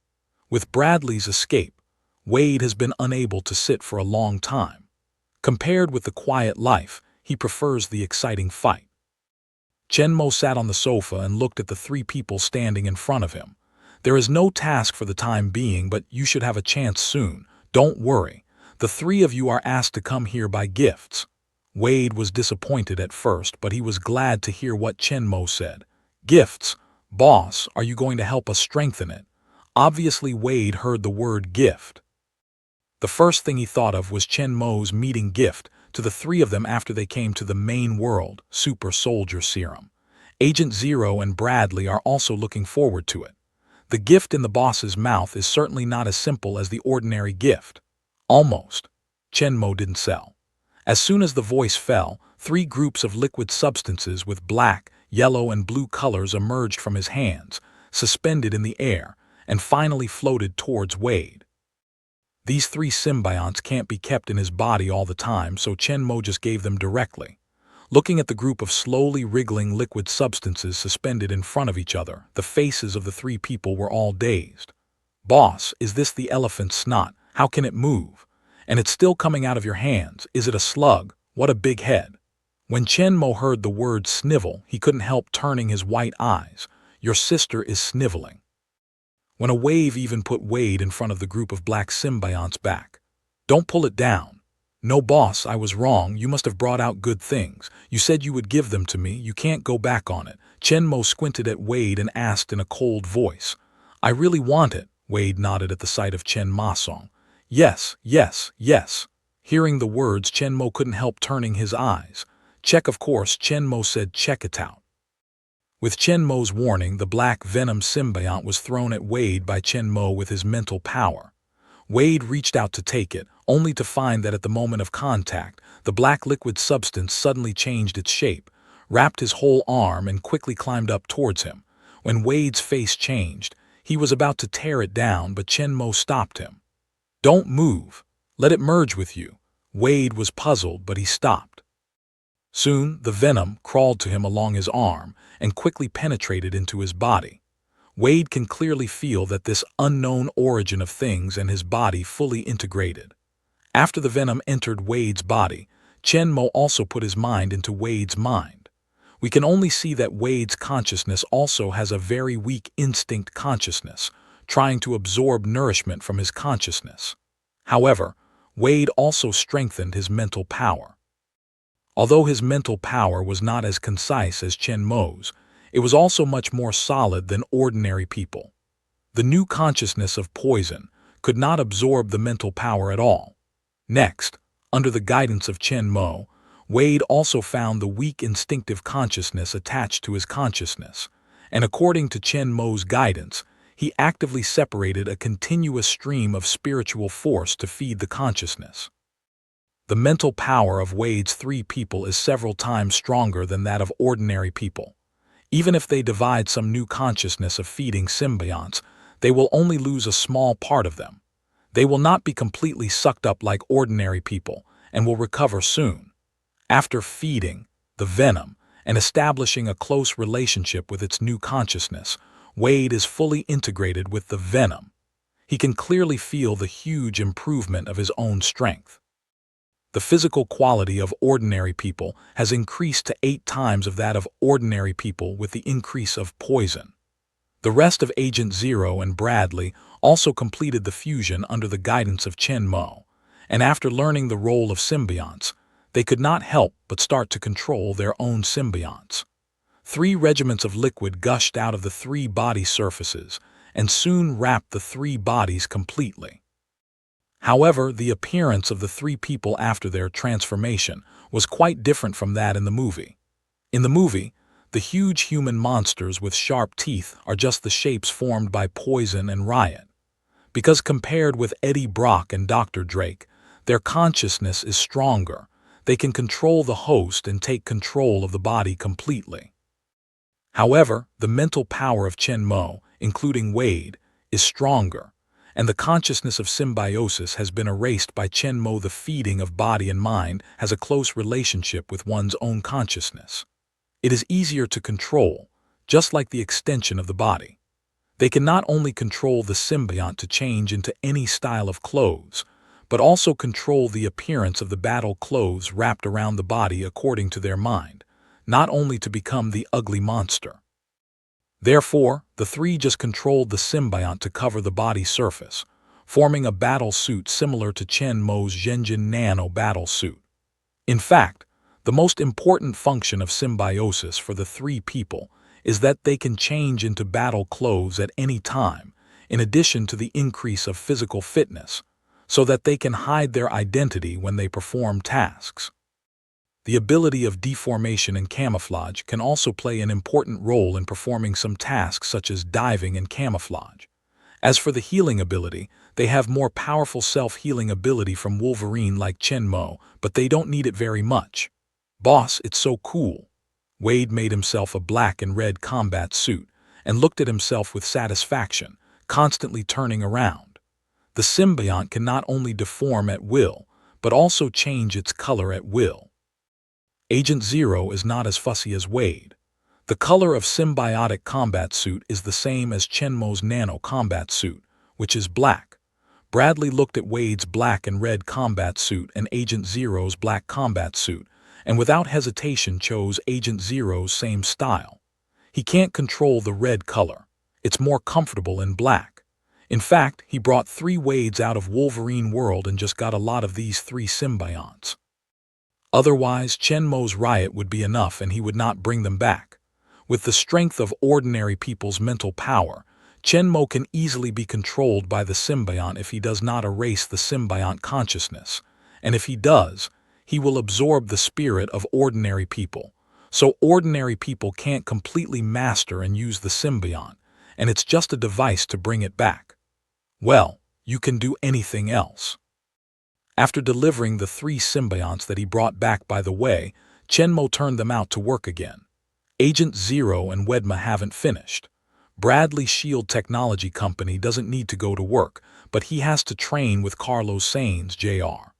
With Bradley's escape, Wade has been unable to sit for a long time. Compared with the quiet life, he prefers the exciting fight." Chen Mo sat on the sofa and looked at the 3 people standing in front of him. "There is no task for the time being, but you should have a chance soon. Don't worry. The 3 of you are asked to come here by gifts." Wade was disappointed at first, but he was glad to hear what Chen Mo said. "Gifts? Boss, are you going to help us strengthen it?" Obviously, Wade heard the word gift. The first thing he thought of was Chen Mo's meeting gift to the 3 of them after they came to the main world, Super Soldier Serum. Agent Zero and Bradley are also looking forward to it. The gift in the boss's mouth is certainly not as simple as the ordinary gift. Almost. Chen Mo didn't sell. As soon as the voice fell, 3 groups of liquid substances with black, yellow, and blue colors emerged from his hands, suspended in the air, and finally floated towards Wade. These 3 symbionts can't be kept in his body all the time, so Chen Mo just gave them directly. Looking at the group of slowly wriggling liquid substances suspended in front of each other, the faces of the 3 people were all dazed. "Boss, is this the elephant's snot? How can it move? And it's still coming out of your hands. Is it a slug? What a big head." When Chen Mo heard the word snivel, he couldn't help turning his white eyes. "Your sister is sniveling." When a wave even put Wade in front of the group of black symbionts back. "Don't pull it down." "No, boss, I was wrong. You must have brought out good things. You said you would give them to me. You can't go back on it." Chen Mo squinted at Wade and asked in a cold voice. "I really want it." Wade nodded at the sight of Chen Ma Song. "Yes, yes, yes." Hearing the words, Chen-mo couldn't help turning his eyes. Check, of course, Chen-mo said, check it out. With Chen-mo's warning, the black venom symbiont was thrown at Wade by Chen-mo with his mental power. Wade reached out to take it, only to find that at the moment of contact, the black liquid substance suddenly changed its shape, wrapped his whole arm, and quickly climbed up towards him. When Wade's face changed, he was about to tear it down, but Chen-mo stopped him. Don't move. Let it merge with you. Wade was puzzled, but he stopped. Soon, the venom crawled to him along his arm and quickly penetrated into his body. Wade can clearly feel that this unknown origin of things and his body fully integrated. After the venom entered Wade's body, Chen-mo also put his mind into Wade's mind. We can only see that Wade's consciousness also has a very weak instinct consciousness, trying to absorb nourishment from his consciousness. However, Wade also strengthened his mental power. Although his mental power was not as concise as Chen-mo's, it was also much more solid than ordinary people. The new consciousness of poison could not absorb the mental power at all. Next, under the guidance of Chen-mo, Wade also found the weak instinctive consciousness attached to his consciousness, and according to Chen-mo's guidance, he actively separated a continuous stream of spiritual force to feed the consciousness. The mental power of Wade's 3 people is several times stronger than that of ordinary people. Even if they divide some new consciousness of feeding symbionts, they will only lose a small part of them. They will not be completely sucked up like ordinary people and will recover soon. After feeding the venom and establishing a close relationship with its new consciousness, Wade is fully integrated with the venom. He can clearly feel the huge improvement of his own strength. The physical quality of ordinary people has increased to 8 times of that of ordinary people with the increase of poison. The rest of Agent Zero and Bradley also completed the fusion under the guidance of Chen-mo, and after learning the role of symbionts, they could not help but start to control their own symbionts. 3 regiments of liquid gushed out of the 3 body surfaces and soon wrapped the 3 bodies completely. However, the appearance of the 3 people after their transformation was quite different from that in the movie. In the movie, the huge human monsters with sharp teeth are just the shapes formed by poison and riot. Because compared with Eddie Brock and Dr. Drake, their consciousness is stronger. They can control the host and take control of the body completely. However, the mental power of Chen-mo, including Wade, is stronger, and the consciousness of symbiosis has been erased by Chen-mo. The feeding of body and mind has a close relationship with one's own consciousness. It is easier to control, just like the extension of the body. They can not only control the symbiont to change into any style of clothes, but also control the appearance of the battle clothes wrapped around the body according to their mind, not only to become the ugly monster. Therefore, the 3 just controlled the symbiont to cover the body surface, forming a battle suit similar to Chen-mo's Zhenjin Nano battle suit. In fact, the most important function of symbiosis for the 3 people is that they can change into battle clothes at any time, in addition to the increase of physical fitness, so that they can hide their identity when they perform tasks. The ability of deformation and camouflage can also play an important role in performing some tasks such as diving and camouflage. As for the healing ability, they have more powerful self-healing ability from Wolverine like Chen-mo, but they don't need it very much. Boss, it's so cool. Wade made himself a black and red combat suit and looked at himself with satisfaction, constantly turning around. The symbiont can not only deform at will, but also change its color at will. Agent Zero is not as fussy as Wade. The color of symbiotic combat suit is the same as Chen-mo's nano combat suit, which is black. Bradley looked at Wade's black and red combat suit and Agent Zero's black combat suit, and without hesitation chose Agent Zero's same style. He can't control the red color. It's more comfortable in black. In fact, he brought 3 Wades out of Wolverine world and just got a lot of these 3 symbionts. Otherwise, Chen-mo's riot would be enough and he would not bring them back. With the strength of ordinary people's mental power, Chen-mo can easily be controlled by the symbiont if he does not erase the symbiont consciousness, And if he does, he will absorb the spirit of ordinary people. So ordinary people can't completely master and use the symbiont, and it's just a device to bring it back. Well, you can do anything else. After delivering the 3 symbionts that he brought back by the way, Chenmo turned them out to work again. Agent Zero and Wedma haven't finished. Bradley Shield Technology Company doesn't need to go to work, but he has to train with Carlos Sainz, Jr.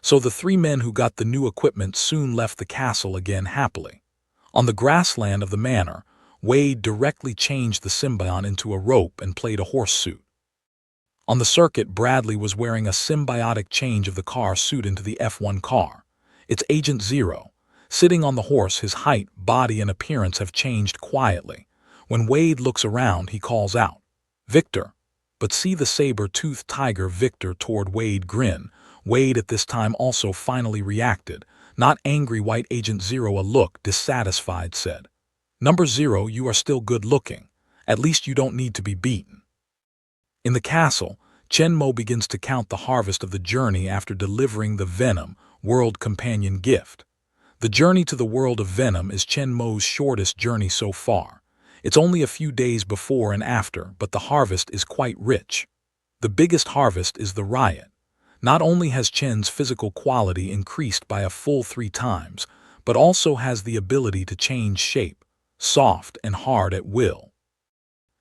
So the 3 men who got the new equipment soon left the castle again happily. On the grassland of the manor, Wade directly changed the symbiont into a rope and played a horse suit. On the circuit, Bradley was wearing a symbiotic change of the car suit into the F1 car. It's Agent Zero. Sitting on the horse, his height, body, and appearance have changed quietly. When Wade looks around, he calls out, "Victor!" But see the saber-toothed tiger Victor toward Wade grin. Wade at this time also finally reacted. Not angry, White Agent Zero, a look dissatisfied, said, "Number 0, you are still good-looking. At least you don't need to be beaten." In the castle, Chenmo begins to count the harvest of the journey after delivering the Venom World Companion gift. The journey to the world of Venom is Chenmo's shortest journey so far. It's only a few days before and after, but the harvest is quite rich. The biggest harvest is the riot. Not only has Chen's physical quality increased by a full 3 times, but also has the ability to change shape, soft and hard at will.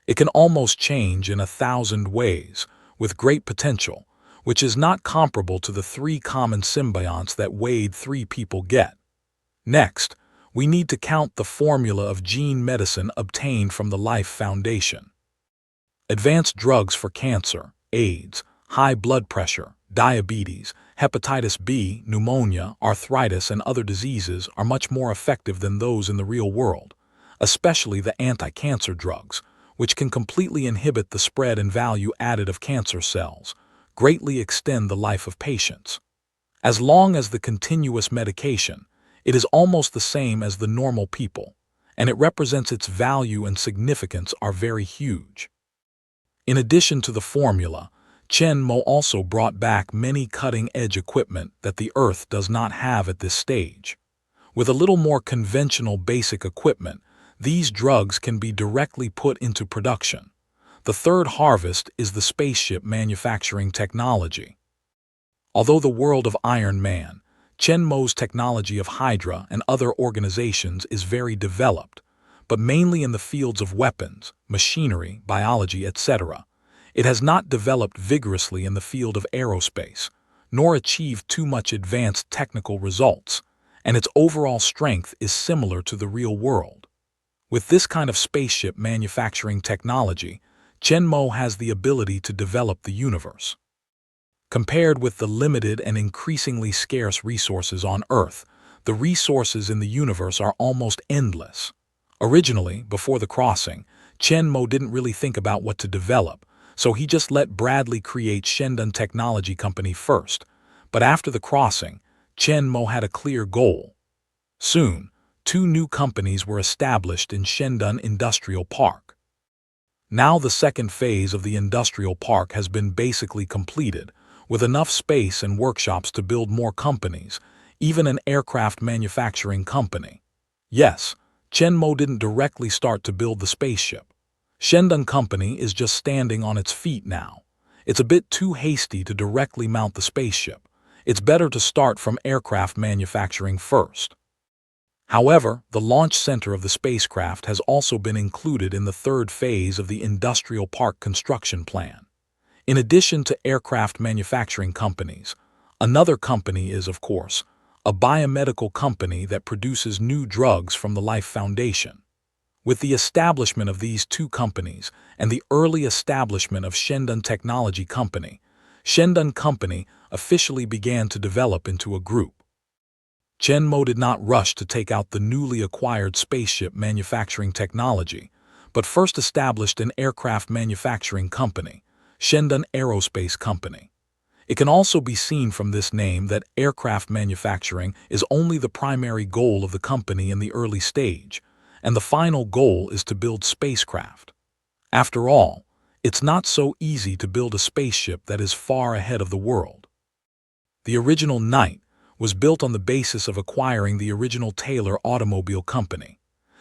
It can almost change in 1,000 ways, with great potential, which is not comparable to the 3 common symbionts that Wade 3 people get. Next, we need to count the formula of gene medicine obtained from the Life Foundation. Advanced drugs for cancer, AIDS, high blood pressure, diabetes, hepatitis B, pneumonia, arthritis, and other diseases are much more effective than those in the real world, especially the anti-cancer drugs, which can completely inhibit the spread and value added of cancer cells, greatly extend the life of patients. As long as the continuous medication, it is almost the same as the normal people, and it represents its value and significance are very huge. In addition to the formula, Chenmo also brought back many cutting-edge equipment that the Earth does not have at this stage. With a little more conventional basic equipment, these drugs can be directly put into production. The third harvest is the spaceship manufacturing technology. Although the world of Iron Man, Chenmo's technology of Hydra and other organizations is very developed, but mainly in the fields of weapons, machinery, biology, etc. It has not developed vigorously in the field of aerospace, nor achieved too much advanced technical results, and its overall strength is similar to the real world. With this kind of spaceship manufacturing technology, Chenmo has the ability to develop the universe. Compared with the limited and increasingly scarce resources on Earth, the resources in the universe are almost endless. Originally, before the crossing, Chenmo didn't really think about what to develop, so he just let Bradley create Shendun Technology Company first. But after the crossing, Chenmo had a clear goal. Soon, 2 new companies were established in Shendun Industrial Park. Now the second phase of the industrial park has been basically completed, with enough space and workshops to build more companies, even an aircraft manufacturing company. Yes, Chenmo didn't directly start to build the spaceship. Shendun Company is just standing on its feet now. It's a bit too hasty to directly mount the spaceship. It's better to start from aircraft manufacturing first. However, the launch center of the spacecraft has also been included in the third phase of the industrial park construction plan. In addition to aircraft manufacturing companies, another company is, of course, a biomedical company that produces new drugs from the Life Foundation. With the establishment of these 2 companies and the early establishment of Shendun Technology Company, Shendun Company officially began to develop into a group. Chenmo did not rush to take out the newly acquired spaceship manufacturing technology, but first established an aircraft manufacturing company, Shendun Aerospace Company. It can also be seen from this name that aircraft manufacturing is only the primary goal of the company in the early stage, and the final goal is to build spacecraft. After all, it's not so easy to build a spaceship that is far ahead of the world. The original Knight was built on the basis of acquiring the original Taylor automobile company.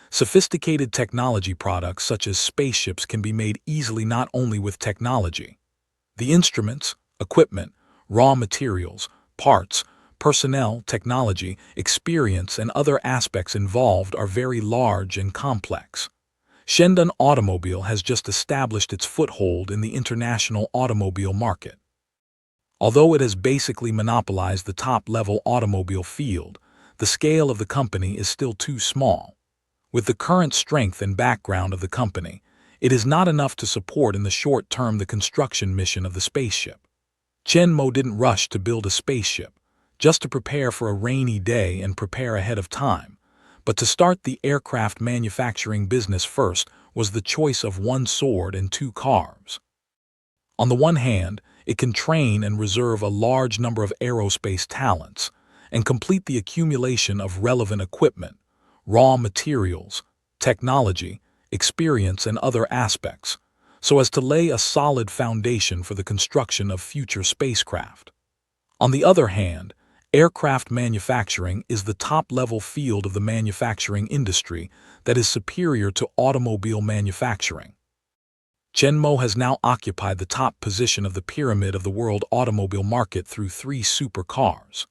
Sophisticated technology products such as spaceships can be made easily not only with technology. The instruments, equipment, raw materials, parts, personnel, technology, experience, and other aspects involved are very large and complex. Shandong Automobile has just established its foothold in the international automobile market. Although it has basically monopolized the top-level automobile field, the scale of the company is still too small. With the current strength and background of the company, it is not enough to support in the short term the construction mission of the spaceship. Chen Mo didn't rush to build a spaceship, just to prepare for a rainy day and prepare ahead of time, but to start the aircraft manufacturing business first was the choice of one sword and two carves. On the one hand, it can train and reserve a large number of aerospace talents and complete the accumulation of relevant equipment, raw materials, technology, experience, and other aspects, so as to lay a solid foundation for the construction of future spacecraft. On the other hand, aircraft manufacturing is the top-level field of the manufacturing industry that is superior to automobile manufacturing. Chen Mo has now occupied the top position of the pyramid of the world automobile market through 3 supercars.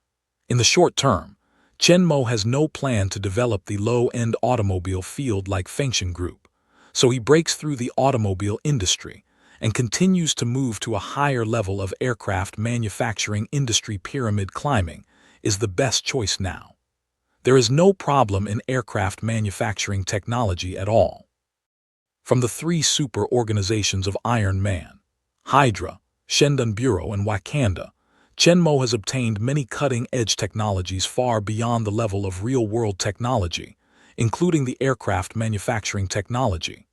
In the short term, Chen Mo has no plan to develop the low-end automobile field like Fengshan Group, so he breaks through the automobile industry and continues to move to a higher level of aircraft manufacturing industry. Pyramid climbing is the best choice now. There is no problem in aircraft manufacturing technology at all. From the 3 super organizations of Iron Man, Hydra, Shandong Bureau, and Wakanda, Chen Mo has obtained many cutting-edge technologies far beyond the level of real-world technology, including the aircraft manufacturing technology.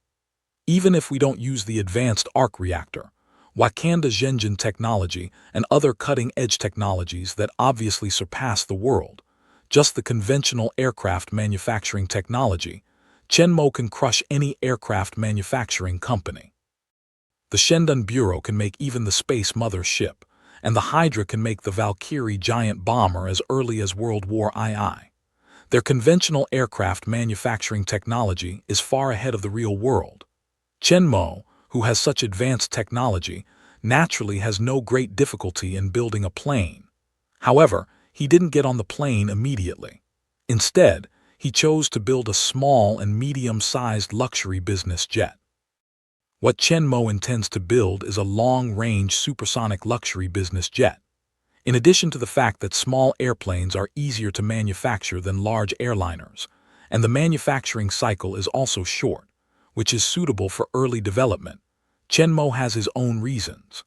Even if we don't use the advanced arc reactor, Wakanda's engine technology, and other cutting-edge technologies that obviously surpass the world, just the conventional aircraft manufacturing technology, Chen Mo can crush any aircraft manufacturing company. The Shandong Bureau can make even the Space Mother ship, and the Hydra can make the Valkyrie giant bomber as early as World War II. Their conventional aircraft manufacturing technology is far ahead of the real world. Chen Mo, who has such advanced technology, naturally has no great difficulty in building a plane. However, he didn't get on the plane immediately. Instead, he chose to build a small and medium-sized luxury business jet. What Chen Mo intends to build is a long-range supersonic luxury business jet. In addition to the fact that small airplanes are easier to manufacture than large airliners, and the manufacturing cycle is also short, which is suitable for early development, Chen Mo has his own reasons.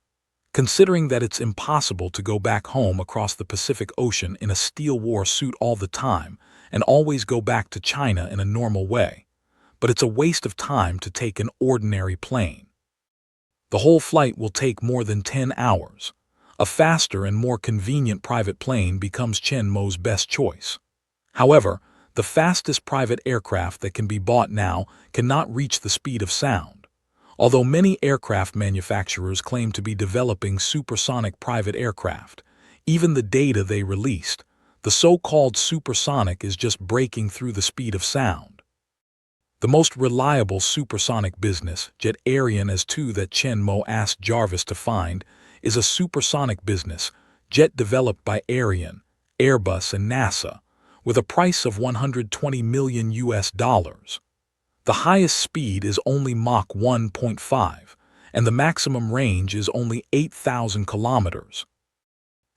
Considering that it's impossible to go back home across the Pacific Ocean in a steel war suit all the time and always go back to China in a normal way, but it's a waste of time to take an ordinary plane. The whole flight will take more than 10 hours. A faster and more convenient private plane becomes Chen Mo's best choice. However, the fastest private aircraft that can be bought now cannot reach the speed of sound. Although many aircraft manufacturers claim to be developing supersonic private aircraft, even the data they released, the so-called supersonic is just breaking through the speed of sound. The most reliable supersonic business jet Ariane S2 that Chen Mo asked Jarvis to find is a supersonic business jet developed by Ariane, Airbus, and NASA, with a price of $120 million. The highest speed is only Mach 1.5, and the maximum range is only 8,000 kilometers.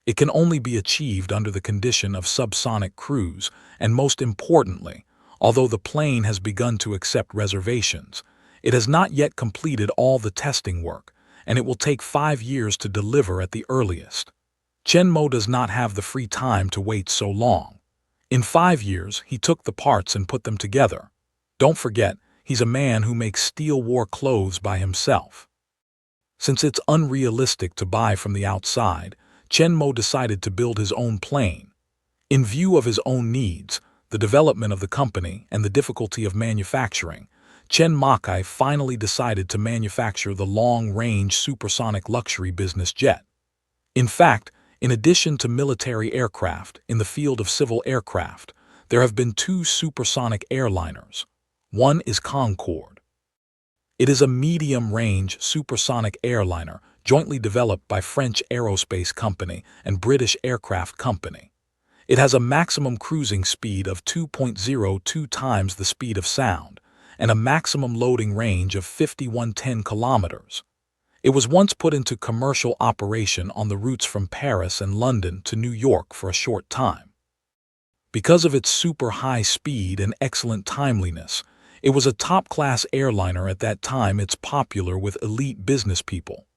It can only be achieved under the condition of subsonic cruise, and most importantly, although the plane has begun to accept reservations, it has not yet completed all the testing work, and it will take 5 years to deliver at the earliest. Chen Mo does not have the free time to wait so long. In 5 years, he took the parts and put them together. Don't forget, he's a man who makes steel war clothes by himself. Since it's unrealistic to buy from the outside, Chen Mo decided to build his own plane. In view of his own needs, the development of the company, and the difficulty of manufacturing, Chen Makai finally decided to manufacture the long-range supersonic luxury business jet. In fact, In addition to military aircraft, in the field of civil aircraft, there have been two supersonic airliners. One is Concorde. It is a medium-range supersonic airliner jointly developed by French Aerospace Company and British Aircraft Company. It has a maximum cruising speed of 2.02 times the speed of sound and a maximum loading range of 5,110 kilometers. It was once put into commercial operation on the routes from Paris and London to New York for a short time. Because of its super high speed and excellent timeliness, it was a top-class airliner at that time. It's popular with elite business people.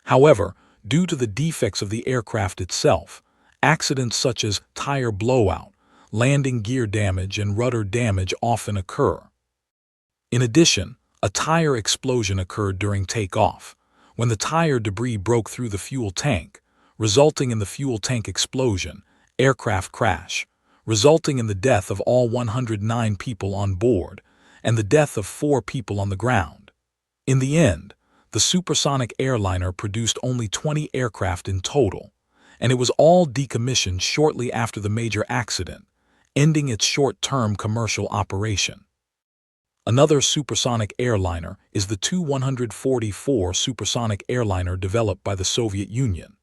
However, due to the defects of the aircraft itself, accidents such as tire blowout, landing gear damage, and rudder damage often occur. In addition, a tire explosion occurred during takeoff, when the tire debris broke through the fuel tank, resulting in the fuel tank explosion, aircraft crash, resulting in the death of all 109 people on board, and the death of 4 people on the ground. In the end, the supersonic airliner produced only 20 aircraft in total, and it was all decommissioned shortly after the major accident, ending its short-term commercial operation. Another supersonic airliner is the Tu-144 supersonic airliner developed by the Soviet Union.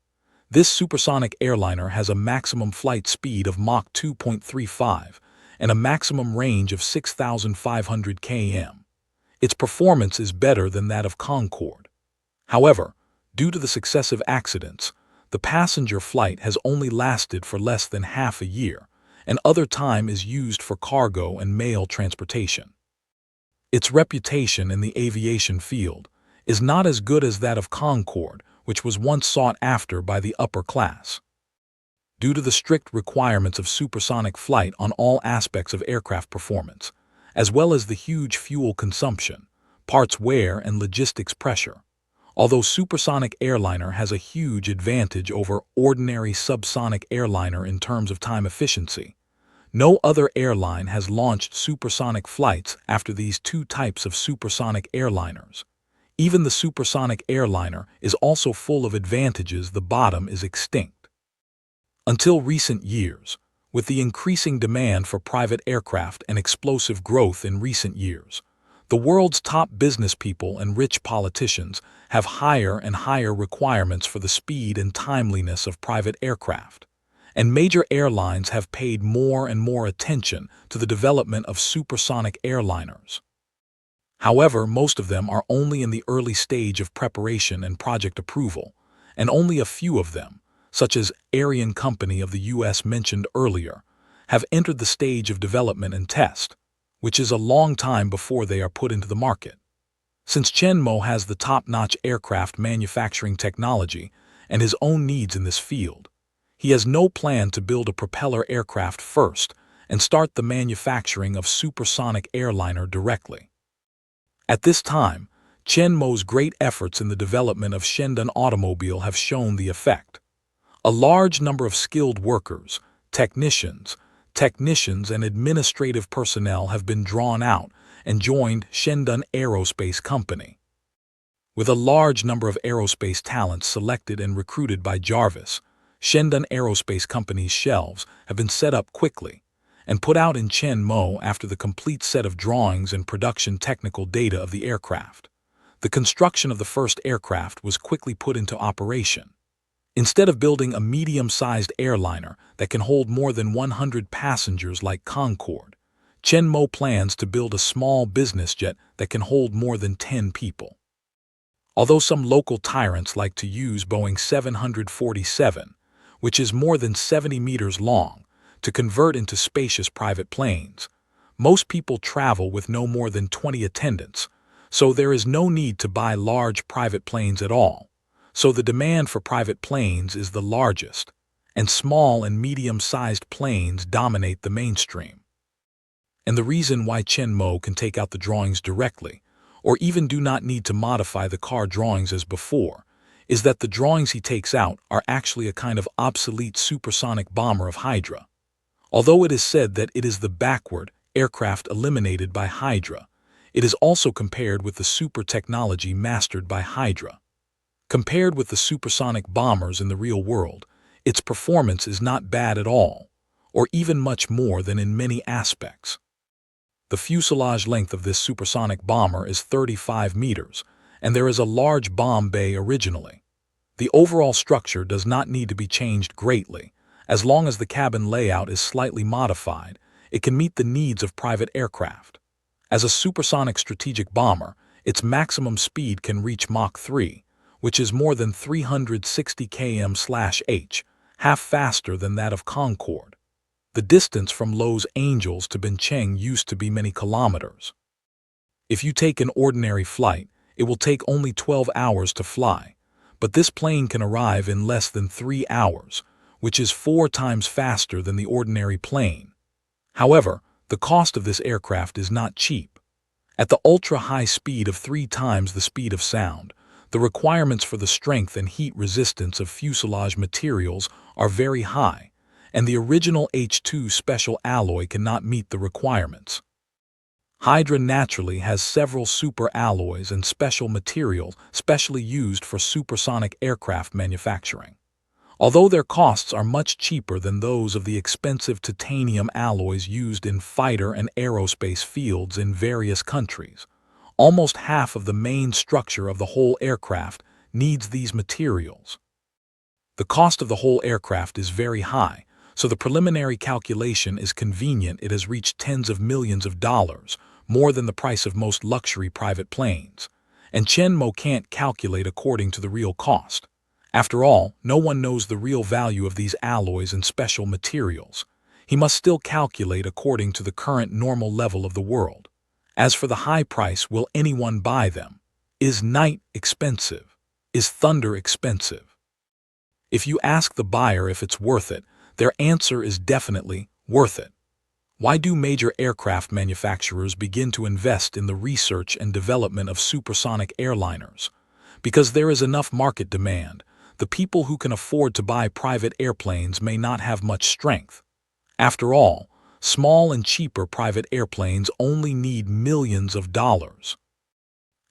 This supersonic airliner has a maximum flight speed of Mach 2.35 and a maximum range of 6,500 km. Its performance is better than that of Concorde. However, due to the successive accidents, the passenger flight has only lasted for less than half a year, and other time is used for cargo and mail transportation. Its reputation in the aviation field is not as good as that of Concorde, which was once sought after by the upper class. Due to the strict requirements of supersonic flight on all aspects of aircraft performance, as well as the huge fuel consumption, parts wear, and logistics pressure, although supersonic airliner has a huge advantage over ordinary subsonic airliner in terms of time efficiency, no other airline has launched supersonic flights after these two types of supersonic airliners. Even the supersonic airliner is also full of advantages. The bottom is extinct. Until recent years, with the increasing demand for private aircraft and explosive growth in recent years, the world's top business people and rich politicians have higher and higher requirements for the speed and timeliness of private aircraft, and major airlines have paid more and more attention to the development of supersonic airliners. However, most of them are only in the early stage of preparation and project approval, and only a few of them, such as Ariane Company of the US mentioned earlier, have entered the stage of development and test, which is a long time before they are put into the market. Since Chen Mo has the top-notch aircraft manufacturing technology and his own needs in this field, he has no plan to build a propeller aircraft first and start the manufacturing of supersonic airliner directly. At this time, Chen Mo's great efforts in the development of Shandong automobile have shown the effect. A large number of skilled workers, technicians, and administrative personnel have been drawn out and joined Shandong Aerospace Company. With a large number of aerospace talents selected and recruited by Jarvis, Shandong Aerospace Company's shelves have been set up quickly and put out in Chen Mo after the complete set of drawings and production technical data of the aircraft. The construction of the first aircraft was quickly put into operation. Instead of building a medium-sized airliner that can hold more than 100 passengers like Concorde, Chen Mo plans to build a small business jet that can hold more than 10 people. Although some local tyrants like to use Boeing 747, which is more than 70 meters long, to convert into spacious private planes, most people travel with no more than 20 attendants, so there is no need to buy large private planes at all. So the demand for private planes is the largest, and small and medium-sized planes dominate the mainstream. And the reason why Chen Mo can take out the drawings directly, or even do not need to modify the car drawings as before, is that the drawings he takes out are actually a kind of obsolete supersonic bomber of Hydra. Although it is said that it is the backward aircraft eliminated by Hydra, it is also compared with the super technology mastered by Hydra. Compared with the supersonic bombers in the real world, its performance is not bad at all, or even much more than in many aspects. The fuselage length of this supersonic bomber is 35 meters, and there is a large bomb bay originally. The overall structure does not need to be changed greatly. As long as the cabin layout is slightly modified, it can meet the needs of private aircraft. As a supersonic strategic bomber, its maximum speed can reach Mach 3, which is more than 360 km/h, half faster than that of Concorde. The distance from Los Angeles to Bincheng used to be many kilometers. If you take an ordinary flight, it will take only 12 hours to fly, but this plane can arrive in less than 3 hours, which is 4 times faster than the ordinary plane. However, the cost of this aircraft is not cheap. At the ultra-high speed of 3 times the speed of sound, the requirements for the strength and heat resistance of fuselage materials are very high, and the original H2 special alloy cannot meet the requirements. Hydra naturally has several super alloys and special materials specially used for supersonic aircraft manufacturing. Although their costs are much cheaper than those of the expensive titanium alloys used in fighter and aerospace fields in various countries, almost half of the main structure of the whole aircraft needs these materials. The cost of the whole aircraft is very high, so the preliminary calculation is convenient. It has reached tens of millions of dollars, more than the price of most luxury private planes, and Chen Mo can't calculate according to the real cost. After all, no one knows the real value of these alloys and special materials. He must still calculate according to the current normal level of the world. As for the high price, will anyone buy them? Is night expensive? Is thunder expensive? If you ask the buyer if it's worth it, their answer is definitely worth it. Why do major aircraft manufacturers begin to invest in the research and development of supersonic airliners? Because there is enough market demand. The people who can afford to buy private airplanes may not have much strength. After all, small and cheaper private airplanes only need millions of dollars.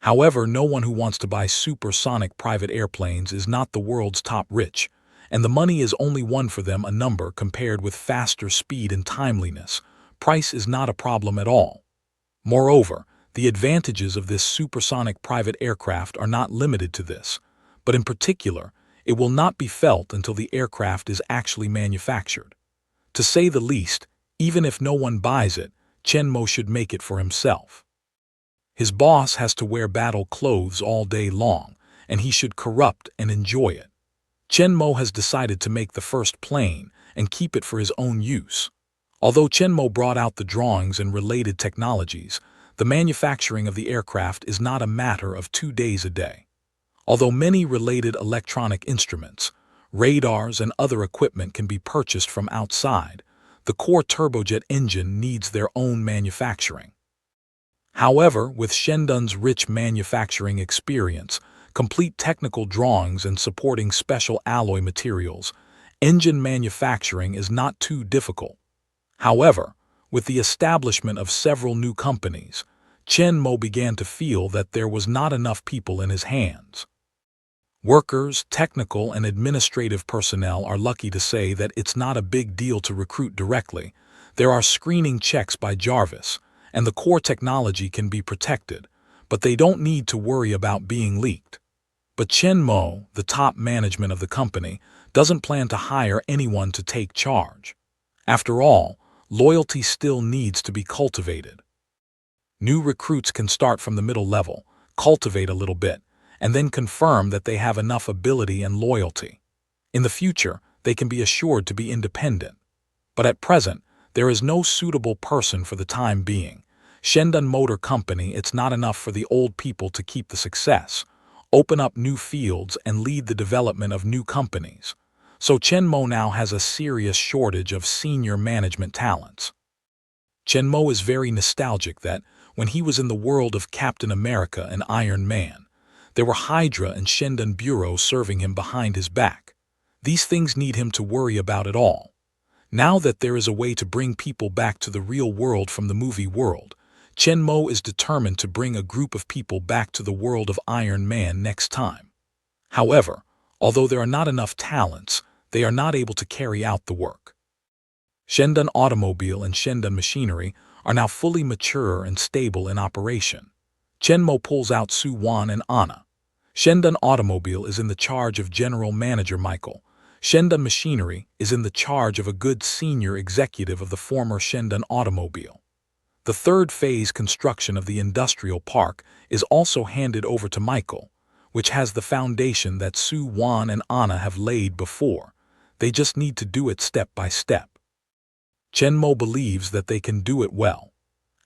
However, no one who wants to buy supersonic private airplanes is not the world's top rich, and the money is only one for them a number compared with faster speed and timeliness. Price is not a problem at all. Moreover, the advantages of this supersonic private aircraft are not limited to this, but in particular, it will not be felt until the aircraft is actually manufactured. To say the least, even if no one buys it, Chen Mo should make it for himself. His boss has to wear battle clothes all day long, and he should corrupt and enjoy it. Chen Mo has decided to make the first plane and keep it for his own use. Although Chen Mo brought out the drawings and related technologies, the manufacturing of the aircraft is not a matter of 2 days a day. Although many related electronic instruments, radars, and other equipment can be purchased from outside, the core turbojet engine needs their own manufacturing. However, with Shendun's rich manufacturing experience, complete technical drawings and supporting special alloy materials, engine manufacturing is not too difficult. However, with the establishment of several new companies, Chen Mo began to feel that there was not enough people in his hands. Workers, technical and administrative personnel are lucky to say that it's not a big deal to recruit directly. There are screening checks by Jarvis, and the core technology can be protected, but they don't need to worry about being leaked. But Chen Mo, the top management of the company, doesn't plan to hire anyone to take charge. After all, loyalty still needs to be cultivated. New recruits can start from the middle level, cultivate a little bit, and then confirm that they have enough ability and loyalty. In the future, they can be assured to be independent. But at present, there is no suitable person for the time being. Shendun Motor Company, it's not enough for the old people to keep the success, open up new fields, and lead the development of new companies. So Chen Mo now has a serious shortage of senior management talents. Chen Mo is very nostalgic that, when he was in the world of Captain America and Iron Man, there were Hydra and Shendun Bureau serving him behind his back. These things need him to worry about at all. Now that there is a way to bring people back to the real world from the movie world, Chen Mo is determined to bring a group of people back to the world of Iron Man next time. However, although there are not enough talents, they are not able to carry out the work. Shendan Automobile and Shendan Machinery are now fully mature and stable in operation. Chenmo pulls out Su-Wan and Anna. Shendan Automobile is in the charge of General Manager Michael. Shendan Machinery is in the charge of a good senior executive of the former Shendan Automobile. The third phase construction of the industrial park is also handed over to Michael, which has the foundation that Su-Wan and Anna have laid before. They just need to do it step by step. Chenmo believes that they can do it well.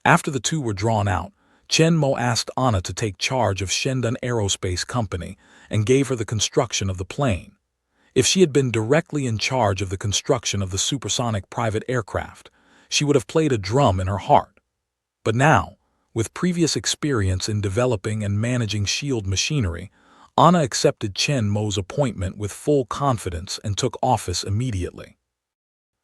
After the two were drawn out, Chenmo asked Anna to take charge of Shendan Aerospace Company and gave her the construction of the plane. If she had been directly in charge of the construction of the supersonic private aircraft, she would have played a drum in her heart. But now, with previous experience in developing and managing shield machinery, Anna accepted Chenmo's appointment with full confidence and took office immediately.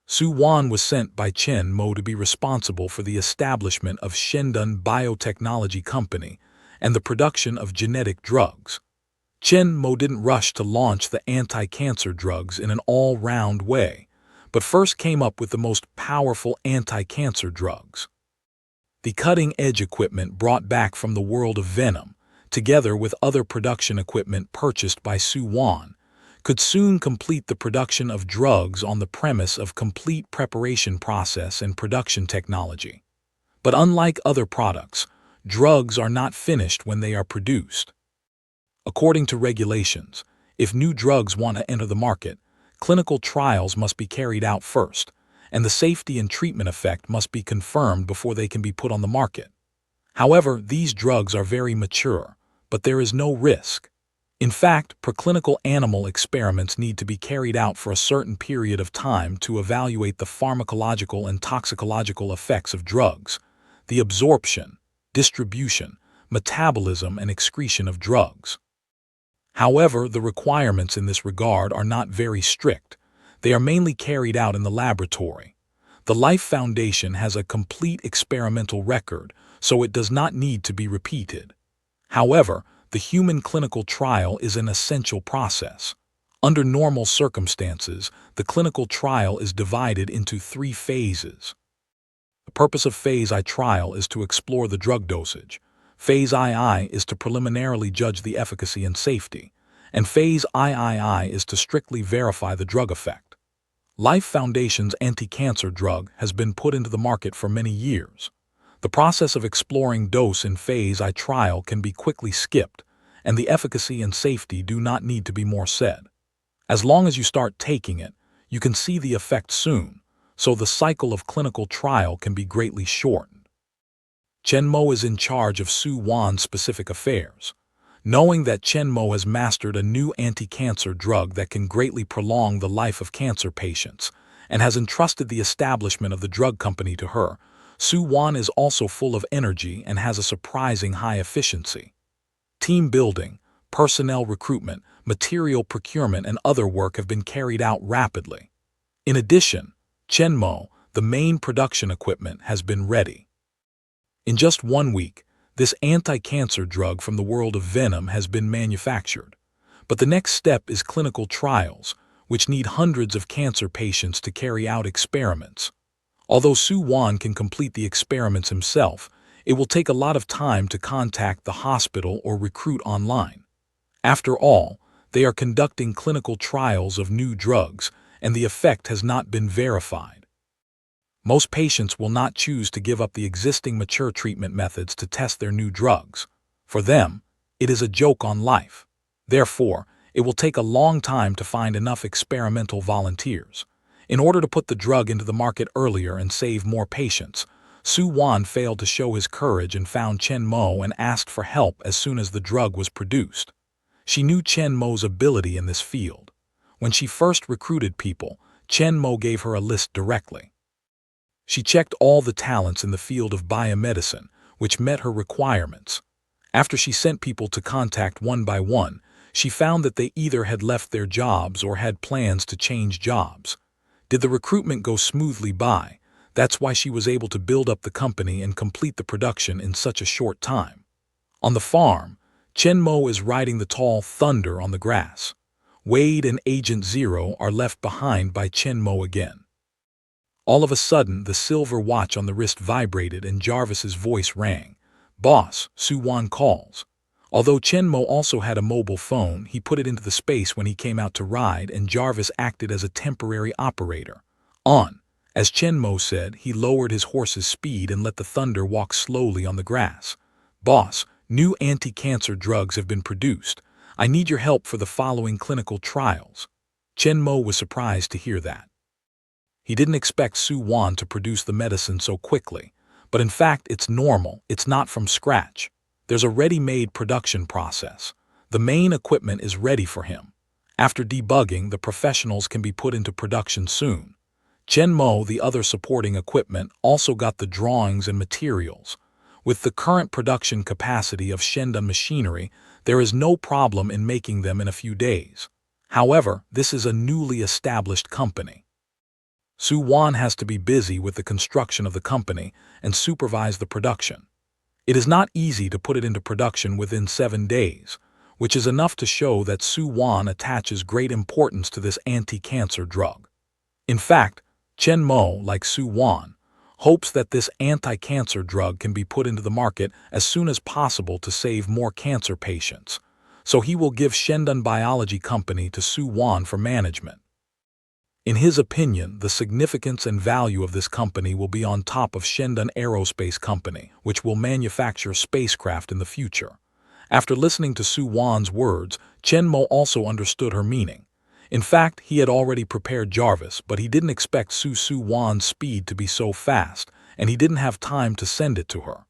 Su-Wan was sent by Chenmo to be responsible for the establishment of Shendan Biotechnology Company and the production of genetic drugs. Chenmo didn't rush to launch the anti-cancer drugs in an all-round way, but first came up with the most powerful anti-cancer drugs. The cutting-edge equipment brought back from the world of Venom, together with other production equipment purchased by Su-Wan, could soon complete the production of drugs on the premise of complete preparation process and production technology. But unlike other products, drugs are not finished when they are produced. According to regulations, if new drugs want to enter the market, clinical trials must be carried out first, and the safety and treatment effect must be confirmed before they can be put on the market. However, these drugs are very mature, but there is no risk. In fact, preclinical animal experiments need to be carried out for a certain period of time to evaluate the pharmacological and toxicological effects of drugs, the absorption, distribution, metabolism, and excretion of drugs. However, the requirements in this regard are not very strict. They are mainly carried out in the laboratory. The Life Foundation has a complete experimental record, so it does not need to be repeated. However, the human clinical trial is an essential process. Under normal circumstances, the clinical trial is divided into 3 phases. The purpose of Phase I trial is to explore the drug dosage. Phase II is to preliminarily judge the efficacy and safety, and Phase III is to strictly verify the drug effect. Life Foundation's anti-cancer drug has been put into the market for many years. The process of exploring dose in Phase I trial can be quickly skipped, and the efficacy and safety do not need to be more said. As long as you start taking it, you can see the effect soon, so the cycle of clinical trial can be greatly shortened. Chenmo is in charge of Su-Wan's specific affairs. Knowing that Chenmo has mastered a new anti-cancer drug that can greatly prolong the life of cancer patients and has entrusted the establishment of the drug company to her, Su-Wan is also full of energy and has a surprising high efficiency. Team building, personnel recruitment, material procurement, and other work have been carried out rapidly. In addition, Chenmo, the main production equipment, has been ready. In just 1 week, this anti-cancer drug from the world of Venom has been manufactured. But the next step is clinical trials, which need hundreds of cancer patients to carry out experiments. Although Su-Wan can complete the experiments himself, it will take a lot of time to contact the hospital or recruit online. After all, they are conducting clinical trials of new drugs, and the effect has not been verified. Most patients will not choose to give up the existing mature treatment methods to test their new drugs. For them, it is a joke on life. Therefore, it will take a long time to find enough experimental volunteers. In order to put the drug into the market earlier and save more patients, Su-Wan failed to show his courage and found Chenmo and asked for help as soon as the drug was produced. She knew Chenmo's ability in this field. When she first recruited people, Chenmo gave her a list directly. She checked all the talents in the field of biomedicine, which met her requirements. After she sent people to contact one by one, she found that they either had left their jobs or had plans to change jobs. Did the recruitment go smoothly by? That's why she was able to build up the company and complete the production in such a short time. On the farm, Chenmo is riding the tall thunder on the grass. Wade and Agent Zero are left behind by Chen Mo again. All of a sudden, the silver watch on the wrist vibrated and Jarvis's voice rang. "Boss, Su-Wan calls." Although Chen Mo also had a mobile phone, he put it into the space when he came out to ride, and Jarvis acted as a temporary operator. On. As Chen Mo said, he lowered his horse's speed and let the Thunder walk slowly on the grass. "Boss, new anti-cancer drugs have been produced. I need your help for the following clinical trials." Chen Mo was surprised to hear that. He didn't expect Su-Wan to produce the medicine so quickly, but in fact it's normal, it's not from scratch. There's a ready-made production process. The main equipment is ready for him. After debugging, the professionals can be put into production soon. Chen Mo, the other supporting equipment, also got the drawings and materials. With the current production capacity of Shendan machinery, there is no problem in making them in a few days. However, this is a newly established company. Su-Wan has to be busy with the construction of the company and supervise the production. It is not easy to put it into production within 7 days, which is enough to show that Su-Wan attaches great importance to this anti-cancer drug. In fact, Chen Mo, like Su-Wan, hopes that this anti-cancer drug can be put into the market as soon as possible to save more cancer patients, so he will give Shendan Biology Company to Su-Wan for management. In his opinion, the significance and value of this company will be on top of Shendan Aerospace Company, which will manufacture spacecraft in the future. After listening to Su-Wan's words, Chen Mo also understood her meaning. In fact, he had already prepared Jarvis, but he didn't expect Su-Wan's speed to be so fast, and he didn't have time to send it to her.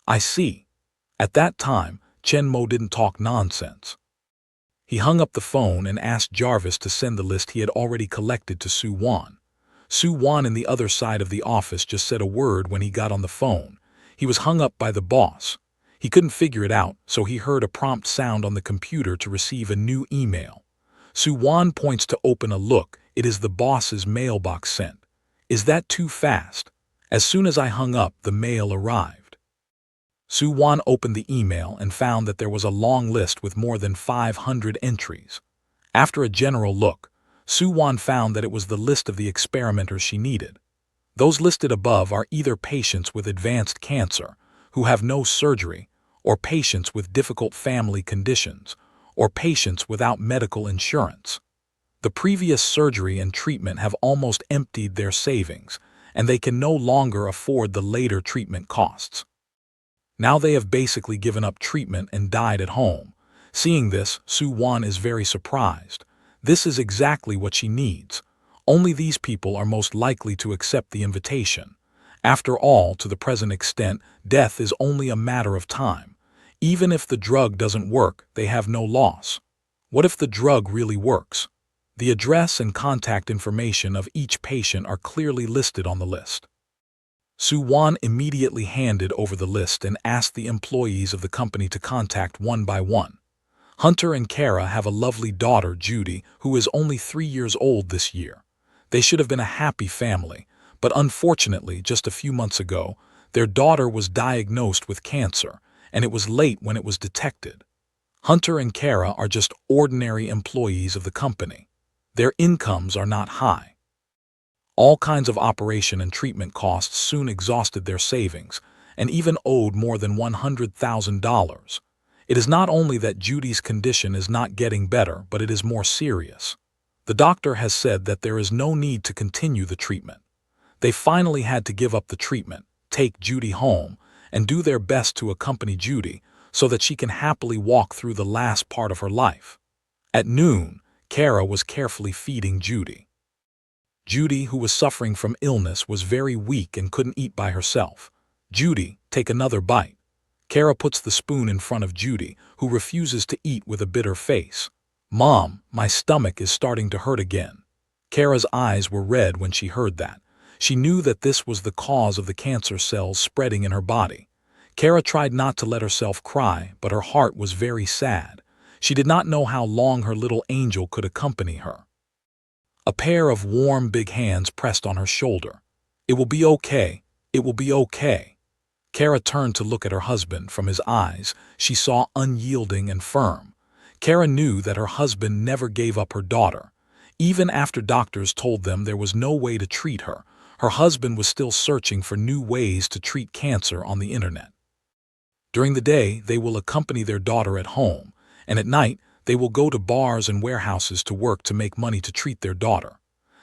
"I see." At that time, Chen Mo didn't talk nonsense. He hung up the phone and asked Jarvis to send the list he had already collected to Su-Wan. Su-Wan in the other side of the office just said a word when he got on the phone. He was hung up by the boss. He couldn't figure it out, so he heard a prompt sound on the computer to receive a new email. Su-Wan points to open a look. It is the boss's mailbox sent. "Is that too fast?" As soon as I hung up, the mail arrived. Su-Wan opened the email and found that there was a long list with more than 500 entries. After a general look, Su-Wan found that it was the list of the experimenters she needed. Those listed above are either patients with advanced cancer, who have no surgery, or patients with difficult family conditions, or patients without medical insurance. The previous surgery and treatment have almost emptied their savings, and they can no longer afford the later treatment costs. Now they have basically given up treatment and died at home. Seeing this, Su-Wan is very surprised. This is exactly what she needs. Only these people are most likely to accept the invitation. After all, to the present extent, death is only a matter of time. Even if the drug doesn't work, they have no loss. What if the drug really works? The address and contact information of each patient are clearly listed on the list. Su-Wan immediately handed over the list and asked the employees of the company to contact one by one. Hunter and Kara have a lovely daughter, Judy, who is only 3 years old this year. They should have been a happy family, but unfortunately, just a few months ago, their daughter was diagnosed with cancer, and it was late when it was detected. Hunter and Kara are just ordinary employees of the company. Their incomes are not high. All kinds of operation and treatment costs soon exhausted their savings, and even owed more than $100,000. It is not only that Judy's condition is not getting better, but it is more serious. The doctor has said that there is no need to continue the treatment. They finally had to give up the treatment, take Judy home, and do their best to accompany Judy so that she can happily walk through the last part of her life. At noon, Kara was carefully feeding Judy. Judy, who was suffering from illness, was very weak and couldn't eat by herself. "Judy, take another bite." Kara puts the spoon in front of Judy, who refuses to eat with a bitter face. "Mom, my stomach is starting to hurt again." Kara's eyes were red when she heard that. She knew that this was the cause of the cancer cells spreading in her body. Kara tried not to let herself cry, but her heart was very sad. She did not know how long her little angel could accompany her. A pair of warm, big hands pressed on her shoulder. "It will be okay. It will be okay." Kara turned to look at her husband. From his eyes, she saw unyielding and firm. Kara knew that her husband never gave up her daughter. Even after doctors told them there was no way to treat her, her husband was still searching for new ways to treat cancer on the internet. During the day, they will accompany their daughter at home, and at night, they will go to bars and warehouses to work to make money to treat their daughter.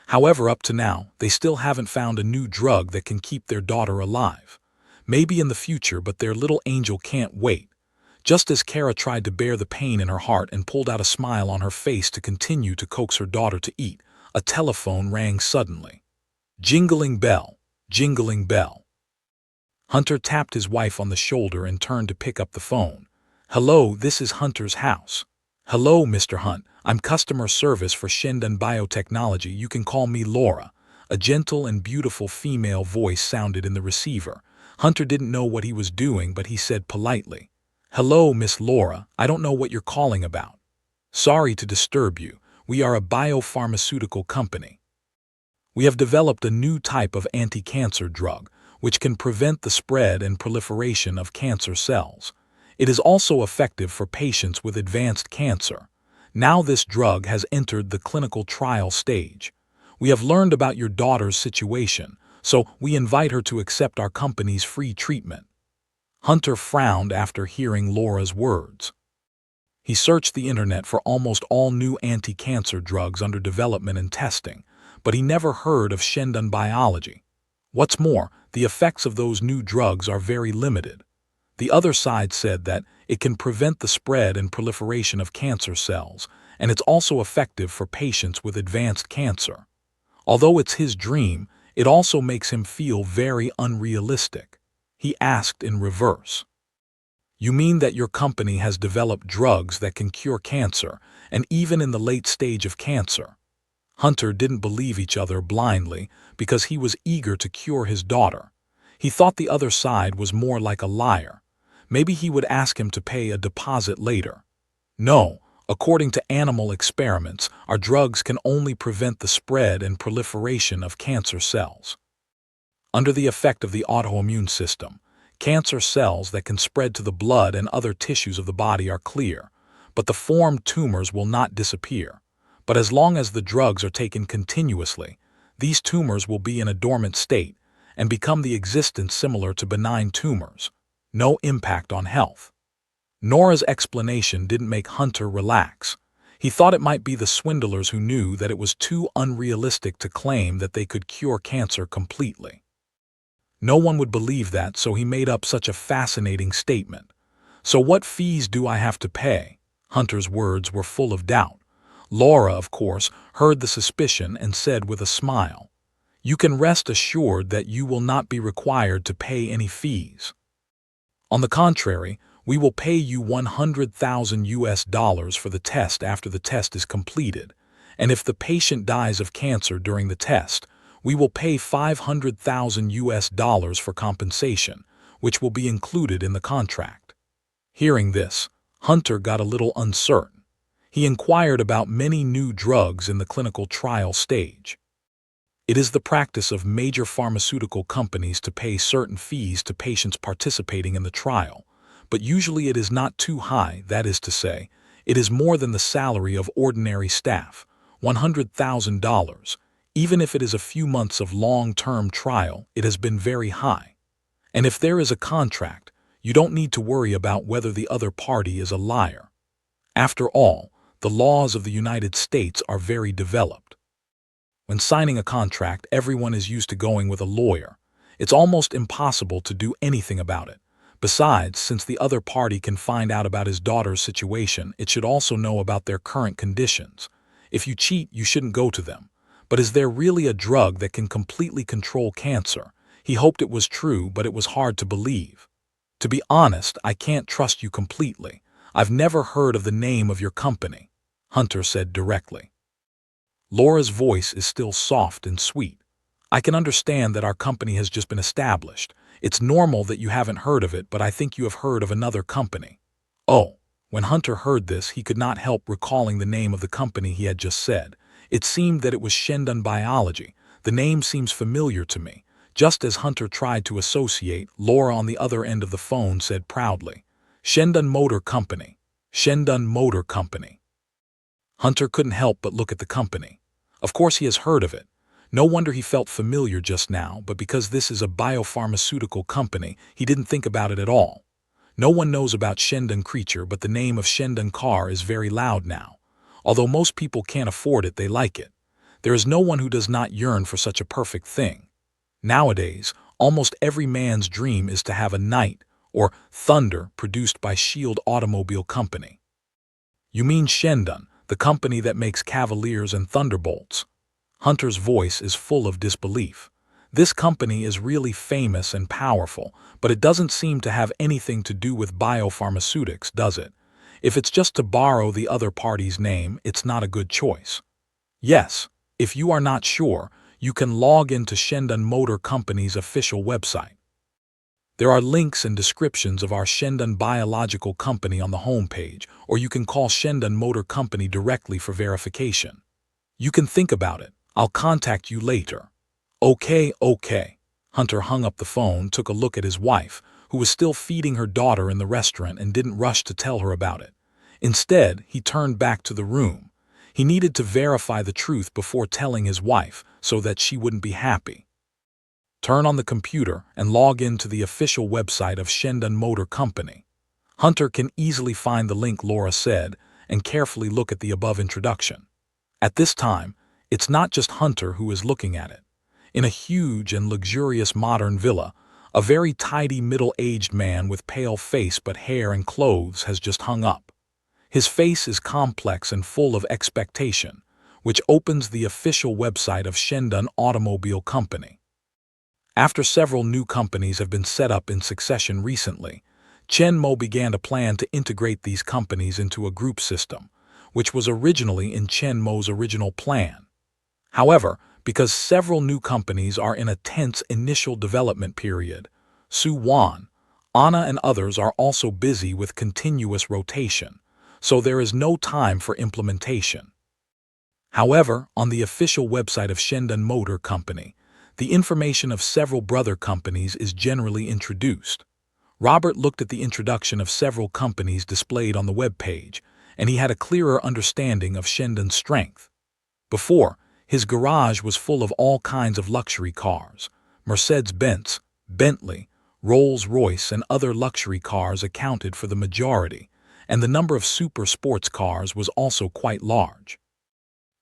However, up to now, they still haven't found a new drug that can keep their daughter alive. Maybe in the future, but their little angel can't wait. Just as Kara tried to bear the pain in her heart and pulled out a smile on her face to continue to coax her daughter to eat, a telephone rang suddenly. Jingling bell, jingling bell. Hunter tapped his wife on the shoulder and turned to pick up the phone. "Hello, this is Hunter's house." "Hello, Mr. Hunt. I'm customer service for Shendan Biotechnology. You can call me Laura." A gentle and beautiful female voice sounded in the receiver. Hunter didn't know what he was doing, but he said politely, "Hello, Miss Laura. I don't know what you're calling about." "Sorry to disturb you. We are a biopharmaceutical company. We have developed a new type of anti-cancer drug, which can prevent the spread and proliferation of cancer cells. It is also effective for patients with advanced cancer. Now this drug has entered the clinical trial stage. We have learned about your daughter's situation, so we invite her to accept our company's free treatment." Hunter frowned after hearing Laura's words. He searched the internet for almost all new anti-cancer drugs under development and testing, but he never heard of Shendan Biology. What's more, the effects of those new drugs are very limited. The other side said that it can prevent the spread and proliferation of cancer cells, and it's also effective for patients with advanced cancer. Although it's his dream, it also makes him feel very unrealistic. He asked in reverse, "You mean that your company has developed drugs that can cure cancer, and even in the late stage of cancer?" Hunter didn't believe each other blindly because he was eager to cure his daughter. He thought the other side was more like a liar. Maybe he would ask him to pay a deposit later. "No, according to animal experiments, our drugs can only prevent the spread and proliferation of cancer cells. Under the effect of the autoimmune system, cancer cells that can spread to the blood and other tissues of the body are clear, but the formed tumors will not disappear. But as long as the drugs are taken continuously, these tumors will be in a dormant state and become the existence similar to benign tumors. No impact on health." Nora's explanation didn't make Hunter relax. He thought it might be the swindlers who knew that it was too unrealistic to claim that they could cure cancer completely. No one would believe that, so he made up such a fascinating statement. "So what fees do I have to pay?" Hunter's words were full of doubt. Laura, of course, heard the suspicion and said with a smile, "You can rest assured that you will not be required to pay any fees. On the contrary, we will pay you $100,000 for the test after the test is completed, and if the patient dies of cancer during the test, we will pay $500,000 for compensation, which will be included in the contract." Hearing this, Hunter got a little uncertain. He inquired about many new drugs in the clinical trial stage. It is the practice of major pharmaceutical companies to pay certain fees to patients participating in the trial, but usually it is not too high, that is to say, it is more than the salary of ordinary staff, $100,000. Even if it is a few months of long-term trial, it has been very high. And if there is a contract, you don't need to worry about whether the other party is a liar. After all, the laws of the United States are very developed. When signing a contract, everyone is used to going with a lawyer. It's almost impossible to do anything about it. Besides, since the other party can find out about his daughter's situation, it should also know about their current conditions. If you cheat, you shouldn't go to them. But is there really a drug that can completely control cancer? He hoped it was true, but it was hard to believe. "To be honest, I can't trust you completely. I've never heard of the name of your company," Hunter said directly. Laura's voice is still soft and sweet. "I can understand that our company has just been established. It's normal that you haven't heard of it, but I think you have heard of another company." Oh, when Hunter heard this, he could not help recalling the name of the company he had just said. It seemed that it was Shendan Biology. The name seems familiar to me. Just as Hunter tried to associate, Laura on the other end of the phone said proudly, "Shendan Motor Company." Shendun Motor Company. Hunter couldn't help but look at the company. Of course he has heard of it. No wonder he felt familiar just now, but because this is a biopharmaceutical company, he didn't think about it at all. No one knows about Shendun Creature, but the name of Shendun Car is very loud now. Although most people can't afford it, they like it. There is no one who does not yearn for such a perfect thing. Nowadays, almost every man's dream is to have a Knight or Thunder produced by Shield Automobile Company. You mean Shendun, the company that makes Cavaliers and Thunderbolts? Hunter's voice is full of disbelief. This company is really famous and powerful, but it doesn't seem to have anything to do with biopharmaceutics, does it? If it's just to borrow the other party's name, it's not a good choice. Yes, if you are not sure, you can log into Shendun Motor Company's official website. There are links and descriptions of our Shendun Biological Company on the homepage, or you can call Shendun Motor Company directly for verification. You can think about it. I'll contact you later. Okay. Hunter hung up the phone, took a look at his wife, who was still feeding her daughter in the restaurant, and didn't rush to tell her about it. Instead, he turned back to the room. He needed to verify the truth before telling his wife, so that she wouldn't be happy. Turn on the computer and log into the official website of Shendun Motor Company. Hunter can easily find the link Laura said and carefully look at the above introduction. At this time, it's not just Hunter who is looking at it. In a huge and luxurious modern villa, a very tidy middle-aged man with pale face but hair and clothes has just hung up. His face is complex and full of expectation, which opens the official website of Shendun Automobile Company. After several new companies have been set up in succession recently, Chen Mo began to plan to integrate these companies into a group system, which was originally in Chen Mo's original plan. However, because several new companies are in a tense initial development period, Su Wan, Anna and others are also busy with continuous rotation, so there is no time for implementation. However, on the official website of Shendun Motor Company, the information of several brother companies is generally introduced. Robert looked at the introduction of several companies displayed on the web page, and he had a clearer understanding of Shendun's strength. Before, his garage was full of all kinds of luxury cars. Mercedes-Benz, Bentley, Rolls-Royce, and other luxury cars accounted for the majority, and the number of super sports cars was also quite large.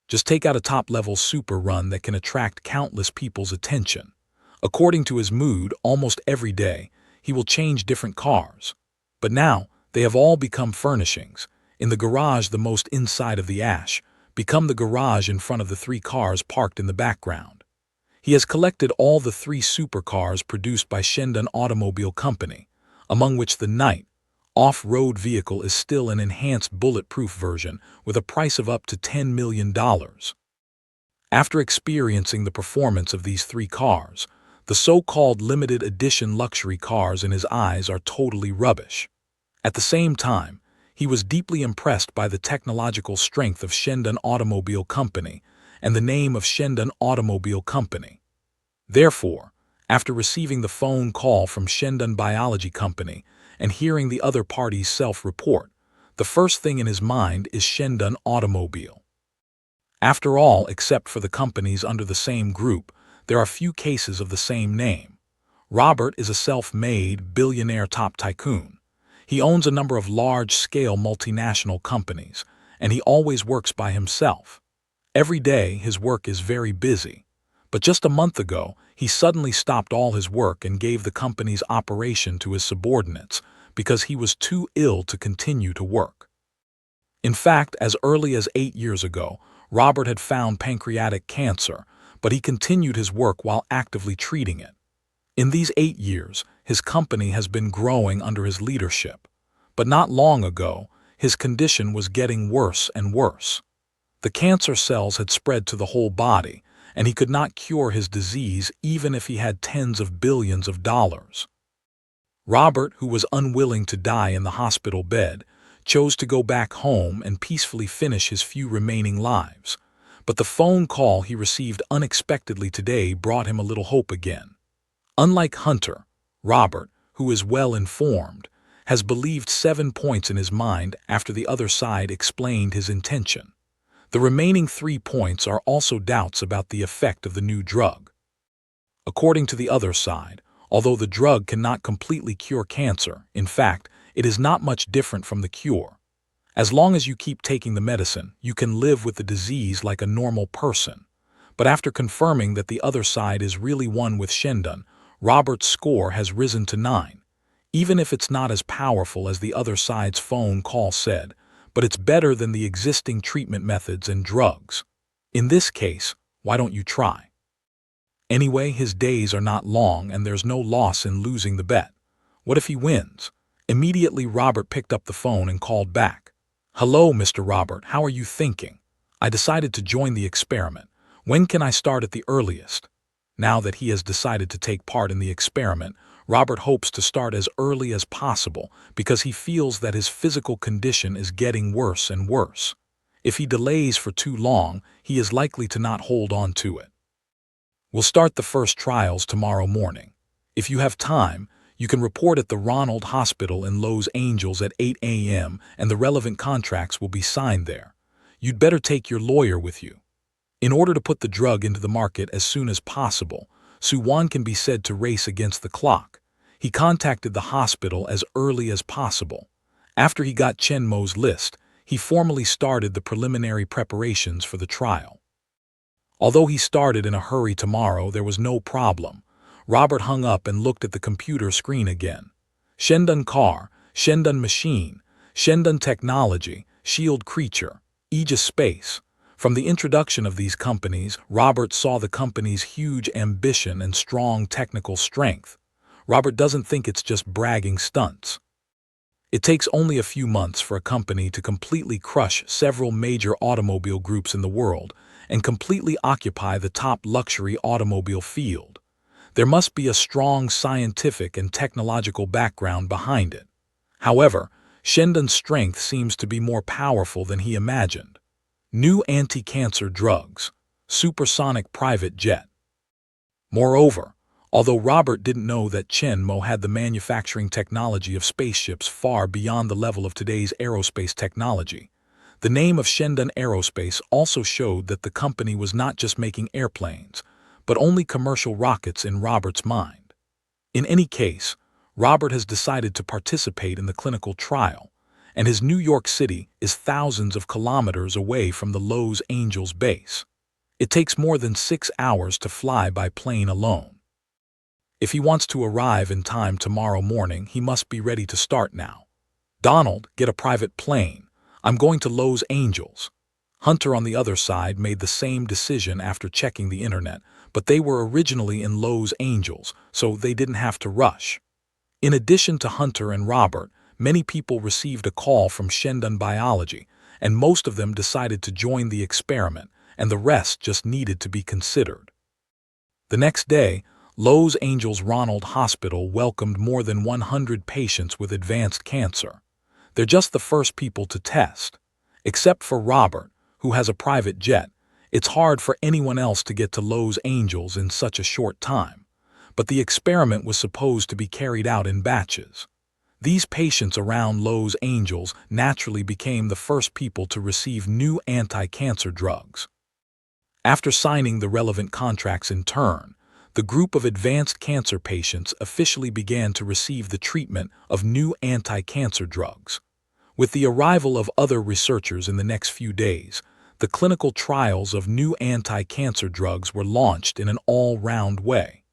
Just take out a top-level super run that can attract countless people's attention. According to his mood, almost every day, he will change different cars. But now, they have all become furnishings. In the garage, the most inside of the ash, become the garage in front of the 3 cars parked in the background. He has collected all the 3 supercars produced by Shendun Automobile Company, among which the Knight off-road vehicle is still an enhanced bulletproof version with a price of up to $10 million. After experiencing the performance of these 3 cars, the so-called limited edition luxury cars in his eyes are totally rubbish. At the same time, he was deeply impressed by the technological strength of Shendun Automobile Company and the name of Shendun Automobile Company. Therefore, after receiving the phone call from Shendun Biology Company and hearing the other party's self-report, the first thing in his mind is Shendun Automobile. After all, except for the companies under the same group, there are few cases of the same name. Robert is a self-made, billionaire top tycoon. He owns a number of large-scale multinational companies, and he always works by himself. Every day, his work is very busy. But just a month ago, he suddenly stopped all his work and gave the company's operation to his subordinates because he was too ill to continue to work. In fact, as early as 8 years ago, Robert had found pancreatic cancer, but he continued his work while actively treating it. In these 8 years, his company has been growing under his leadership. But not long ago, his condition was getting worse and worse. The cancer cells had spread to the whole body, and he could not cure his disease even if he had tens of billions of dollars. Robert, who was unwilling to die in the hospital bed, chose to go back home and peacefully finish his few remaining lives. But the phone call he received unexpectedly today brought him a little hope again. Unlike Hunter, Robert, who is well informed, has believed 7 points in his mind after the other side explained his intention. The remaining 3 points are also doubts about the effect of the new drug. According to the other side, although the drug cannot completely cure cancer, in fact, it is not much different from the cure. As long as you keep taking the medicine, you can live with the disease like a normal person. But after confirming that the other side is really one with Shendon, Robert's score has risen to 9. Even if it's not as powerful as the other side's phone call said, but it's better than the existing treatment methods and drugs. In this case, why don't you try? Anyway, his days are not long and there's no loss in losing the bet. What if he wins? Immediately, Robert picked up the phone and called back. "Hello, Mr. Robert, how are you thinking? I decided to join the experiment. When can I start at the earliest?" Now that he has decided to take part in the experiment, Robert hopes to start as early as possible because he feels that his physical condition is getting worse and worse. If he delays for too long, he is likely to not hold on to it. We'll start the first trials tomorrow morning. If you have time, you can report at the Ronald Hospital in Los Angeles at 8 a.m. and the relevant contracts will be signed there. You'd better take your lawyer with you. In order to put the drug into the market as soon as possible, Su-Wan can be said to race against the clock. He contacted the hospital as early as possible. After he got Chen Mo's list, he formally started the preliminary preparations for the trial. Although he started in a hurry tomorrow, there was no problem. Robert hung up and looked at the computer screen again. Shendon Car, Shendon Machine, Shendon Technology, Shield Creature, Aegis Space. From the introduction of these companies, Robert saw the company's huge ambition and strong technical strength. Robert doesn't think it's just bragging stunts. It takes only a few months for a company to completely crush several major automobile groups in the world and completely occupy the top luxury automobile field. There must be a strong scientific and technological background behind it. However, Shendon's strength seems to be more powerful than he imagined. New anti-cancer drugs, supersonic private jet. Moreover, although Robert didn't know that Chen Mo had the manufacturing technology of spaceships far beyond the level of today's aerospace technology, the name of Shendon Aerospace also showed that the company was not just making airplanes, but only commercial rockets in Robert's mind. In any case, Robert has decided to participate in the clinical trial, and his New York City is thousands of kilometers away from the Los Angeles base. It takes more than 6 hours to fly by plane alone. If he wants to arrive in time tomorrow morning, he must be ready to start now. "Donald, get a private plane. I'm going to Los Angeles." Hunter on the other side made the same decision after checking the internet, but they were originally in Los Angeles, so they didn't have to rush. In addition to Hunter and Robert, many people received a call from Shendon Biology, and most of them decided to join the experiment, and the rest just needed to be considered. The next day, Los Angeles Ronald Hospital welcomed more than 100 patients with advanced cancer. They're just the first people to test. Except for Robert, who has a private jet, it's hard for anyone else to get to Los Angeles in such a short time. But the experiment was supposed to be carried out in batches. These patients around Los Angeles naturally became the first people to receive new anti-cancer drugs. After signing the relevant contracts in turn, the group of advanced cancer patients officially began to receive the treatment of new anti-cancer drugs. With the arrival of other researchers in the next few days, the clinical trials of new anti-cancer drugs were launched in an all-round way.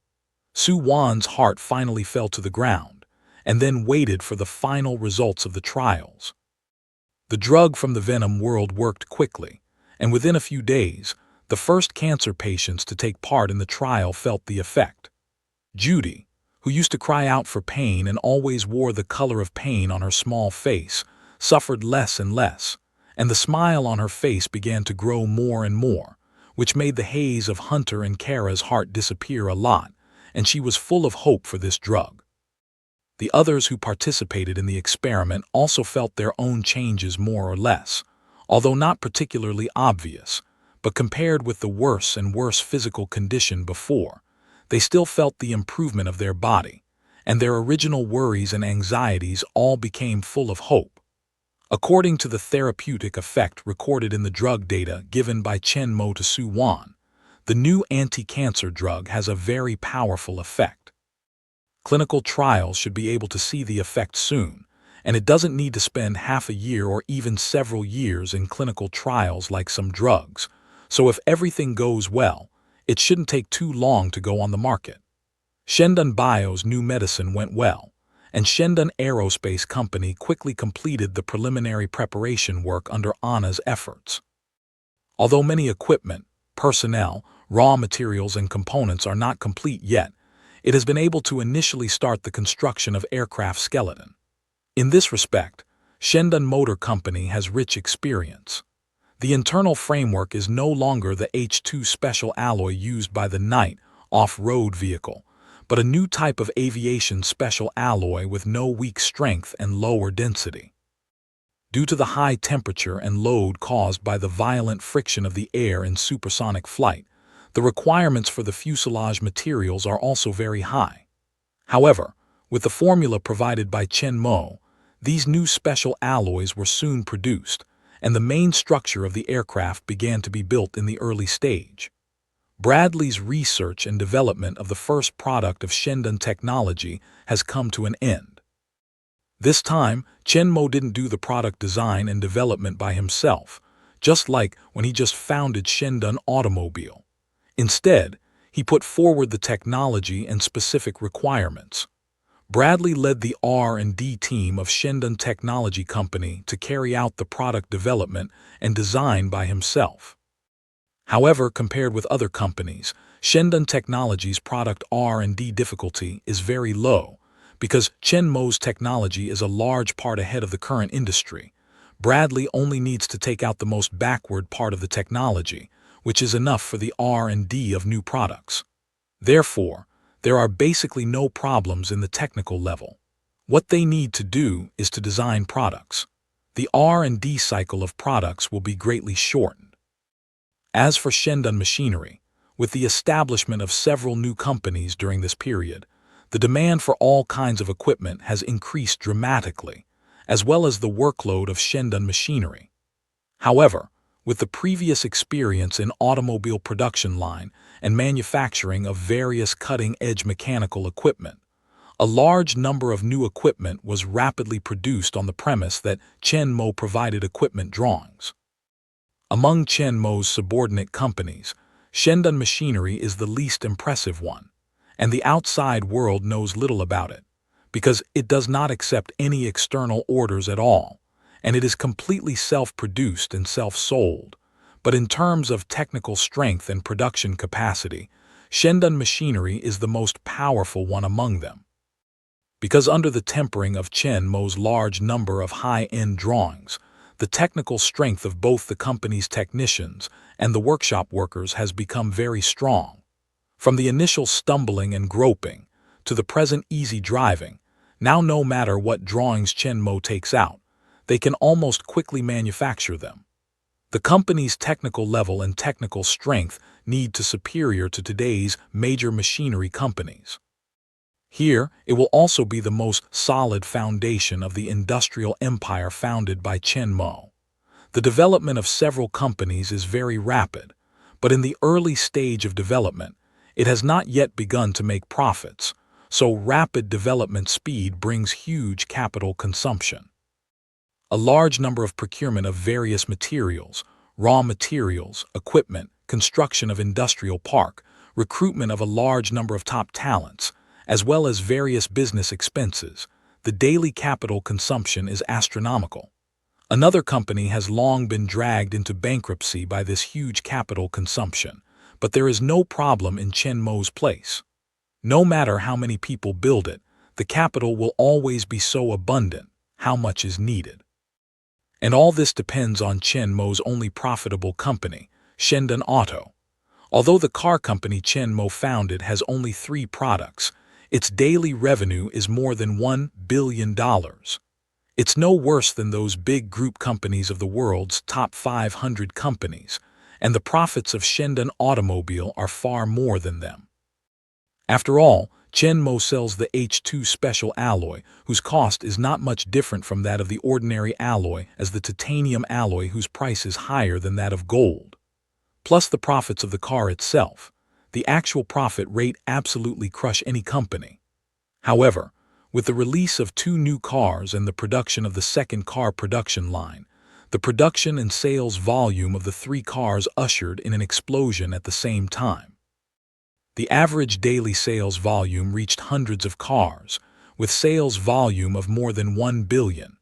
Su-Wan's heart finally fell to the ground, and then waited for the final results of the trials. The drug from the Venom world worked quickly, and within a few days, the first cancer patients to take part in the trial felt the effect. Judy, who used to cry out for pain and always wore the color of pain on her small face, suffered less and less, and the smile on her face began to grow more and more, which made the haze of Hunter and Kara's heart disappear a lot, and she was full of hope for this drug. The others who participated in the experiment also felt their own changes more or less, although not particularly obvious, but compared with the worse and worse physical condition before, they still felt the improvement of their body, and their original worries and anxieties all became full of hope. According to the therapeutic effect recorded in the drug data given by Chen Mo to Su Wan, the new anti-cancer drug has a very powerful effect. Clinical trials should be able to see the effect soon, and it doesn't need to spend half a year or even several years in clinical trials like some drugs. So if everything goes well, it shouldn't take too long to go on the market. Shendan Bio's new medicine went well, and Shendan Aerospace Company quickly completed the preliminary preparation work under Anna's efforts. Although many equipment, personnel, raw materials and components are not complete yet, it has been able to initially start the construction of aircraft skeleton. In this respect, Shendan Motor Company has rich experience. The internal framework is no longer the H2 special alloy used by the Knight off-road vehicle, but a new type of aviation special alloy with no weak strength and lower density. Due to the high temperature and load caused by the violent friction of the air in supersonic flight, the requirements for the fuselage materials are also very high. However, with the formula provided by Chen Mo, these new special alloys were soon produced, and the main structure of the aircraft began to be built in the early stage. Bradley's research and development of the first product of Shendan technology has come to an end. This time, Chen Mo didn't do the product design and development by himself, just like when he just founded Shendan Automobile. Instead, he put forward the technology and specific requirements. Bradley led the R&D team of Shendan Technology Company to carry out the product development and design by himself. However, compared with other companies, Shendan Technology's product R&D difficulty is very low because Chen Mo's technology is a large part ahead of the current industry. Bradley only needs to take out the most backward part of the technology, which is enough for the R&D of new products. Therefore, there are basically no problems in the technical level. What they need to do is to design products. The R&D cycle of products will be greatly shortened. As for Shendan Machinery, with the establishment of several new companies during this period, the demand for all kinds of equipment has increased dramatically, as well as the workload of Shendan Machinery. However, with the previous experience in automobile production line and manufacturing of various cutting-edge mechanical equipment, a large number of new equipment was rapidly produced on the premise that Chen Mo provided equipment drawings. Among Chen Mo's subordinate companies, Shendan Machinery is the least impressive one, and the outside world knows little about it, because it does not accept any external orders at all, and it is completely self-produced and self-sold. But in terms of technical strength and production capacity, Shendan Machinery is the most powerful one among them. Because under the tempering of Chen Mo's large number of high-end drawings, the technical strength of both the company's technicians and the workshop workers has become very strong. From the initial stumbling and groping to the present easy driving, now no matter what drawings Chen Mo takes out, they can almost quickly manufacture them. The company's technical level and technical strength need to superior to today's major machinery companies. Here, it will also be the most solid foundation of the industrial empire founded by Chen Mo. The development of several companies is very rapid, but in the early stage of development, it has not yet begun to make profits, so rapid development speed brings huge capital consumption. A large number of procurement of various materials, raw materials, equipment, construction of industrial park, recruitment of a large number of top talents, as well as various business expenses, the daily capital consumption is astronomical. Another company has long been dragged into bankruptcy by this huge capital consumption, but there is no problem in Chen Mo's place. No matter how many people build it, the capital will always be so abundant, how much is needed. And all this depends on Chen Mo's only profitable company, Shendan Auto. Although the car company Chen Mo founded has only 3 products, its daily revenue is more than $1 billion. It's no worse than those big group companies of the world's top 500 companies, and the profits of Shendan Automobile are far more than them. After all, Chenmo sells the H2 special alloy, whose cost is not much different from that of the ordinary alloy, as the titanium alloy whose price is higher than that of gold. Plus the profits of the car itself. The actual profit rate absolutely crush any company. However, with the release of 2 new cars and the production of the second car production line, the production and sales volume of the 3 cars ushered in an explosion at the same time. The average daily sales volume reached hundreds of cars, with sales volume of more than 1 billion.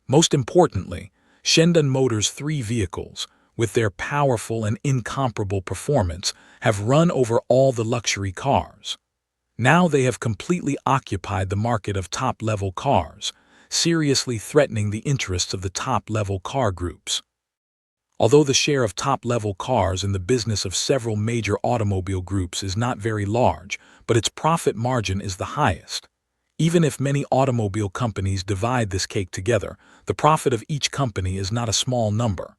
Most importantly, Shendan Motors' 3 vehicles, with their powerful and incomparable performance, have run over all the luxury cars. Now they have completely occupied the market of top-level cars, seriously threatening the interests of the top-level car groups. Although the share of top-level cars in the business of several major automobile groups is not very large, but its profit margin is the highest. Even if many automobile companies divide this cake together, the profit of each company is not a small number.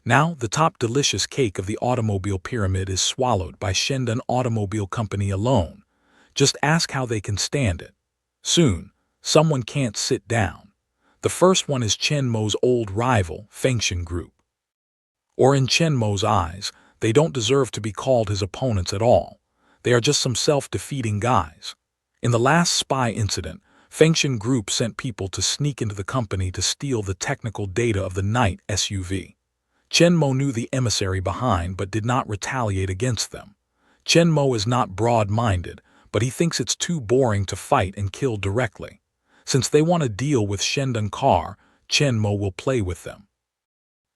Now, the top delicious cake of the automobile pyramid is swallowed by Shendan Automobile Company alone. Just ask how they can stand it. Soon, someone can't sit down. The first one is Chenmo's old rival, Fengshan Group. Or in Chenmo's eyes, they don't deserve to be called his opponents at all. They are just some self-defeating guys. In the last spy incident, Fengshan Group sent people to sneak into the company to steal the technical data of the Knight SUV. Chenmo knew the emissary behind but did not retaliate against them. Chenmo is not broad-minded, but he thinks it's too boring to fight and kill directly. Since they want to deal with Shendan Car, Chenmo will play with them.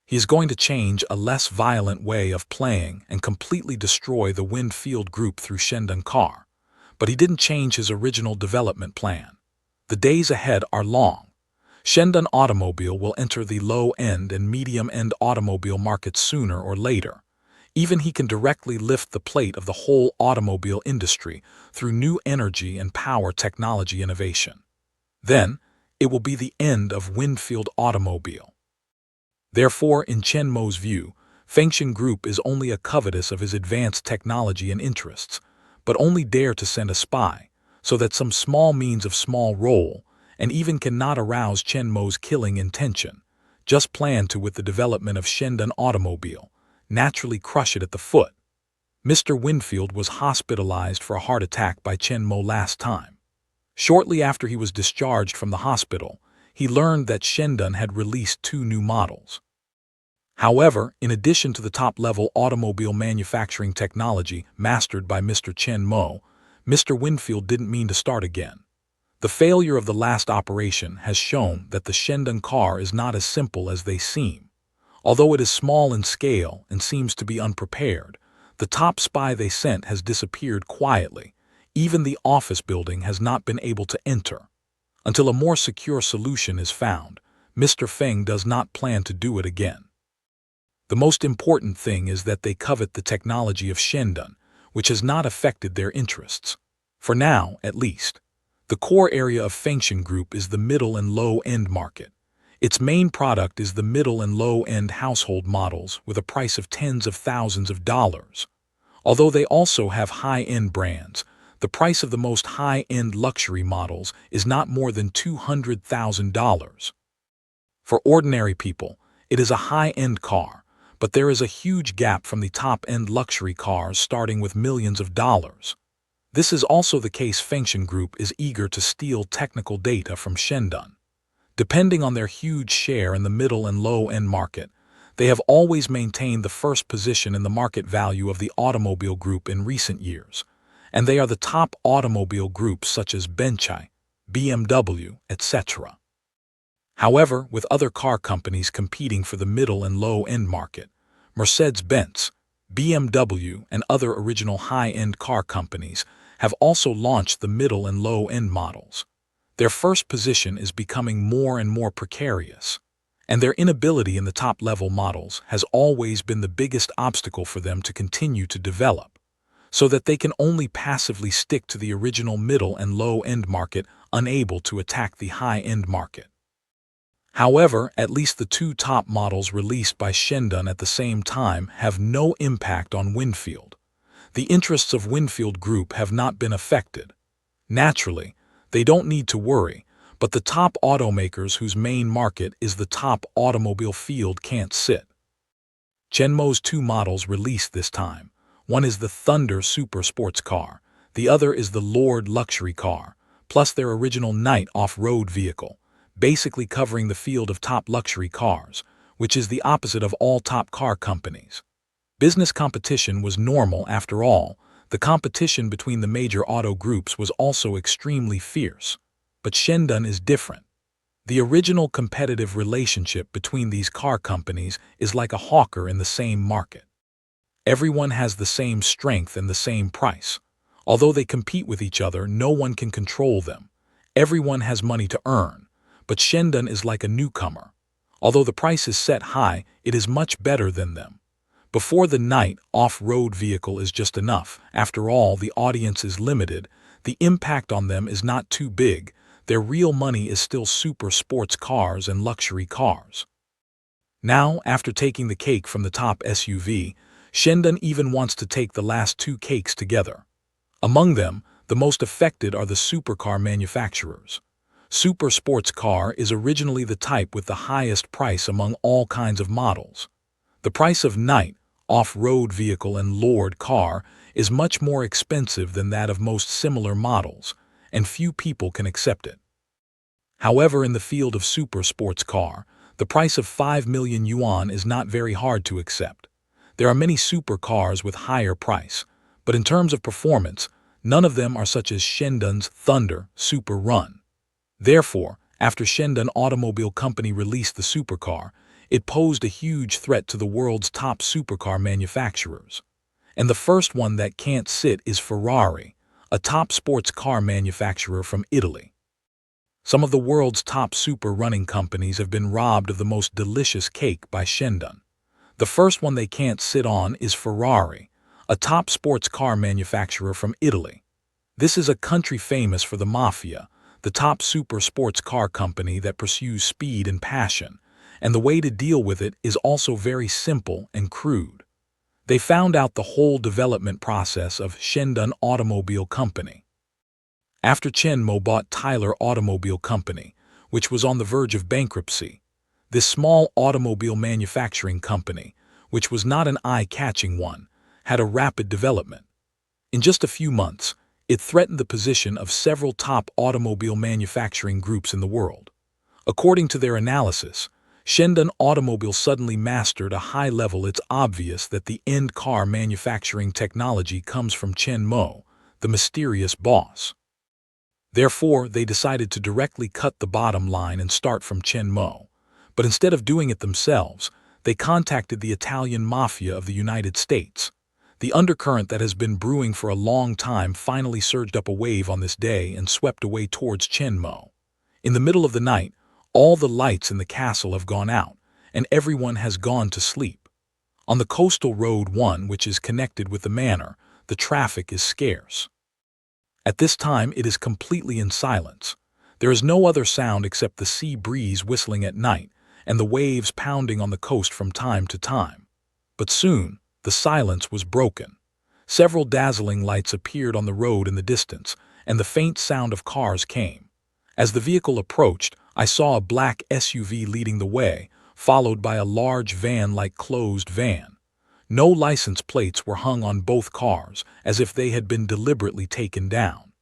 He is going to change a less violent way of playing and completely destroy the Winfield Group through Shendan Car. But he didn't change his original development plan. The days ahead are long. Shendan Automobile will enter the low-end and medium-end automobile markets sooner or later. Even he can directly lift the plate of the whole automobile industry through new energy and power technology innovation. Then, it will be the end of Winfield Automobile. Therefore, in Chenmo's view, Fengshan Group is only a covetous of his advanced technology and interests, but only dare to send a spy, so that some small means of small role, and even cannot arouse Chenmo's killing intention, just plan to with the development of Shendan Automobile, naturally crush it at the foot. Mr. Winfield was hospitalized for a heart attack by Chenmo last time. Shortly after he was discharged from the hospital, he learned that Shendan had released 2 new models. However, in addition to the top-level automobile manufacturing technology mastered by Mr. Chenmo, Mr. Winfield didn't mean to start again. The failure of the last operation has shown that the Shendan car is not as simple as they seem. Although it is small in scale and seems to be unprepared, the top spy they sent has disappeared quietly. Even the office building has not been able to enter. Until a more secure solution is found, Mr. Feng does not plan to do it again. The most important thing is that they covet the technology of Shendan, which has not affected their interests. For now, at least. The core area of Fengshan Group is the middle and low-end market. Its main product is the middle and low-end household models with a price of tens of thousands of dollars. Although they also have high-end brands, the price of the most high-end luxury models is not more than $200,000. For ordinary people, it is a high-end car, but there is a huge gap from the top-end luxury cars starting with millions of dollars. This is also the case. Fengshan Group is eager to steal technical data from Shendan. Depending on their huge share in the middle and low-end market, they have always maintained the first position in the market value of the automobile group in recent years, and they are the top automobile groups such as Benchai, BMW, etc. However, with other car companies competing for the middle and low-end market, Mercedes-Benz, BMW, and other original high-end car companies have also launched the middle and low-end models. Their first position is becoming more and more precarious, and their inability in the top-level models has always been the biggest obstacle for them to continue to develop, so that they can only passively stick to the original middle and low-end market, unable to attack the high-end market. However, at least the 2 top models released by Shendan at the same time have no impact on Winfield. The interests of Winfield Group have not been affected. Naturally, they don't need to worry, but the top automakers whose main market is the top automobile field can't sit. Chenmo's two models released this time. One is the Thunder Super Sports Car, the other is the Lord Luxury Car, plus their original Night off-road vehicle, basically covering the field of top luxury cars, which is the opposite of all top car companies. Business competition was normal after all. The competition between the major auto groups was also extremely fierce. But Shendun is different. The original competitive relationship between these car companies is like a hawker in the same market. Everyone has the same strength and the same price. Although they compete with each other, no one can control them. Everyone has money to earn. But Shendun is like a newcomer. Although the price is set high, it is much better than them. Before the Night off-road vehicle is just enough. After all, the audience is limited. The impact on them is not too big. Their real money is still super sports cars and luxury cars. Now, after taking the cake from the top SUV, Shendun even wants to take the last two cakes together. Among them, the most affected are the supercar manufacturers. Super sports car is originally the type with the highest price among all kinds of models. The price of Night off-road vehicle and Lord car is much more expensive than that of most similar models, and few people can accept it. However, in the field of super sports car, the price of 5 million yuan is not very hard to accept. There are many supercars with higher price, but in terms of performance, none of them are such as Shendun's Thunder Super Run. Therefore, after Shendun Automobile Company released the supercar, it posed a huge threat to the world's top supercar manufacturers. And the first one that can't sit is Ferrari, a top sports car manufacturer from Italy. Some of the world's top super running companies have been robbed of the most delicious cake by Shendun. The first one they can't sit on is Ferrari, a top sports car manufacturer from Italy. This is a country famous for the mafia, the top super sports car company that pursues speed and passion, and the way to deal with it is also very simple and crude. They found out the whole development process of Shendun Automobile Company. After Chenmo bought Tyler Automobile Company, which was on the verge of bankruptcy, this small automobile manufacturing company, which was not an eye-catching one, had a rapid development. In just a few months, it threatened the position of several top automobile manufacturing groups in the world. According to their analysis, Shendun Automobile suddenly mastered a high level. It's obvious that the end car manufacturing technology comes from Chenmo, the mysterious boss. Therefore, they decided to directly cut the bottom line and start from Chenmo. But instead of doing it themselves, they contacted the Italian mafia of the United States. The undercurrent that has been brewing for a long time finally surged up a wave on this day and swept away towards Chenmo. In the middle of the night, all the lights in the castle have gone out, and everyone has gone to sleep. On the coastal road 1, which is connected with the manor, the traffic is scarce. At this time, it is completely in silence. There is no other sound except the sea breeze whistling at night and the waves pounding on the coast from time to time. But soon, the silence was broken. Several dazzling lights appeared on the road in the distance, and the faint sound of cars came. As the vehicle approached, I saw a black SUV leading the way, followed by a large van-like closed van. No license plates were hung on both cars, as if they had been deliberately taken down.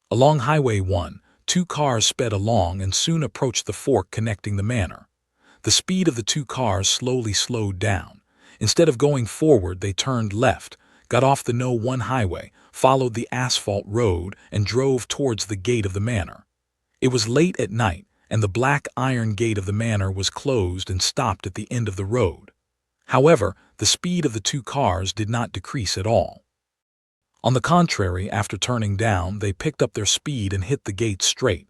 Along Highway 1, two cars sped along and soon approached the fork connecting the manor. The speed of the two cars slowly slowed down. Instead of going forward, they turned left, got off the No. 1 highway, followed the asphalt road, and drove towards the gate of the manor. It was late at night, and the black iron gate of the manor was closed and stopped at the end of the road. However, the speed of the two cars did not decrease at all. On the contrary, after turning down, they picked up their speed and hit the gate straight.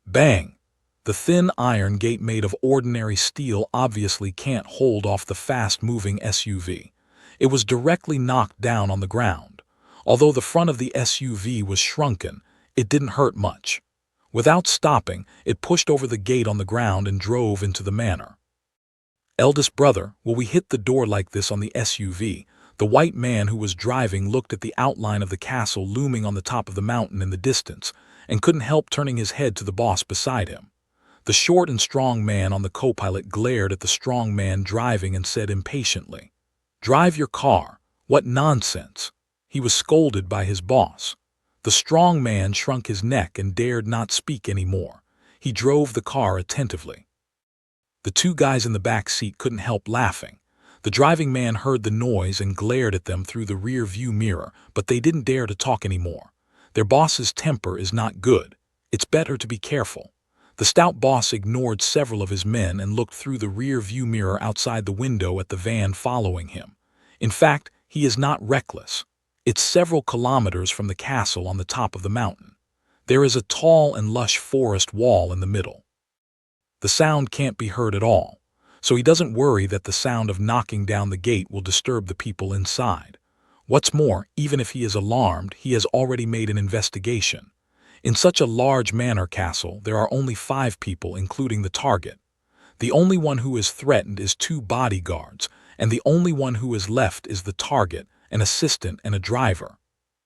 Bang! The thin iron gate made of ordinary steel obviously can't hold off the fast-moving SUV. It was directly knocked down on the ground. Although the front of the SUV was shrunken, it didn't hurt much. Without stopping, it pushed over the gate on the ground and drove into the manor. Eldest brother, will we hit the door like this on the SUV? The white man who was driving looked at the outline of the castle looming on the top of the mountain in the distance and couldn't help turning his head to the boss beside him. The short and strong man on the co-pilot glared at the strong man driving and said impatiently, "Drive your car. What nonsense!" He was scolded by his boss. The strong man shrunk his neck and dared not speak any more. He drove the car attentively. The two guys in the back seat couldn't help laughing. The driving man heard the noise and glared at them through the rear view mirror, but they didn't dare to talk anymore. Their boss's temper is not good. It's better to be careful. The stout boss ignored several of his men and looked through the rear view mirror outside the window at the van following him. In fact, he is not reckless. It's several kilometers from the castle on the top of the mountain. There is a tall and lush forest wall in the middle. The sound can't be heard at all, so he doesn't worry that the sound of knocking down the gate will disturb the people inside. What's more, even if he is alarmed, he has already made an investigation. In such a large manor castle, there are only 5 people, including the target. The only one who is threatened is 2 bodyguards, and the only one who is left is the target, an assistant, and a driver.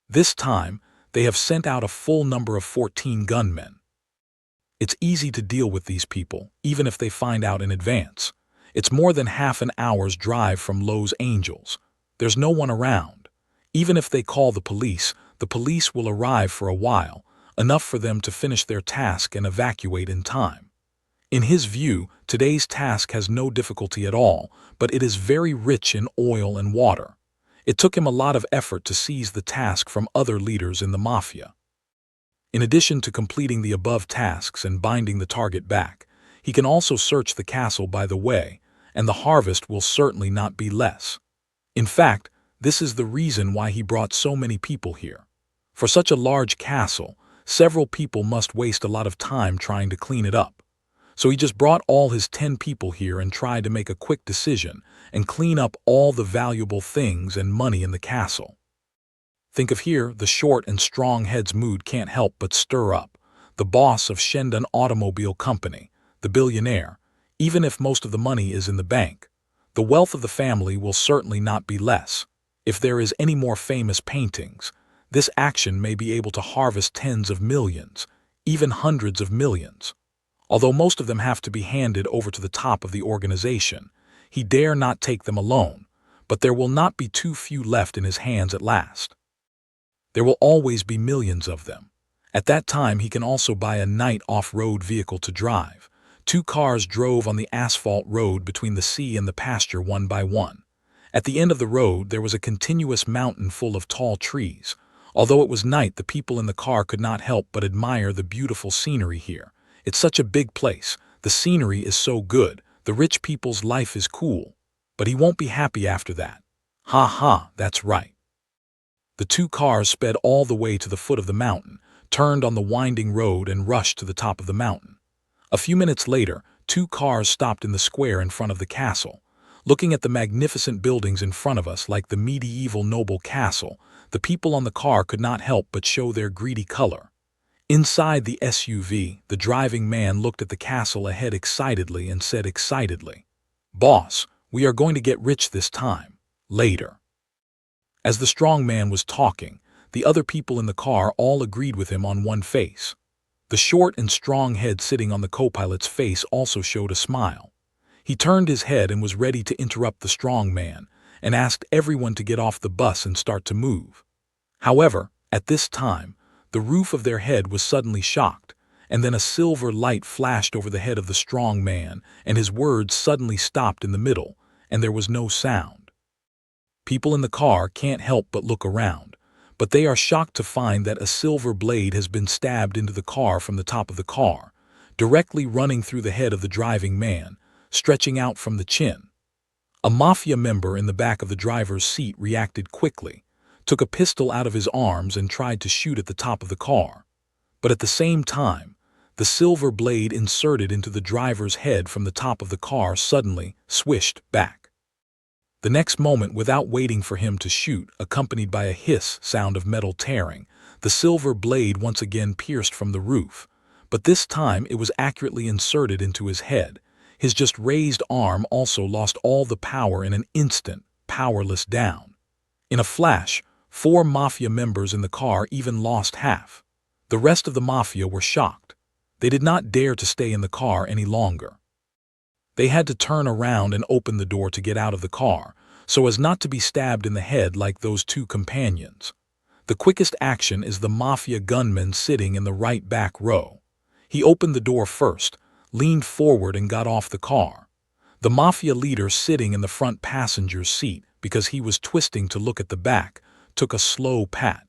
This time, they have sent out a full number of 14 gunmen. It's easy to deal with these people, even if they find out in advance. It's more than half an hour's drive from Los Angeles. There's no one around. Even if they call the police will arrive for a while, enough for them to finish their task and evacuate in time. In his view, today's task has no difficulty at all, but it is very rich in oil and water. It took him a lot of effort to seize the task from other leaders in the mafia. In addition to completing the above tasks and binding the target back, he can also search the castle by the way, and the harvest will certainly not be less. In fact, this is the reason why he brought so many people here. For such a large castle, several people must waste a lot of time trying to clean it up. So he just brought all his 10 people here and tried to make a quick decision and clean up all the valuable things and money in the castle. Think of here, the short and strong head's mood can't help but stir up. The boss of Shendan Automobile Company, the billionaire, even if most of the money is in the bank. The wealth of the family will certainly not be less. If there is any more famous paintings, this action may be able to harvest tens of millions, even hundreds of millions. Although most of them have to be handed over to the top of the organization, he dare not take them alone, but there will not be too few left in his hands at last. There will always be millions of them. At that time, he can also buy a night off-road vehicle to drive. 2 cars drove on the asphalt road between the sea and the pasture one by one. At the end of the road, there was a continuous mountain full of tall trees. Although it was night, the people in the car could not help but admire the beautiful scenery here. It's such a big place. The scenery is so good. The rich people's life is cool. But he won't be happy after that. Ha ha, that's right. The 2 cars sped all the way to the foot of the mountain, turned on the winding road and rushed to the top of the mountain. A few minutes later, 2 cars stopped in the square in front of the castle. Looking at the magnificent buildings in front of us like the medieval noble castle, the people on the car could not help but show their greedy color. Inside the SUV, the driving man looked at the castle ahead excitedly and said excitedly, "Boss, we are going to get rich this time. Later." As the strong man was talking, the other people in the car all agreed with him on one face. The short and strong head sitting on the co-pilot's face also showed a smile. He turned his head and was ready to interrupt the strong man and asked everyone to get off the bus and start to move. However, at this time, the roof of their head was suddenly shocked, and then a silver light flashed over the head of the strong man, and his words suddenly stopped in the middle, and there was no sound. People in the car can't help but look around, but they are shocked to find that a silver blade has been stabbed into the car from the top of the car, directly running through the head of the driving man, stretching out from the chin. A mafia member in the back of the driver's seat reacted quickly, took a pistol out of his arms and tried to shoot at the top of the car. But at the same time, the silver blade inserted into the driver's head from the top of the car suddenly swished back. The next moment, without waiting for him to shoot, accompanied by a hiss sound of metal tearing, the silver blade once again pierced from the roof, but this time it was accurately inserted into his head. His just raised arm also lost all the power in an instant, powerless down. In a flash, 4 mafia members in the car even lost half. The rest of the mafia were shocked. They did not dare to stay in the car any longer. They had to turn around and open the door to get out of the car, so as not to be stabbed in the head like those 2 companions. The quickest action is the mafia gunman sitting in the right back row. He opened the door first, leaned forward and got off the car. The mafia leader sitting in the front passenger seat, because he was twisting to look at the back, took a slow pat.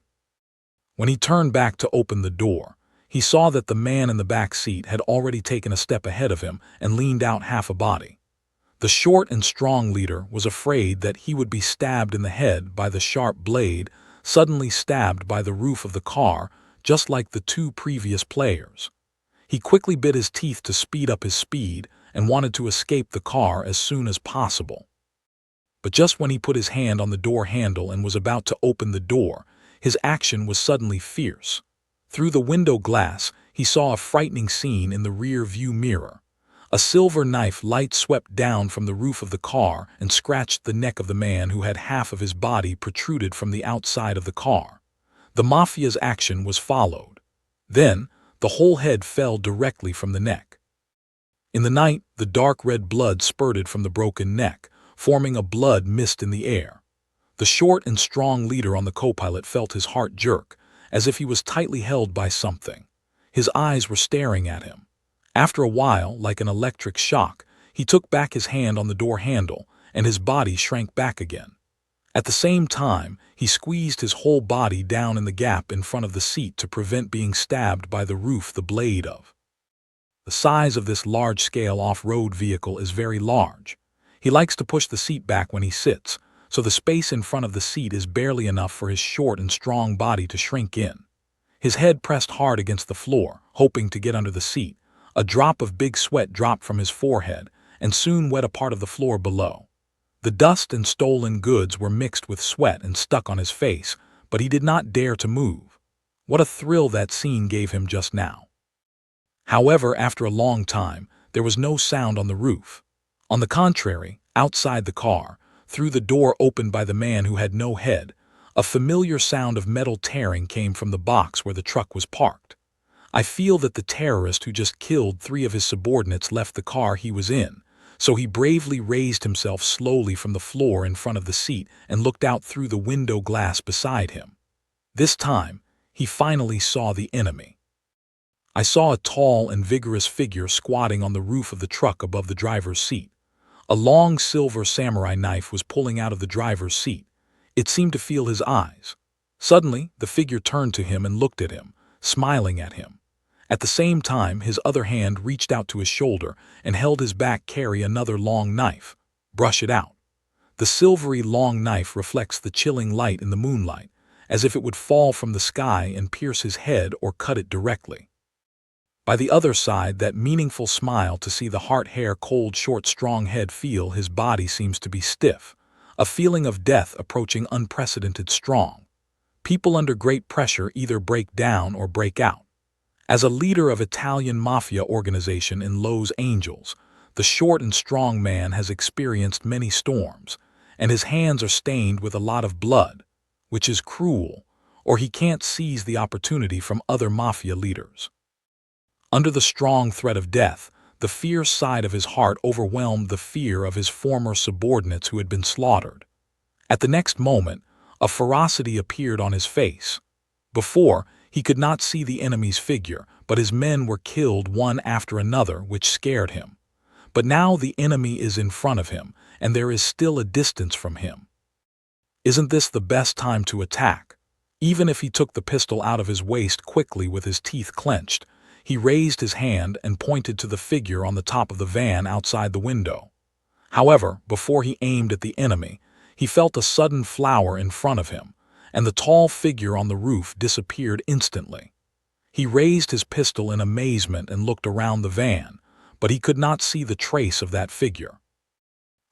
When he turned back to open the door, he saw that the man in the back seat had already taken a step ahead of him and leaned out half a body. The short and strong leader was afraid that he would be stabbed in the head by the sharp blade, suddenly stabbed by the roof of the car, just like the 2 previous players. He quickly bit his teeth to speed up his speed and wanted to escape the car as soon as possible. But just when he put his hand on the door handle and was about to open the door, his action was suddenly fierce. Through the window glass, he saw a frightening scene in the rear view mirror. A silver knife light swept down from the roof of the car and scratched the neck of the man who had half of his body protruded from the outside of the car. The mafia's action was followed. Then, the whole head fell directly from the neck. In the night, the dark red blood spurted from the broken neck, forming a blood mist in the air. The short and strong leader on the co-pilot felt his heart jerk, as if he was tightly held by something. His eyes were staring at him. After a while, like an electric shock, he took back his hand on the door handle, and his body shrank back again. At the same time, he squeezed his whole body down in the gap in front of the seat to prevent being stabbed by the roof the blade of. The size of this large-scale off-road vehicle is very large. He likes to push the seat back when he sits, so the space in front of the seat is barely enough for his short and strong body to shrink in. His head pressed hard against the floor, hoping to get under the seat. A drop of big sweat dropped from his forehead and soon wet a part of the floor below. The dust and stolen goods were mixed with sweat and stuck on his face, but he did not dare to move. What a thrill that scene gave him just now. However, after a long time, there was no sound on the roof. On the contrary, outside the car, through the door opened by the man who had no head, a familiar sound of metal tearing came from the box where the truck was parked. I feel that the terrorist who just killed 3 of his subordinates left the car he was in, so he bravely raised himself slowly from the floor in front of the seat and looked out through the window glass beside him. This time, he finally saw the enemy. I saw a tall and vigorous figure squatting on the roof of the truck above the driver's seat. A long silver samurai knife was pulling out of the driver's seat. It seemed to feel his eyes. Suddenly, the figure turned to him and looked at him, smiling at him. At the same time, his other hand reached out to his shoulder and held his back carry another long knife. Brush it out. The silvery long knife reflects the chilling light in the moonlight, as if it would fall from the sky and pierce his head or cut it directly. By the other side, that meaningful smile to see the heart-hair cold short strong head feel his body seems to be stiff, a feeling of death approaching unprecedented strong. People under great pressure either break down or break out. As a leader of Italian mafia organization in Los Angeles, the short and strong man has experienced many storms, and his hands are stained with a lot of blood, which is cruel, or he can't seize the opportunity from other mafia leaders. Under the strong threat of death, the fierce side of his heart overwhelmed the fear of his former subordinates who had been slaughtered. At the next moment, a ferocity appeared on his face. Before, he could not see the enemy's figure, but his men were killed one after another, which scared him. But now the enemy is in front of him, and there is still a distance from him. Isn't this the best time to attack? Even if he took the pistol out of his waist quickly with his teeth clenched, he raised his hand and pointed to the figure on the top of the van outside the window. However, before he aimed at the enemy, he felt a sudden flower in front of him, and the tall figure on the roof disappeared instantly. He raised his pistol in amazement and looked around the van, but he could not see the trace of that figure.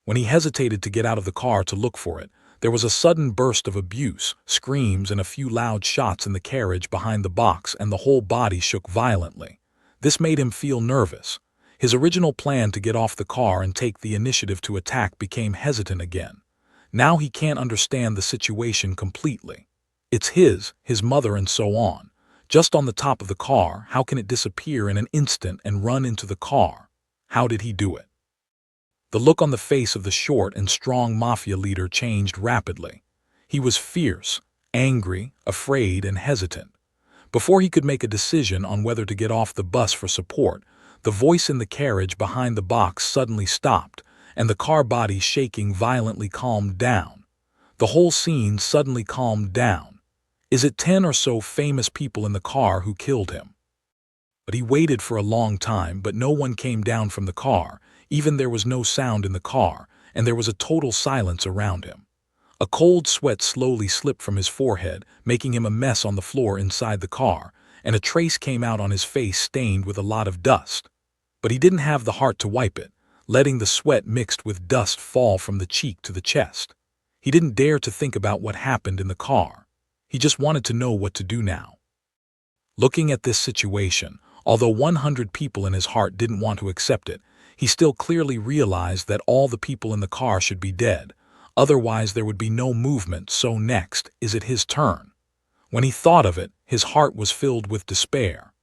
When he hesitated to get out of the car to look for it, there was a sudden burst of abuse, screams, and a few loud shots in the carriage behind the box, and the whole body shook violently. This made him feel nervous. His original plan to get off the car and take the initiative to attack became hesitant again. Now he can't understand the situation completely. It's his mother and so on. Just on the top of the car, how can it disappear in an instant and run into the car? How did he do it? The look on the face of the short and strong mafia leader changed rapidly. He was fierce, angry, afraid, and hesitant. Before he could make a decision on whether to get off the bus for support, the voice in the carriage behind the box suddenly stopped, and the car body shaking violently calmed down. The whole scene suddenly calmed down. Is it 10 or so famous people in the car who killed him? But he waited for a long time, but no one came down from the car. Even there was no sound in the car, and there was a total silence around him. A cold sweat slowly slipped from his forehead, making him a mess on the floor inside the car, and a trace came out on his face stained with a lot of dust. But he didn't have the heart to wipe it, letting the sweat mixed with dust fall from the cheek to the chest. He didn't dare to think about what happened in the car. He just wanted to know what to do now. Looking at this situation, although 100 people in his heart didn't want to accept it, he still clearly realized that all the people in the car should be dead. Otherwise there would be no movement, so next, is it his turn? When he thought of it, his heart was filled with despair.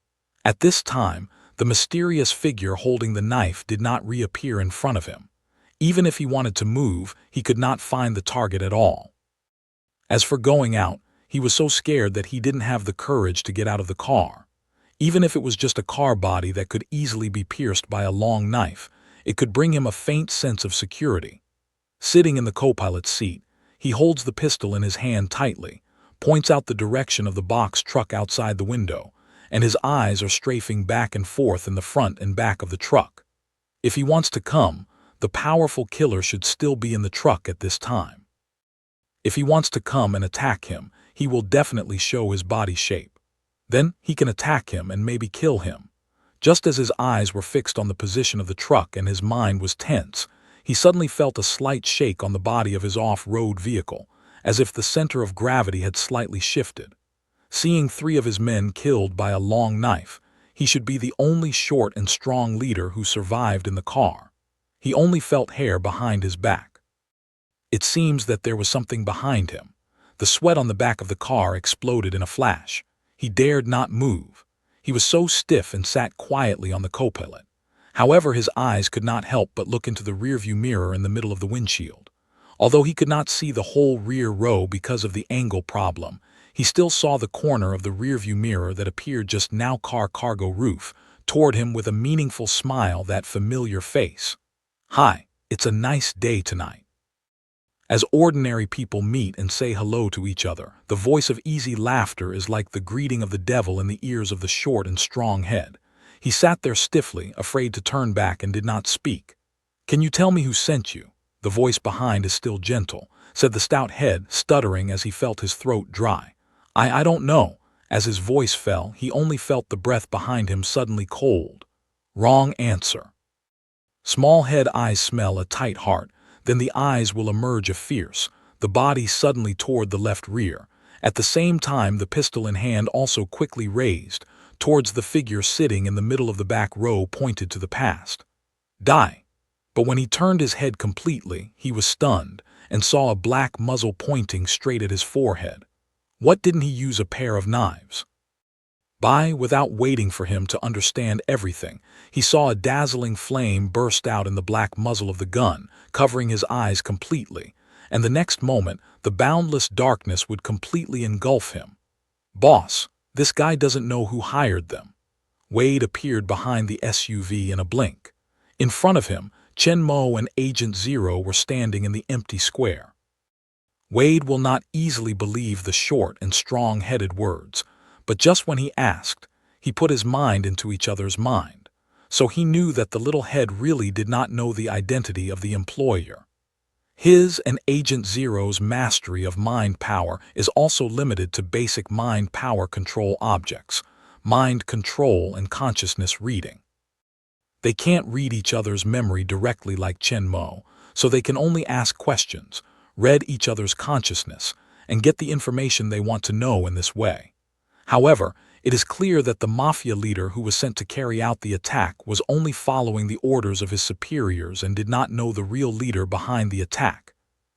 At this time, the mysterious figure holding the knife did not reappear in front of him. Even if he wanted to move, he could not find the target at all. As for going out, he was so scared that he didn't have the courage to get out of the car. Even if it was just a car body that could easily be pierced by a long knife, it could bring him a faint sense of security. Sitting in the co-pilot's seat, he holds the pistol in his hand tightly, points out the direction of the box truck outside the window, and his eyes are strafing back and forth in the front and back of the truck. If he wants to come, the powerful killer should still be in the truck at this time. If he wants to come and attack him, he will definitely show his body shape. Then he can attack him and maybe kill him. Just as his eyes were fixed on the position of the truck and his mind was tense, he suddenly felt a slight shake on the body of his off-road vehicle, as if the center of gravity had slightly shifted. Seeing 3 of his men killed by a long knife, he should be the only short and strong leader who survived in the car. He only felt hair behind his back. It seems that there was something behind him. The sweat on the back of the car exploded in a flash. He dared not move. He was so stiff and sat quietly on the co-pilot. However, his eyes could not help but look into the rearview mirror in the middle of the windshield. Although he could not see the whole rear row because of the angle problem, he still saw the corner of the rearview mirror that appeared just now cargo roof, toward him with a meaningful smile, that familiar face. "Hi, it's a nice day tonight." As ordinary people meet and say hello to each other, the voice of easy laughter is like the greeting of the devil in the ears of the short and strong head. He sat there stiffly, afraid to turn back, and did not speak. "Can you tell me who sent you?" The voice behind is still gentle, said the stout head, stuttering as he felt his throat dry. I don't know." As his voice fell, he only felt the breath behind him suddenly cold. "Wrong answer." Small head eyes smell a tight heart. Then the eyes will emerge a fierce, the body suddenly toward the left rear. At the same time, the pistol in hand also quickly raised, towards the figure sitting in the middle of the back row, pointed to the past. "Die." But when he turned his head completely, he was stunned, and saw a black muzzle pointing straight at his forehead. What didn't he use a pair of knives? Without waiting for him to understand everything, he saw a dazzling flame burst out in the black muzzle of the gun, covering his eyes completely, and the next moment, the boundless darkness would completely engulf him. "Boss, this guy doesn't know who hired them." Wade appeared behind the SUV in a blink. In front of him, Chen Mo and Agent Zero were standing in the empty square. Wade will not easily believe the short and strong-headed words, but just when he asked, he put his mind into each other's mind. So he knew that the little head really did not know the identity of the employer. His and Agent Zero's mastery of mind power is also limited to basic mind power control objects, mind control and consciousness reading. They can't read each other's memory directly like Chen Mo, so they can only ask questions, read each other's consciousness, and get the information they want to know in this way. However, it is clear that the mafia leader who was sent to carry out the attack was only following the orders of his superiors and did not know the real leader behind the attack.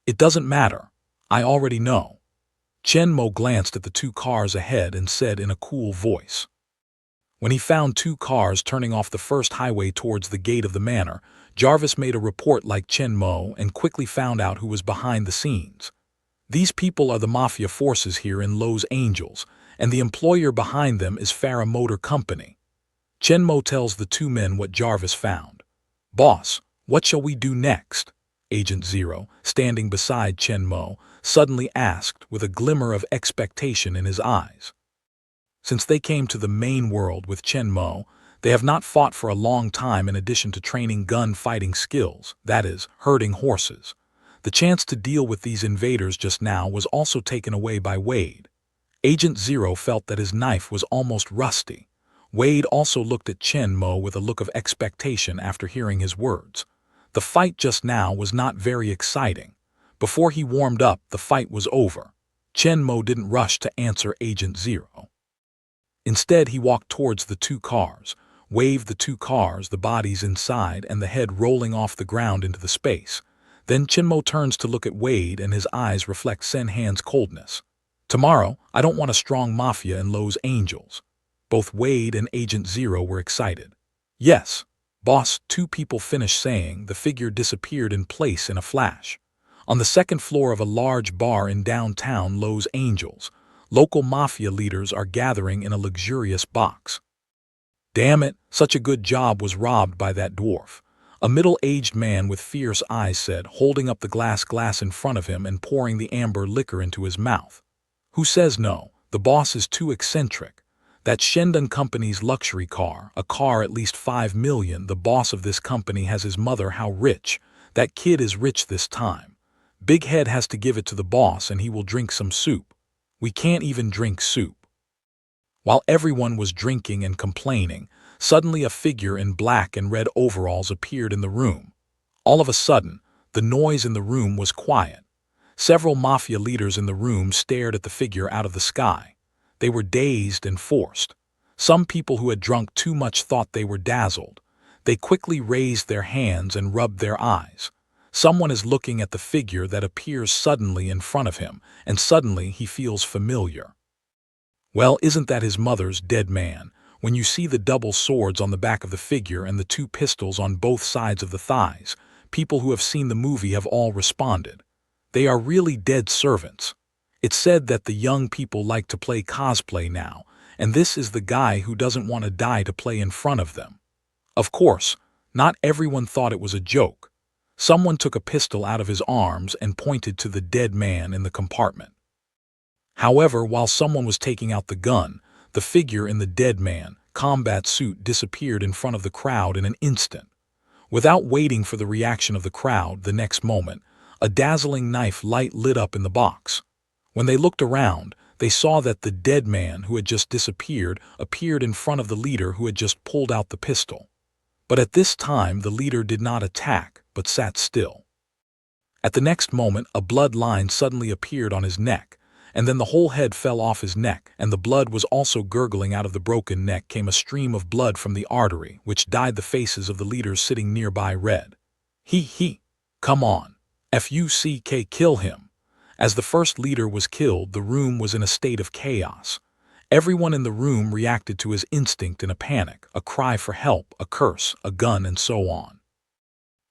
It doesn't matter. I already know. Chen Mo glanced at the two cars ahead and said in a cool voice. When he found two cars turning off the first highway towards the gate of the manor, Jarvis made a report like Chen Mo and quickly found out who was behind the scenes. These people are the mafia forces here in Los Angeles, and the employer behind them is Farah Motor Company. Chen Mo tells the two men what Jarvis found. Boss, what shall we do next? Agent Zero, standing beside Chen Mo, suddenly asked with a glimmer of expectation in his eyes. Since they came to the main world with Chen Mo, they have not fought for a long time in addition to training gun-fighting skills, that is, herding horses. The chance to deal with these invaders just now was also taken away by Wade. Agent Zero felt that his knife was almost rusty. Wade also looked at Chen Mo with a look of expectation after hearing his words. The fight just now was not very exciting. Before he warmed up, the fight was over. Chen Mo didn't rush to answer Agent Zero. Instead, he walked towards the two cars, waved the two cars, the bodies inside and the head rolling off the ground into the space. Then Chen Mo turns to look at Wade and his eyes reflect Sen Han's coldness. Tomorrow, I don't want a strong mafia in Los Angeles. Both Wade and Agent Zero were excited. Yes, boss, two people finished saying. The figure disappeared in place in a flash. On the second floor of a large bar in downtown Los Angeles, local mafia leaders are gathering in a luxurious box. Damn it, such a good job was robbed by that dwarf. A middle-aged man with fierce eyes said, holding up the glass in front of him and pouring the amber liquor into his mouth. Who says no? The boss is too eccentric. That Shendon Company's luxury car, a car at least $5 million, the boss of this company has his mother how rich. That kid is rich this time. Big Head has to give it to the boss and he will drink some soup. We can't even drink soup. While everyone was drinking and complaining, suddenly a figure in black and red overalls appeared in the room. All of a sudden, the noise in the room was quiet. Several mafia leaders in the room stared at the figure out of the sky. They were dazed and forced. Some people who had drunk too much thought they were dazzled. They quickly raised their hands and rubbed their eyes. Someone is looking at the figure that appears suddenly in front of him, and suddenly he feels familiar. Well, isn't that his mother's dead man? When you see the double swords on the back of the figure and the two pistols on both sides of the thighs, people who have seen the movie have all responded. They are really dead servants. It's said that the young people like to play cosplay now, and this is the guy who doesn't want to die to play in front of them. Of course, not everyone thought it was a joke. Someone took a pistol out of his arms and pointed to the dead man in the compartment. However, while someone was taking out the gun, the figure in the dead man combat suit disappeared in front of the crowd in an instant. Without waiting for the reaction of the crowd, the next moment, a dazzling knife light lit up in the box. When they looked around, they saw that the dead man who had just disappeared appeared in front of the leader who had just pulled out the pistol. But at this time, the leader did not attack, but sat still. At the next moment, a blood line suddenly appeared on his neck, and then the whole head fell off his neck, and the blood was also gurgling out of the broken neck came a stream of blood from the artery, which dyed the faces of the leaders sitting nearby red. He, come on. Fuck, kill him. As the first leader was killed, the room was in a state of chaos. Everyone in the room reacted to his instinct in a panic, a cry for help, a curse, a gun, and so on.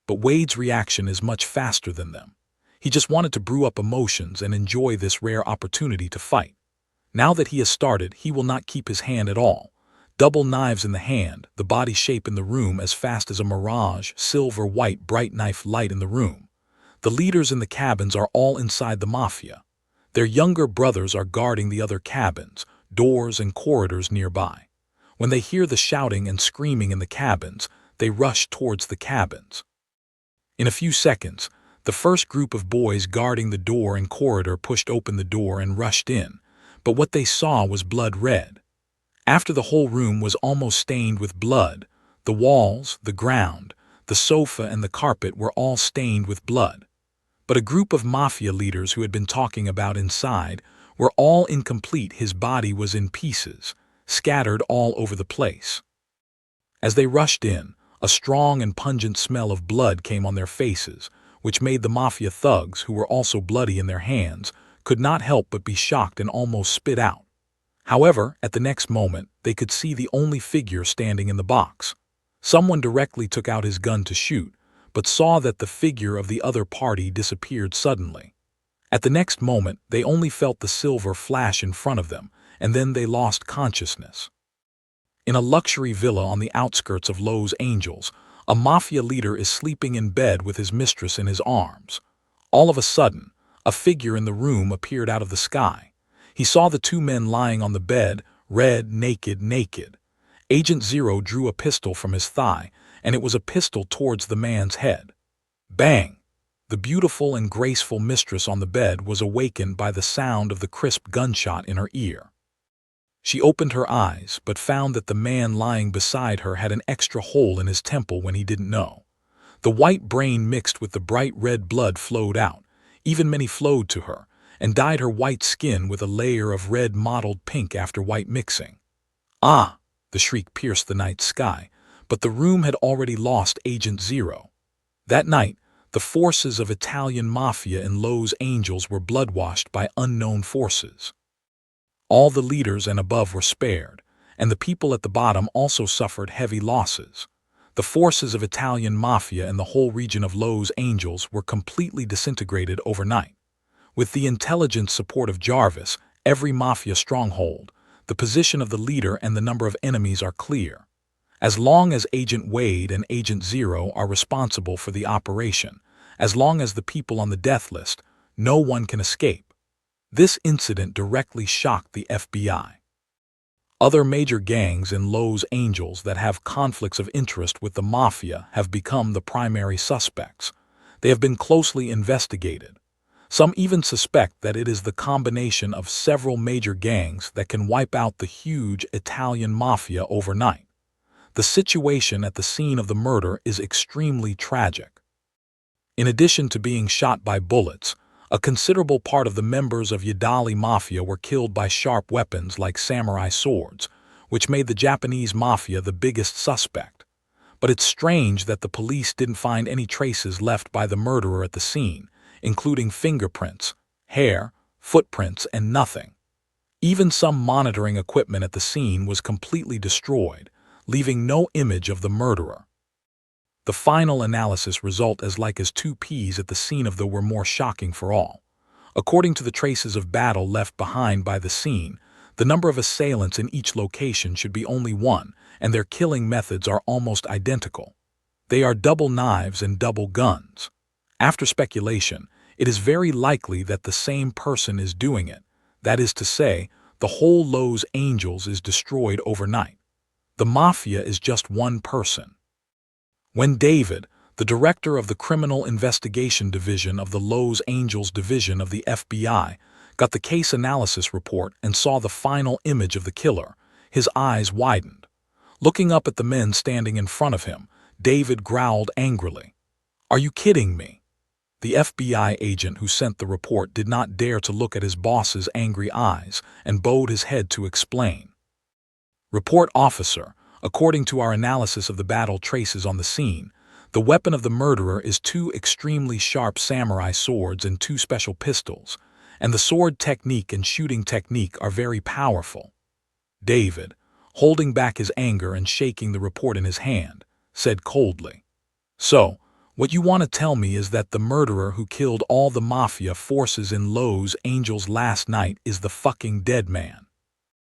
But Wade's reaction is much faster than them. He just wanted to brew up emotions and enjoy this rare opportunity to fight. Now that he has started, he will not keep his hand at all. Double knives in the hand, the body shape in the room as fast as a mirage, silver-white bright knife light in the room. The leaders in the cabins are all inside the mafia. Their younger brothers are guarding the other cabins, doors and corridors nearby. When they hear the shouting and screaming in the cabins, they rush towards the cabins. In a few seconds, the first group of boys guarding the door and corridor pushed open the door and rushed in, but what they saw was blood red. After the whole room was almost stained with blood, the walls, the ground, the sofa and the carpet were all stained with blood. But a group of mafia leaders who had been talking about inside were all incomplete. His body was in pieces, scattered all over the place. As they rushed in, a strong and pungent smell of blood came on their faces, which made the mafia thugs, who were also bloody in their hands, could not help but be shocked and almost spit out. However, at the next moment, they could see the only figure standing in the box. Someone directly took out his gun to shoot, but saw that the figure of the other party disappeared suddenly. At the next moment, they only felt the silver flash in front of them, and then they lost consciousness. In a luxury villa on the outskirts of Los Angeles, a mafia leader is sleeping in bed with his mistress in his arms. All of a sudden, a figure in the room appeared out of the sky. He saw the two men lying on the bed, red, naked. Agent Zero drew a pistol from his thigh, and it was a pistol towards the man's head. Bang! The beautiful and graceful mistress on the bed was awakened by the sound of the crisp gunshot in her ear. She opened her eyes, but found that the man lying beside her had an extra hole in his temple when he didn't know. The white brain mixed with the bright red blood flowed out, even many flowed to her, and dyed her white skin with a layer of red mottled pink after white mixing. Ah! The shriek pierced the night sky, but the room had already lost Agent Zero. That night, the forces of Italian mafia in Los Angeles were bloodwashed by unknown forces. All the leaders and above were spared, and the people at the bottom also suffered heavy losses. The forces of Italian mafia in the whole region of Los Angeles were completely disintegrated overnight. With the intelligent support of Jarvis, every mafia stronghold, the position of the leader and the number of enemies are clear. As long as Agent Wade and Agent Zero are responsible for the operation, as long as the people on the death list, no one can escape. This incident directly shocked the FBI. Other major gangs in Los Angeles that have conflicts of interest with the mafia have become the primary suspects. They have been closely investigated. Some even suspect that it is the combination of several major gangs that can wipe out the huge Italian mafia overnight. The situation at the scene of the murder is extremely tragic. In addition to being shot by bullets, a considerable part of the members of Yadali Mafia were killed by sharp weapons like samurai swords, which made the Japanese mafia the biggest suspect. But it's strange that the police didn't find any traces left by the murderer at the scene, including fingerprints, hair, footprints, and nothing. Even some monitoring equipment at the scene was completely destroyed, leaving no image of the murderer. The final analysis result as like as two peas at the scene of the were more shocking for all. According to the traces of battle left behind by the scene, the number of assailants in each location should be only one, and their killing methods are almost identical. They are double knives and double guns. After speculation, it is very likely that the same person is doing it. That is to say, the whole Los Angeles is destroyed overnight. The mafia is just one person. When David, the director of the Criminal Investigation Division of the Los Angeles Division of the FBI, got the case analysis report and saw the final image of the killer, his eyes widened. Looking up at the men standing in front of him, David growled angrily. "Are you kidding me?" The FBI agent who sent the report did not dare to look at his boss's angry eyes and bowed his head to explain. "Report officer, according to our analysis of the battle traces on the scene, the weapon of the murderer is two extremely sharp samurai swords and two special pistols, and the sword technique and shooting technique are very powerful." David, holding back his anger and shaking the report in his hand, said coldly, "So, what you want to tell me is that the murderer who killed all the mafia forces in Los Angeles last night is the fucking dead man?"